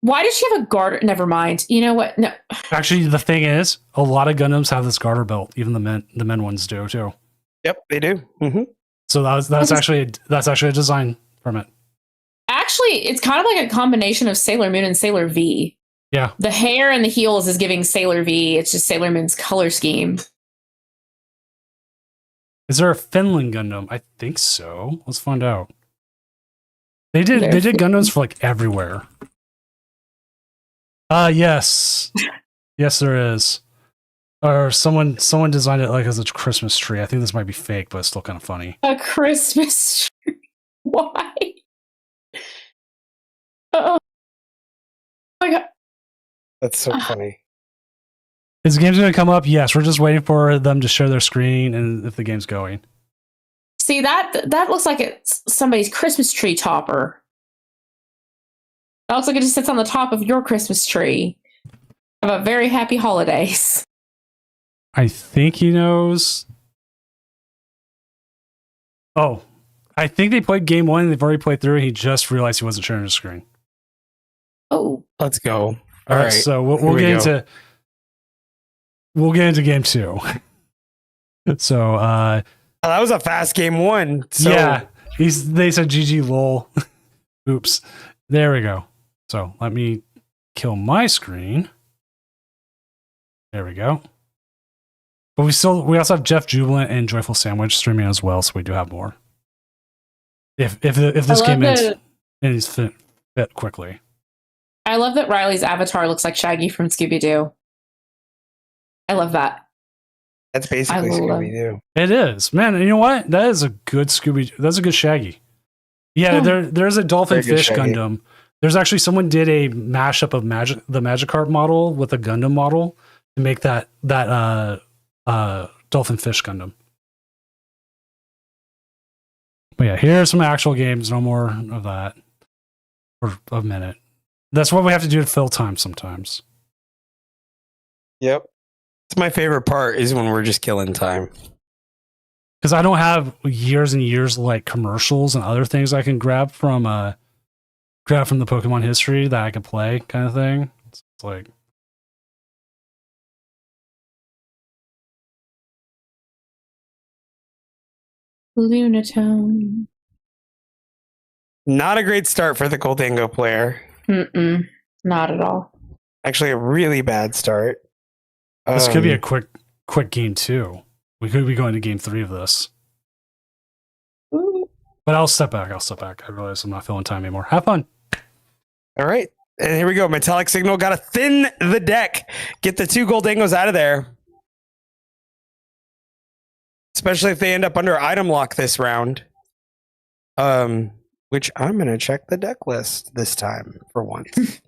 [SPEAKER 3] Why does she have a garter? Never mind. You know what? No.
[SPEAKER 1] Actually, the thing is, a lot of Gundams have this garter belt. Even the men ones do too.
[SPEAKER 2] Yep, they do. Mm-hmm.
[SPEAKER 1] So that's actually a design from it.
[SPEAKER 3] Actually, it's kind of like a combination of Sailor Moon and Sailor V.
[SPEAKER 1] Yeah.
[SPEAKER 3] The hair and the heels is giving Sailor V. It's just Sailor Moon's color scheme.
[SPEAKER 1] Is there a Finland Gundam? I think so. Let's find out. They did Gundams for everywhere. Yes. Yes, there is. Or someone designed it like as a Christmas tree. I think this might be fake, but it's still kind of funny.
[SPEAKER 3] A Christmas tree. Why? Oh my god.
[SPEAKER 2] That's so funny.
[SPEAKER 1] Is the game's going to come up? Yes. We're just waiting for them to share their screen and if the game's going.
[SPEAKER 3] See, that looks like it's somebody's Christmas tree topper. That looks like it just sits on the top of your Christmas tree. Have a very happy holidays.
[SPEAKER 1] I think he knows. Oh, I think they played game one. They've already played through. And he just realized he wasn't sharing his screen.
[SPEAKER 3] Oh,
[SPEAKER 2] Let's go.
[SPEAKER 1] All right. So we'll get into game two. So
[SPEAKER 2] that was a fast game one. So.
[SPEAKER 1] Yeah, they said GG lol. Oops. There we go. So let me kill my screen. There we go. But we also have Jeff Jubilant and Joyful Sandwich streaming as well, so we do have more. If this game ends fit quickly.
[SPEAKER 3] I love that Riley's avatar looks like Shaggy from Scooby Doo. I love that.
[SPEAKER 2] That's basically Scooby Doo.
[SPEAKER 1] It is, man. And you know what? That is a good Scooby. That's a good Shaggy. Yeah, there's a Dolphin Fish Shaggy. Gundam. There's actually someone did a mashup of the Magikarp model with a Gundam model to make that Dolphin Fish Gundam. But yeah, here are some actual games. No more of that for a minute. That's what we have to do to fill time sometimes.
[SPEAKER 2] Yep. It's my favorite part is when we're just killing time.
[SPEAKER 1] Because I don't have years and years of like commercials and other things I can grab from the Pokemon history that I can play kind of thing. It's like
[SPEAKER 3] Lunatone.
[SPEAKER 2] Not a great start for the Gholdengo player.
[SPEAKER 3] Not at all.
[SPEAKER 2] Actually, a really bad start.
[SPEAKER 1] This could be a quick game too. We could be going to game 3 of this.
[SPEAKER 3] Ooh.
[SPEAKER 1] But I'll step back. I realize I'm not filling time anymore. Have fun.
[SPEAKER 2] All right. And here we go. Metallic Signal got to thin the deck. Get the 2 Gholdengos out of there. Especially if they end up under item lock this round. Which I'm going to check the deck list this time for once.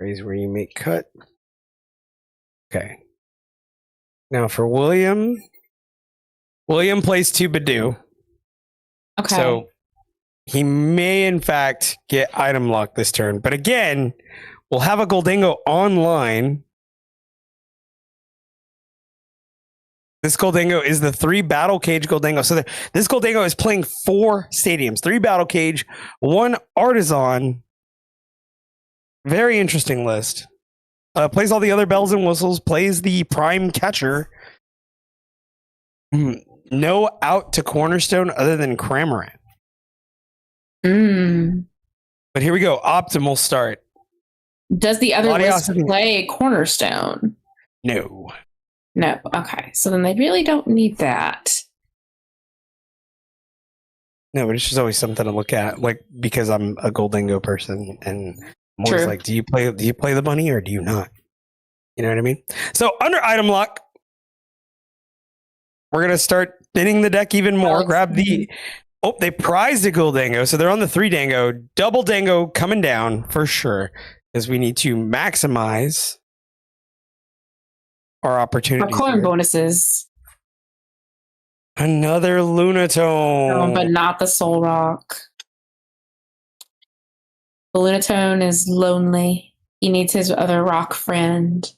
[SPEAKER 2] Raise where you make cut. Okay. Now for William plays 2 Badoo.
[SPEAKER 3] Okay.
[SPEAKER 2] So he may in fact get item lock this turn. But again, we'll have a Gholdengo online. This Gholdengo is the 3 Battle Cage Gholdengo. So this Gholdengo is playing 4 stadiums, 3 Battle Cage, 1 Artisan. Very interesting list. Plays all the other bells and whistles, plays the Prime Catcher. No out to Cornerstone other than Cramorant. But here we go. Optimal start.
[SPEAKER 3] Does the other list play Cornerstone?
[SPEAKER 2] No.
[SPEAKER 3] No. Okay. So then they really don't need that.
[SPEAKER 2] No, but it's just always something to look at. Like, because I'm a Gholdengo person and I'm always like, do you play the bunny or do you not? You know what I mean? So under item lock, we're gonna start thinning the deck even more. Grab the they prized a Gholdengo, so they're on the 3 Dango. Double Dango coming down for sure, because we need to maximize our opportunities.
[SPEAKER 3] Our coin bonuses.
[SPEAKER 2] Another Lunatone.
[SPEAKER 3] But not the Soul Rock. The Lunatone is lonely. He needs his other rock friend.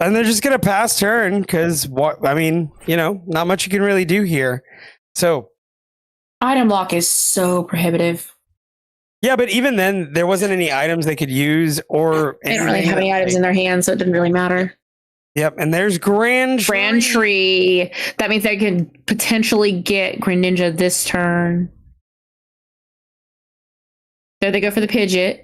[SPEAKER 2] And they're just going to pass turn because, not much you can really do here. So,
[SPEAKER 3] item lock is so prohibitive.
[SPEAKER 2] Yeah, but even then, there wasn't any items they could use or...
[SPEAKER 3] They don't really have any items in their hands, so it didn't really matter.
[SPEAKER 2] Yep, and there's Grand
[SPEAKER 3] Tree. That means they could potentially get Greninja this turn. There they go for the Pidgeot.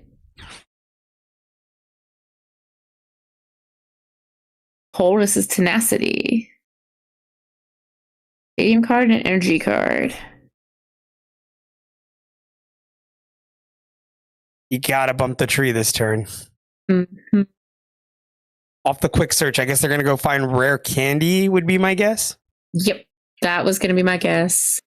[SPEAKER 3] This is Tenacity. Stadium card and energy card.
[SPEAKER 2] You gotta bump the tree this turn.
[SPEAKER 3] Mm-hmm.
[SPEAKER 2] Off the quick search, I guess they're gonna go find rare candy, would be my guess.
[SPEAKER 3] Yep, that was going to be my guess.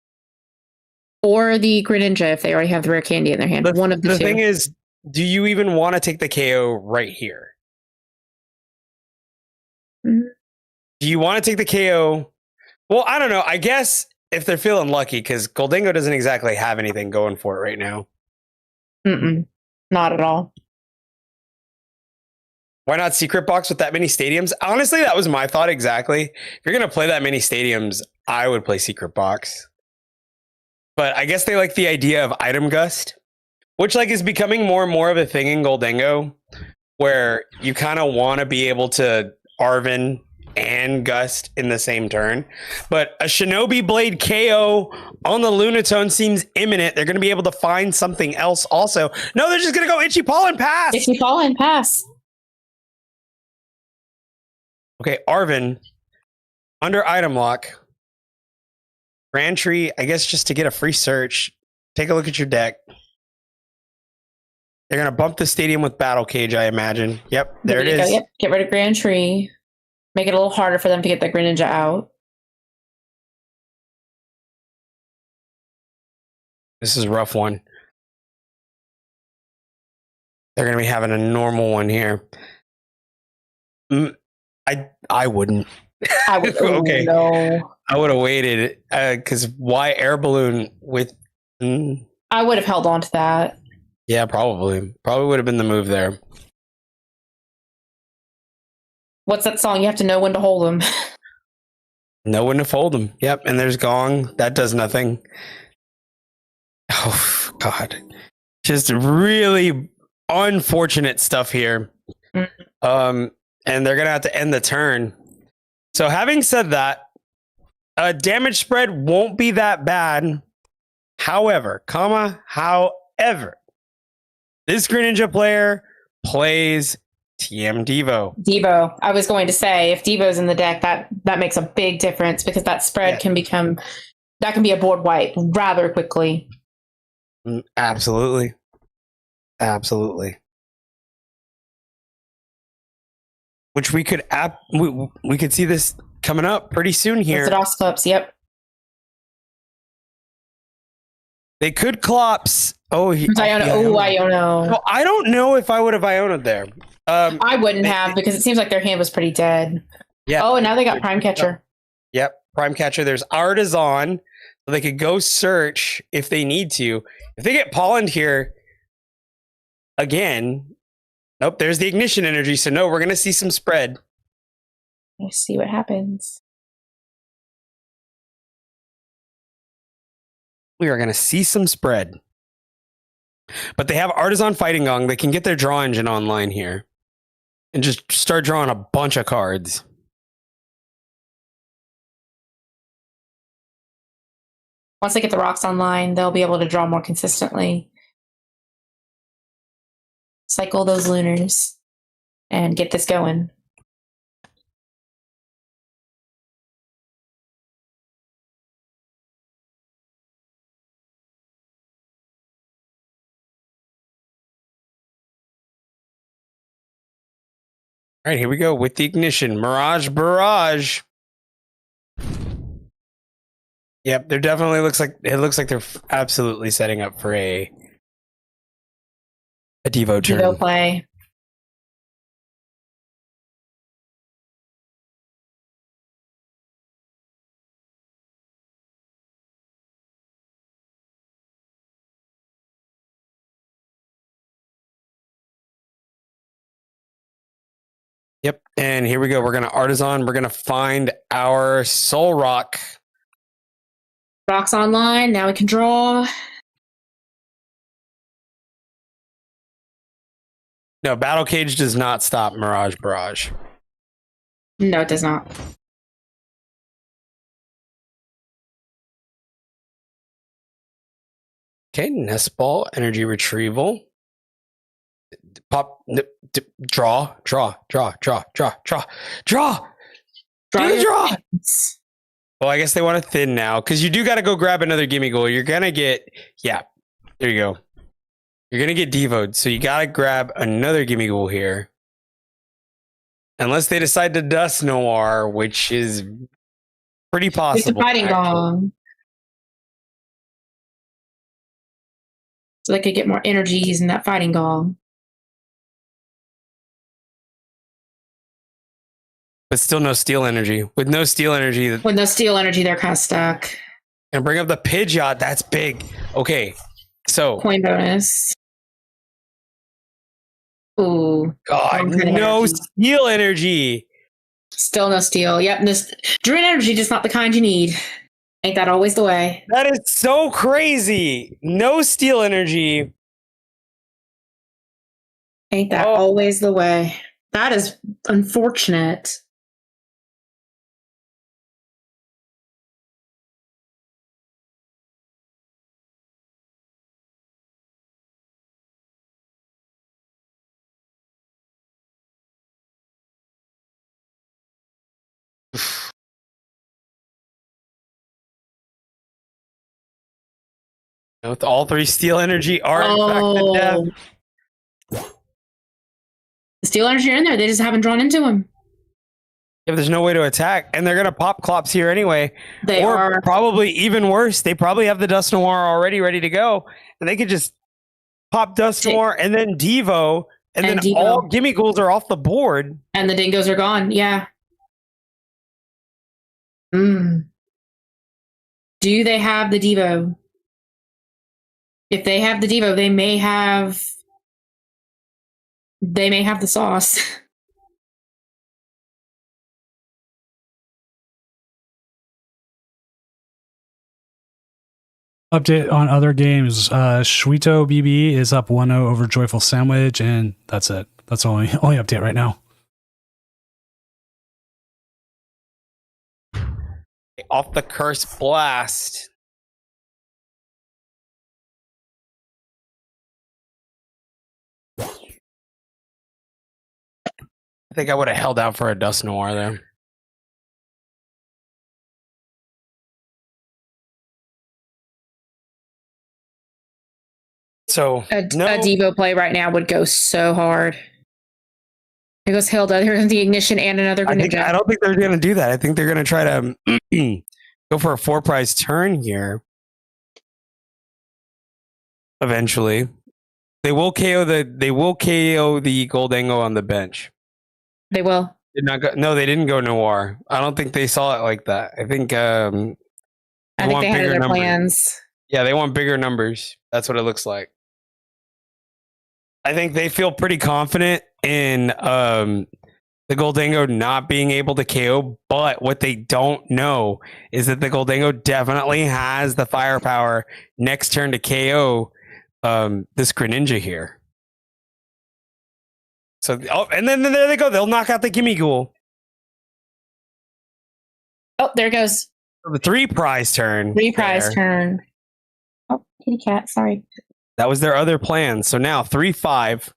[SPEAKER 3] Or the Greninja if they already have the rare candy in their hand. One of the two.
[SPEAKER 2] The thing is, do you even want to take the KO right here?
[SPEAKER 3] Mhm.
[SPEAKER 2] Do you want to take the KO? Well, I don't know. I guess if they're feeling lucky, because Goldango doesn't exactly have anything going for it right now.
[SPEAKER 3] Mm-mm, not at all.
[SPEAKER 2] Why not Secret Box with that many stadiums? Honestly, that was my thought exactly. If you're going to play that many stadiums, I would play Secret Box. But I guess they like the idea of Item Gust, which like is becoming more and more of a thing in Goldango, where you kind of want to be able to Arven and Gust in the same turn. But a Shinobi Blade KO on the Lunatone seems imminent. They're going to be able to find something else also. No, they're just going to go Itchy Paw and pass.
[SPEAKER 3] Itchy Paw and pass.
[SPEAKER 2] Okay, Arven, under item lock. Grand Tree, I guess just to get a free search. Take a look at your deck. They're going to bump the stadium with Battle Cage, I imagine. Yep, there it is.
[SPEAKER 3] Yep. Get rid of Grand Tree. Make it a little harder for them to get the Greninja out.
[SPEAKER 2] This is a rough one. They're going to be having a normal one here. I wouldn't.
[SPEAKER 3] I would.
[SPEAKER 2] Okay.
[SPEAKER 3] No.
[SPEAKER 2] I would have waited because why air balloon with?
[SPEAKER 3] I would have held on to that.
[SPEAKER 2] Yeah, probably would have been the move there.
[SPEAKER 3] What's that song? You have to know when to hold them.
[SPEAKER 2] Know when to fold them. Yep, and there's Gong. That does nothing. Oh God, just really unfortunate stuff here.
[SPEAKER 3] Mm-hmm.
[SPEAKER 2] And they're gonna have to end the turn. So having said that, damage spread won't be that bad. However, this Greninja player plays TM Devo.
[SPEAKER 3] Devo. I was going to say, if Devo's in the deck, that makes a big difference because that spread can be a board wipe rather quickly.
[SPEAKER 2] Absolutely. Which we could we could see this coming up pretty soon here.
[SPEAKER 3] Clips, yep.
[SPEAKER 2] They could Clops.
[SPEAKER 3] Iono.
[SPEAKER 2] Well, I don't know if I would have Iono'd there.
[SPEAKER 3] I wouldn't have because it seems like their hand was pretty dead.
[SPEAKER 2] Yeah.
[SPEAKER 3] Oh, and now they got Prime Catcher.
[SPEAKER 2] Yep, Prime Catcher. There's Artisan, so they could go search if they need to. If they get Pollen here again, nope. There's the Ignition Energy. So no, we're gonna see some spread.
[SPEAKER 3] Let's see what happens.
[SPEAKER 2] We are gonna see some spread. But they have Artisan Fighting Gong. They can get their draw engine online here and just start drawing a bunch of cards.
[SPEAKER 3] Once they get the rocks online, they'll be able to draw more consistently. Cycle those lunars and get this going.
[SPEAKER 2] All right, here we go with the Ignition. Mirage Barrage. Yep, there definitely looks like they're absolutely setting up for a Devo turn.
[SPEAKER 3] Devo play.
[SPEAKER 2] Yep, and here we go. We're gonna Artisan. We're gonna find our Soul Rock.
[SPEAKER 3] Rocks online. Now we can draw.
[SPEAKER 2] No, Battle Cage does not stop Mirage Barrage.
[SPEAKER 3] No, it does not.
[SPEAKER 2] Okay, Nest Ball, Energy Retrieval. Pop, draw.
[SPEAKER 3] Draw.
[SPEAKER 2] Draw. Well, I guess they want to thin now because you do got to go grab another gimme goal. You're gonna get there you go. You're gonna get devoed, so you got to grab another gimme goal here. Unless they decide to dust Noir, which is pretty possible.
[SPEAKER 3] It's a fighting gong. So they could get more energy using that fighting gong.
[SPEAKER 2] But still no steel energy. With no steel energy,
[SPEAKER 3] With no steel energy, they're kind of stuck.
[SPEAKER 2] and bring up the Pidgeot. That's big. Okay, so
[SPEAKER 3] Coin bonus. Ooh.
[SPEAKER 2] God, no
[SPEAKER 3] energy.
[SPEAKER 2] steel energy.
[SPEAKER 3] Still no steel. Yep. This Druid energy, just not the kind you need. Ain't that always the way?
[SPEAKER 2] That is so crazy. No steel energy.
[SPEAKER 3] Ain't that
[SPEAKER 2] Oh.
[SPEAKER 3] always the way? That is unfortunate.
[SPEAKER 2] With all three steel energy are in fact the death.
[SPEAKER 3] The steel energy are in there. They just haven't drawn into him.
[SPEAKER 2] If there's no way to attack, and they're gonna pop Clops here anyway,
[SPEAKER 3] They
[SPEAKER 2] or
[SPEAKER 3] are.
[SPEAKER 2] probably even worse, they probably have the Dust Noir already ready to go, and they could just pop Dust
[SPEAKER 3] Take-
[SPEAKER 2] Noir and then Devo, and
[SPEAKER 3] And
[SPEAKER 2] then
[SPEAKER 3] Devo.
[SPEAKER 2] all gimme ghouls are off the board.
[SPEAKER 3] And the dingoes are gone. Yeah. Mm. Do they have the Devo? If they have the Devo, they may have the sauce.
[SPEAKER 1] Update on other games. Shuito BB is up 1-0 over Joyful Sandwich, and that's it. That's the only update right now.
[SPEAKER 2] Off the Curse Blast. I think I would have held out for a Dust Noir there. So
[SPEAKER 3] A Devo play right now would go so hard. It goes Hilda. There's the ignition and another
[SPEAKER 2] I
[SPEAKER 3] Greninja.
[SPEAKER 2] don't think they're going to do that. I think they're going to try to go for a 4-prize turn here. Eventually, they will KO the Goldango on the bench.
[SPEAKER 3] They will.
[SPEAKER 2] Did not go. No, they didn't go Noir. I don't think they saw it like that. I think
[SPEAKER 3] I think they had other plans.
[SPEAKER 2] Yeah, they want bigger numbers. That's what it looks like. I think they feel pretty confident in the Goldango not being able to KO, but what they don't know is that the Goldango definitely has the firepower next turn to KO this Greninja here. So, and then there they go. They'll knock out the Gimme Ghoul.
[SPEAKER 3] Oh, there goes.
[SPEAKER 2] The 3-prize turn.
[SPEAKER 3] 3-prize
[SPEAKER 2] there.
[SPEAKER 3] turn. Oh, kitty cat. Sorry.
[SPEAKER 2] That was their other plan. So now 3-5.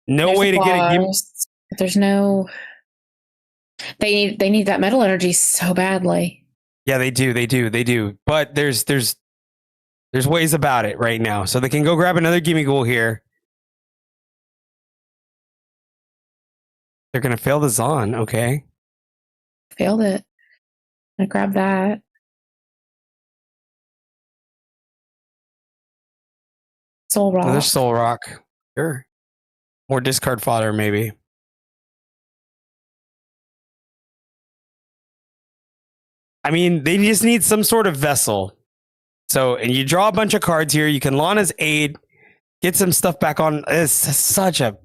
[SPEAKER 2] No
[SPEAKER 3] There's
[SPEAKER 2] way to get a Gimme.
[SPEAKER 3] applause. There's no. They need that metal energy so badly.
[SPEAKER 2] Yeah, they do. But there's ways about it right now. So they can go grab another Gimme Ghoul here. They're gonna fail the Zon, okay.
[SPEAKER 3] Failed it. I grab that. Soul Rock.
[SPEAKER 2] Another Soul Rock. Sure. More discard fodder, maybe. I mean, they just need some sort of vessel. So, and you draw a bunch of cards here. You can Lana's Aid, get some stuff back on. It's such a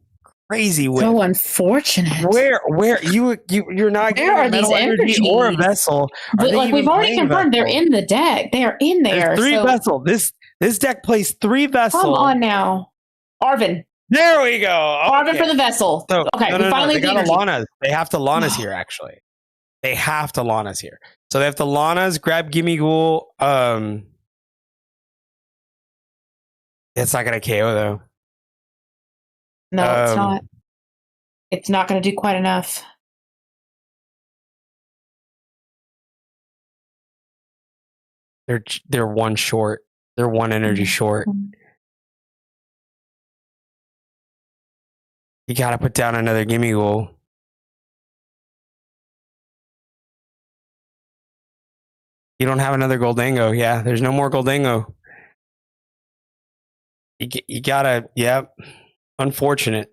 [SPEAKER 2] crazy win.
[SPEAKER 3] So unfortunate.
[SPEAKER 2] Where you're not
[SPEAKER 3] Where are
[SPEAKER 2] getting
[SPEAKER 3] these
[SPEAKER 2] metal energy
[SPEAKER 3] energies?
[SPEAKER 2] or a vessel? Are
[SPEAKER 3] But,
[SPEAKER 2] they
[SPEAKER 3] like
[SPEAKER 2] even
[SPEAKER 3] we've already
[SPEAKER 2] playing
[SPEAKER 3] confirmed, they're
[SPEAKER 2] vessel?
[SPEAKER 3] in the deck. They are in there.
[SPEAKER 2] There's 3
[SPEAKER 3] so
[SPEAKER 2] vessel. This deck plays 3 vessel.
[SPEAKER 3] come on now, Arvin.
[SPEAKER 2] There we go.
[SPEAKER 3] Arvin for the vessel.
[SPEAKER 2] So,
[SPEAKER 3] Okay, we finally
[SPEAKER 2] they got
[SPEAKER 3] have
[SPEAKER 2] a
[SPEAKER 3] the energy.
[SPEAKER 2] Lana's. They have to Lana's here, actually. They have to Lana's here. So they have to Lana's, grab Gimme Ghoul. It's not going to KO, though.
[SPEAKER 3] No, it's
[SPEAKER 2] Um,
[SPEAKER 3] not. It's not going to do quite enough.
[SPEAKER 2] They're one short. They're one energy short. You gotta put down another gimme goal. You don't have another Goldango. Yeah, there's no more Goldango. You gotta, yep. Unfortunate.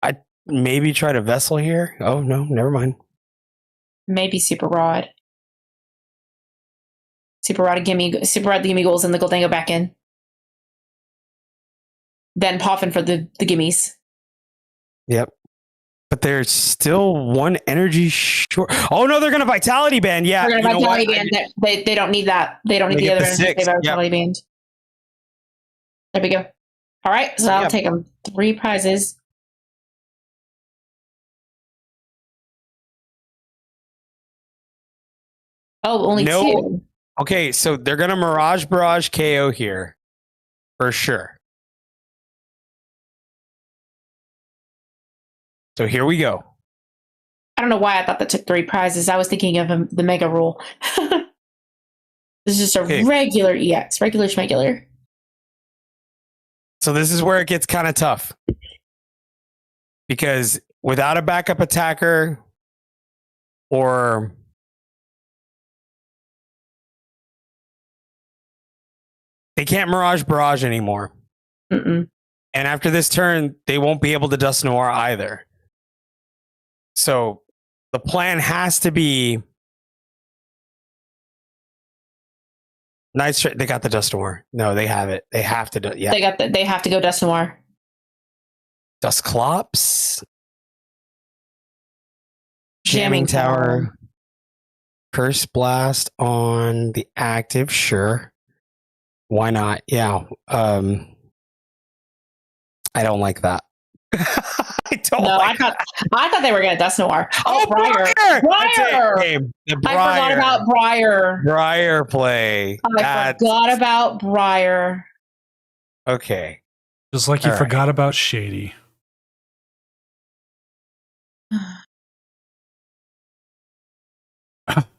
[SPEAKER 2] I maybe try to vessel here. Oh no, never mind.
[SPEAKER 3] Maybe Super Rod. Super Rod the gimme goals and the Goldango back in. Then popping for the gimmies.
[SPEAKER 2] Yep. But there's still one energy short. Oh no, they're gonna Vitality Band. Yeah,
[SPEAKER 3] They're gonna Vitality Band. They don't need that. They don't need the other energy. They have Vitality Band. There we go. All right, so I'll take them 3 prizes. Oh, only 2.
[SPEAKER 2] Okay, so they're gonna Mirage Barrage KO here for sure. So here we go.
[SPEAKER 3] I don't know why I thought that took 3 prizes. I was thinking of the Mega Rule. This is just a regular EX, regular schmegular.
[SPEAKER 2] So this is where it gets kind of tough. Because without a backup attacker or they can't Mirage Barrage anymore.
[SPEAKER 3] Mm-mm.
[SPEAKER 2] And after this turn, they won't be able to Dust Noir either. So the plan has to be nice. They got the Dust Noir. No, they have it. They have to do. Yeah,
[SPEAKER 3] They have to go Dust Noir.
[SPEAKER 2] Dusclops, Jamming Tower, Curse Blast on the active. Sure, why not? Yeah. I don't like that. I
[SPEAKER 3] thought they were going to Dust Noir.
[SPEAKER 2] Oh, Briar!
[SPEAKER 3] I forgot about Briar.
[SPEAKER 2] Briar play.
[SPEAKER 3] I forgot about Briar.
[SPEAKER 2] Okay.
[SPEAKER 1] Just like you forgot about Shady.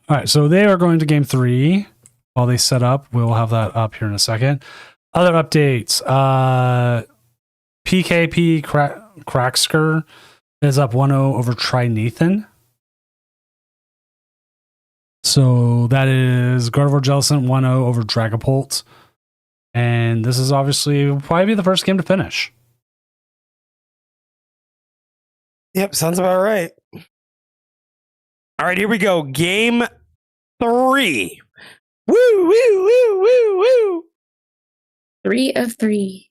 [SPEAKER 1] All right, so they are going to game 3 while they set up. We'll have that up here in a second. Other updates. PKP Cracksker is up 1-0 over Trinathan. So that is Gardevoir Jellicent 1-0 over Dragapult. And this is obviously will probably be the first game to finish.
[SPEAKER 2] Yep, sounds about right. All right, here we go. Game 3. Woo, woo, woo, woo, woo.
[SPEAKER 3] 3 of 3.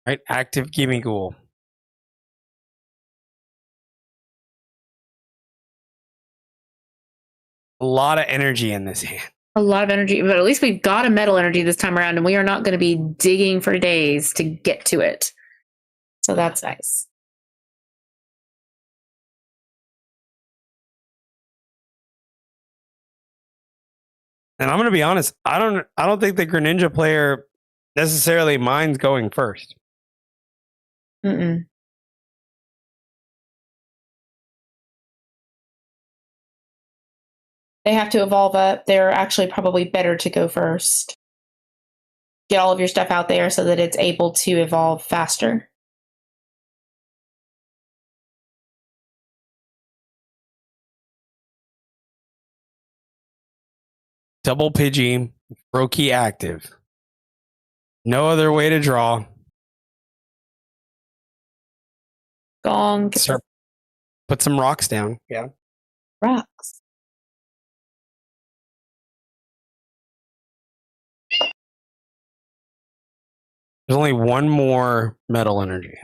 [SPEAKER 2] Right, active gimme ghoul. A lot of energy in this hand.
[SPEAKER 3] A lot of energy, but at least we've got a metal energy this time around, and we are not going to be digging for days to get to it. So that's nice.
[SPEAKER 2] And I'm going to be honest, I don't think the Greninja player necessarily minds going first.
[SPEAKER 3] Mm-mm. They have to evolve up. They're actually probably better to go first. Get all of your stuff out there so that it's able to evolve faster.
[SPEAKER 2] Double Pidgey, Brokey active. No other way to draw.
[SPEAKER 3] Gong.
[SPEAKER 2] Put some rocks down. Yeah.
[SPEAKER 3] Rocks.
[SPEAKER 2] There's only one more metal energy.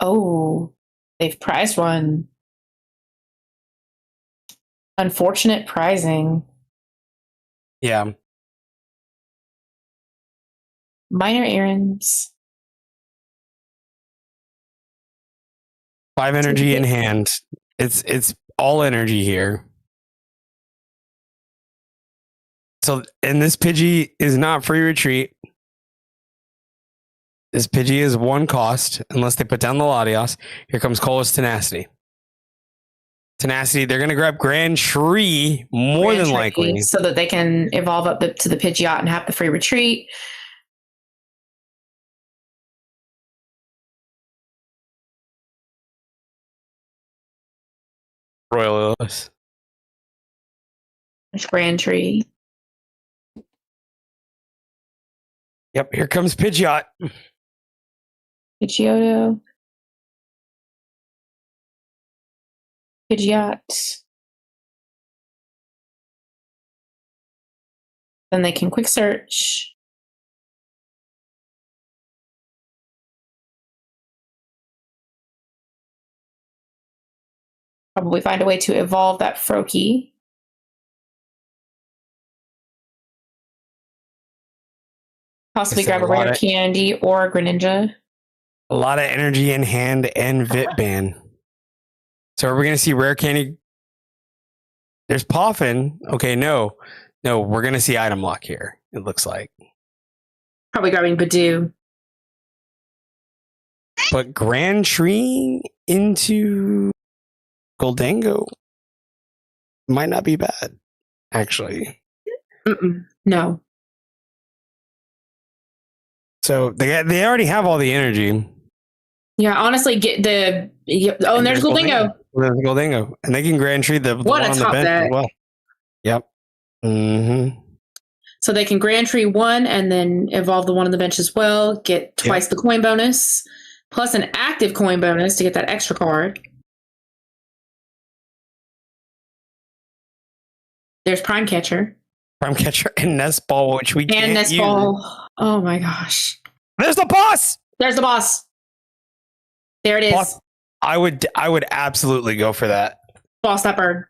[SPEAKER 3] Oh, they've prized one. Unfortunate prizing.
[SPEAKER 2] Yeah.
[SPEAKER 3] Minor errands.
[SPEAKER 2] 5 energy in hand. It's all energy here. So, and this Pidgey is not free retreat. This Pidgey is 1 cost unless they put down the Latios. Here comes Colress Tenacity. Tenacity, they're going to grab Grand Tree more
[SPEAKER 3] Grand
[SPEAKER 2] than
[SPEAKER 3] Tree,
[SPEAKER 2] likely.
[SPEAKER 3] so that they can evolve up to the Pidgeot and have the free retreat.
[SPEAKER 2] Royal Lewis.
[SPEAKER 3] There's Grand Tree.
[SPEAKER 2] Yep, here comes Pidgeot.
[SPEAKER 3] Pidgeotto. Pidgeot. Then they can quick search. Probably find a way to evolve that Froakie. Possibly
[SPEAKER 2] It's a
[SPEAKER 3] grab a
[SPEAKER 2] lot
[SPEAKER 3] rare
[SPEAKER 2] of-
[SPEAKER 3] candy or a Greninja.
[SPEAKER 2] A lot of energy in hand and Vitban. So are we going to see rare candy? There's Poffin. Okay, no, we're going to see item lock here. It looks like,
[SPEAKER 3] Probably grabbing Badoo.
[SPEAKER 2] but Grand Tree into Goldango might not be bad, actually.
[SPEAKER 3] No.
[SPEAKER 2] So they already have all the energy.
[SPEAKER 3] Yeah, honestly, get the. Oh, and there's Goldingo.
[SPEAKER 2] There's Goldango, and they can Grand Tree the
[SPEAKER 3] What
[SPEAKER 2] one
[SPEAKER 3] a
[SPEAKER 2] on the
[SPEAKER 3] top
[SPEAKER 2] bench as
[SPEAKER 3] deck.
[SPEAKER 2] well. Yep. Mm-hmm.
[SPEAKER 3] So they can Grand Tree 1 and then evolve the one on the bench as well. Get twice the coin bonus, plus an active coin bonus to get that extra card. There's Prime Catcher.
[SPEAKER 2] Prime Catcher and Nest Ball, which we
[SPEAKER 3] And
[SPEAKER 2] can't
[SPEAKER 3] Nest
[SPEAKER 2] use.
[SPEAKER 3] Ball. Oh my gosh.
[SPEAKER 2] There's the boss.
[SPEAKER 3] There's the boss. There it is.
[SPEAKER 2] Boss. I would absolutely go for that.
[SPEAKER 3] Boss that bird.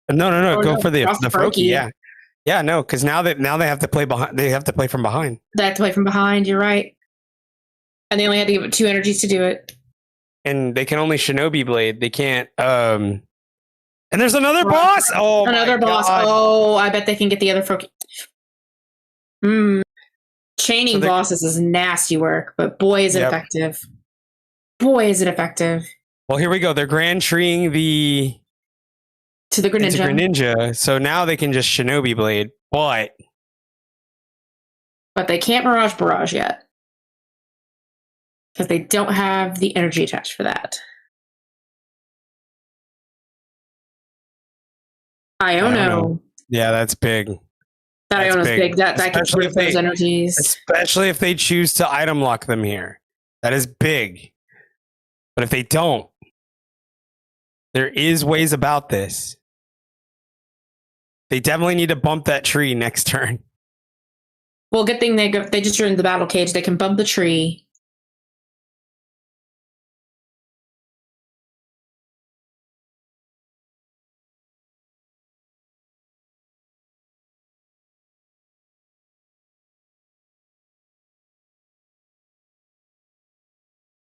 [SPEAKER 2] No,
[SPEAKER 3] Oh,
[SPEAKER 2] go
[SPEAKER 3] no,
[SPEAKER 2] for the
[SPEAKER 3] Boss
[SPEAKER 2] Froakie.
[SPEAKER 3] Froakie.
[SPEAKER 2] Yeah, no, because now they have to play behind. They have to play from behind,
[SPEAKER 3] They have to play from behind. You're right. And they only had to give it 2 energies to do it.
[SPEAKER 2] and they can only Shinobi Blade. They can't. And there's another boss. Oh,
[SPEAKER 3] Another
[SPEAKER 2] my
[SPEAKER 3] boss.
[SPEAKER 2] God.
[SPEAKER 3] Oh, I bet they can get the other Froakie. Chaining
[SPEAKER 2] So they're-
[SPEAKER 3] bosses is nasty work, but boy, is it
[SPEAKER 2] Yep.
[SPEAKER 3] effective. Boy, is it effective.
[SPEAKER 2] Well, here we go. They're Grand Treeing the
[SPEAKER 3] To the
[SPEAKER 2] into
[SPEAKER 3] Greninja.
[SPEAKER 2] Greninja, so now they can just Shinobi Blade. But
[SPEAKER 3] But they can't Mirage Barrage yet. Because they don't have the energy attached for that. Iono.
[SPEAKER 2] yeah, that's big.
[SPEAKER 3] That
[SPEAKER 2] That's
[SPEAKER 3] Iono's
[SPEAKER 2] big.
[SPEAKER 3] big. That can
[SPEAKER 2] Especially
[SPEAKER 3] flip
[SPEAKER 2] if they-
[SPEAKER 3] those energies.
[SPEAKER 2] Especially if they choose to item lock them here. That is big. But if they don't, there is ways about this. They definitely need to bump that tree next turn.
[SPEAKER 3] Well, good thing they just drew in the battle cage. They can bump the tree.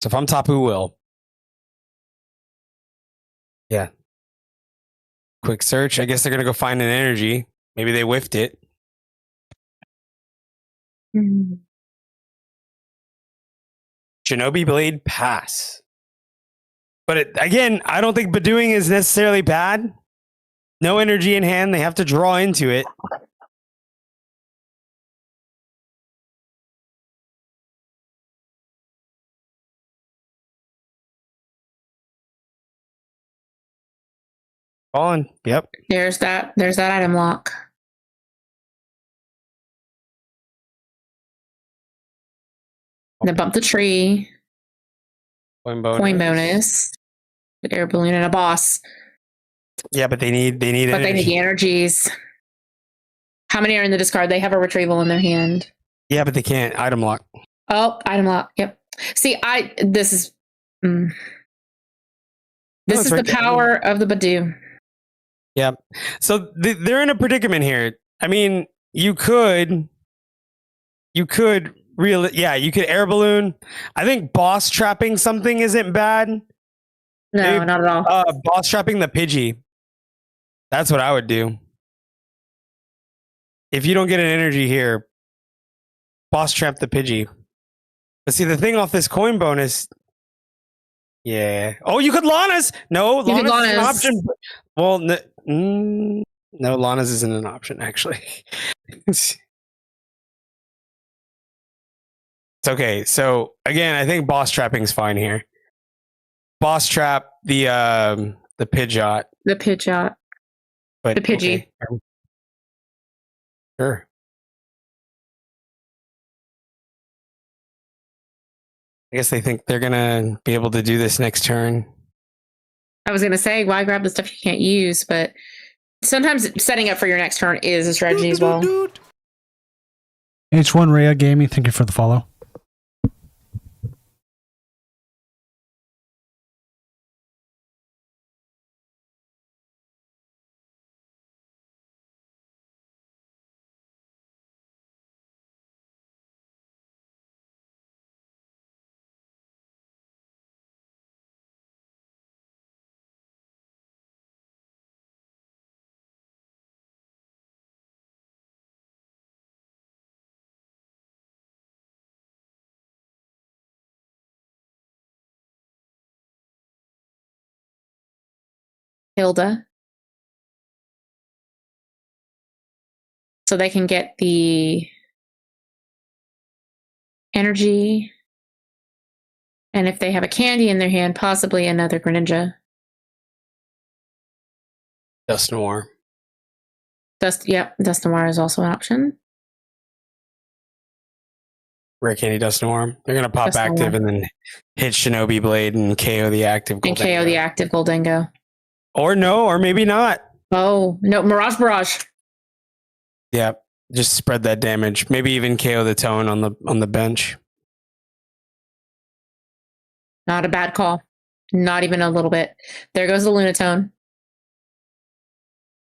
[SPEAKER 2] So if I'm Tapu Will. Yeah. Quick search. I guess they're going to go find an energy. Maybe they whiffed it. Shinobi Blade pass. But again, I don't think Badooing is necessarily bad. No energy in hand. They have to draw into it. On. Yep.
[SPEAKER 3] There's that item lock. And then bump the tree.
[SPEAKER 2] Coin bonus.
[SPEAKER 3] Coin bonus. Air balloon and a boss.
[SPEAKER 2] Yeah, but they need
[SPEAKER 3] But they need
[SPEAKER 2] energy.
[SPEAKER 3] the energies. How many are in the discard? They have a retrieval in their hand.
[SPEAKER 2] Yeah, but they can't item lock.
[SPEAKER 3] Oh, item lock. Yep. See, this is this
[SPEAKER 2] it's
[SPEAKER 3] is
[SPEAKER 2] right
[SPEAKER 3] the
[SPEAKER 2] there.
[SPEAKER 3] power of the Badoo.
[SPEAKER 2] Yep. So they're in a predicament here. I mean, you could you could air balloon. I think boss trapping something isn't bad.
[SPEAKER 3] No,
[SPEAKER 2] Hey,
[SPEAKER 3] not at all.
[SPEAKER 2] boss trapping the Pidgey. That's what I would do. If you don't get an energy here, boss trap the Pidgey. But see, the thing off this coin bonus. Yeah. Oh, you could Lana's. No,
[SPEAKER 3] You could
[SPEAKER 2] Lana's is an
[SPEAKER 3] Lana's.
[SPEAKER 2] option. Well, no, Lana's isn't an option, actually. It's okay. So, again, I think boss trapping's fine here. Boss trap the Pidgeot.
[SPEAKER 3] The Pidgeot.
[SPEAKER 2] But,
[SPEAKER 3] The Pidgey.
[SPEAKER 2] okay. Sure. I guess they think they're gonna be able to do this next turn.
[SPEAKER 3] I was going to say, why grab the stuff you can't use? But sometimes setting up for your next turn is a strategy as well.
[SPEAKER 1] H1 Rhea Gaming, thank you for the follow.
[SPEAKER 3] Hilda. So they can get the energy. And if they have a candy in their hand, possibly another Greninja.
[SPEAKER 2] Dusknoir.
[SPEAKER 3] Dusknoir is also an option.
[SPEAKER 2] Rare Candy Dusknoir. They're gonna pop
[SPEAKER 3] Dusknoir.
[SPEAKER 2] active and then hit Shinobi Blade and KO the active
[SPEAKER 3] And KO the active Goldengo.
[SPEAKER 2] Or no, or maybe not.
[SPEAKER 3] Oh, no, Mirage Barrage.
[SPEAKER 2] Yeah, just spread that damage. Maybe even KO the Tone on the bench.
[SPEAKER 3] Not a bad call. Not even a little bit. There goes the Lunatone.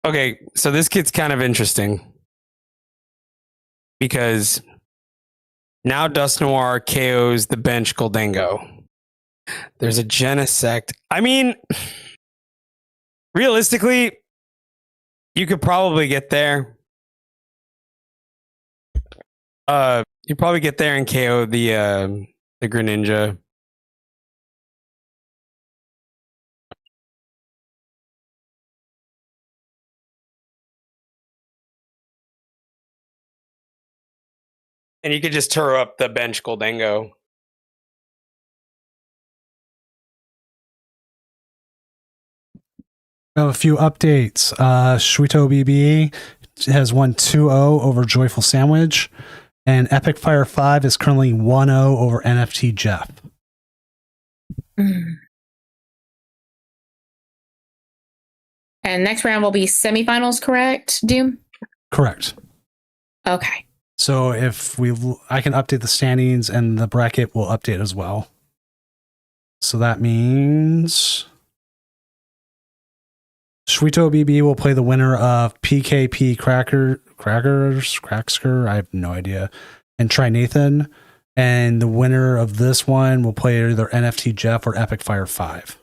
[SPEAKER 2] Okay, so this gets kind of interesting because now Dusknoir KOs the bench Goldengo. There's a Genesect. I mean, realistically, you could probably get there. You probably get there and KO the Greninja. And you could just tear up the bench Goldengo.
[SPEAKER 1] I have a few updates. Shuito BBE has won 2-0 over Joyful Sandwich, and Epic Fire 5 is currently 1-0 over NFT Jeff.
[SPEAKER 3] And next round will be semifinals, correct, Doom?
[SPEAKER 1] Correct.
[SPEAKER 3] Okay.
[SPEAKER 1] So I can update the standings and the bracket will update as well. So that means Shuito BB will play the winner of PKP Cracksker, I have no idea, and Try Nathan. And the winner of this one will play either NFT Jeff or Epic Fire 5.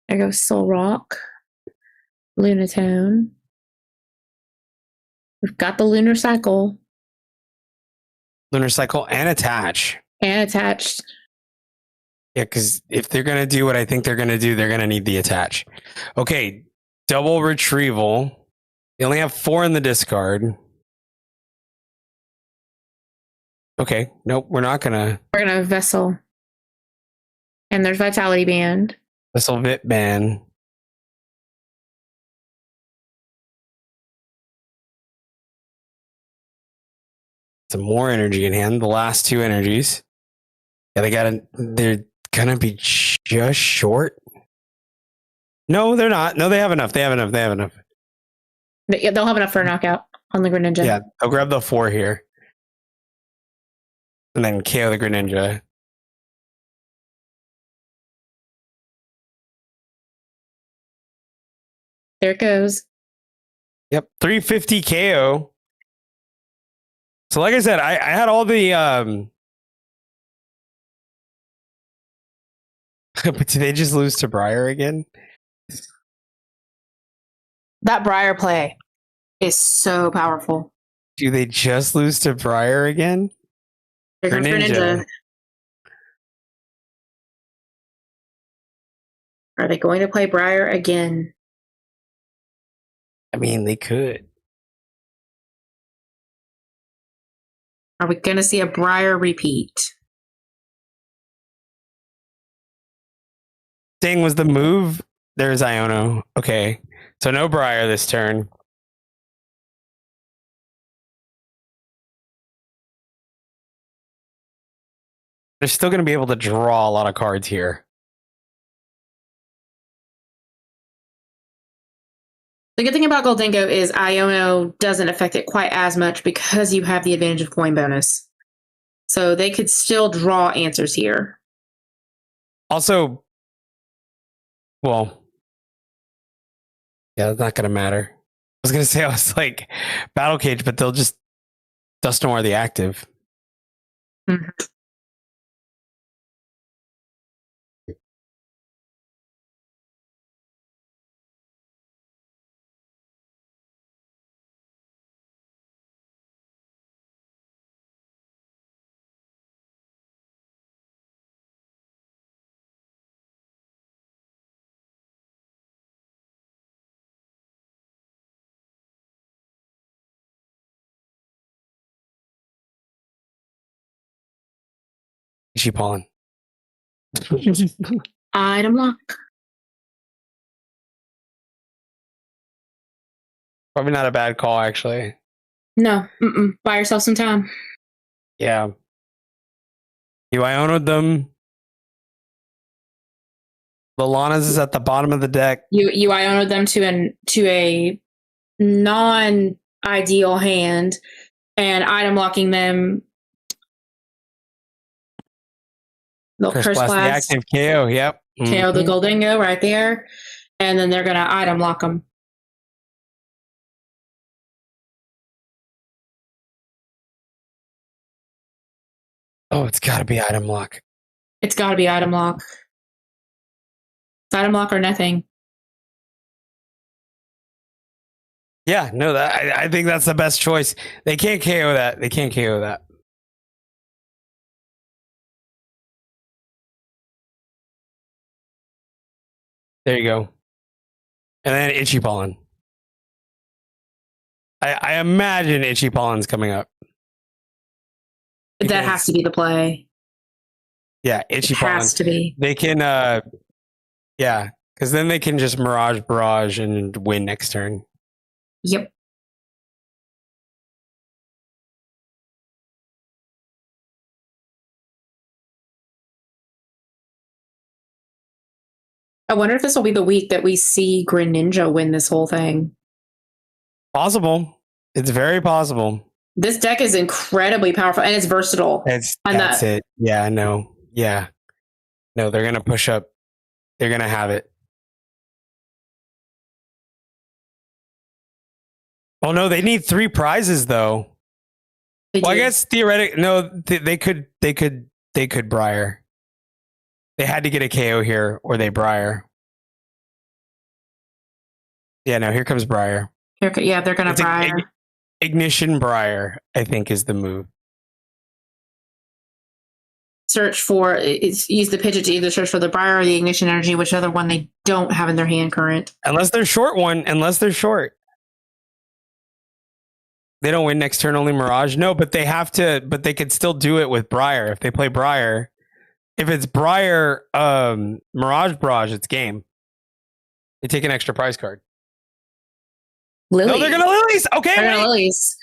[SPEAKER 3] There goes Soul Rock. Lunatone. We've got the Lunar Cycle.
[SPEAKER 2] Lunar Cycle and Attach.
[SPEAKER 3] And attached.
[SPEAKER 2] Yeah, because if they're going to do what I think they're going to do, they're going to need the Attach. Okay, double Retrieval. They only have 4 in the discard. Okay, nope, we're not going to.
[SPEAKER 3] We're going to Vessel. And there's Vitality Band.
[SPEAKER 2] Vessel Vit Ban. Some more energy in hand. The last 2 energies. Yeah, they're gonna be just short. No, they're not. No, they have enough. They'll have enough.
[SPEAKER 3] They'll have enough for a knockout on the Greninja.
[SPEAKER 2] Yeah, I'll grab the 4 here. And then KO the Greninja.
[SPEAKER 3] There it goes.
[SPEAKER 2] Yep, 350 KO. So like I said, I had all the But do they just lose to Briar again?
[SPEAKER 3] That Briar play is so powerful.
[SPEAKER 2] Do they just lose to Briar again?
[SPEAKER 3] Here comes Greninja. Are they going to play Briar again?
[SPEAKER 2] I mean, they could.
[SPEAKER 3] Are we going to see a Briar repeat?
[SPEAKER 2] Sting was the move. There's Iono. Okay. So no Briar this turn. They're still going to be able to draw a lot of cards here.
[SPEAKER 3] The good thing about Gholdengo is Iono doesn't affect it quite as much because you have the advantage of coin bonus. So they could still draw answers here.
[SPEAKER 2] Also, well, yeah, that's not going to matter. I was going to say I was like Battle Cage, but they'll just Dusknoir the active.
[SPEAKER 3] Mm-hmm.
[SPEAKER 2] Ichi-Pollen.
[SPEAKER 3] Item lock.
[SPEAKER 2] Probably not a bad call, actually.
[SPEAKER 3] No. Buy yourself some time.
[SPEAKER 2] Yeah. You Iono'd them. Lalanas is at the bottom of the deck.
[SPEAKER 3] You Iono'd them to a non-ideal hand, and item locking them. They'll Curse Blast.
[SPEAKER 2] The active KO, yep.
[SPEAKER 3] KO the Gholdengo right there, and then they're going to item lock them.
[SPEAKER 2] Oh, it's got to be item lock.
[SPEAKER 3] It's got to be item lock. It's item lock or nothing.
[SPEAKER 2] Yeah, no, I think that's the best choice. They can't KO that. They can't KO that. There you go. And then Ichi-Pollen. I imagine Ichi-Pollen's coming up.
[SPEAKER 3] That has to be the play.
[SPEAKER 2] Yeah, Ichi-Pollen.
[SPEAKER 3] Has to be.
[SPEAKER 2] They can, yeah, because then they can just Mirage Barrage and win next turn.
[SPEAKER 3] Yep. I wonder if this will be the week that we see Greninja win this whole thing.
[SPEAKER 2] Possible. It's very possible.
[SPEAKER 3] This deck is incredibly powerful and it's versatile.
[SPEAKER 2] That's it. Yeah, no. Yeah. No, they're going to push up. They're going to have it. Oh, no, they need 3 prizes, though. Well, I guess theoretically, no, they could Briar. They had to get a KO here, or they Briar. Yeah, no, here comes Briar.
[SPEAKER 3] Yeah, they're going to Briar.
[SPEAKER 2] Ignition Briar, I think, is the move.
[SPEAKER 3] Use the Pidget to either search for the Briar or the Ignition Energy, which other one they don't have in their hand current.
[SPEAKER 2] Unless they're short. They don't win next turn, only Mirage. No, but they have to, but they could still do it with Briar. If they play Briar, if it's Briar, Mirage Barrage, it's game. They take an extra prize card.
[SPEAKER 3] Lily.
[SPEAKER 2] No, they're going to Lilies. Okay.
[SPEAKER 3] They're going to Lilies.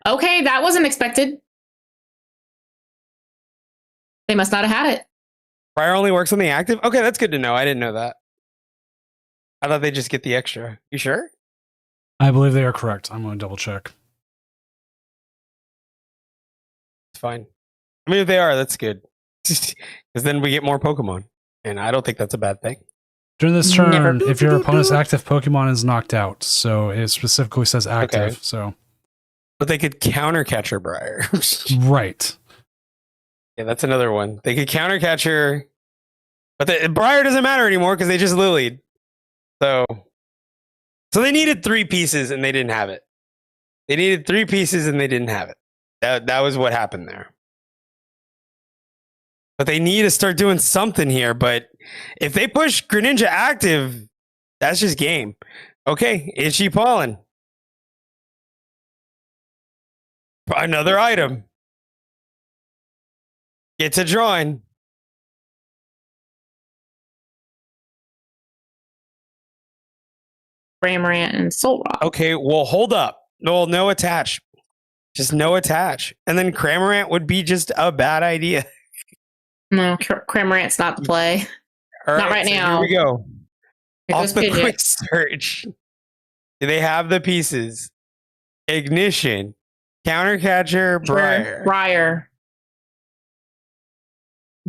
[SPEAKER 3] Okay, that wasn't expected. They must not have had it.
[SPEAKER 2] Briar only works on the active? Okay, that's good to know. I didn't know that. I thought they just get the extra. You sure?
[SPEAKER 1] I believe they are correct. I'm going to double check.
[SPEAKER 2] It's fine. I mean, if they are, that's good. Because then we get more Pokemon. And I don't think that's a bad thing.
[SPEAKER 1] During this turn, if your opponent's active Pokemon is knocked out, so it specifically says active.
[SPEAKER 2] Okay.
[SPEAKER 1] So,
[SPEAKER 2] but they could counter Catcher Briar.
[SPEAKER 1] Right.
[SPEAKER 2] Yeah, that's another one. They could counter Catcher. But Briar doesn't matter anymore because they just lilied. So they needed 3 pieces and they didn't have it. They needed 3 pieces and they didn't have it. That was what happened there. But they need to start doing something here. But if they push Greninja active, that's just game. Okay, Itchy Pollen. Another item. Get to drawing.
[SPEAKER 3] Cramorant and Solrock.
[SPEAKER 2] Okay, well, hold up. No attach. Just no attach. And then Cramorant would be just a bad idea.
[SPEAKER 3] No, Cramorant's not the play.
[SPEAKER 2] All
[SPEAKER 3] Not right
[SPEAKER 2] so
[SPEAKER 3] now.
[SPEAKER 2] Here we go.
[SPEAKER 3] Here
[SPEAKER 2] Off
[SPEAKER 3] goes
[SPEAKER 2] the
[SPEAKER 3] Pidgeot.
[SPEAKER 2] quick search. Do they have the pieces? Ignition. Countercatcher. Briar.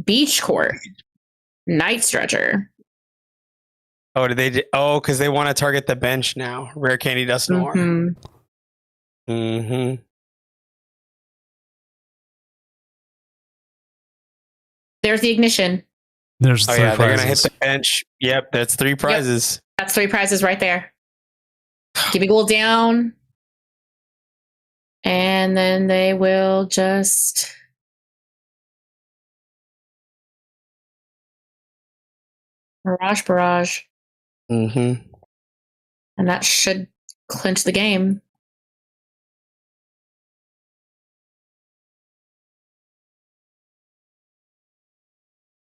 [SPEAKER 3] Beach Court. Night Stretcher.
[SPEAKER 2] Oh, did they? Because they want to target the bench now. Rare Candy Dusknoir.
[SPEAKER 3] Mm-hmm.
[SPEAKER 2] Mm-hmm.
[SPEAKER 3] There's the ignition.
[SPEAKER 1] There's
[SPEAKER 2] Oh
[SPEAKER 1] 3
[SPEAKER 2] yeah, they're gonna hit
[SPEAKER 1] prizes.
[SPEAKER 2] the bench. Yep, that's 3 prizes.
[SPEAKER 3] That's 3 prizes right there. Give me gold down. And then they will just barrage.
[SPEAKER 2] Mm-hmm.
[SPEAKER 3] And that should clinch the game.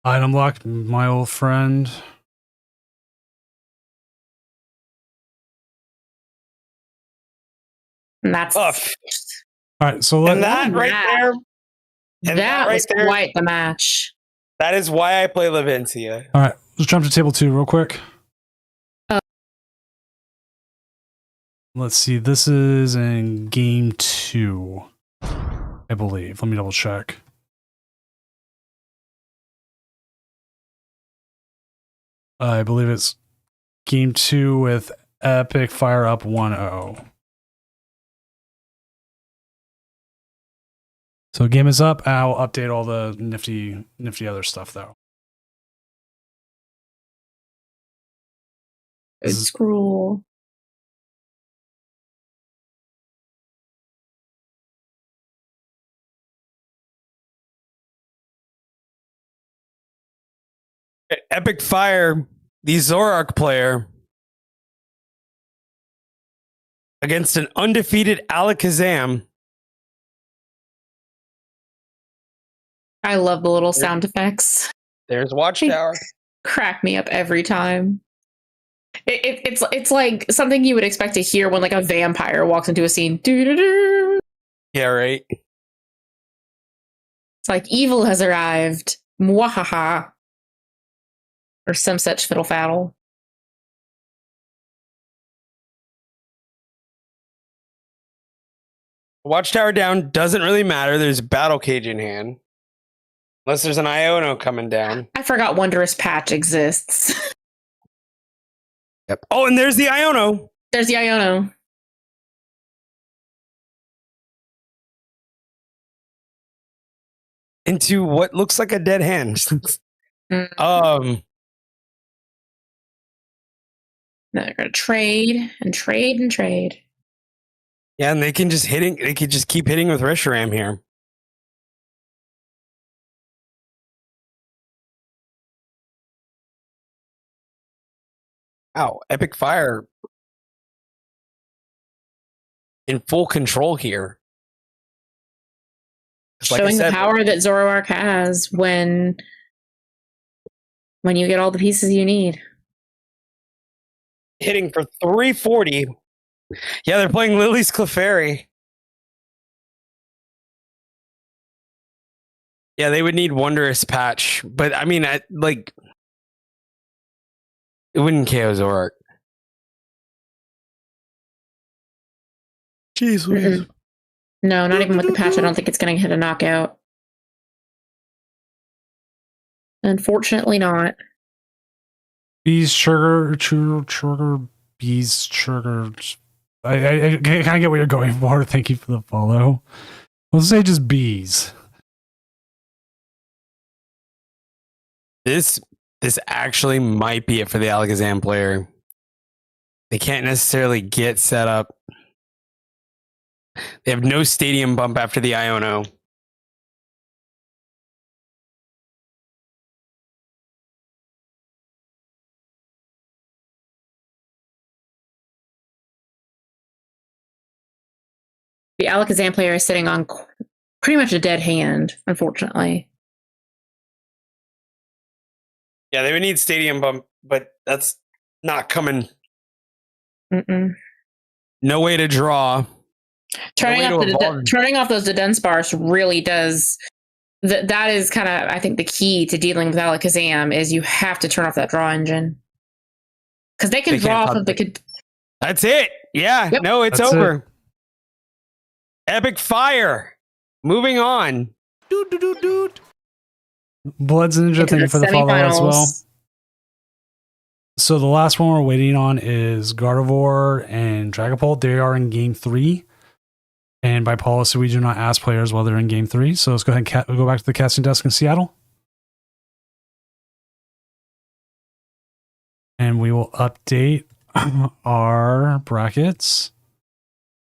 [SPEAKER 1] Item lock, my old friend.
[SPEAKER 3] And that's
[SPEAKER 2] Oh,
[SPEAKER 1] All right, so
[SPEAKER 2] and
[SPEAKER 1] let,
[SPEAKER 2] that right there. And
[SPEAKER 3] that
[SPEAKER 2] right
[SPEAKER 3] was
[SPEAKER 2] there,
[SPEAKER 3] quite the match.
[SPEAKER 2] that is why I play Levencia.
[SPEAKER 1] all right, let's jump to table 2 real quick.
[SPEAKER 3] Oh.
[SPEAKER 1] Let's see. This is in game 2, I believe. Let me double check. I believe it's game 2 with Epic Fire up 1-0. So game is up. I'll update all the nifty other stuff though.
[SPEAKER 3] It's cruel.
[SPEAKER 2] Epic Fire, the Zoroark player, against an undefeated Alakazam.
[SPEAKER 3] I love the little sound effects.
[SPEAKER 2] There's Watchtower.
[SPEAKER 3] Crack me up every time. It's like something you would expect to hear when like a vampire walks into a scene. Doo-doo-doo.
[SPEAKER 2] Yeah, right.
[SPEAKER 3] It's like evil has arrived. Mwahaha. Or some such fiddle faddle.
[SPEAKER 2] Watchtower down doesn't really matter. There's Battle Cage in hand. Unless there's an Iono coming down.
[SPEAKER 3] I forgot Wondrous Patch exists.
[SPEAKER 2] Yep. Oh, and there's the Iono.
[SPEAKER 3] There's the Iono.
[SPEAKER 2] Into what looks like a dead hand.
[SPEAKER 3] Mm. They're gonna trade and trade and trade.
[SPEAKER 2] Yeah, and they can just keep hitting with Reshiram here. Wow, Epic Fire in full control here. Like
[SPEAKER 3] Showing the power that Zoroark has when you get all the pieces you need.
[SPEAKER 2] Hitting for 340. Yeah, they're playing Lily's Clefairy. Yeah, they would need Wondrous Patch, but I mean, it wouldn't KO Zoroark. Jeez,
[SPEAKER 3] Mm-mm. No, not even with the patch. I don't think it's going to hit a knockout. Unfortunately, not.
[SPEAKER 1] Bees, sugar, bees, sugar. I kind of get what you're going for. Thank you for the follow. Let's say just bees.
[SPEAKER 2] This this actually might be it for the Alakazam player. They can't necessarily get set up. They have no stadium bump after the Iono.
[SPEAKER 3] The Alakazam player is sitting on pretty much a dead hand, unfortunately.
[SPEAKER 2] Yeah, they would need stadium bump, but that's not coming.
[SPEAKER 3] Mm-mm.
[SPEAKER 2] No way to draw.
[SPEAKER 3] Turning
[SPEAKER 2] No way to evolve.
[SPEAKER 3] turning off those Dunsparce really does. That is kind of, I think, the key to dealing with Alakazam is you have to turn off that draw engine because they can
[SPEAKER 2] They
[SPEAKER 3] draw
[SPEAKER 2] can't
[SPEAKER 3] off of the.
[SPEAKER 2] That's it. Yeah.
[SPEAKER 3] Yep.
[SPEAKER 2] No, it's
[SPEAKER 1] That's
[SPEAKER 2] over. Epic Fire. Moving on.
[SPEAKER 1] Bloods Ninja,
[SPEAKER 3] into
[SPEAKER 1] thank you
[SPEAKER 3] the
[SPEAKER 1] for the follow as well.
[SPEAKER 3] semifinals.
[SPEAKER 1] So the last one we're waiting on is Gardevoir and Dragapult. They are in game 3. And by policy, we do not ask players while they're in game 3. So let's go ahead and go back to the casting desk in Seattle. And we will update our brackets.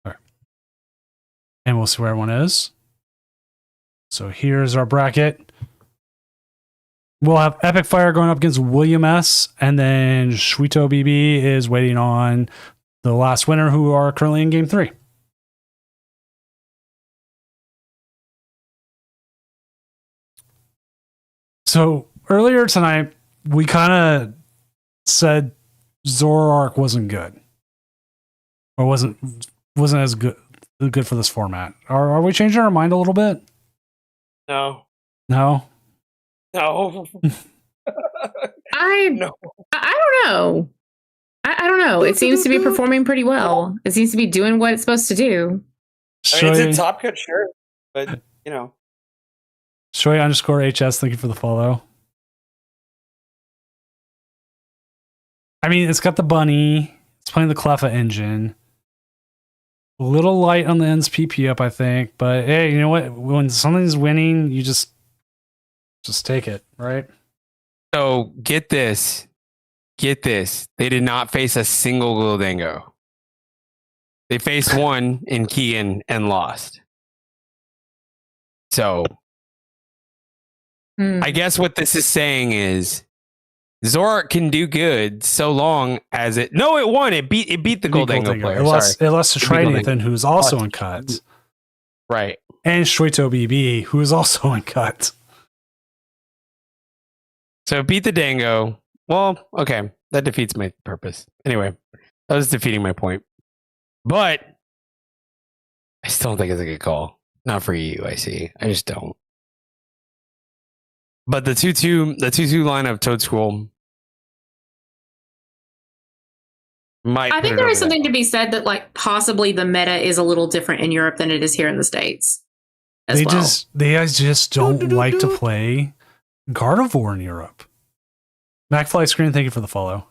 [SPEAKER 1] All right. And we'll see where everyone is. So here's our bracket. We'll have Epic Fire going up against William S. And then Shuito BB is waiting on the last winner who are currently in game 3. So earlier tonight, we kind of said Zoroark wasn't good. Or wasn't as good for this format. Are we changing our mind a little bit?
[SPEAKER 2] No.
[SPEAKER 1] No?
[SPEAKER 2] No.
[SPEAKER 3] I don't know. I don't know. It seems to be performing pretty well. It seems to be doing what it's supposed to do.
[SPEAKER 2] I mean, it's a top cut shirt, but you know.
[SPEAKER 1] Shoei_HS, thank you for the follow. I mean, it's got the bunny. It's playing the Cleffa engine. A little light on the ends PP up, I think. But hey, you know what? When something's winning, you just take it, right?
[SPEAKER 2] So get this. Get this. They did not face a single Gildango. They faced one in Keegan and lost. So I guess what this is saying is Zoroark can do good so long as it. No, it won. It beat the Gildango player.
[SPEAKER 1] It lost to
[SPEAKER 2] Goldingo.
[SPEAKER 1] Nathan, who's also in cut.
[SPEAKER 2] Right.
[SPEAKER 1] And Shuito BB, who is also in cut.
[SPEAKER 2] So it beat the Dango. Well, okay. That defeats my purpose. Anyway, that was defeating my point. But I still don't think it's a good call. Not for you, I see. I just don't. But the 2-2 line of Toad School might.
[SPEAKER 3] I think there is something to be said that, like, possibly the meta is a little different in Europe than it is here in the States.
[SPEAKER 1] They just don't like to play Gardevoir in Europe. MacFly Screen, thank you for the follow.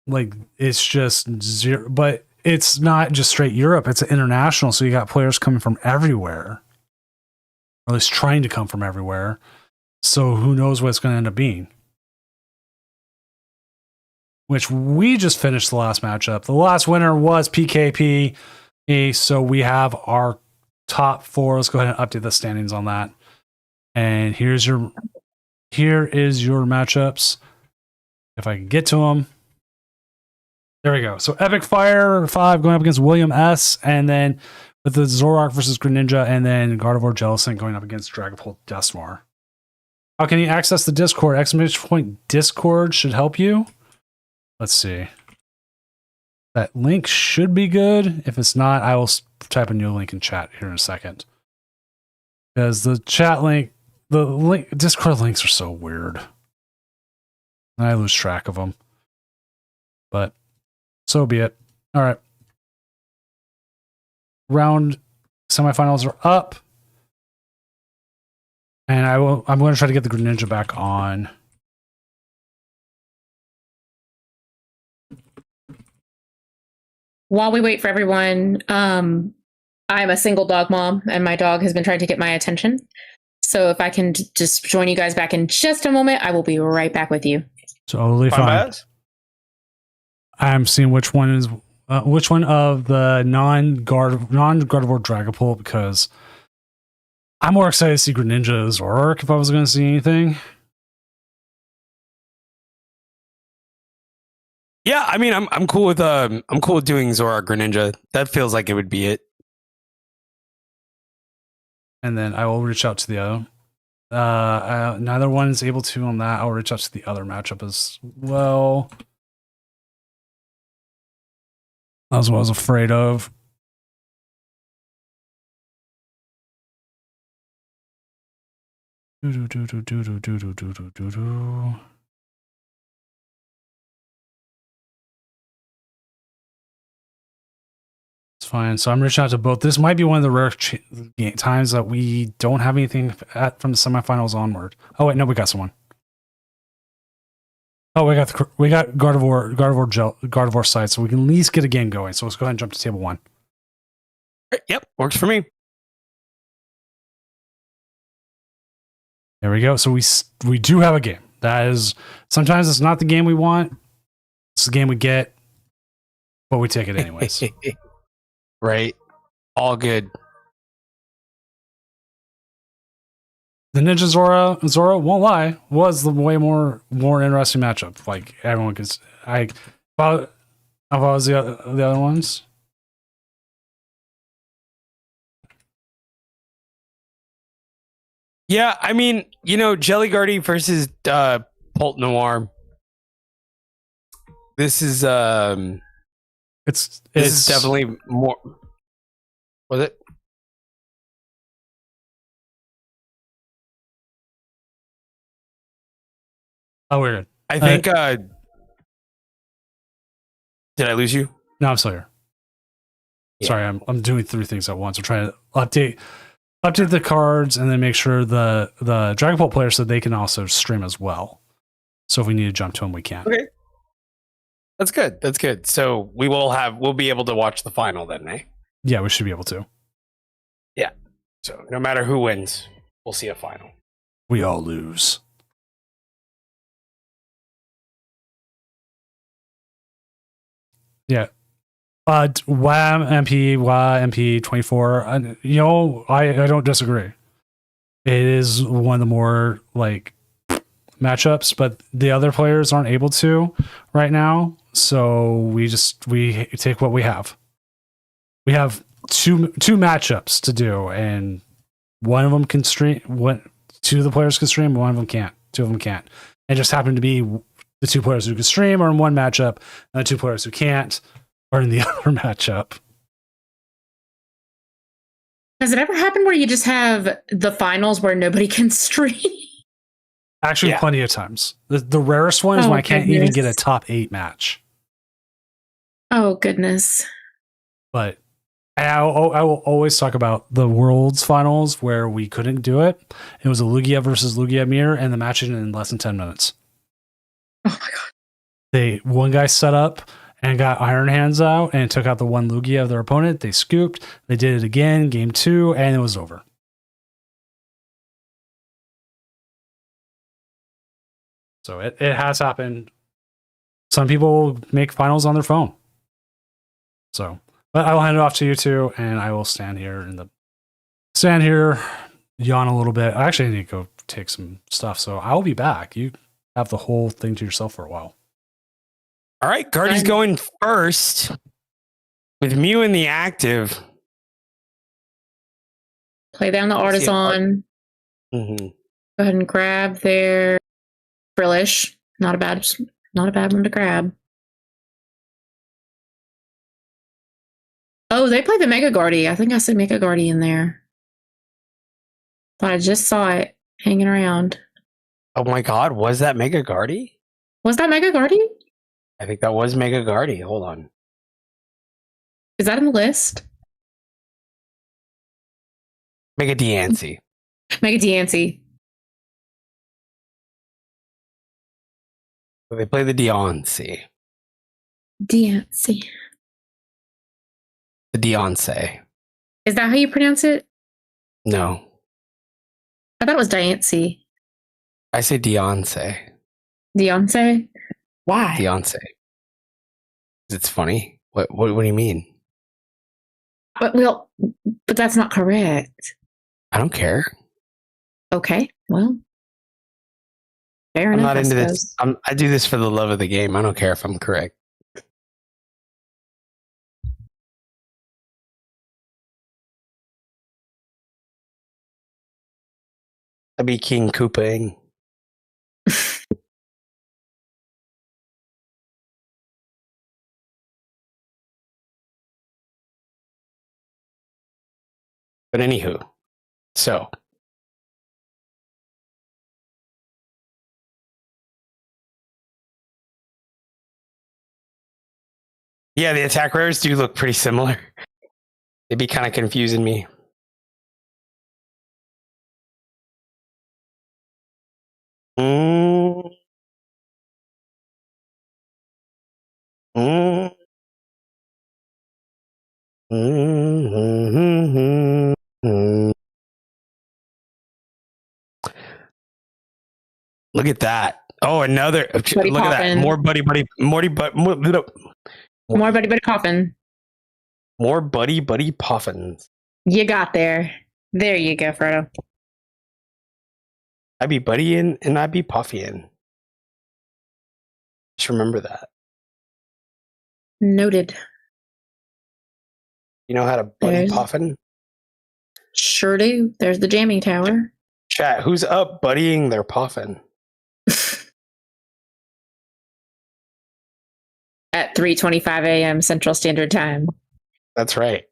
[SPEAKER 1] Like, it's just zero, but it's not just straight Europe, it's international, so you got players coming from everywhere. Or at least trying to come from everywhere. So who knows what it's going to end up being. Which we just finished the last matchup. The last winner was PKP. So we have our top 4. Let's go ahead and update the standings on that. And here is your matchups. If I can get to them. There we go. So Epic Fire 5 going up against William S. And then with the Zoroark versus Greninja, and then Gardevoir Jellicent going up against Dragapult Dusknoir. How can you access the Discord? !Discord should help you. Let's see. That link should be good. If it's not, I will type a new link in chat here in a second. Because the chat link, Discord links are so weird. I lose track of them. But so be it. All right. Round semifinals are up. And I'm going to try to get the Greninja back on.
[SPEAKER 3] While we wait for everyone, I'm a single dog mom, and my dog has been trying to get my attention. So if I can just join you guys back in just a moment, I will be right back with you.
[SPEAKER 1] Totally
[SPEAKER 2] Fine by
[SPEAKER 1] fine.
[SPEAKER 2] us?
[SPEAKER 1] I'm seeing which one of the non-God of War Dragapult, because I'm more excited to see Greninja Zoroark if I was going to see anything.
[SPEAKER 2] Yeah, I mean, I'm cool with doing Zoroark Greninja. That feels like it would be it.
[SPEAKER 1] And then I will reach out to the other. Neither one is able to on that. I'll reach out to the other matchup as well. That's what I was afraid of. It's fine. So I'm reaching out to both. This might be one of the rare times that we don't have anything from the semifinals onward. Oh wait, no, we got someone. Oh, we got Gardevoir side, so we can at least get a game going. So let's go ahead and jump to table 1.
[SPEAKER 2] Yep, works for me.
[SPEAKER 1] There we go. So we do have a game. That is, sometimes it's not the game we want. It's the game we get, but we take it anyways.
[SPEAKER 2] Right. All good.
[SPEAKER 1] The Ninja Zora won't lie, was the way more interesting matchup. Like everyone could, if I was the other ones.
[SPEAKER 2] Yeah, I mean, Jelly Guardy versus Pult Noir. This is
[SPEAKER 1] It's
[SPEAKER 2] definitely more. Was it?
[SPEAKER 1] Oh, we're good.
[SPEAKER 2] I think. Did I lose you?
[SPEAKER 1] No, I'm still here. Yeah. Sorry, I'm doing 3 things at once. I'm trying to update the cards and then make sure the Dragapult player so they can also stream as well. So if we need to jump to them, we can.
[SPEAKER 2] Okay. That's good. That's good. So we'll be able to watch the final then, eh?
[SPEAKER 1] Yeah, we should be able to.
[SPEAKER 2] Yeah. So no matter who wins, we'll see a final.
[SPEAKER 1] We all lose. Yeah. WAM MP 24. I don't disagree. It is one of the more like matchups, but the other players aren't able to right now. So we take what we have. We have two matchups to do, and one of them can stream. Two of the players can stream, one of them can't. Two of them can't. It just happened to be the 2 players who can stream are in one matchup, and the 2 players who can't are in the other matchup.
[SPEAKER 3] Has it ever happened where you just have the finals where nobody can stream?
[SPEAKER 1] Actually, yeah. Plenty of times. The rarest one is when I can't even get a top 8 match.
[SPEAKER 3] Oh, goodness.
[SPEAKER 1] But I will always talk about the Worlds finals where we couldn't do it. It was a Lugia versus Lugia mirror, and the match ended in less than 10 minutes.
[SPEAKER 3] Oh my god!
[SPEAKER 1] One guy set up and got Iron Hands out and took out the one Lugia of their opponent. They scooped. They did it again, game 2, and it was over. So it has happened. Some people make finals on their phone. So, but I will hand it off to you 2, and I will stand here, yawn a little bit. I actually need to go take some stuff, so I'll be back. You have the whole thing to yourself for a while.
[SPEAKER 2] All right, Guardy's going first with Mew in the active.
[SPEAKER 3] Play down the Artisan.
[SPEAKER 2] Mm-hmm.
[SPEAKER 3] Go ahead and grab their Frillish. Not a bad one to grab. Oh, they play the Mega Guardy. I think I said Mega Guardy in there. But I just saw it hanging around.
[SPEAKER 2] Oh my god, was that Mega Guardy?
[SPEAKER 3] Was that Mega Guardy?
[SPEAKER 2] I think that was Mega Guardy. Hold on.
[SPEAKER 3] Is that in the list?
[SPEAKER 2] Mega Diancie.
[SPEAKER 3] Mega Diancie.
[SPEAKER 2] They play the Diancie.
[SPEAKER 3] Diancie.
[SPEAKER 2] The Diancie.
[SPEAKER 3] Is that how you pronounce it?
[SPEAKER 2] No.
[SPEAKER 3] I thought it was Diancie.
[SPEAKER 2] I say Beyonce.
[SPEAKER 3] Beyonce? Why?
[SPEAKER 2] Beyonce. It's funny. What do you mean?
[SPEAKER 3] But that's not correct.
[SPEAKER 2] I don't care.
[SPEAKER 3] Okay, well, fair
[SPEAKER 2] I'm
[SPEAKER 3] enough.
[SPEAKER 2] not
[SPEAKER 3] I
[SPEAKER 2] into this.
[SPEAKER 3] suppose.
[SPEAKER 2] I do this for the love of the game. I don't care if I'm correct. I'd be King Koopaing. But anywho, so yeah, the attack rares do look pretty similar. They'd be kind of confusing me. Mm. Mm. Mm. Look at that. Oh, another.
[SPEAKER 3] Buddy
[SPEAKER 2] look at that.
[SPEAKER 3] Poppin.
[SPEAKER 2] More buddy. More
[SPEAKER 3] Buddy Coffin.
[SPEAKER 2] More buddy Poffins.
[SPEAKER 3] You got there. There you go, Frodo.
[SPEAKER 2] I'd be buddying and I'd be puffying. Just remember that.
[SPEAKER 3] Noted.
[SPEAKER 2] You know how to buddy
[SPEAKER 3] There's-
[SPEAKER 2] puffin?
[SPEAKER 3] Sure do. There's the jamming tower.
[SPEAKER 2] Chat, who's up buddying their puffin?
[SPEAKER 3] At 3:25 a.m. Central Standard Time.
[SPEAKER 2] That's right.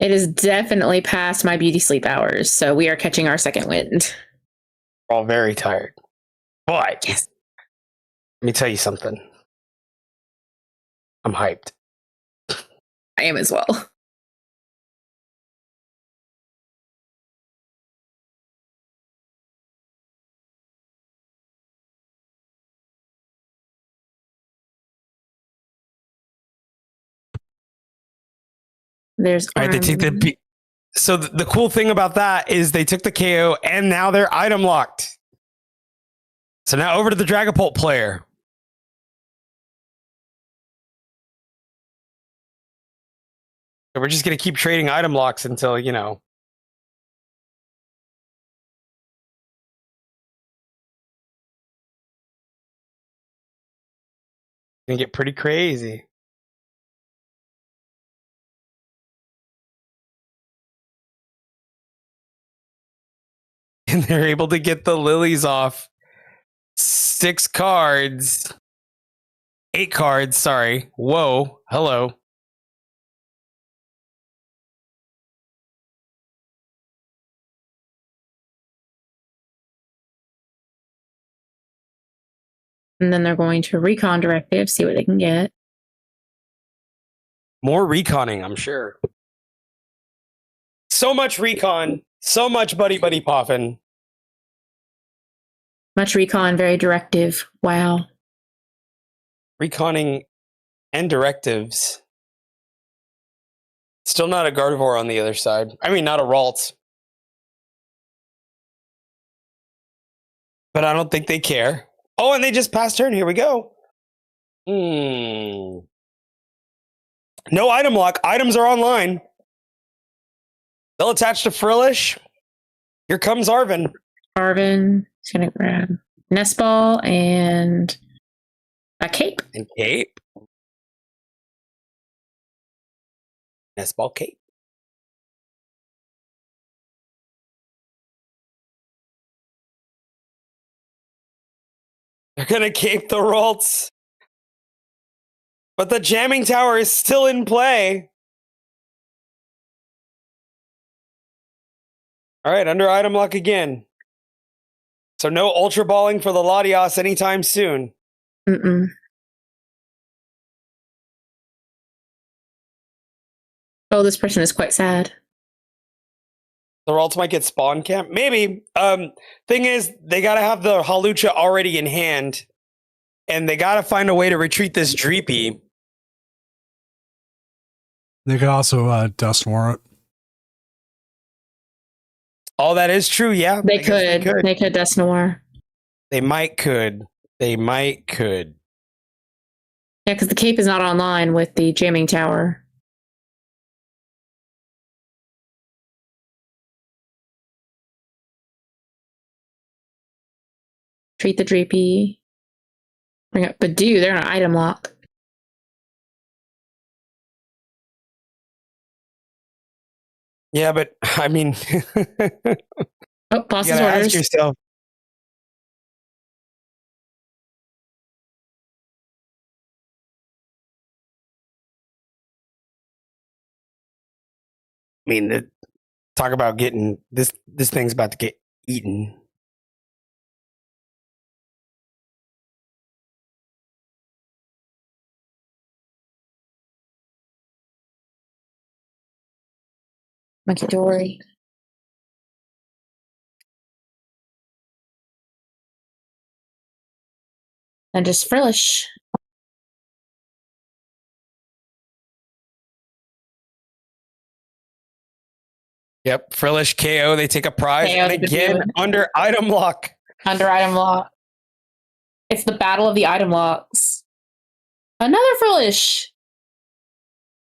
[SPEAKER 3] It is definitely past my beauty sleep hours, so we are catching our second wind.
[SPEAKER 2] We're all very tired. But
[SPEAKER 3] Yes.
[SPEAKER 2] let me tell you something. I'm hyped.
[SPEAKER 3] I am as well. There's
[SPEAKER 2] All right, they take the. So the cool thing about that is they took the KO and now they're item locked. So now over to the Dragapult player. So we're just going to keep trading item locks until, you know. Gonna get pretty crazy. And they're able to get the lilies off 6 cards. 8 cards, sorry. Whoa, hello.
[SPEAKER 3] And then they're going to recon directive, see what they can get.
[SPEAKER 2] More reconning, I'm sure. So much recon, so much buddy poffin.
[SPEAKER 3] Much recon, very directive. Wow.
[SPEAKER 2] Reconning and directives. Still not a Gardevoir on the other side. I mean, not a Ralts. But I don't think they care. Oh, and they just passed turn. Here we go. No item lock. Items are online. They'll attach to Frillish. Here comes Arvin.
[SPEAKER 3] Arvin is going to grab Nest Ball and a cape.
[SPEAKER 2] And Cape. Nest Ball Cape. They're going to cape the Ralts. But the jamming tower is still in play. All right, under item lock again. So no ultra balling for the Latias anytime soon.
[SPEAKER 3] Mm-mm. Oh, this person is quite sad.
[SPEAKER 2] The Ralts might get spawn camp. Maybe. Thing is, they got to have the Halucha already in hand. And they got to find a way to retreat this Dreepy.
[SPEAKER 1] They could also Dust Warrant.
[SPEAKER 2] Oh, that is true. Yeah,
[SPEAKER 3] They
[SPEAKER 2] I guess
[SPEAKER 3] could. They could Dust Noir.
[SPEAKER 2] They might could. They might could.
[SPEAKER 3] Yeah, because the cape is not online with the jamming tower. Treat the Dreepy. Bring up Badoo. They're an item lock.
[SPEAKER 2] Yeah, but I mean,
[SPEAKER 3] Oh, boss's
[SPEAKER 2] you gotta ask
[SPEAKER 3] orders.
[SPEAKER 2] yourself. I mean, talk about getting this. This thing's about to get eaten.
[SPEAKER 3] Monkey Dory. And just Frillish.
[SPEAKER 2] Yep, Frillish KO. They take a prize,
[SPEAKER 3] KO
[SPEAKER 2] and
[SPEAKER 3] the
[SPEAKER 2] again
[SPEAKER 3] Badoo.
[SPEAKER 2] under item lock.
[SPEAKER 3] Under item lock. It's the battle of the item locks. Another Frillish.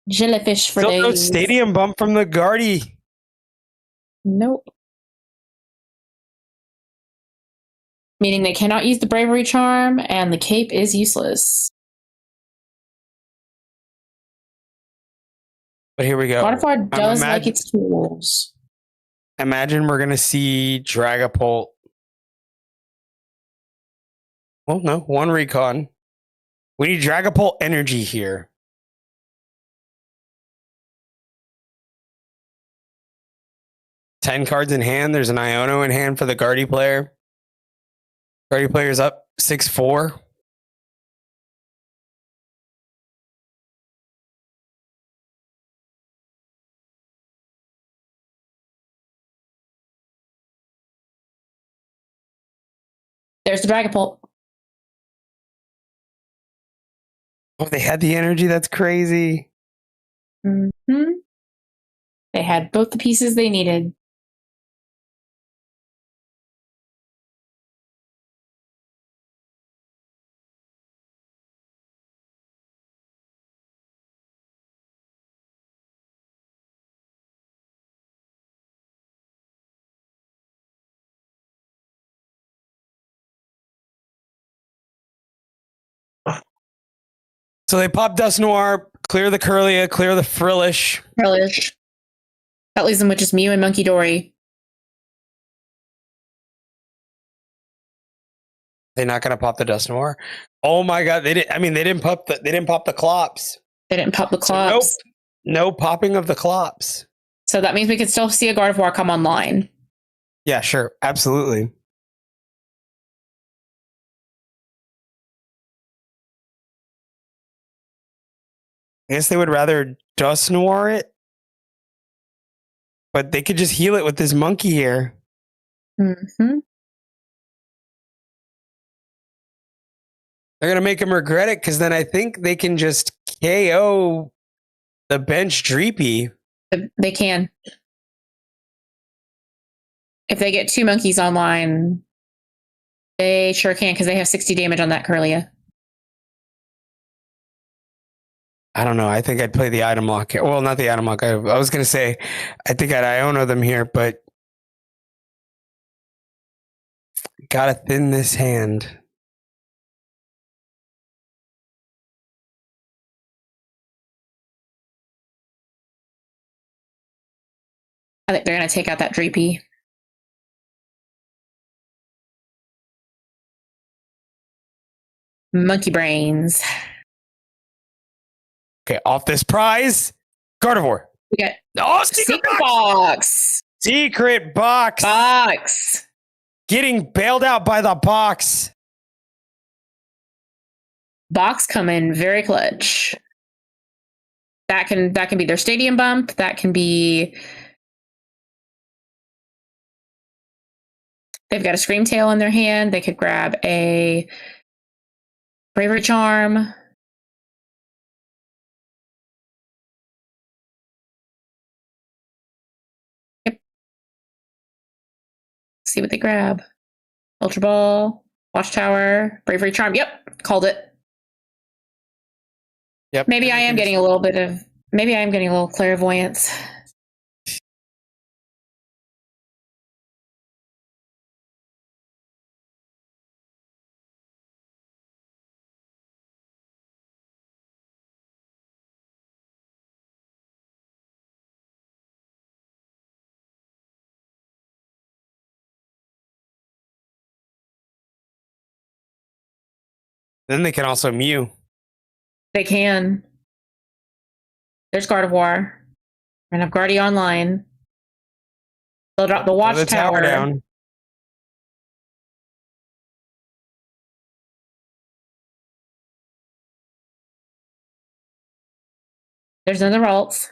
[SPEAKER 3] Jellyfish for
[SPEAKER 2] Still no
[SPEAKER 3] days.
[SPEAKER 2] stadium bump from the Guardy.
[SPEAKER 3] Nope. Meaning they cannot use the bravery charm, and the cape is useless.
[SPEAKER 2] But here we go.
[SPEAKER 3] Waterfall does like its tools.
[SPEAKER 2] Imagine we're gonna see Dragapult. Well, no, one recon. We need Dragapult energy here. Ten cards in hand. There's an Iono in hand for the Guardy player. Guardy player's up 6-4.
[SPEAKER 3] There's the Dragapult.
[SPEAKER 2] Oh, they had the energy. That's crazy.
[SPEAKER 3] Mm-hmm. They had both the pieces they needed.
[SPEAKER 2] So they pop Dust Noir, clear the Curlia, clear the Frillish.
[SPEAKER 3] Frillish. That leaves them with just Mew and Monkey Dory.
[SPEAKER 2] They're not gonna pop the Dust Noir. Oh my god, they didn't. I mean, they didn't pop the Clops.
[SPEAKER 3] They didn't pop the
[SPEAKER 2] So
[SPEAKER 3] Clops.
[SPEAKER 2] no popping of the Clops.
[SPEAKER 3] So that means we could still see a Gardevoir come online.
[SPEAKER 2] Yeah, sure, absolutely. I guess they would rather Dust Noir it, but they could just heal it with this monkey here.
[SPEAKER 3] Mm-hmm.
[SPEAKER 2] They're gonna make him regret it because then I think they can just KO the bench Dreepy.
[SPEAKER 3] They can. If they get two monkeys online, they sure can because they have 60 damage on that Curlia.
[SPEAKER 2] I don't know. I think I'd play the item lock here. Well, not the item lock. I was gonna say, I think I'd Iono them here, but gotta thin this hand.
[SPEAKER 3] I think they're going to take out that Dreepy. Monkey brains.
[SPEAKER 2] Okay, off this prize, Gardevoir.
[SPEAKER 3] We got
[SPEAKER 2] Oh, secret box!
[SPEAKER 3] box.
[SPEAKER 2] Secret box.
[SPEAKER 3] Box.
[SPEAKER 2] Getting bailed out by the box.
[SPEAKER 3] Box come in very clutch. That can be their stadium bump. That can be. They've got a Scream Tail in their hand. They could grab a Bravery Charm. Yep. see what they grab. Ultra Ball, Watchtower, Bravery Charm. Yep, called it.
[SPEAKER 2] Yep.
[SPEAKER 3] Maybe I am getting a little clairvoyance.
[SPEAKER 2] Then they can also Mew.
[SPEAKER 3] They can. There's Gardevoir. And I've Guardy Online. They'll drop the Watchtower
[SPEAKER 2] down.
[SPEAKER 3] There's another Ralts.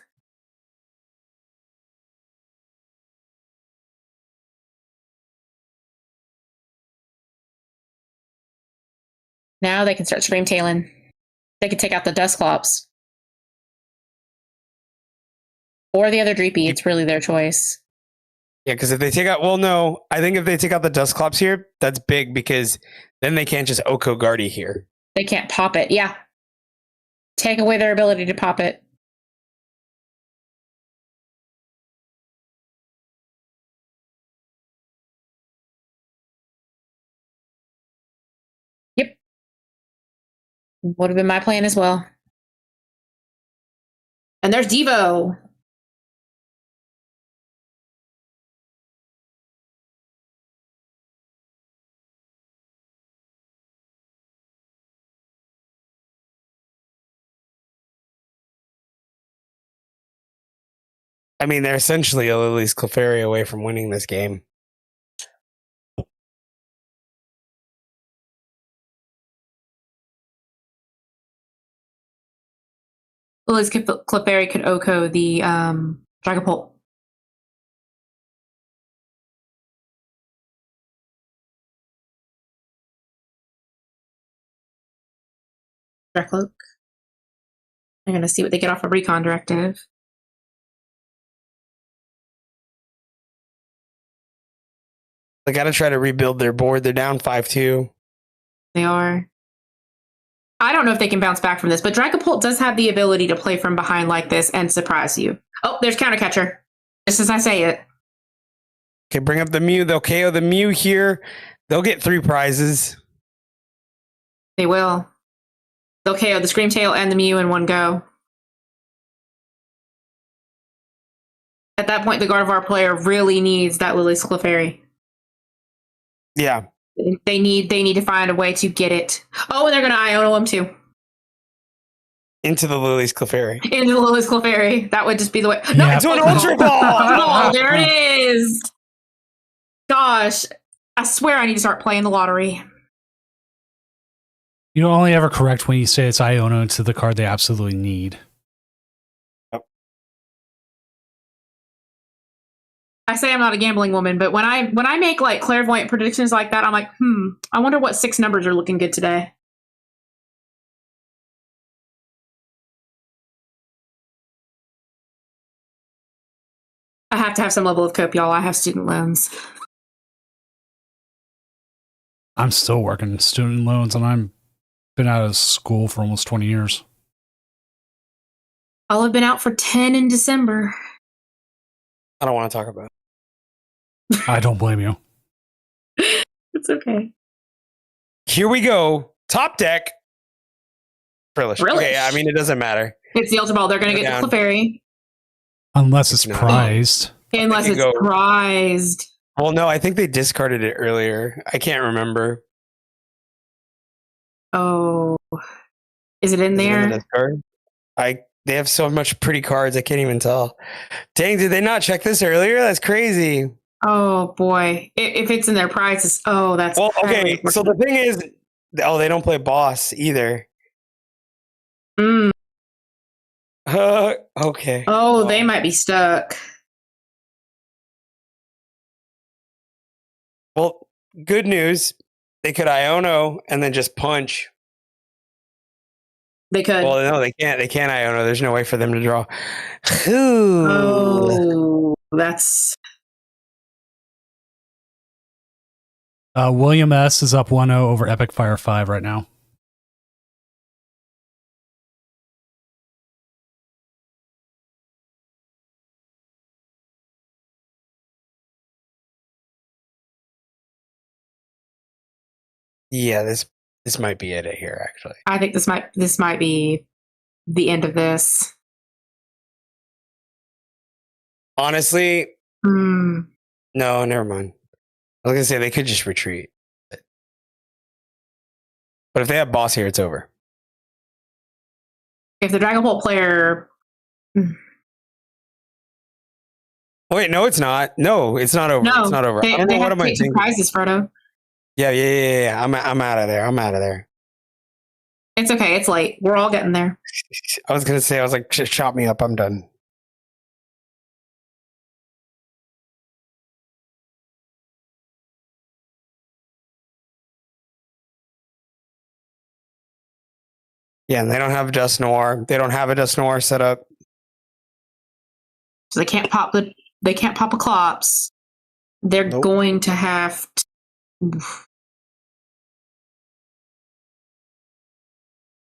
[SPEAKER 3] Now they can start Scream Tailing. They can take out the Dusclops. Or the other Dreepy. It's really their choice.
[SPEAKER 2] Yeah, because if they take out, well, no, I think if they take out the Dusclops here, that's big because then they can't just Oko Guardy here.
[SPEAKER 3] They can't pop it. Yeah. Take away their ability to pop it. Yep. Would have been my plan as well. And there's Devo.
[SPEAKER 2] I mean, they're essentially a Lily's Clefairy away from winning this game.
[SPEAKER 3] Lily's Clefairy could Oko the Dragapult. Dracloak. I'm going to see what they get off a Recon Directive.
[SPEAKER 2] They got to try to rebuild their board. They're down 5-2.
[SPEAKER 3] They are. I don't know if they can bounce back from this, but Dragapult does have the ability to play from behind like this and surprise you. Oh, there's Counter Catcher. Just as I say it.
[SPEAKER 2] Okay, bring up the Mew. They'll KO the Mew here. They'll get 3 prizes.
[SPEAKER 3] They will. They'll KO the Scream Tail and the Mew in one go. At that point, the Gardevoir player really needs that Lily's Clefairy.
[SPEAKER 2] Yeah.
[SPEAKER 3] They need to find a way to get it. Oh, and they're going to Iono him too.
[SPEAKER 2] Into the Lily's Clefairy.
[SPEAKER 3] Into the Lily's Clefairy. That would just be the way.
[SPEAKER 1] Yeah.
[SPEAKER 3] No,
[SPEAKER 2] Into an Ultra Ball!
[SPEAKER 3] Oh, there it is. Gosh, I swear I need to start playing the lottery.
[SPEAKER 1] You only ever correct when you say it's Iono to the card they absolutely need.
[SPEAKER 3] I say I'm not a gambling woman, but when I make like clairvoyant predictions like that, I'm like, I wonder what 6 numbers are looking good today. I have to have some level of cope, y'all. I have student loans.
[SPEAKER 1] I'm still working student loans, and I'm been out of school for almost 20 years.
[SPEAKER 3] I'll have been out for 10 in December.
[SPEAKER 2] I don't want to talk about it.
[SPEAKER 1] I don't blame you.
[SPEAKER 3] It's okay.
[SPEAKER 2] Here we go. Top deck. Frillish.
[SPEAKER 3] Frillish.
[SPEAKER 2] Okay, I mean, it doesn't matter.
[SPEAKER 3] It's the Ultra Ball. They're going to get the Clefairy.
[SPEAKER 1] Unless it's
[SPEAKER 2] No.
[SPEAKER 1] prized.
[SPEAKER 3] Unless it's prized.
[SPEAKER 2] Well, no, I think they discarded it earlier. I can't remember.
[SPEAKER 3] Oh. Is it in
[SPEAKER 2] Is it
[SPEAKER 3] there?
[SPEAKER 2] in the discard? They have so much pretty cards, I can't even tell. Dang, did they not check this earlier? That's crazy.
[SPEAKER 3] Oh, boy. If it's in their prizes. Oh, that's...
[SPEAKER 2] Well, okay, so the thing is, they don't play boss either. Okay.
[SPEAKER 3] Oh, they might be stuck.
[SPEAKER 2] Well, good news. They could Iono and then just punch.
[SPEAKER 3] They could.
[SPEAKER 2] Well, no, they can't. They can't Iono. There's no way for them to draw. Ooh.
[SPEAKER 3] Oh, that's...
[SPEAKER 1] William S is up 1-0 over Epic Fire 5 right now.
[SPEAKER 2] Yeah, this might be it here, actually.
[SPEAKER 3] I think this might be the end of this.
[SPEAKER 2] Honestly,
[SPEAKER 3] Mm.
[SPEAKER 2] no, never mind. I was gonna say they could just retreat. But if they have boss here, it's over.
[SPEAKER 3] If the Dragonbolt player,
[SPEAKER 2] Wait, no, it's not. No, it's not over.
[SPEAKER 3] no,
[SPEAKER 2] It's not over.
[SPEAKER 3] They,
[SPEAKER 2] I don't
[SPEAKER 3] they
[SPEAKER 2] know what
[SPEAKER 3] have
[SPEAKER 2] am
[SPEAKER 3] to
[SPEAKER 2] I
[SPEAKER 3] take
[SPEAKER 2] saying.
[SPEAKER 3] prizes, Frodo.
[SPEAKER 2] Yeah. I'm out of there. I'm out of there.
[SPEAKER 3] It's okay. It's late. We're all getting there.
[SPEAKER 2] I was gonna say, I was like, chop me up. I'm done. Yeah, and they don't have Dust Noir. They don't have a Dust Noir set up.
[SPEAKER 3] So they can't pop a Clops. They're
[SPEAKER 2] Nope.
[SPEAKER 3] going to have to,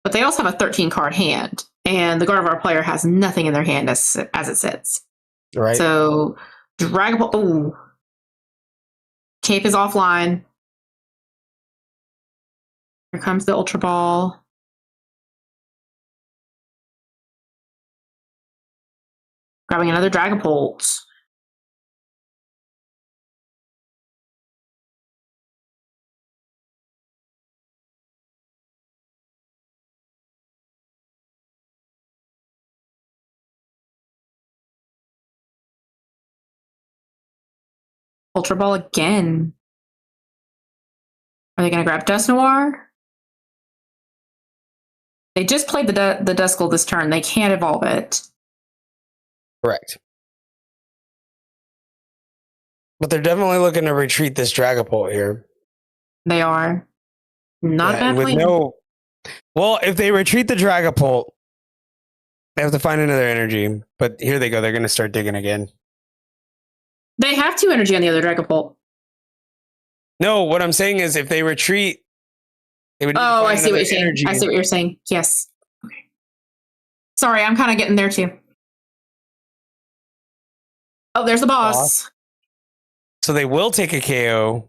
[SPEAKER 3] but they also have a 13 card hand, and the Gardevoir player has nothing in their hand as it sits.
[SPEAKER 2] Right.
[SPEAKER 3] So Dragonbolt. Ooh, Cape is offline. Here comes the Ultra Ball. Grabbing another Dragapult. Ultra Ball again. Are they going to grab Dust Noir? They just played the Duskull this turn. They can't evolve it.
[SPEAKER 2] Correct. But they're definitely looking to retreat this Dragapult here.
[SPEAKER 3] They are. Not a bad
[SPEAKER 2] with
[SPEAKER 3] plan.
[SPEAKER 2] no. Well, if they retreat the Dragapult, they have to find another energy. But here they go. They're going to start digging again.
[SPEAKER 3] They have 2 energy on the other Dragapult.
[SPEAKER 2] No, what I'm saying is if they retreat, they would.
[SPEAKER 3] Oh, I see what you're saying. Energy. I see what you're saying. Yes. Okay. Sorry, I'm kind of getting there too. Oh, there's the boss.
[SPEAKER 2] So they will take a KO.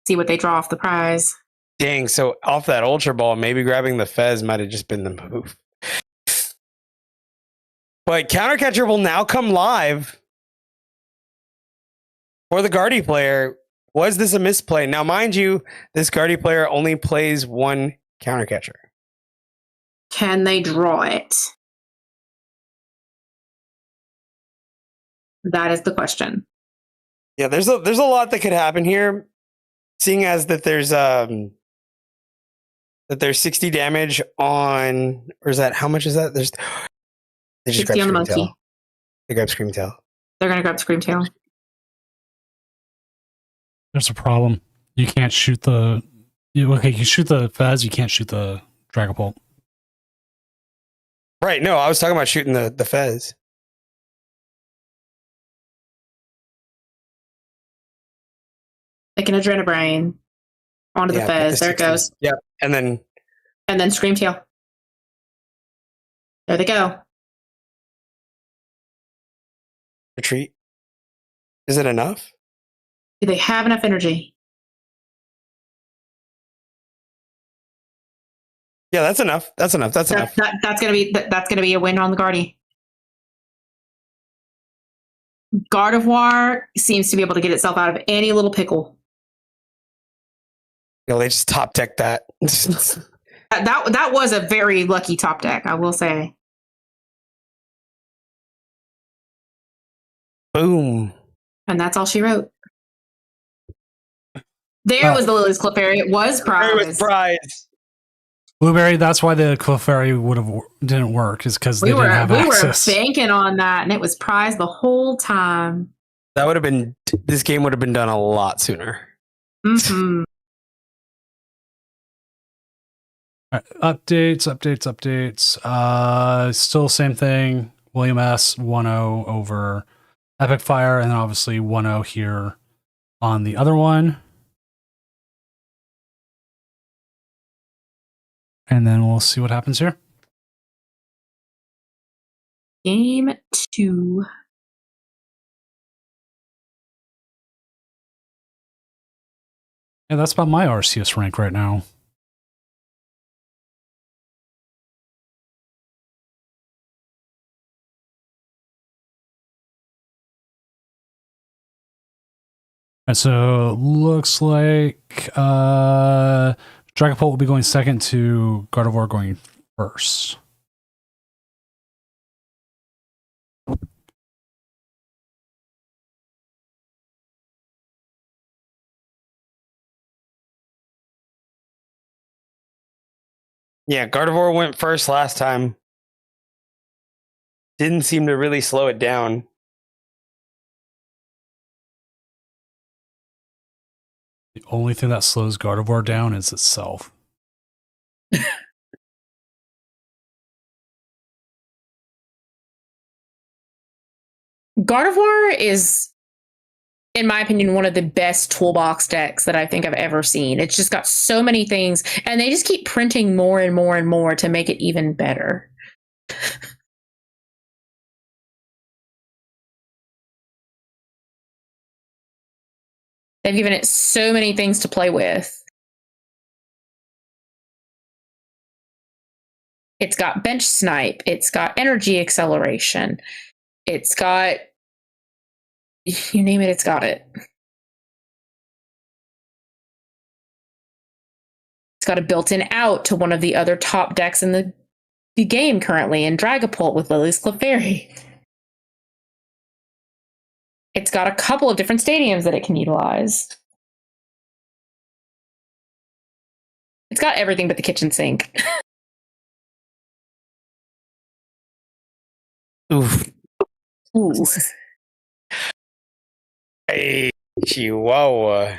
[SPEAKER 3] See what they draw off the prize.
[SPEAKER 2] Dang, so off that Ultra Ball, maybe grabbing the Fez might have just been the move. But Countercatcher will now come live for the Guardy player. Was this a misplay? Now, mind you, this Guardy player only plays 1 Countercatcher.
[SPEAKER 3] Can they draw it? That is the question.
[SPEAKER 2] Yeah, there's a lot that could happen here, seeing as that there's 60 damage on, or is that, how much is that? They just
[SPEAKER 3] 60 on the monkey.
[SPEAKER 2] Tail. They grab Screamtail.
[SPEAKER 3] They're going to grab Screamtail.
[SPEAKER 1] There's a problem. You can't shoot you shoot the Fez, you can't shoot the Dragapult.
[SPEAKER 2] Right, no, I was talking about shooting the Fez.
[SPEAKER 3] Like an Adrenabrain onto the Fez. There it goes.
[SPEAKER 2] Yep, and then
[SPEAKER 3] Screamtail. There they go.
[SPEAKER 2] Retreat. Is it enough?
[SPEAKER 3] Do they have enough energy?
[SPEAKER 2] Yeah, that's enough. That's enough. That's enough.
[SPEAKER 3] That's gonna be a win on the Guardy. Gardevoir seems to be able to get itself out of any little pickle.
[SPEAKER 2] They just top deck that.
[SPEAKER 3] that was a very lucky top deck, I will say.
[SPEAKER 2] Boom.
[SPEAKER 3] And that's all she wrote. There was the Lily's Clefairy. It was prize.
[SPEAKER 1] Blueberry, that's why the Clefairy didn't work, is because they didn't have access.
[SPEAKER 3] We were banking on that, and it was prize the whole time.
[SPEAKER 2] That would have been, this game would have been done a lot sooner.
[SPEAKER 3] Mm-hmm.
[SPEAKER 1] Updates. Still same thing. William S 1-0 over Epic Fire, and then obviously 1-0 here on the other one. And then we'll see what happens here.
[SPEAKER 3] Game 2.
[SPEAKER 1] Yeah, that's about my Arceus rank right now. And so looks like Dragapult will be going second to Gardevoir going first.
[SPEAKER 2] Yeah, Gardevoir went first last time. Didn't seem to really slow it down.
[SPEAKER 1] The only thing that slows Gardevoir down is itself.
[SPEAKER 3] Gardevoir is, in my opinion, one of the best toolbox decks that I think I've ever seen. It's just got so many things, and they just keep printing more and more and more to make it even better. They've given it so many things to play with. It's got bench snipe. It's got energy acceleration. It's got, you name it, it's got it. It's got a built-in out to one of the other top decks in the game currently in Dragapult with Lily's Clefairy. It's got a couple of different stadiums that it can utilize. It's got everything but the kitchen sink.
[SPEAKER 2] Oof.
[SPEAKER 3] Ooh.
[SPEAKER 2] Hey, Chihuahua.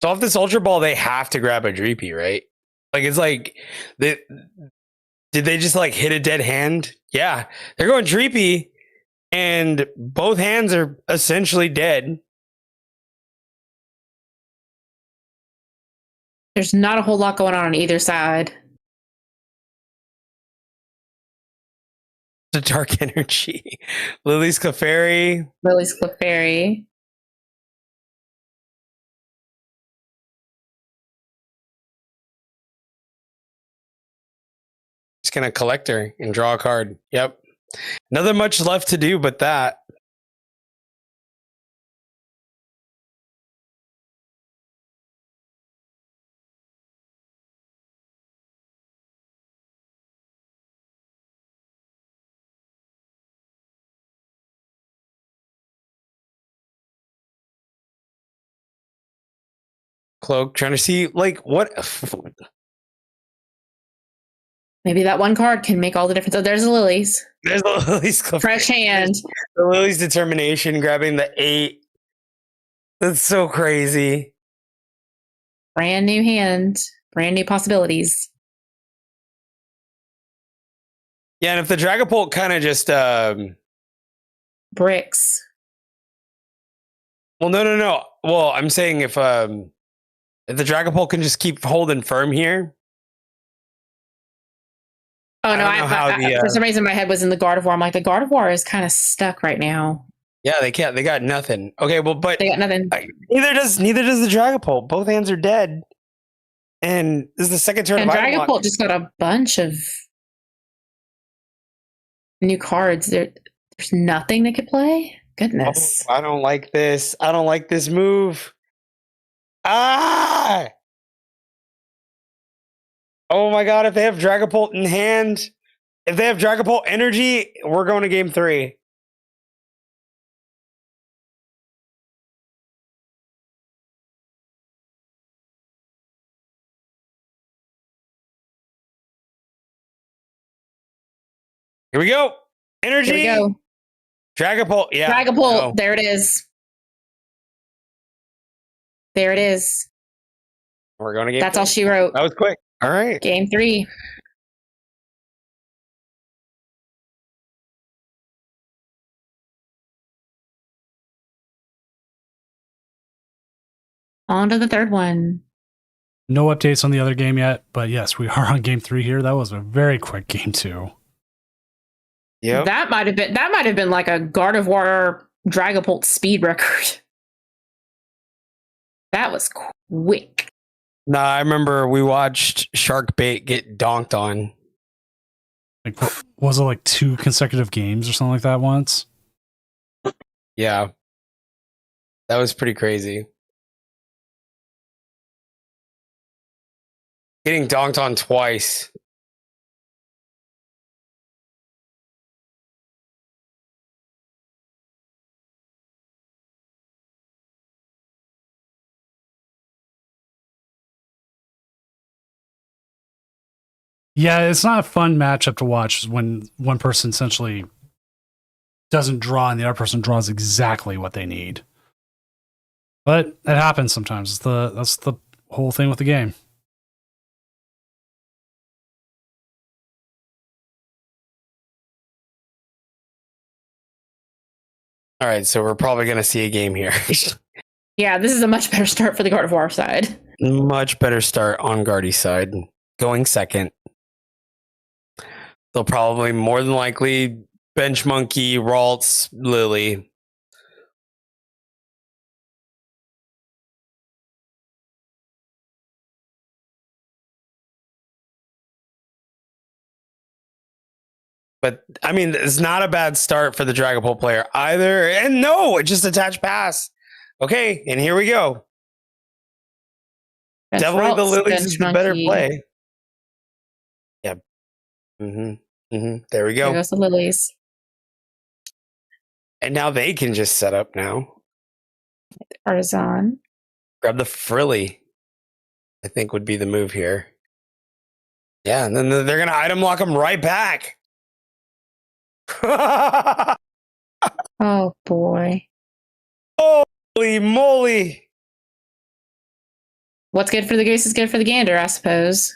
[SPEAKER 2] So off this Ultra Ball, they have to grab a Dreepy, right? Like it's like did they just like hit a dead hand? Yeah, they're going Dreepy, and both hands are essentially dead.
[SPEAKER 3] There's not a whole lot going on either side.
[SPEAKER 2] The Dark Energy, Lily's Clefairy.
[SPEAKER 3] Lily's Clefairy.
[SPEAKER 2] Just gonna collect her and draw a card. Yep. Nothing much left to do but that. Cloak, trying to see like what.
[SPEAKER 3] Maybe that one card can make all the difference. Oh, there's the Lily's.
[SPEAKER 2] There's the Lily's Clefairy.
[SPEAKER 3] Fresh hand.
[SPEAKER 2] The Lily's Determination grabbing the 8. That's so crazy.
[SPEAKER 3] Brand new hand. Brand new possibilities.
[SPEAKER 2] Yeah, and if the Dragapult kind of just
[SPEAKER 3] Bricks.
[SPEAKER 2] well, no. Well, I'm saying if the Dragapult can just keep holding firm here.
[SPEAKER 3] Oh no!
[SPEAKER 2] I don't know how
[SPEAKER 3] for some reason, my head was in the Gardevoir. I'm like, the Gardevoir is kind of stuck right now.
[SPEAKER 2] Yeah, they can't. They got nothing. Okay, well, but
[SPEAKER 3] They got nothing.
[SPEAKER 2] neither does the Dragapult. Both hands are dead, and this is the second turn.
[SPEAKER 3] And
[SPEAKER 2] of Item Lock.
[SPEAKER 3] Dragapult just got a bunch of new cards. There's nothing they could play. Goodness.
[SPEAKER 2] Oh, I don't like this. I don't like this move. Ah! Oh my god, if they have Dragapult in hand, if they have Dragapult energy, we're going to game 3. Here we go. Energy.
[SPEAKER 3] Here we go.
[SPEAKER 2] Dragapult. Yeah.
[SPEAKER 3] Dragapult.
[SPEAKER 2] No.
[SPEAKER 3] There it is. There it is.
[SPEAKER 2] We're going to game.
[SPEAKER 3] That's all she wrote.
[SPEAKER 2] That was quick. All right.
[SPEAKER 3] Game 3. On to the third one.
[SPEAKER 1] No updates on the other game yet, but yes, we are on game 3 here. That was a very quick game 2.
[SPEAKER 2] Yep.
[SPEAKER 3] That might have been like a Gardevoir Dragapult speed record. That was quick.
[SPEAKER 2] Nah, I remember we watched Shark Bait get donked on.
[SPEAKER 1] Like, was it like 2 consecutive games or something like that once?
[SPEAKER 2] Yeah. That was pretty crazy. Getting donked on twice.
[SPEAKER 1] Yeah, it's not a fun matchup to watch when one person essentially doesn't draw and the other person draws exactly what they need. But it happens sometimes. That's the whole thing with the game.
[SPEAKER 2] All right, so we're probably going to see a game here.
[SPEAKER 3] Yeah, this is a much better start for the Gardevoir side.
[SPEAKER 2] Much better start on Guardy's side. Going second. They'll probably more than likely bench Monkey, Ralts, Lily. But I mean, it's not a bad start for the Dragapult player either. And no, it just attached pass. Okay, and here we go.
[SPEAKER 3] Bench
[SPEAKER 2] Definitely the
[SPEAKER 3] Ralts,
[SPEAKER 2] Lilies
[SPEAKER 3] bench
[SPEAKER 2] is the better
[SPEAKER 3] Monkey.
[SPEAKER 2] play. Yeah. There we
[SPEAKER 3] There
[SPEAKER 2] go.
[SPEAKER 3] goes the Lilies.
[SPEAKER 2] And now they can just set up now.
[SPEAKER 3] Artisan.
[SPEAKER 2] Grab the Frilly, I think would be the move here. Yeah, and then they're going to item lock them right back.
[SPEAKER 3] Oh boy.
[SPEAKER 2] Holy moly.
[SPEAKER 3] What's good for the goose is good for the gander, I suppose.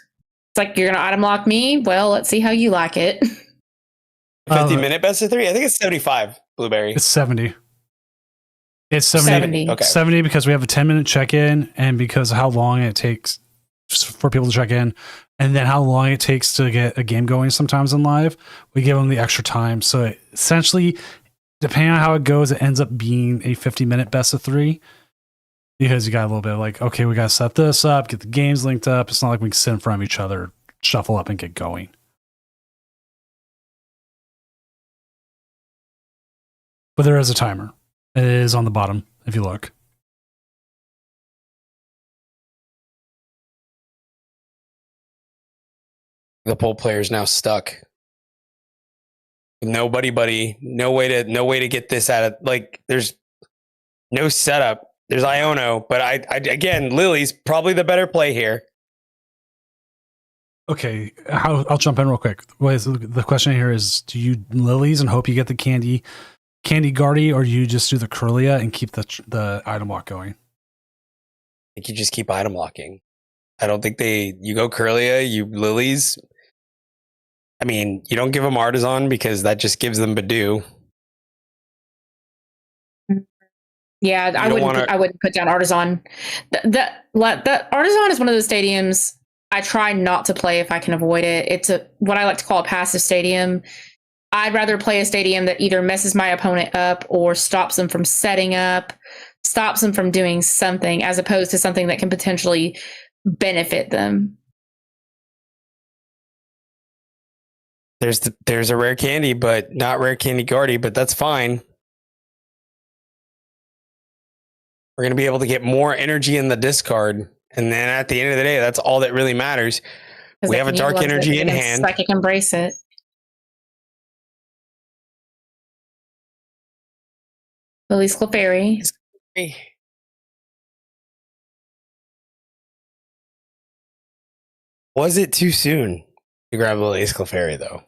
[SPEAKER 3] It's like you're gonna item lock me. Well, let's see how you like it.
[SPEAKER 2] 50-minute best of 3? I think it's 75, Blueberry.
[SPEAKER 1] It's 70. It's 70.
[SPEAKER 2] Okay.
[SPEAKER 1] 70 because we have a 10-minute check-in and because of how long it takes for people to check in and then how long it takes to get a game going sometimes in live, we give them the extra time. So essentially, depending on how it goes, it ends up being a 50-minute best of 3 because you got a little bit of like, okay, we got to set this up, get the games linked up. It's not like we can sit in front of each other, shuffle up and get going. But there is a timer. It is on the bottom if you look.
[SPEAKER 2] The pole player is now stuck. Nobody, buddy. No way to get this out of, like, there's no setup. There's Iono, but I again, Lily's probably the better play here.
[SPEAKER 1] Okay, I'll jump in real quick. The question here is: do you Lilies and hope you get the candy Guardy, or do you just do the Kirlia and keep the item lock going?
[SPEAKER 2] I think you just keep item locking. I don't think you go Kirlia, you Lilies. I mean, you don't give them Artisan because that just gives them Badoo.
[SPEAKER 3] Yeah, I wouldn't put down Artisan. The Artisan is one of those stadiums I try not to play if I can avoid it. It's what I like to call a passive stadium. I'd rather play a stadium that either messes my opponent up or stops them from setting up, stops them from doing something, as opposed to something that can potentially benefit them.
[SPEAKER 2] There's a rare candy, but not rare candy Guardy, but that's fine. We're going to be able to get more energy in the discard. And then at the end of the day, that's all that really matters. We have a dark energy in hand.
[SPEAKER 3] Psychic Embrace it. Lily's Clefairy.
[SPEAKER 2] Was it too soon to grab Lily's Clefairy, though?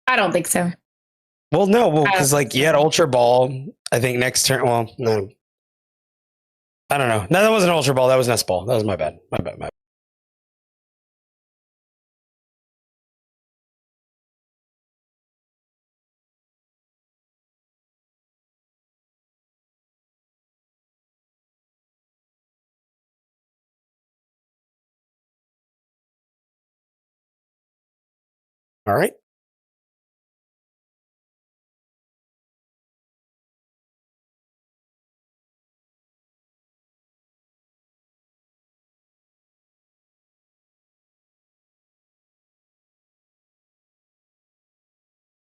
[SPEAKER 3] I don't think so.
[SPEAKER 2] Well, no, because like you had Ultra Ball. I think next turn. Well, no, I don't know. No, that wasn't Ultra Ball. That was Nest Ball. That was my bad. My bad. My bad. All right.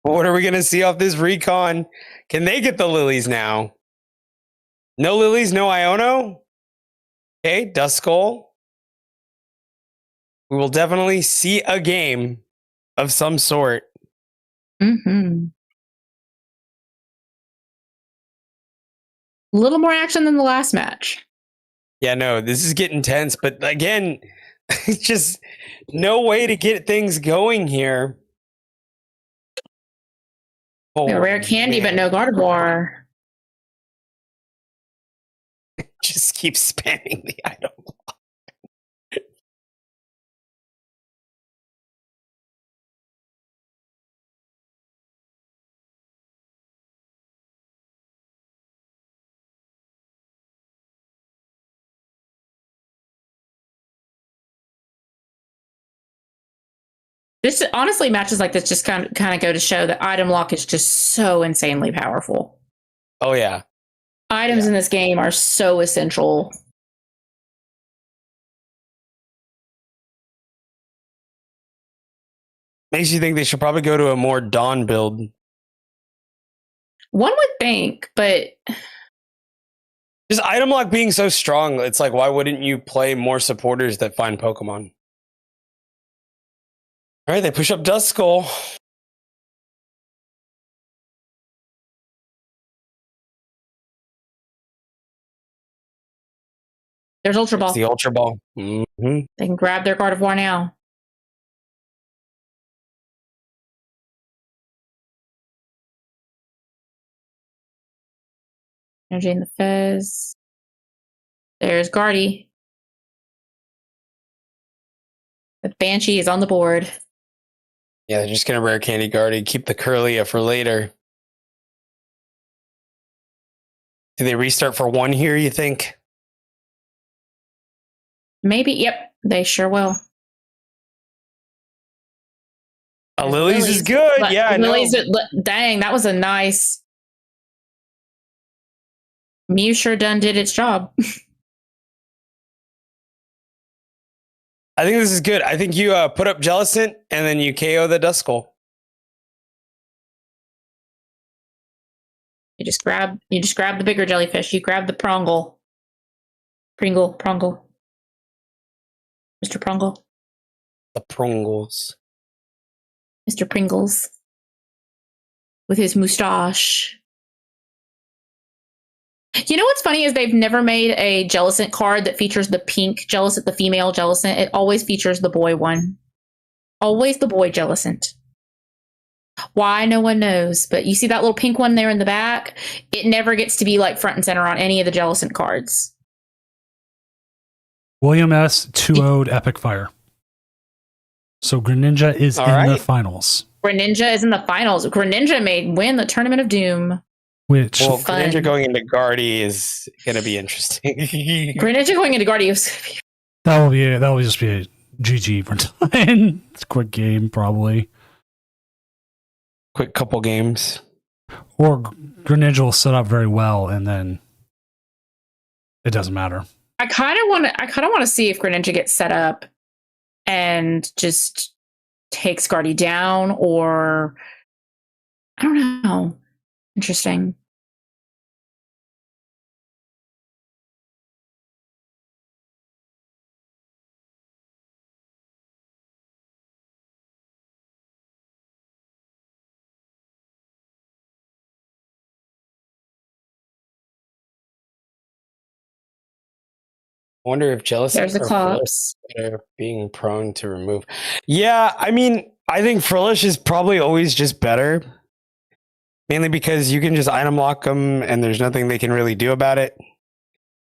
[SPEAKER 2] What are we gonna see off this recon? Can they get the lilies now? No lilies, no Iono. Okay, Duskull. We will definitely see a game of some sort.
[SPEAKER 3] Mm-hmm. A little more action than the last match.
[SPEAKER 2] Yeah, no, this is getting tense, but again, just no way to get things going here. Oh,
[SPEAKER 3] Rare candy, but no Gardevoir.
[SPEAKER 2] Just keep spamming the item.
[SPEAKER 3] This honestly, matches like this just kind of go to show that item lock is just so insanely powerful.
[SPEAKER 2] Oh yeah,
[SPEAKER 3] items in this game are so essential.
[SPEAKER 2] makes you think they should probably go to a more Dawn build.
[SPEAKER 3] One would think, but
[SPEAKER 2] Just item lock being so strong, it's like, why wouldn't you play more supporters that find Pokemon? All right, they push up Duskull.
[SPEAKER 3] there's Ultra Ball.
[SPEAKER 2] It's the Ultra Ball. Mm-hmm.
[SPEAKER 3] They can grab their Gardevoir now. Energy in the Fez. There's Guardy. The Banshee is on the board.
[SPEAKER 2] Yeah, they're just going to rare candy Guardy, keep the Curlia for later. Do they restart for one here, you think?
[SPEAKER 3] Maybe, yep, they sure will.
[SPEAKER 2] Lilies is good.
[SPEAKER 3] But
[SPEAKER 2] Yeah, I know.
[SPEAKER 3] Lilies, dang, that was a nice. Mew sure done did its job.
[SPEAKER 2] I think this is good. I think you put up Jellicent and then you KO the Duskull.
[SPEAKER 3] You just grab the bigger jellyfish. You grab the Prongle. Pringle. Mr. Prongle.
[SPEAKER 2] The Prongles.
[SPEAKER 3] Mr. Pringles. With his moustache. You know what's funny is they've never made a Jellicent card that features the pink Jellicent, the female Jellicent. It always features the boy one. Always the boy Jellicent. Why, no one knows. But you see that little pink one there in the back? It never gets to be like front and center on any of the Jellicent cards.
[SPEAKER 1] William S. 2-0'd Epic Fire. So Greninja is in the finals.
[SPEAKER 3] Greninja is in the finals. Greninja may win the Tournament of Doom.
[SPEAKER 1] Which
[SPEAKER 2] Greninja going into Guardy is going to be interesting.
[SPEAKER 3] Greninja going into Guardy is
[SPEAKER 1] that will just be a GG for time. It's a quick game, probably.
[SPEAKER 2] Quick couple games.
[SPEAKER 1] Or Greninja will set up very well, and then it doesn't matter.
[SPEAKER 3] I kind of want to see if Greninja gets set up and just takes Guardy down, or I don't know. Interesting.
[SPEAKER 2] Wonder if Jellicent
[SPEAKER 3] There's the Clops
[SPEAKER 2] are being prone to remove. Yeah, I mean, I think Frillish is probably always just better. Mainly because you can just item lock them and there's nothing they can really do about it.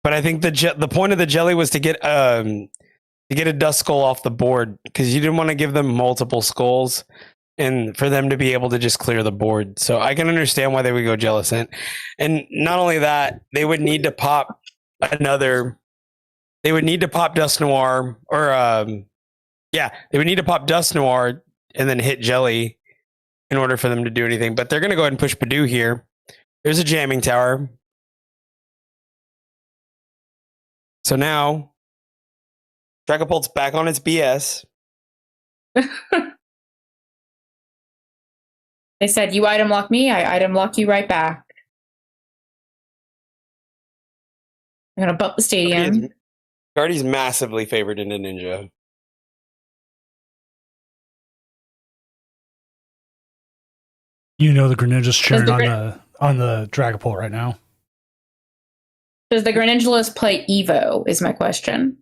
[SPEAKER 2] But I think the point of the jelly was to get a dust skull off the board because you didn't want to give them multiple skulls and for them to be able to just clear the board. So I can understand why they would go Jellicent. And not only that, they would need to pop they would need to pop Dust Noir they would need to pop Dust Noir and then hit Jelly in order for them to do anything. But they're going to go ahead and push Badoo here. There's a jamming tower. So now, Dragapult's back on its BS.
[SPEAKER 3] They said, you item lock me, I item lock you right back. I'm going to bump the stadium.
[SPEAKER 2] Guardy's massively favored into Ninja.
[SPEAKER 1] You know the Greninja's cheering on the Dragapult right now.
[SPEAKER 3] Does the Greninja play Evo, is my question.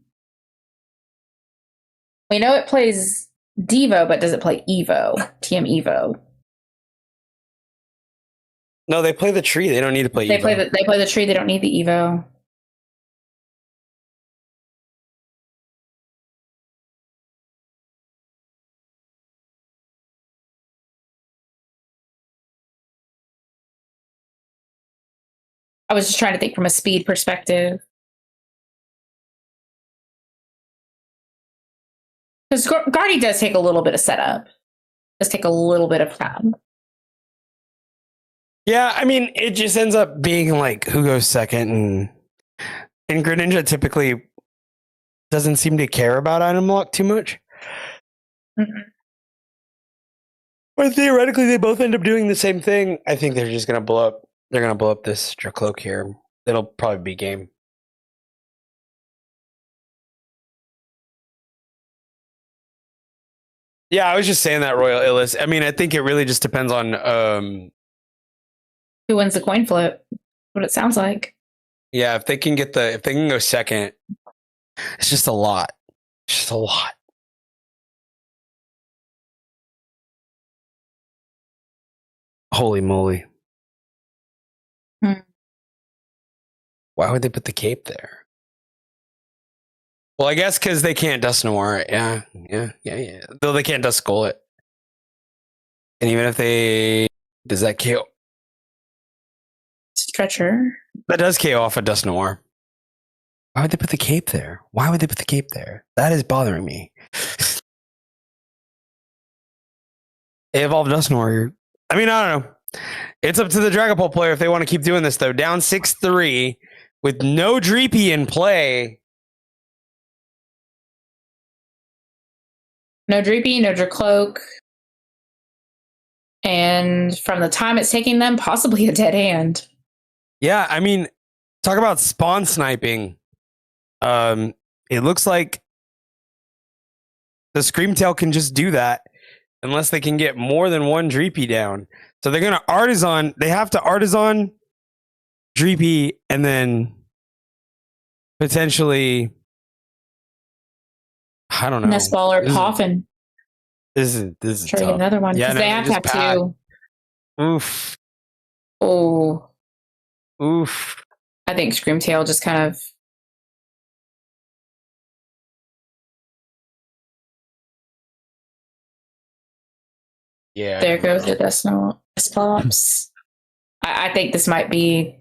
[SPEAKER 3] We know it plays Devo, but does it play Evo? TM Evo.
[SPEAKER 2] No, they play the tree. They don't need to play Evo.
[SPEAKER 3] They play the tree. They don't need the Evo. I was just trying to think from a speed perspective. Because Guardy does take a little bit of setup. Does take a little bit of time.
[SPEAKER 2] Yeah, I mean, it just ends up being like who goes second, and Greninja typically doesn't seem to care about item lock too much.
[SPEAKER 3] Mm-hmm.
[SPEAKER 2] But theoretically, they both end up doing the same thing. I think they're just going to blow up. They're going to blow up this Dracloak here. It'll probably be game. Yeah, I was just saying that, Royal Illis. I mean, I think it really just depends on
[SPEAKER 3] who wins the coin flip. What it sounds like.
[SPEAKER 2] Yeah, if they can go second, it's just a lot. It's just a lot. Holy moly. Why would they put the cape there? Well, I guess because they can't Dust Noir. Yeah. Though they can't Dust Skull it. And even if they... Does that KO?
[SPEAKER 3] Stretcher.
[SPEAKER 2] That does KO off a Dust Noir. Why would they put the cape there? That is bothering me. They evolved Dust Noir. I mean, I don't know. It's up to the Dragapult player if they want to keep doing this, though. Down 6-3 with no Dreepy in play.
[SPEAKER 3] No Dreepy, no Dracloak. And from the time it's taking them, possibly a dead hand.
[SPEAKER 2] Yeah, I mean, talk about spawn sniping. It looks like the Screamtail can just do that unless they can get more than one Dreepy down. So they're going to Artisan. They have to Artisan, Dreepy, and then potentially, I don't know.
[SPEAKER 3] Nestball or Poffin.
[SPEAKER 2] This is
[SPEAKER 3] try to get another one.
[SPEAKER 2] Yeah,
[SPEAKER 3] they have to have two.
[SPEAKER 2] Oof.
[SPEAKER 3] Oh.
[SPEAKER 2] Oof.
[SPEAKER 3] I think Screamtail just kind of...
[SPEAKER 2] Yeah.
[SPEAKER 3] There goes the Dust Pops. I think this might be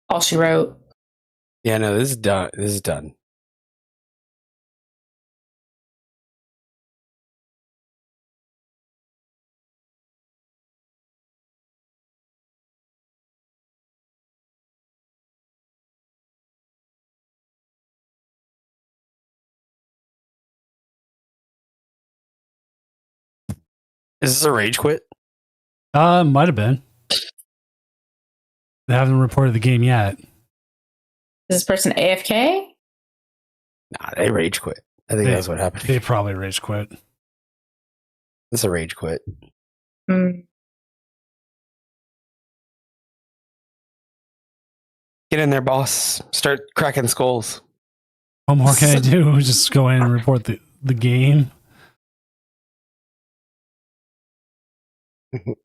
[SPEAKER 3] all she wrote.
[SPEAKER 2] Yeah, no, this is done. This is done. Is this a rage quit?
[SPEAKER 1] Might have been. They haven't reported the game yet.
[SPEAKER 3] Is this person AFK?
[SPEAKER 2] Nah, they rage quit. I think that's what happened.
[SPEAKER 1] They probably rage quit.
[SPEAKER 2] It's a rage quit.
[SPEAKER 3] Mm.
[SPEAKER 2] Get in there, boss. Start cracking skulls.
[SPEAKER 1] What more can I do? Just go in and report the game.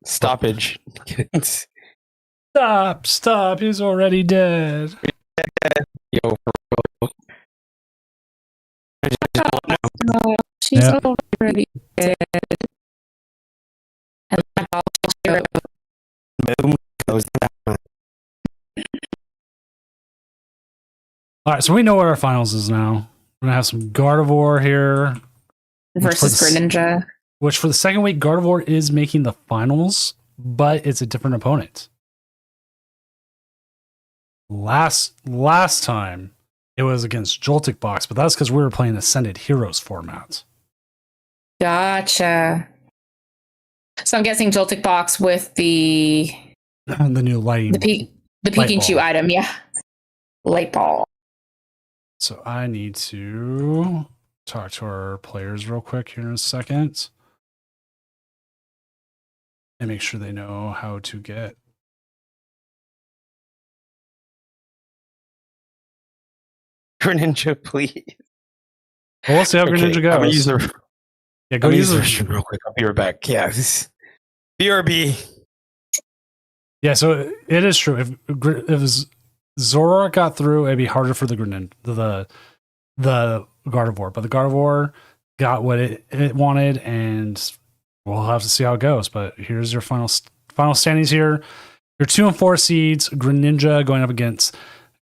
[SPEAKER 2] Stoppage.
[SPEAKER 1] Stop. He's already dead.
[SPEAKER 2] Yo,
[SPEAKER 3] She's
[SPEAKER 1] Yeah.
[SPEAKER 3] already dead. And my dog
[SPEAKER 2] boom goes down.
[SPEAKER 1] All right, so we know what our finals is now. We're gonna have some Gardevoir here,
[SPEAKER 3] versus
[SPEAKER 1] For the s-
[SPEAKER 3] Greninja.
[SPEAKER 1] which for the second week, Gardevoir is making the finals, but it's a different opponent. Last time it was against Joltik Box, but that's because we were playing Ascended Heroes format.
[SPEAKER 3] Gotcha. So I'm guessing Joltik Box with the
[SPEAKER 1] The new lighting.
[SPEAKER 3] the
[SPEAKER 1] Light
[SPEAKER 3] Pikachu
[SPEAKER 1] ball.
[SPEAKER 3] item, yeah. Light ball.
[SPEAKER 1] So I need to talk to our players real quick here in a second and make sure they know how to get.
[SPEAKER 2] Greninja, please.
[SPEAKER 1] Well, we'll see how Greninja
[SPEAKER 2] I'm gonna
[SPEAKER 1] goes.
[SPEAKER 2] use the
[SPEAKER 1] Yeah, go
[SPEAKER 2] Go
[SPEAKER 1] use
[SPEAKER 2] use the
[SPEAKER 1] the.
[SPEAKER 2] restroom real quick. I'll be right back. Yeah. BRB.
[SPEAKER 1] Yeah, so it is true. If Zoroark got through, it'd be harder for the Gardevoir, but the Gardevoir got what it wanted, and we'll have to see how it goes. But here's your final standings here. Your 2 and 4 seeds, Greninja going up against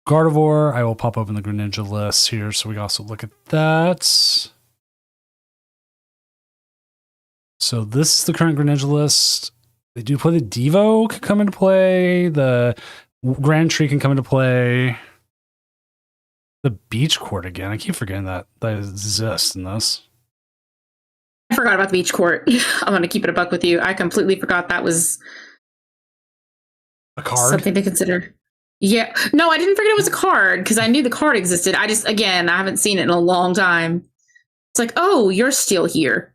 [SPEAKER 1] Gardevoir. I will pop open the Greninja list here so we can also look at that. So this is the current Greninja list. They do play the Devo could come into play. The Grand Tree can come into play. The Beach Court again. I keep forgetting that exists in this.
[SPEAKER 3] I forgot about the beach court. I'm going to keep it a buck with you. I completely forgot that was
[SPEAKER 1] A card.
[SPEAKER 3] something to consider. Yeah. No, I didn't forget it was a card because I knew the card existed. I haven't seen it in a long time. It's like, oh, you're still here.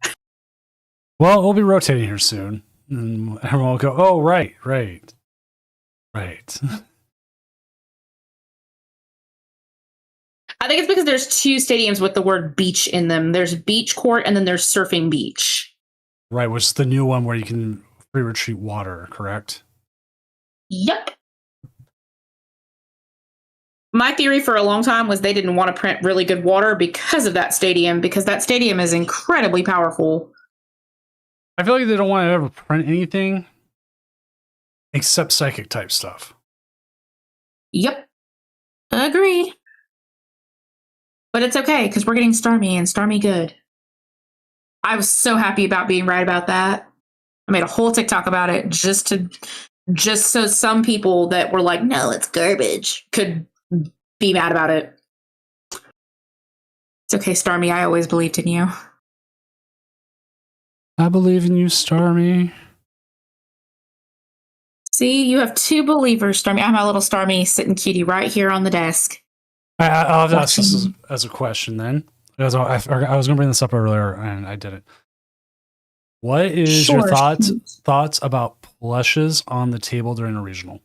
[SPEAKER 1] Well, we'll be rotating here soon. And everyone will go, oh, right.
[SPEAKER 3] I think it's because there's 2 stadiums with the word beach in them. There's beach court and then there's surfing beach.
[SPEAKER 1] Right, which is the new one where you can free retreat water, correct?
[SPEAKER 3] Yep. My theory for a long time was they didn't want to print really good water because of that stadium, because that stadium is incredibly powerful.
[SPEAKER 1] I feel like they don't want to ever print anything except psychic type stuff.
[SPEAKER 3] Yep. Agree. But it's okay because we're getting Starmie and Starmie good. I was so happy about being right about that. I made a whole TikTok about it just so some people that were like, no, it's garbage, could be mad about it. It's okay, Starmie. I always believed in you.
[SPEAKER 1] I believe in you, Starmie.
[SPEAKER 3] See, you have 2 believers, Starmie. I have my little Starmie sitting cutie right here on the desk.
[SPEAKER 1] I'll have to ask this as a question then. Because I was going to bring this up earlier and I didn't. What is your thoughts about plushes on the table during a regional?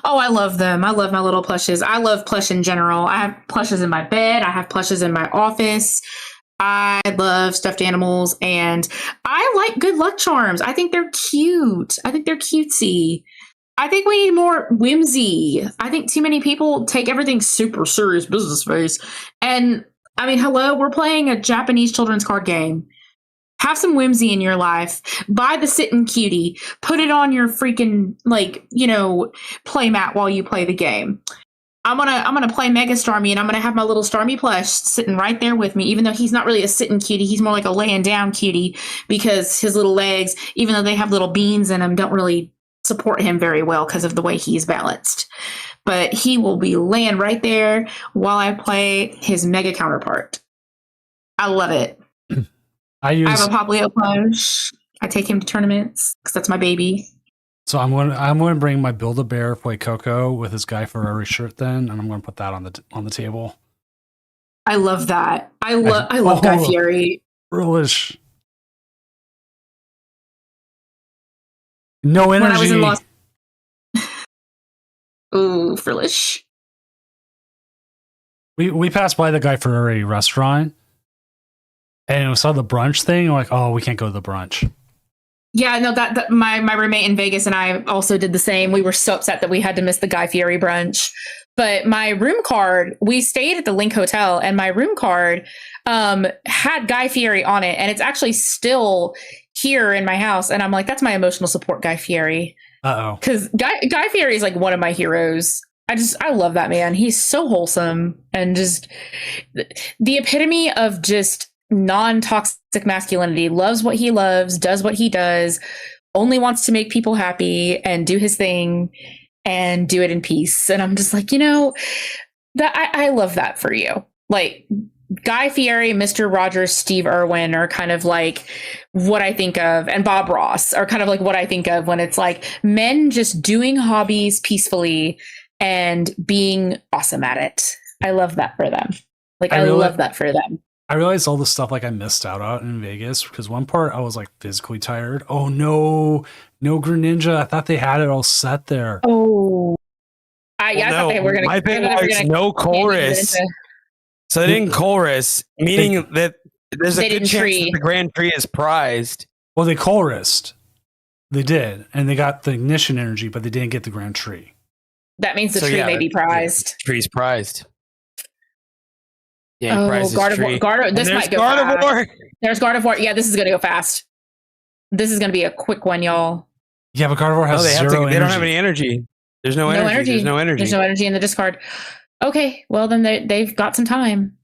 [SPEAKER 3] Oh, I love them. I love my little plushes. I love plush in general. I have plushes in my bed. I have plushes in my office. I love stuffed animals, and I like good luck charms. I think they're cute. I think they're cutesy. I think we need more whimsy. I think too many people take everything super serious business face. And I mean, hello, we're playing a Japanese children's card game. Have some whimsy in your life. Buy the Sitting Cutie. Put it on your freaking, play mat while you play the game. I'm gonna play Mega Starmie, and I'm gonna have my little Starmie plush sitting right there with me, even though he's not really a sitting cutie. He's more like a laying down cutie because his little legs, even though they have little beans in them, don't really support him very well because of the way he's balanced. But he will be laying right there while I play his Mega counterpart. I love it. I have a Poplio plush. I take him to tournaments because that's my baby.
[SPEAKER 1] So I'm going to bring my Build-A-Bear Play Coco with his Guy Fieri shirt then, and I'm going to put that on the table.
[SPEAKER 3] I love that. I love Guy Fieri.
[SPEAKER 1] Foolish. No energy.
[SPEAKER 3] When I was in Los Ooh, foolish.
[SPEAKER 1] We passed by the Guy Fieri restaurant, and we saw the brunch thing. And we're like, oh, we can't go to the brunch.
[SPEAKER 3] Yeah, no, that my roommate in Vegas and I also did the same. We were so upset that we had to miss the Guy Fieri brunch. But my room card, we stayed at the Link Hotel, and my room card had Guy Fieri on it, and it's actually still here in my house. And I'm like, that's my emotional support, Guy Fieri,
[SPEAKER 1] Uh-oh.
[SPEAKER 3] because Guy Fieri is like one of my heroes. I love that man. He's so wholesome and just the epitome of just non-toxic masculinity. Loves what he loves, does what he does, only wants to make people happy and do his thing and do it in peace. And I'm just like, that I love that for you. Like Guy Fieri, Mr. Rogers, Steve Irwin are kind of like what I think of, and Bob Ross are kind of like what I think of when it's like men just doing hobbies peacefully and being awesome at it. I love that for them. Like I love that for them.
[SPEAKER 1] I realized all the stuff like I missed out on in Vegas because one part I was like physically tired. Oh no Greninja. I thought they had it all set there.
[SPEAKER 3] Oh, I thought they were going to.
[SPEAKER 2] My thing was no chorus. So they didn't chorus, meaning that there's a good chance that the Grand Prix is prized.
[SPEAKER 1] Well, they chorused. They did, and they got the ignition energy, but they didn't get the Grand Tree.
[SPEAKER 3] That means the tree may be prized.
[SPEAKER 2] The tree's prized.
[SPEAKER 3] Yeah, Gardevoir. This might go fast. There's Gardevoir. Yeah, this is going to go fast. This is going to be a quick one, y'all.
[SPEAKER 1] Yeah, but Gardevoir has zero energy.
[SPEAKER 2] They don't have any energy. There's no energy. There's no energy.
[SPEAKER 3] There's no energy in the discard. Okay, well then they've got some time.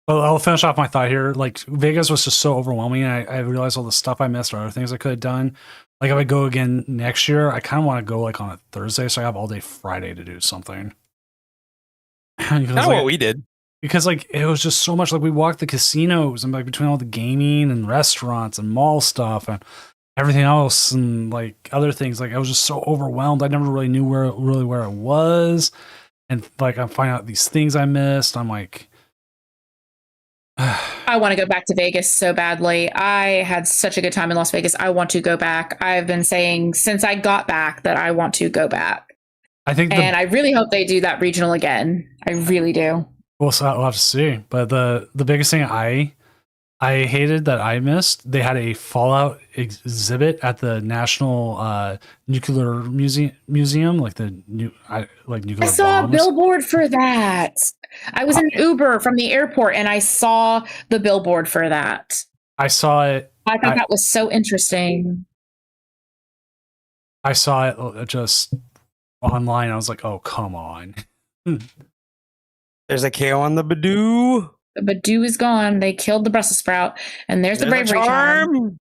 [SPEAKER 1] Well, I'll finish off my thought here. Like Vegas was just so overwhelming. I realized all the stuff I missed or other things I could have done. Like if I go again next year, I kind of want to go like on a Thursday, so I have all day Friday to do something.
[SPEAKER 2] Not what we did.
[SPEAKER 1] Because like it was just so much. Like we walked the casinos and like between all the gaming and restaurants and mall stuff and everything else and like other things. Like I was just so overwhelmed. I never really knew where it was. And like I'm finding out these things I missed. I'm like,
[SPEAKER 3] I want to go back to Vegas so badly. I had such a good time in Las Vegas. I want to go back. I've been saying since I got back that I want to go back. And I really hope they do that regional again. I really do.
[SPEAKER 1] We'll have to see. But the biggest thing I hated that I missed, they had a Fallout exhibit at the National Nuclear Museum, like the nuclear. I
[SPEAKER 3] saw
[SPEAKER 1] bombs.
[SPEAKER 3] A billboard for that. I was in Uber from the airport and I saw the billboard for that.
[SPEAKER 1] I saw it.
[SPEAKER 3] I thought that was so interesting.
[SPEAKER 1] I saw it just online. I was like, oh, come on.
[SPEAKER 2] There's a KO on the Badoo.
[SPEAKER 3] The Badoo is gone. They killed the Brussels sprout. And there's the bravery charm.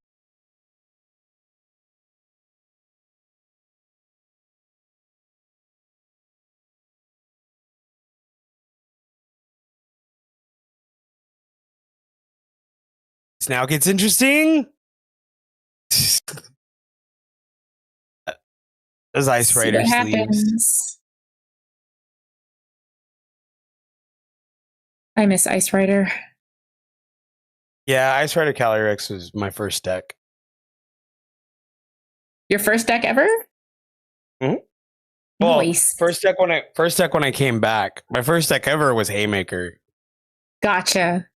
[SPEAKER 2] This now gets interesting. As Ice Rider sleeves.
[SPEAKER 3] I miss Ice Rider.
[SPEAKER 2] Yeah, Ice Rider Calyrex was my first deck.
[SPEAKER 3] Your first deck ever?
[SPEAKER 2] Mm-hmm. Well,
[SPEAKER 3] nice.
[SPEAKER 2] First deck when I came back. My first deck ever was Haymaker.
[SPEAKER 3] Gotcha.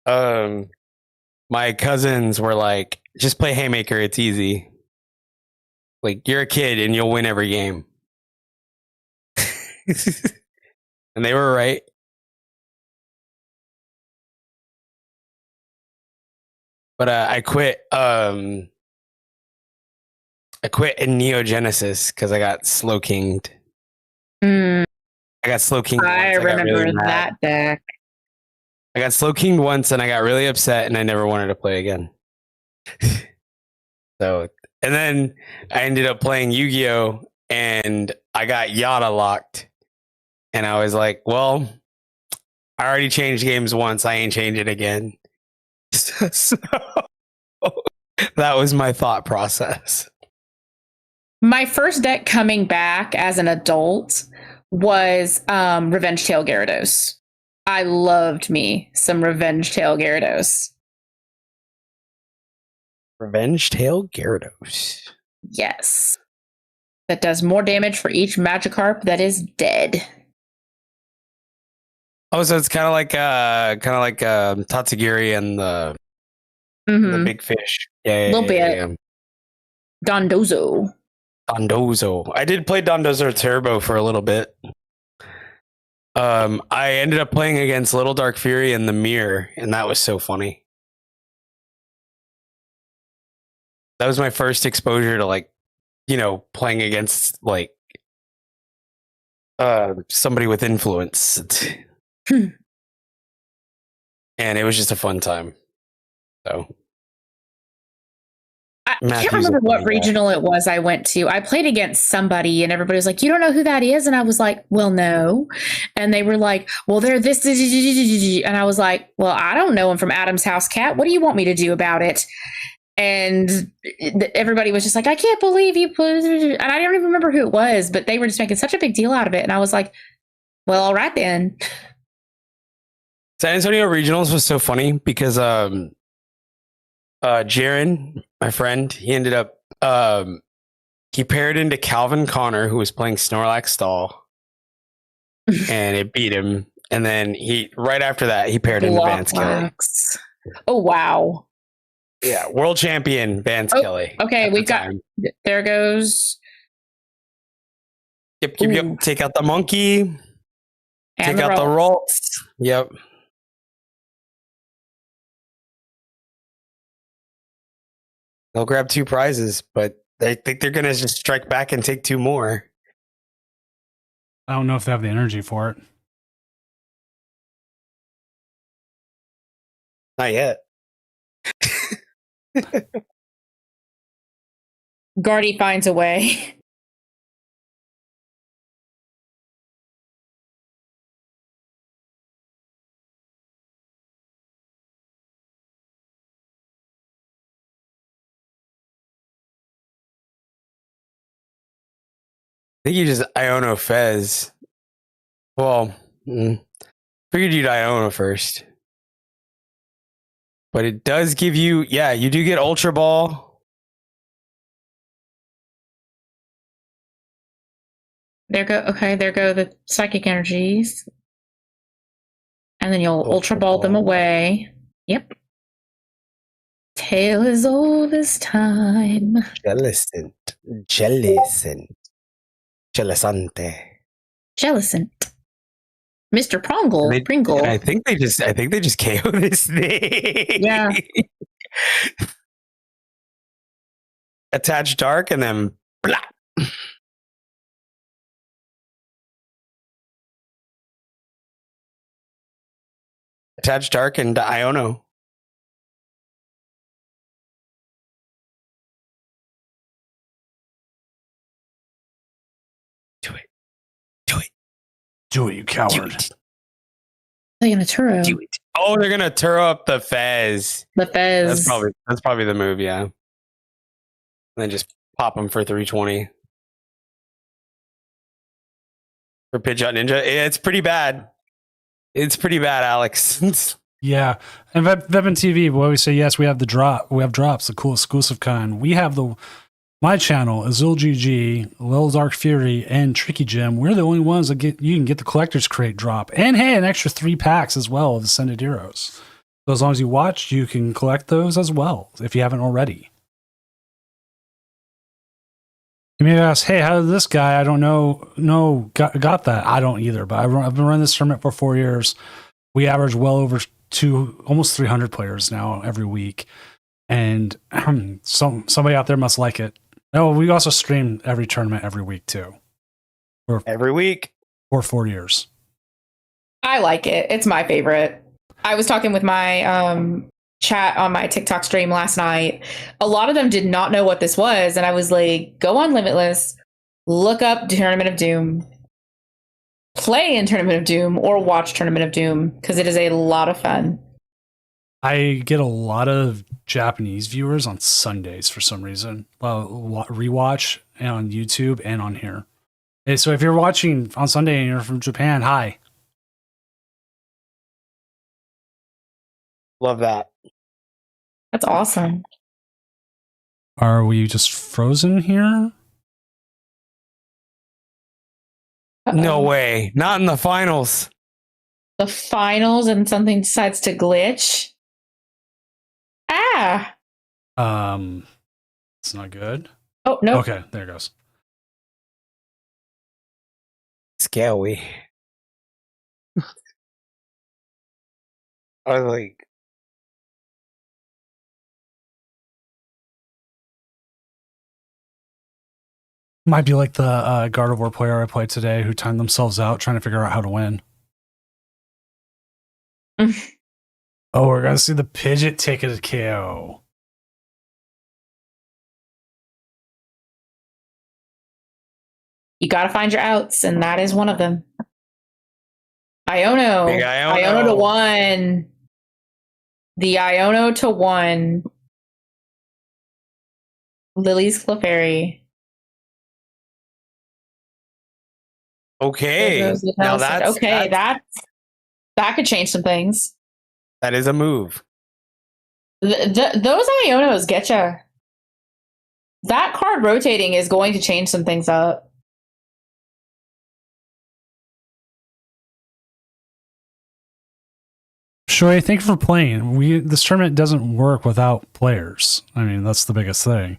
[SPEAKER 2] My cousins were like, just play Haymaker, it's easy. Like, you're a kid and you'll win every game. And they were right. But I quit in Neogenesis because I got Slow Kinged. I got Slow Kinged.
[SPEAKER 3] I remember that deck.
[SPEAKER 2] I got Slow Kinged once and I got really upset and I never wanted to play again. And then I ended up playing Yu-Gi-Oh! And I got Yada locked. And I was like, well, I already changed games once. I ain't changing again. So that was my thought process.
[SPEAKER 3] My first deck coming back as an adult was Revenge Tail Gyarados. I loved me some Revenge Tail Gyarados.
[SPEAKER 2] Revenge Tail Gyarados.
[SPEAKER 3] Yes. That does more damage for each Magikarp that is dead.
[SPEAKER 2] Oh, so it's kind of like Tatsugiri and the big fish. Yeah,
[SPEAKER 3] a little bit.
[SPEAKER 2] Yeah.
[SPEAKER 3] Dondozo.
[SPEAKER 2] Dondozo. I did play Dondozo Turbo for a little bit. I ended up playing against Little Dark Fury in the mirror, and that was so funny. That was my first exposure to, like, you know, playing against, like, somebody with influence. And it was just a fun time. So
[SPEAKER 3] I can't remember what regional it was I went to. I played against somebody and everybody was like, you don't know who that is? And I was like, well, no. And they were like, well, they're this. And I was like, well, I don't know him from Adam's House Cat. What do you want me to do about it? And everybody was just like, I can't believe you put, and I don't even remember who it was, but they were just making such a big deal out of it. And I was like, well, all right then.
[SPEAKER 2] San Antonio Regionals was so funny because Jaron, my friend, he ended up he paired into Calvin Connor, who was playing Snorlax Stall, and it beat him. And then he right after that he paired into Vance Kelly.
[SPEAKER 3] Oh wow.
[SPEAKER 2] Yeah, world champion Vance Kelly.
[SPEAKER 3] Okay, we've got there goes.
[SPEAKER 2] Yep. Take out the monkey. Take out the Ralts. Yep. They'll grab 2 prizes, but they think they're going to just strike back and take 2 more.
[SPEAKER 1] I don't know if they have the energy for it.
[SPEAKER 2] Not yet.
[SPEAKER 3] Guardy finds a way.
[SPEAKER 2] I think you just Iono Fez. Well, figured you'd Iono first. But it does give you, yeah, you do get Ultra Ball.
[SPEAKER 3] There go the psychic energies. And then you'll Ultra Ball them away. Yep. Tale is all this time.
[SPEAKER 2] Jellicent.
[SPEAKER 3] Jellicent. Mr. Pringle.
[SPEAKER 2] I think they just KO this thing.
[SPEAKER 3] Yeah.
[SPEAKER 2] Attach Dark and then blah. Attach Dark and Iono.
[SPEAKER 1] Do it, you coward.
[SPEAKER 3] They're gonna Turo.
[SPEAKER 2] Do it. Oh, they're gonna Turo up the Fez.
[SPEAKER 3] The Fez.
[SPEAKER 2] That's probably the move, yeah. And then just pop them for 320. For Pidgeot Ninja. It's pretty bad. It's pretty bad, Alex.
[SPEAKER 1] Yeah. And Vebin TV, we always say, yes, we have the drop. We have drops, the cool exclusive kind. We have my channel, Azul GG, Little Dark Fury, and Tricky Jim. We're the only ones that you can get the collector's crate drop. And hey, an extra 3 packs as well of Ascended Heroes. So as long as you watch, you can collect those as well, if you haven't already. You may ask, hey, how did this guy, I don't know, got that? I don't either, but I've been running this tournament for 4 years. We average well over almost 300 players now every week. And somebody out there must like it. No, we also stream every tournament every week too.
[SPEAKER 2] Every week.
[SPEAKER 1] For 4 years.
[SPEAKER 3] I like it. It's my favorite. I was talking with my chat on my TikTok stream last night. A lot of them did not know what this was. And I was like, go on Limitless, look up Tournament of Doom, play in Tournament of Doom, or watch Tournament of Doom, because it is a lot of fun.
[SPEAKER 1] I get a lot of Japanese viewers on Sundays for some reason. Well, rewatch and on YouTube and on here. Hey, so if you're watching on Sunday and you're from Japan, hi.
[SPEAKER 2] Love that.
[SPEAKER 3] That's awesome.
[SPEAKER 1] Are we just frozen here?
[SPEAKER 2] No way. Not in the finals.
[SPEAKER 3] The finals and something decides to glitch.
[SPEAKER 1] It's not good.
[SPEAKER 3] Oh no.
[SPEAKER 1] Okay, there it goes.
[SPEAKER 2] Scary. I was like,
[SPEAKER 1] Might be like the Gardevoir player I played today who timed themselves out trying to figure out how to win. Oh, we're gonna see the Pidgeot take it to KO.
[SPEAKER 3] You got to find your outs, and that is one of them. Iono.
[SPEAKER 2] Big Iono.
[SPEAKER 3] Iono to 1. The Iono to 1. Lily's Clefairy.
[SPEAKER 2] okay.
[SPEAKER 3] There goes the
[SPEAKER 2] Now
[SPEAKER 3] Telson. Okay, that could change some things.
[SPEAKER 2] that is a move.
[SPEAKER 3] Those Ionos get you. That card rotating is going to change some things up.
[SPEAKER 1] Shui, thank you for playing. This tournament doesn't work without players. I mean, that's the biggest thing.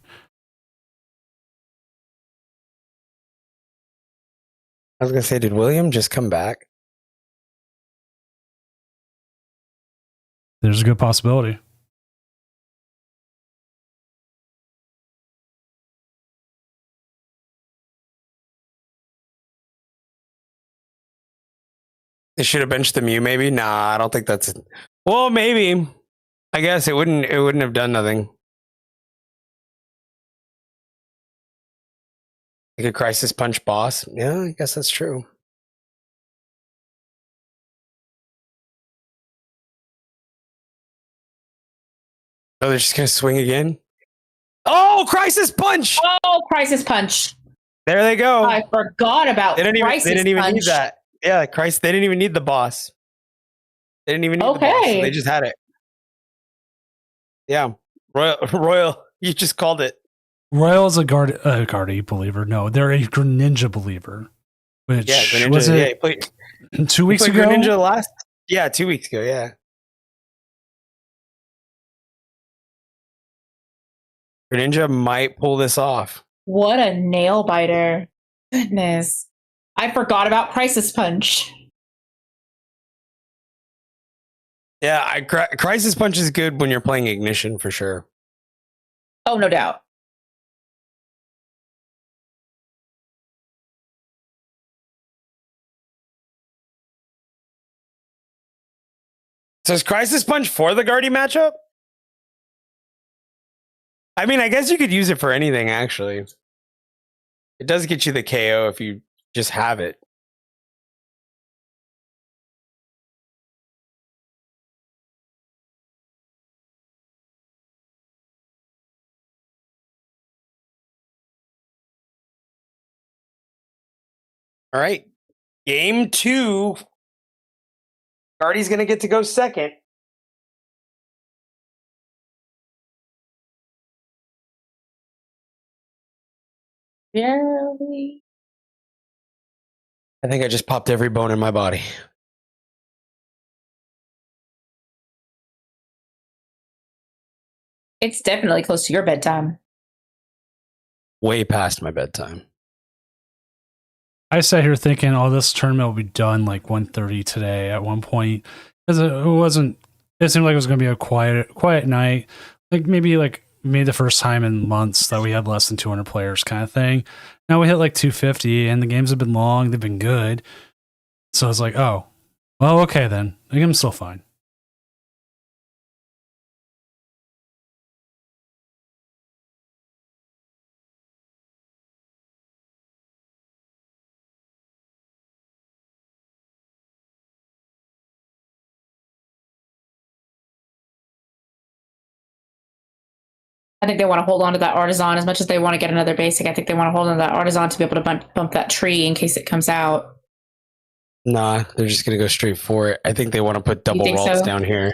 [SPEAKER 2] I was gonna say, did William just come back?
[SPEAKER 1] There's a good possibility.
[SPEAKER 2] They should have benched the Mew, maybe. Nah, I don't think that's. Well, maybe. I guess it wouldn't. It wouldn't have done nothing. Like a Crisis Punch boss. Yeah, I guess that's true. Oh, they're just gonna swing again. Oh, Crisis Punch!
[SPEAKER 3] Oh, Crisis Punch.
[SPEAKER 2] There they go.
[SPEAKER 3] I forgot about
[SPEAKER 2] They didn't
[SPEAKER 3] Crisis
[SPEAKER 2] even
[SPEAKER 3] Punch.
[SPEAKER 2] need that. Yeah, Christ, they didn't even need the boss. They didn't even need the boss. So they just had it. Yeah. Royal, you just called it.
[SPEAKER 1] Royal is a Guardy believer. No, they're a Greninja believer. Which
[SPEAKER 2] Greninja,
[SPEAKER 1] was it?
[SPEAKER 2] Yeah, he played
[SPEAKER 1] 2 weeks ago.
[SPEAKER 2] Greninja last. Yeah, 2 weeks ago. Yeah. Greninja might pull this off.
[SPEAKER 3] What a nail biter. Goodness. I forgot about Crisis Punch.
[SPEAKER 2] Yeah, Crisis Punch is good when you're playing Ignition for sure.
[SPEAKER 3] Oh, no doubt.
[SPEAKER 2] So is Crisis Punch for the Guardy matchup? I mean, I guess you could use it for anything, actually. It does get you the KO if you just have it. All right. Game 2. Guardy's going to get to go second.
[SPEAKER 3] Really?
[SPEAKER 2] I think I just popped every bone in my body.
[SPEAKER 3] It's definitely close to your bedtime.
[SPEAKER 2] Way past my bedtime.
[SPEAKER 1] I sat here thinking, oh, this tournament will be done like 1:30 today at one point. Because it wasn't, it seemed like it was going to be a quiet night. Like maybe the first time in months that we had less than 200 players kind of thing. Now we hit like 250 and the games have been long. They've been good. So I was like, oh, well, okay then. The game's still fine.
[SPEAKER 3] I think they want to hold on to that Artisan as much as they want to get another basic. I think they want to hold on to that Artisan to be able to bump that tree in case it comes out.
[SPEAKER 2] Nah, they're just going to go straight for it. I think they want to put double Ralts down here.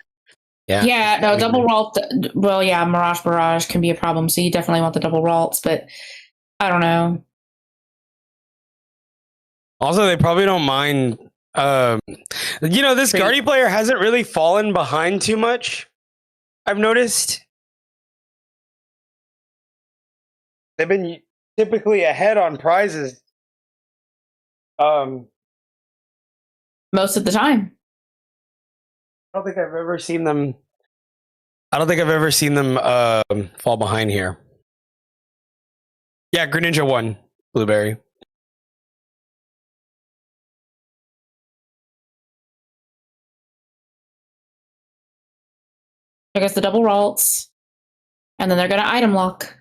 [SPEAKER 2] Yeah.
[SPEAKER 3] Yeah, no, double Ralt. Well, yeah, Mirage Barrage can be a problem. So you definitely want the double Ralts, but I don't know.
[SPEAKER 2] Also, they probably don't mind. This Guardy player hasn't really fallen behind too much. I've noticed. they've been typically ahead on prizes.
[SPEAKER 3] Most of the time.
[SPEAKER 2] I don't think I've ever seen them. Fall behind here. Yeah, Greninja won. Blueberry.
[SPEAKER 3] There goes the double Ralts. And then they're going to item lock.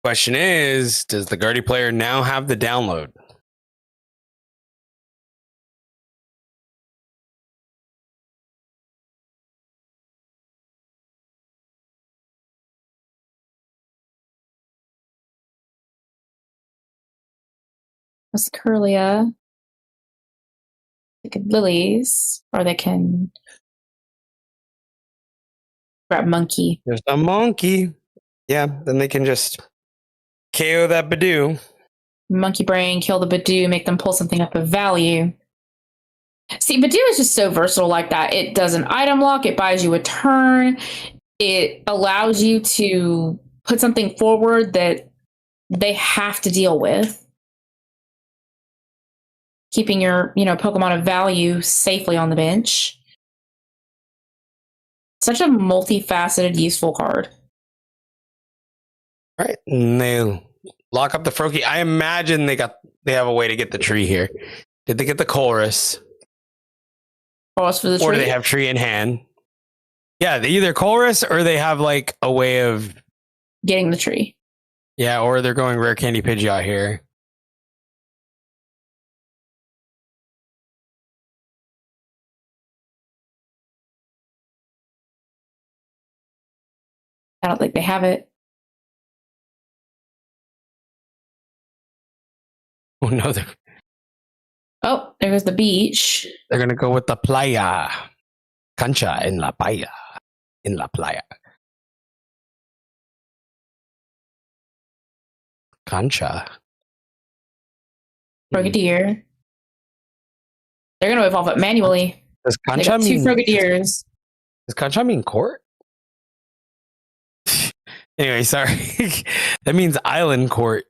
[SPEAKER 2] Question is, does the Guardy player now have the download?
[SPEAKER 3] That's Curlia. They could Lilies, or they can grab Monkey.
[SPEAKER 2] There's a monkey. Yeah, then they can just KO that Badoo.
[SPEAKER 3] Monkey Brain, kill the Badoo, make them pull something up of value. See, Badoo is just so versatile like that. It does an item lock, it buys you a turn, it allows you to put something forward that they have to deal with. Keeping your, Pokemon of value safely on the bench. Such a multifaceted, useful card.
[SPEAKER 2] Right. And they lock up the Froakie. I imagine they have a way to get the tree here. Did they get the Colress?
[SPEAKER 3] Pause for the tree.
[SPEAKER 2] Or do they have tree in hand? Yeah, they either Colress or they have like a way of
[SPEAKER 3] getting the tree.
[SPEAKER 2] Yeah, or they're going rare candy Pidgeot here.
[SPEAKER 3] I don't think they have it.
[SPEAKER 2] Oh no,
[SPEAKER 3] Oh, there goes the beach.
[SPEAKER 2] They're gonna go with the playa. Cancha en la playa. In la playa. Cancha.
[SPEAKER 3] Frogadier. They're gonna evolve it manually.
[SPEAKER 2] Does
[SPEAKER 3] They
[SPEAKER 2] Cancha
[SPEAKER 3] got two
[SPEAKER 2] mean
[SPEAKER 3] Frogadiers.
[SPEAKER 2] Does Cancha mean court? Anyway, sorry. That means island court.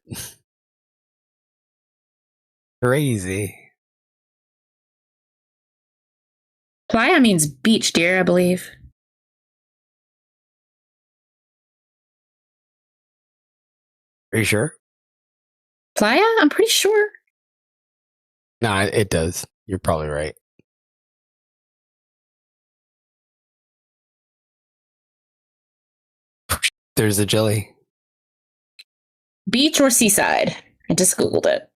[SPEAKER 2] Crazy.
[SPEAKER 3] Playa means beach, dear, I believe.
[SPEAKER 2] Are you sure?
[SPEAKER 3] Playa? I'm pretty sure.
[SPEAKER 2] No, it does. You're probably right. There's a jelly.
[SPEAKER 3] Beach or seaside? I just Googled it.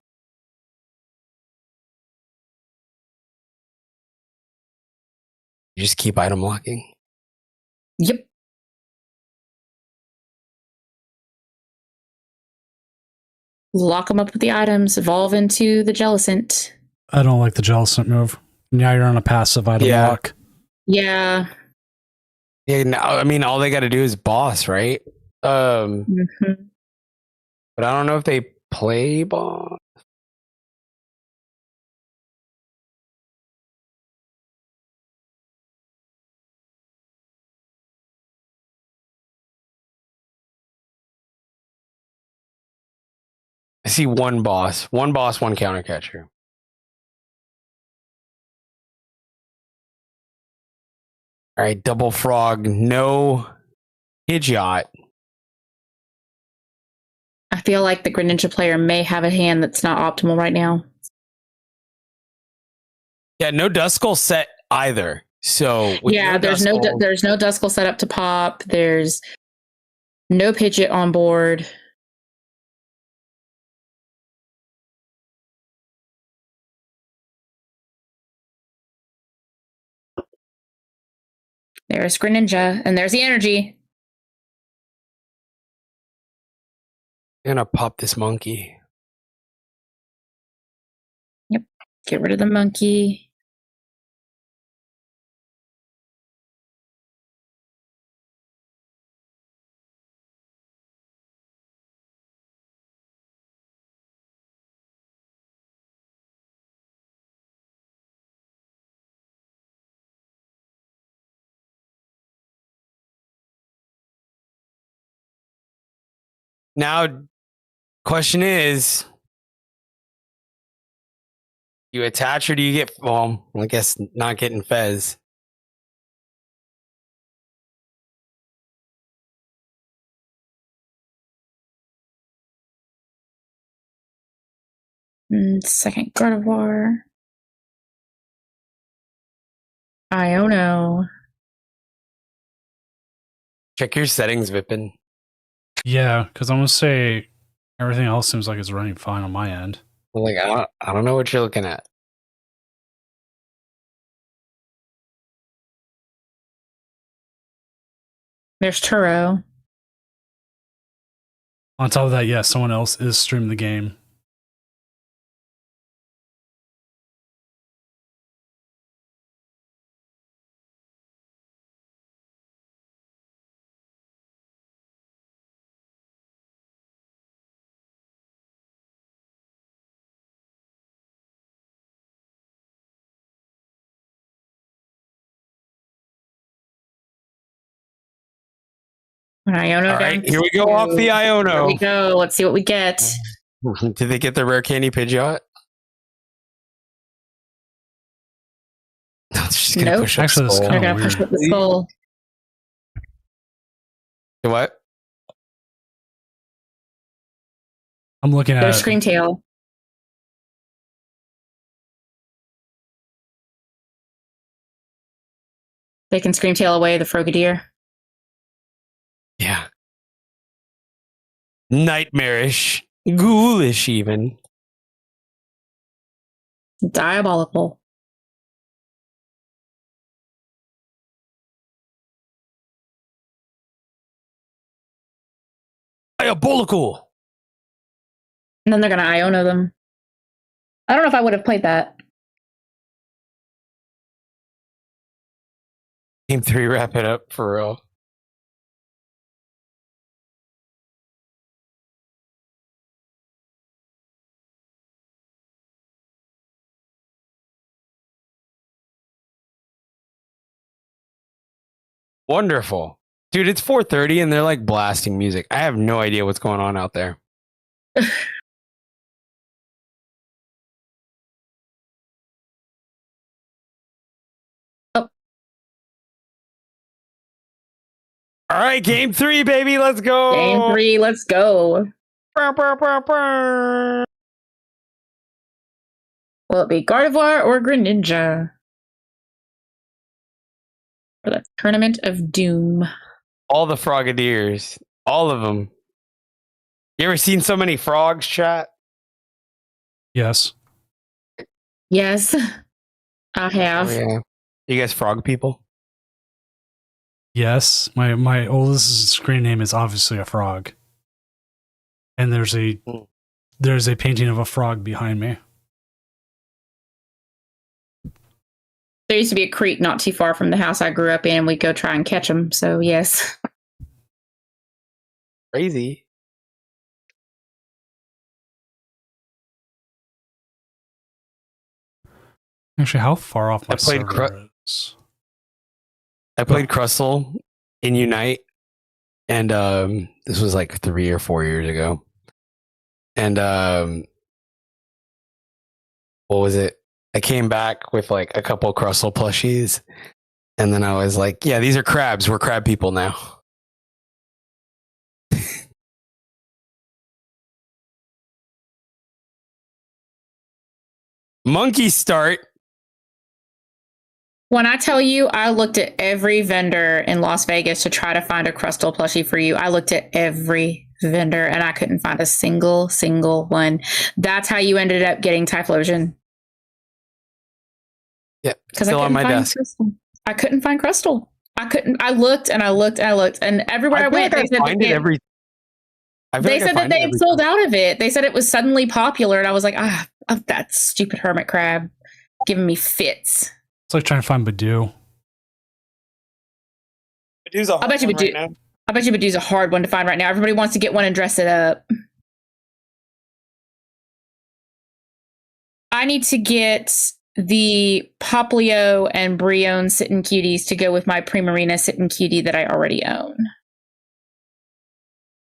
[SPEAKER 2] You just keep item locking.
[SPEAKER 3] Yep. Lock them up with the items, evolve into the Jellicent.
[SPEAKER 1] I don't like the Jellicent move. Now you're on a passive item lock.
[SPEAKER 3] Yeah.
[SPEAKER 2] Yeah, no, I mean, all they got to do is boss, right? But I don't know if they play boss. I see one boss, one counter catcher. All right, double frog, no Pidgeot.
[SPEAKER 3] I feel like the Greninja player may have a hand that's not optimal right now.
[SPEAKER 2] Yeah, no Duskull set either. So
[SPEAKER 3] yeah, there's no Duskull set up to pop. There's no Pidgeot on board. There's Greninja, and there's the energy.
[SPEAKER 2] I'm gonna pop this monkey.
[SPEAKER 3] Yep. Get rid of the monkey.
[SPEAKER 2] Now, question is, you attach or do you get? Well, I guess not getting Fez.
[SPEAKER 3] Second Gardevoir. Iono.
[SPEAKER 2] Check your settings, Vipin.
[SPEAKER 1] Yeah, because I'm gonna say everything else seems like it's running fine on my end.
[SPEAKER 2] Like I don't know what you're looking at.
[SPEAKER 3] There's Turo.
[SPEAKER 1] On top of that, yes, someone else is streaming the game.
[SPEAKER 3] Iono.
[SPEAKER 2] All right, here we go off the
[SPEAKER 3] Here we
[SPEAKER 2] Iono.
[SPEAKER 3] go. Let's see what we get.
[SPEAKER 2] Did they get the rare candy Pidgeot? She's gonna
[SPEAKER 3] Nope.
[SPEAKER 2] push up
[SPEAKER 1] Actually, this
[SPEAKER 2] Skull.
[SPEAKER 1] kinda
[SPEAKER 3] They're gonna push
[SPEAKER 1] weird.
[SPEAKER 3] with the skull.
[SPEAKER 2] What?
[SPEAKER 1] I'm looking at
[SPEAKER 3] There's Screamtail. They can Screamtail away the Frogadier.
[SPEAKER 2] Yeah. Nightmarish. Ghoulish, even.
[SPEAKER 3] Diabolical.
[SPEAKER 2] Diabolical.
[SPEAKER 3] And then they're gonna Iono them. I don't know if I would have played that.
[SPEAKER 2] Game 3, wrap it up for real. Wonderful. Dude, it's 4:30 and they're like blasting music. I have no idea what's going on out there.
[SPEAKER 3] Oh.
[SPEAKER 2] All right, game 3, baby. Let's go.
[SPEAKER 3] Game 3, let's go. Will it be Gardevoir or Greninja? For the Tournament of Doom.
[SPEAKER 2] All the Frogadiers. All of them. You ever seen so many frogs, chat?
[SPEAKER 1] yes.
[SPEAKER 3] Yes, I have.
[SPEAKER 2] Oh, yeah. You guys frog people?
[SPEAKER 1] Yes. My oldest screen name is obviously a frog. And there's a painting of a frog behind me.
[SPEAKER 3] There used to be a creek not too far from the house I grew up in, and we'd go try and catch them. So, yes.
[SPEAKER 2] Crazy.
[SPEAKER 1] Actually, how far off my
[SPEAKER 2] I played
[SPEAKER 1] server is?
[SPEAKER 2] I played Crustle in Unite, and this was like 3 or 4 years ago. And what was it? I came back with like a couple Crustle plushies, and then I was like, "Yeah, these are crabs. We're crab people now." Monkey start.
[SPEAKER 3] When I tell you, I looked at every vendor in Las Vegas to try to find a Crustle plushie for you. I looked at every vendor and I couldn't find a single one. That's how you ended up getting Typhlosion.
[SPEAKER 2] Yeah,
[SPEAKER 3] Because
[SPEAKER 2] still on my desk.
[SPEAKER 3] Crystal. I couldn't find Crystal. I looked and I looked and I looked, and everywhere I went, they said that they sold out of it. They said it was suddenly popular, and I was like, that stupid hermit crab giving me fits.
[SPEAKER 1] It's like trying to find Badoo.
[SPEAKER 3] I bet you Badoo's a hard one to find right now. Everybody wants to get one and dress it up. I need to get the Poplio and Brion Sitting Cuties to go with my Primarina Sitting Cutie that I already own.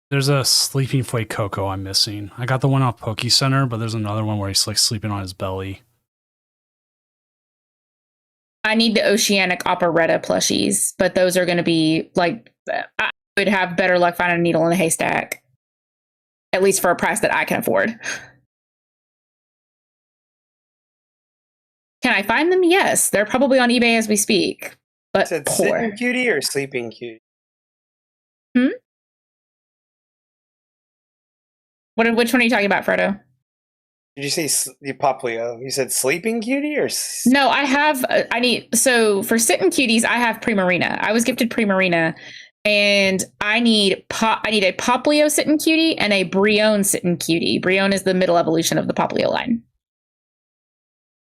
[SPEAKER 1] There's a sleeping Fuecoco I'm missing. I got the one off Poke Center, but there's another one where he's like sleeping on his belly.
[SPEAKER 3] I need the Oceanic Operetta plushies, but those are going to be like, I would have better luck finding a needle in a haystack, at least for a price that I can afford. Can I find them? Yes. They're probably on eBay as we speak, but
[SPEAKER 4] Is it
[SPEAKER 3] poor.
[SPEAKER 4] sitting cutie or sleeping cutie?
[SPEAKER 3] Which one are you talking about, Frodo?
[SPEAKER 4] Did you say Poplio? You said sleeping cutie or?
[SPEAKER 3] No, I have. So for Sitting Cuties, I have Primarina. I was gifted Primarina, and I need a Poplio Sitting Cutie and a Brion Sitting Cutie. Brion is the middle evolution of the Poplio line.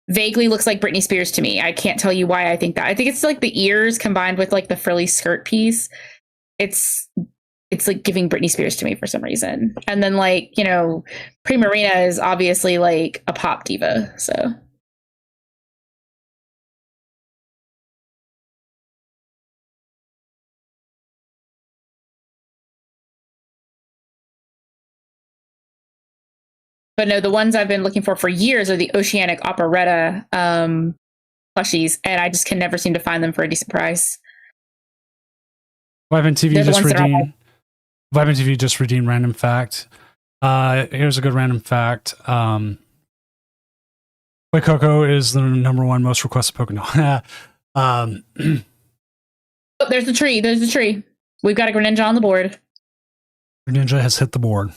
[SPEAKER 3] Vaguely looks like Britney Spears to me. I can't tell you why I think that. I think it's like the ears combined with like the frilly skirt piece. It's like giving Britney Spears to me for some reason. And then like, you know, Primarina is obviously like a pop diva. So but no, the ones I've been looking for years are the Oceanic Operetta plushies, and I just can never seem to find them for a decent price.
[SPEAKER 1] Vyvin TV
[SPEAKER 3] They're the
[SPEAKER 1] just
[SPEAKER 3] ones that are
[SPEAKER 1] redeemed. Vyvin TV just redeemed random fact. Here's a good random fact. Fuecoco is the number one most requested Pokemon.
[SPEAKER 3] Oh, there's the tree. There's the tree. We've got a Greninja on the board.
[SPEAKER 1] Greninja has hit the board.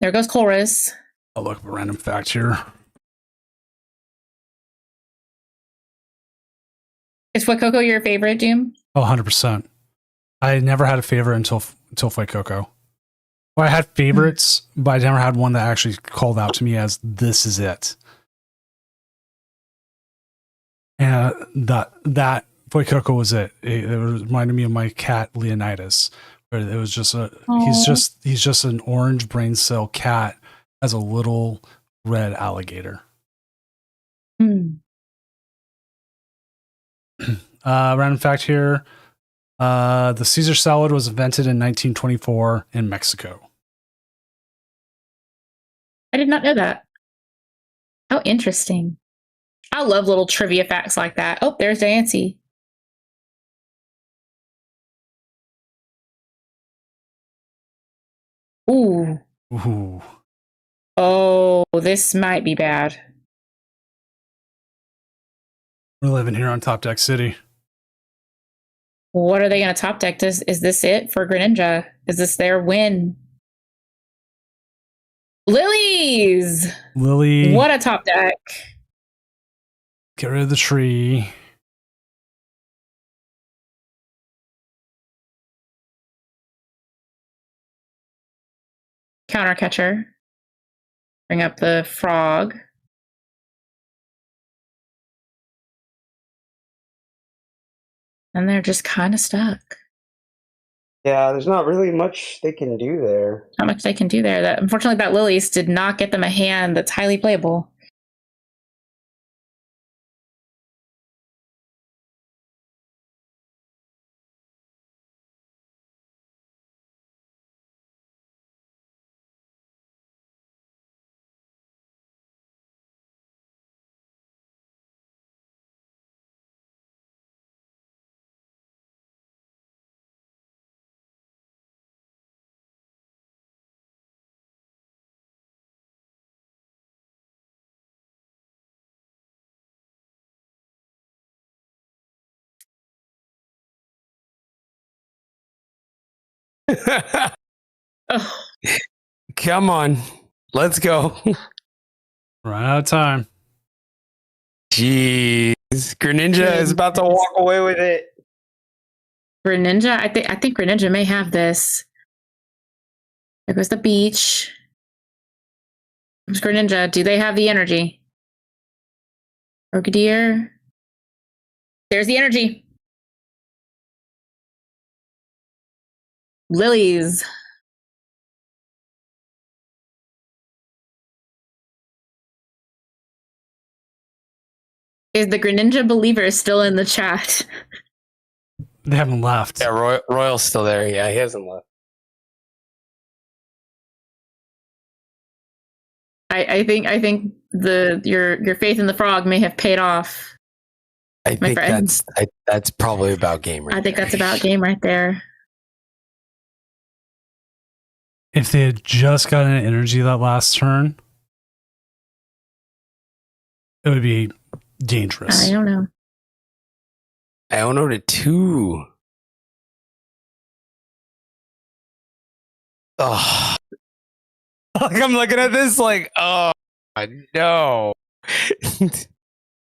[SPEAKER 3] There goes Chorus.
[SPEAKER 1] I'll look up a random fact here.
[SPEAKER 3] Is Fuecoco your favorite, Doom?
[SPEAKER 1] Oh, 100%. I never had a favorite until Fuecoco. Well, I had favorites, but I never had one that actually called out to me as this is it. And that Fuecoco was it. It reminded me of my cat Leonidas. But it was just he's just an orange brain cell cat as a little red alligator. Random fact here. The Caesar salad was invented in 1924 in Mexico.
[SPEAKER 3] I did not know that. How interesting. I love little trivia facts like that. Oh, there's Dancy. Ooh.
[SPEAKER 1] Ooh.
[SPEAKER 3] Oh, this might be bad.
[SPEAKER 1] We're living here on Top Deck City.
[SPEAKER 3] What are they going to top deck? Is this it for Greninja? Is this their win? Lilies!
[SPEAKER 1] Lily.
[SPEAKER 3] What a top deck.
[SPEAKER 1] Get rid of the tree.
[SPEAKER 3] Counter catcher. Bring up the frog. And they're just kind of stuck.
[SPEAKER 4] Yeah, there's not really much they can do there.
[SPEAKER 3] Not much they can do there. That unfortunately, that Lilies did not get them a hand that's highly playable. Oh,
[SPEAKER 2] Come on. Let's go.
[SPEAKER 1] Run out of time.
[SPEAKER 2] Jeez. Greninja is about to walk away with it.
[SPEAKER 3] Greninja, I think Greninja may have this. There goes the beach. There's Greninja. Do they have the energy? Orchideer. There's the energy. Lilies. Is the Greninja believer still in the chat?
[SPEAKER 1] They haven't left.
[SPEAKER 2] Yeah, Royal's still there. Yeah, he hasn't left.
[SPEAKER 3] I think your faith in the frog may have paid off.
[SPEAKER 2] I think
[SPEAKER 3] friend.
[SPEAKER 2] that's probably about game right
[SPEAKER 3] I think
[SPEAKER 2] there.
[SPEAKER 3] that's about game right there.
[SPEAKER 1] If they had just gotten an energy that last turn, it would be dangerous.
[SPEAKER 3] I don't know.
[SPEAKER 2] Iono to 2. Oh. Like I'm looking at this like, oh no.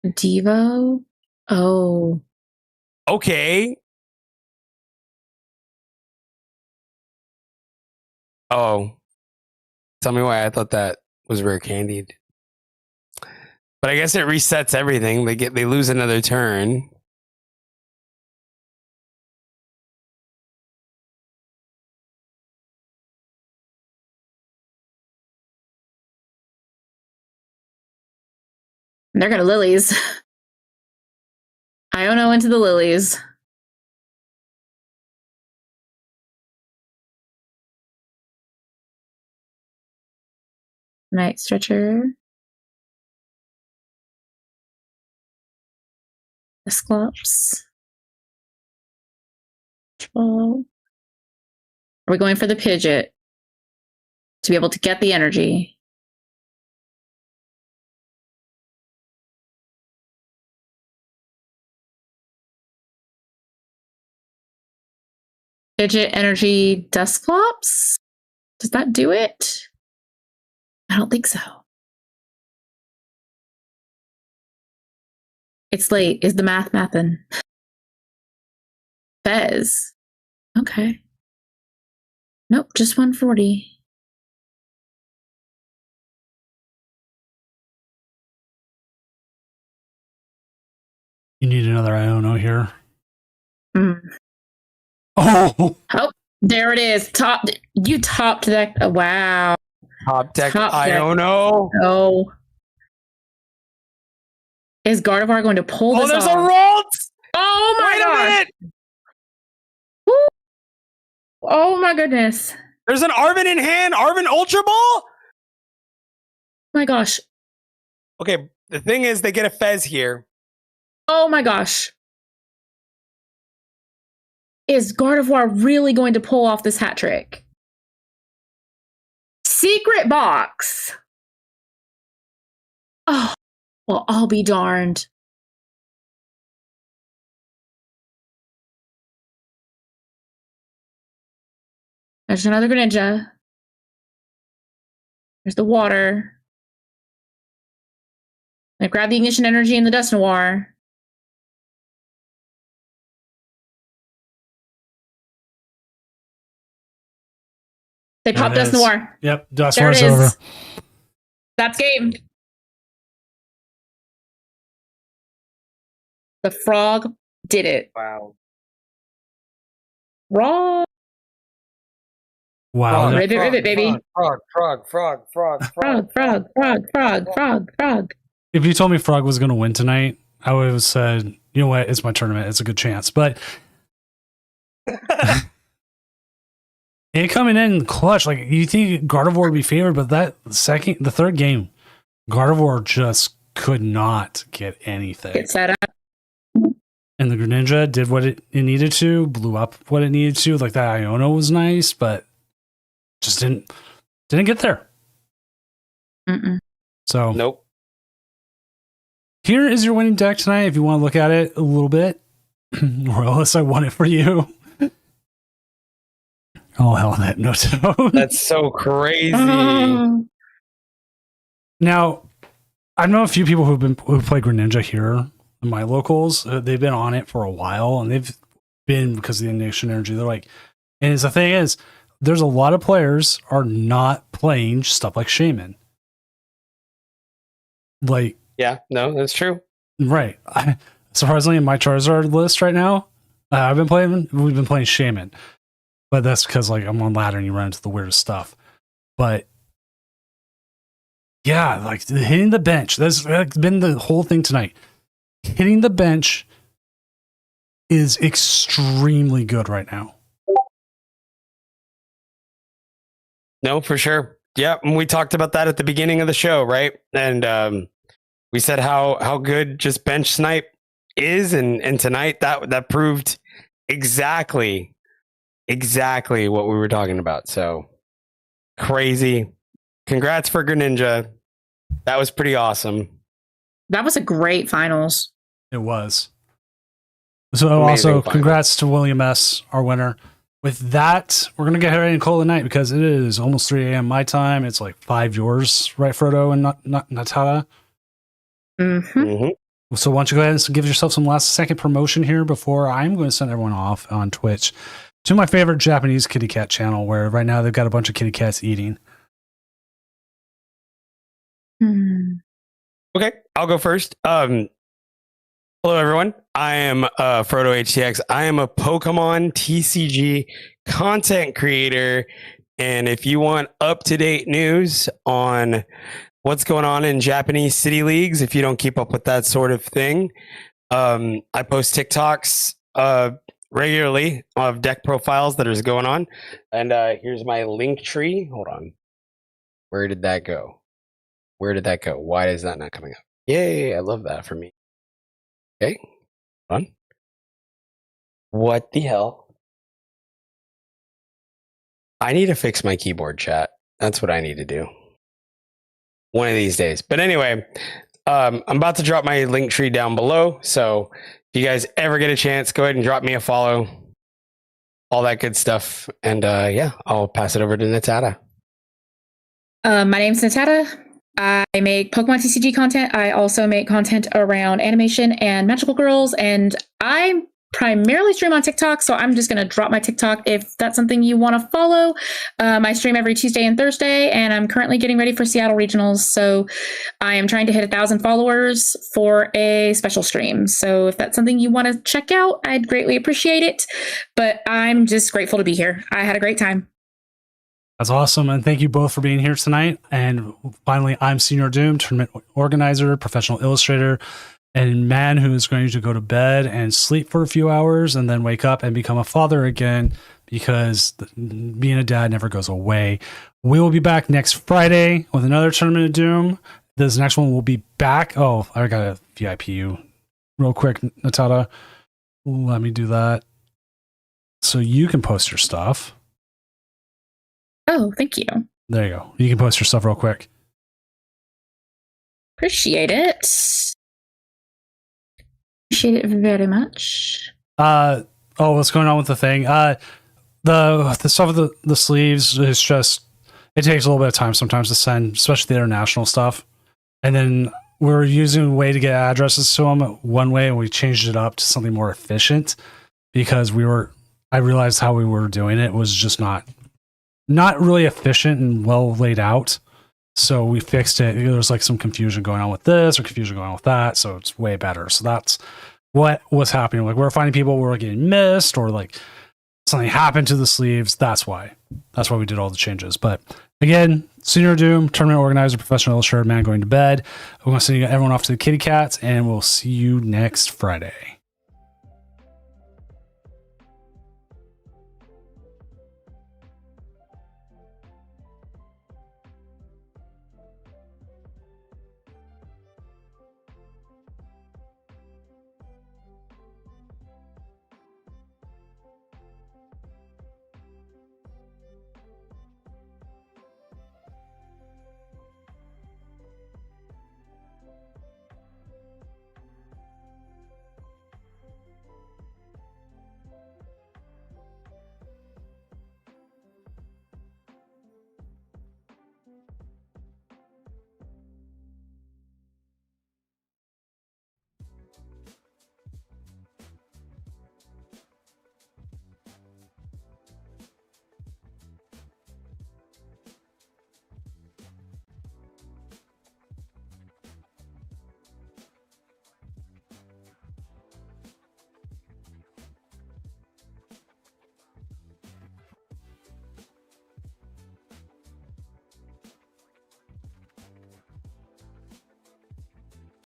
[SPEAKER 3] Devo? Oh.
[SPEAKER 2] Okay. Oh. Tell me why I thought that was rare candied. But I guess it resets everything. They lose another turn.
[SPEAKER 3] They're gonna lilies. Iono into the lilies. Night Stretcher. Esclops. Are we going for the Pidgeot to be able to get the energy? Pidgeot energy Dusclops? Does that do it? I don't think so. It's late. Is the math mathin'? Fez. Okay. Nope, just 140.
[SPEAKER 1] You need another Iono here.
[SPEAKER 3] Mm.
[SPEAKER 1] Oh,
[SPEAKER 3] Oh, there it is. You topped that. Oh, wow.
[SPEAKER 2] Top deck
[SPEAKER 3] Top deck.
[SPEAKER 2] Iono.
[SPEAKER 3] Oh. Is Gardevoir going to pull this
[SPEAKER 2] There's
[SPEAKER 3] off?
[SPEAKER 2] a Ralts!
[SPEAKER 3] Oh my
[SPEAKER 2] Wait a
[SPEAKER 3] gosh.
[SPEAKER 2] minute!
[SPEAKER 3] Woo. Oh my goodness.
[SPEAKER 2] There's an Arvin in hand. Arvin Ultra Ball?
[SPEAKER 3] My gosh.
[SPEAKER 2] Okay, the thing is, they get a Fez here.
[SPEAKER 3] Oh my gosh. Is Gardevoir really going to pull off this hat trick? Secret box. Oh, well, I'll be darned. There's another Greninja. There's the water. I grab the Ignition Energy and the Dust Noir. They pop
[SPEAKER 1] There it
[SPEAKER 3] Dust
[SPEAKER 1] is.
[SPEAKER 3] Noir.
[SPEAKER 1] Yep, Dust
[SPEAKER 3] There
[SPEAKER 1] Noir's
[SPEAKER 3] it is.
[SPEAKER 1] over.
[SPEAKER 3] That's game. The frog did it.
[SPEAKER 2] Wow.
[SPEAKER 3] Raw.
[SPEAKER 1] Wow.
[SPEAKER 2] Frog,
[SPEAKER 3] Rivet, baby.
[SPEAKER 2] Frog.
[SPEAKER 3] Frog.
[SPEAKER 1] If you told me Frog was going to win tonight, I would have said, you know what, it's my tournament. It's a good chance. But it coming in clutch, like you think Gardevoir would be favored, but the third game, Gardevoir just could not get anything.
[SPEAKER 3] Get set up.
[SPEAKER 1] And the Greninja did what it needed to, blew up what it needed to. Like that Iono was nice, but just didn't get there.
[SPEAKER 3] Mm-mm.
[SPEAKER 1] So
[SPEAKER 2] Nope.
[SPEAKER 1] here is your winning deck tonight. If you want to look at it a little bit, Royalist, I won it for you. Oh hell, that no tone.
[SPEAKER 2] That's so crazy.
[SPEAKER 1] Now, I know a few people who play Greninja here in my locals. They've been on it for a while, and they've been because of the Ignition Energy. They're like, and the thing is, there's a lot of players are not playing stuff like Shaman. Like,
[SPEAKER 2] Yeah, no, that's true.
[SPEAKER 1] right. Surprisingly, in my Charizard list right now, we've been playing Shaman, but that's because like I'm on ladder and you run into the weirdest stuff. But yeah, like hitting the bench. That's been the whole thing tonight. Hitting the bench is extremely good right now.
[SPEAKER 2] No, for sure. Yeah, and we talked about that at the beginning of the show, right? And we said how good just bench snipe is, and tonight that proved exactly what we were talking about. So crazy. Congrats for Greninja. That was pretty awesome.
[SPEAKER 3] That was a great finals.
[SPEAKER 1] It was. So
[SPEAKER 2] Amazing
[SPEAKER 1] also
[SPEAKER 2] finals.
[SPEAKER 1] congrats to William S., our winner. With that, we're going to get ready and call it a night because it is almost 3 a.m. my time. It's like 5 yours, right, Frodo and Natara? So why don't you go ahead and give yourself some last second promotion here before I'm going to send everyone off on Twitch to my favorite Japanese kitty cat channel, where right now they've got a bunch of kitty cats eating.
[SPEAKER 2] Okay, I'll go first. Hello, everyone. I am Frodo HTX. I am a Pokemon TCG content creator. And if you want up-to-date news on what's going on in Japanese city leagues, if you don't keep up with that sort of thing, I post TikToks regularly of deck profiles that is going on. And here's my link tree. Hold on. Where did that go? Why is that not coming up? Yay, I love that for me. Okay, hold on. What the hell? I need to fix my keyboard, chat. That's what I need to do one of these days. But anyway, I'm about to drop my link tree down below. So if you guys ever get a chance, go ahead and drop me a follow. All that good stuff. And yeah, I'll pass it over to Natata.
[SPEAKER 3] My name's Natata. I make Pokemon TCG content. I also make content around animation and magical girls, and I primarily stream on TikTok, so I'm just going to drop my TikTok if that's something you want to follow. I stream every Tuesday and Thursday, and I'm currently getting ready for Seattle Regionals, so I am trying to hit 1,000 followers for a special stream. So if that's something you want to check out, I'd greatly appreciate it, but I'm just grateful to be here. I had a great time.
[SPEAKER 1] That's awesome. And thank you both for being here tonight. And finally, I'm Senior Doom, tournament organizer, professional illustrator, and man who is going to go to bed and sleep for a few hours and then wake up and become a father again, because being a dad never goes away. We will be back next Friday with another Tournament of Doom. This next one will be back. Oh, I got to VIP you real quick, Natata. Let me do that so you can post your stuff.
[SPEAKER 3] Oh, thank you.
[SPEAKER 1] There you go. You can post your stuff real quick.
[SPEAKER 3] Appreciate it. Appreciate it very much.
[SPEAKER 1] What's going on with the thing? The stuff with the sleeves is just, it takes a little bit of time sometimes to send, especially the international stuff. And then we're using a way to get addresses to them one way, and we changed it up to something more efficient because I realized how we were doing it was just not really efficient and well laid out. So we fixed it. There's like some confusion going on with this or confusion going on with that. So it's way better. So that's what was happening. Like, we're finding people were getting missed, or like something happened to the sleeves. That's why we did all the changes. But again, Senior Doom, tournament organizer, professional illustrator, man going to bed. I'm going to send everyone off to the kitty cats, and we'll see you next Friday.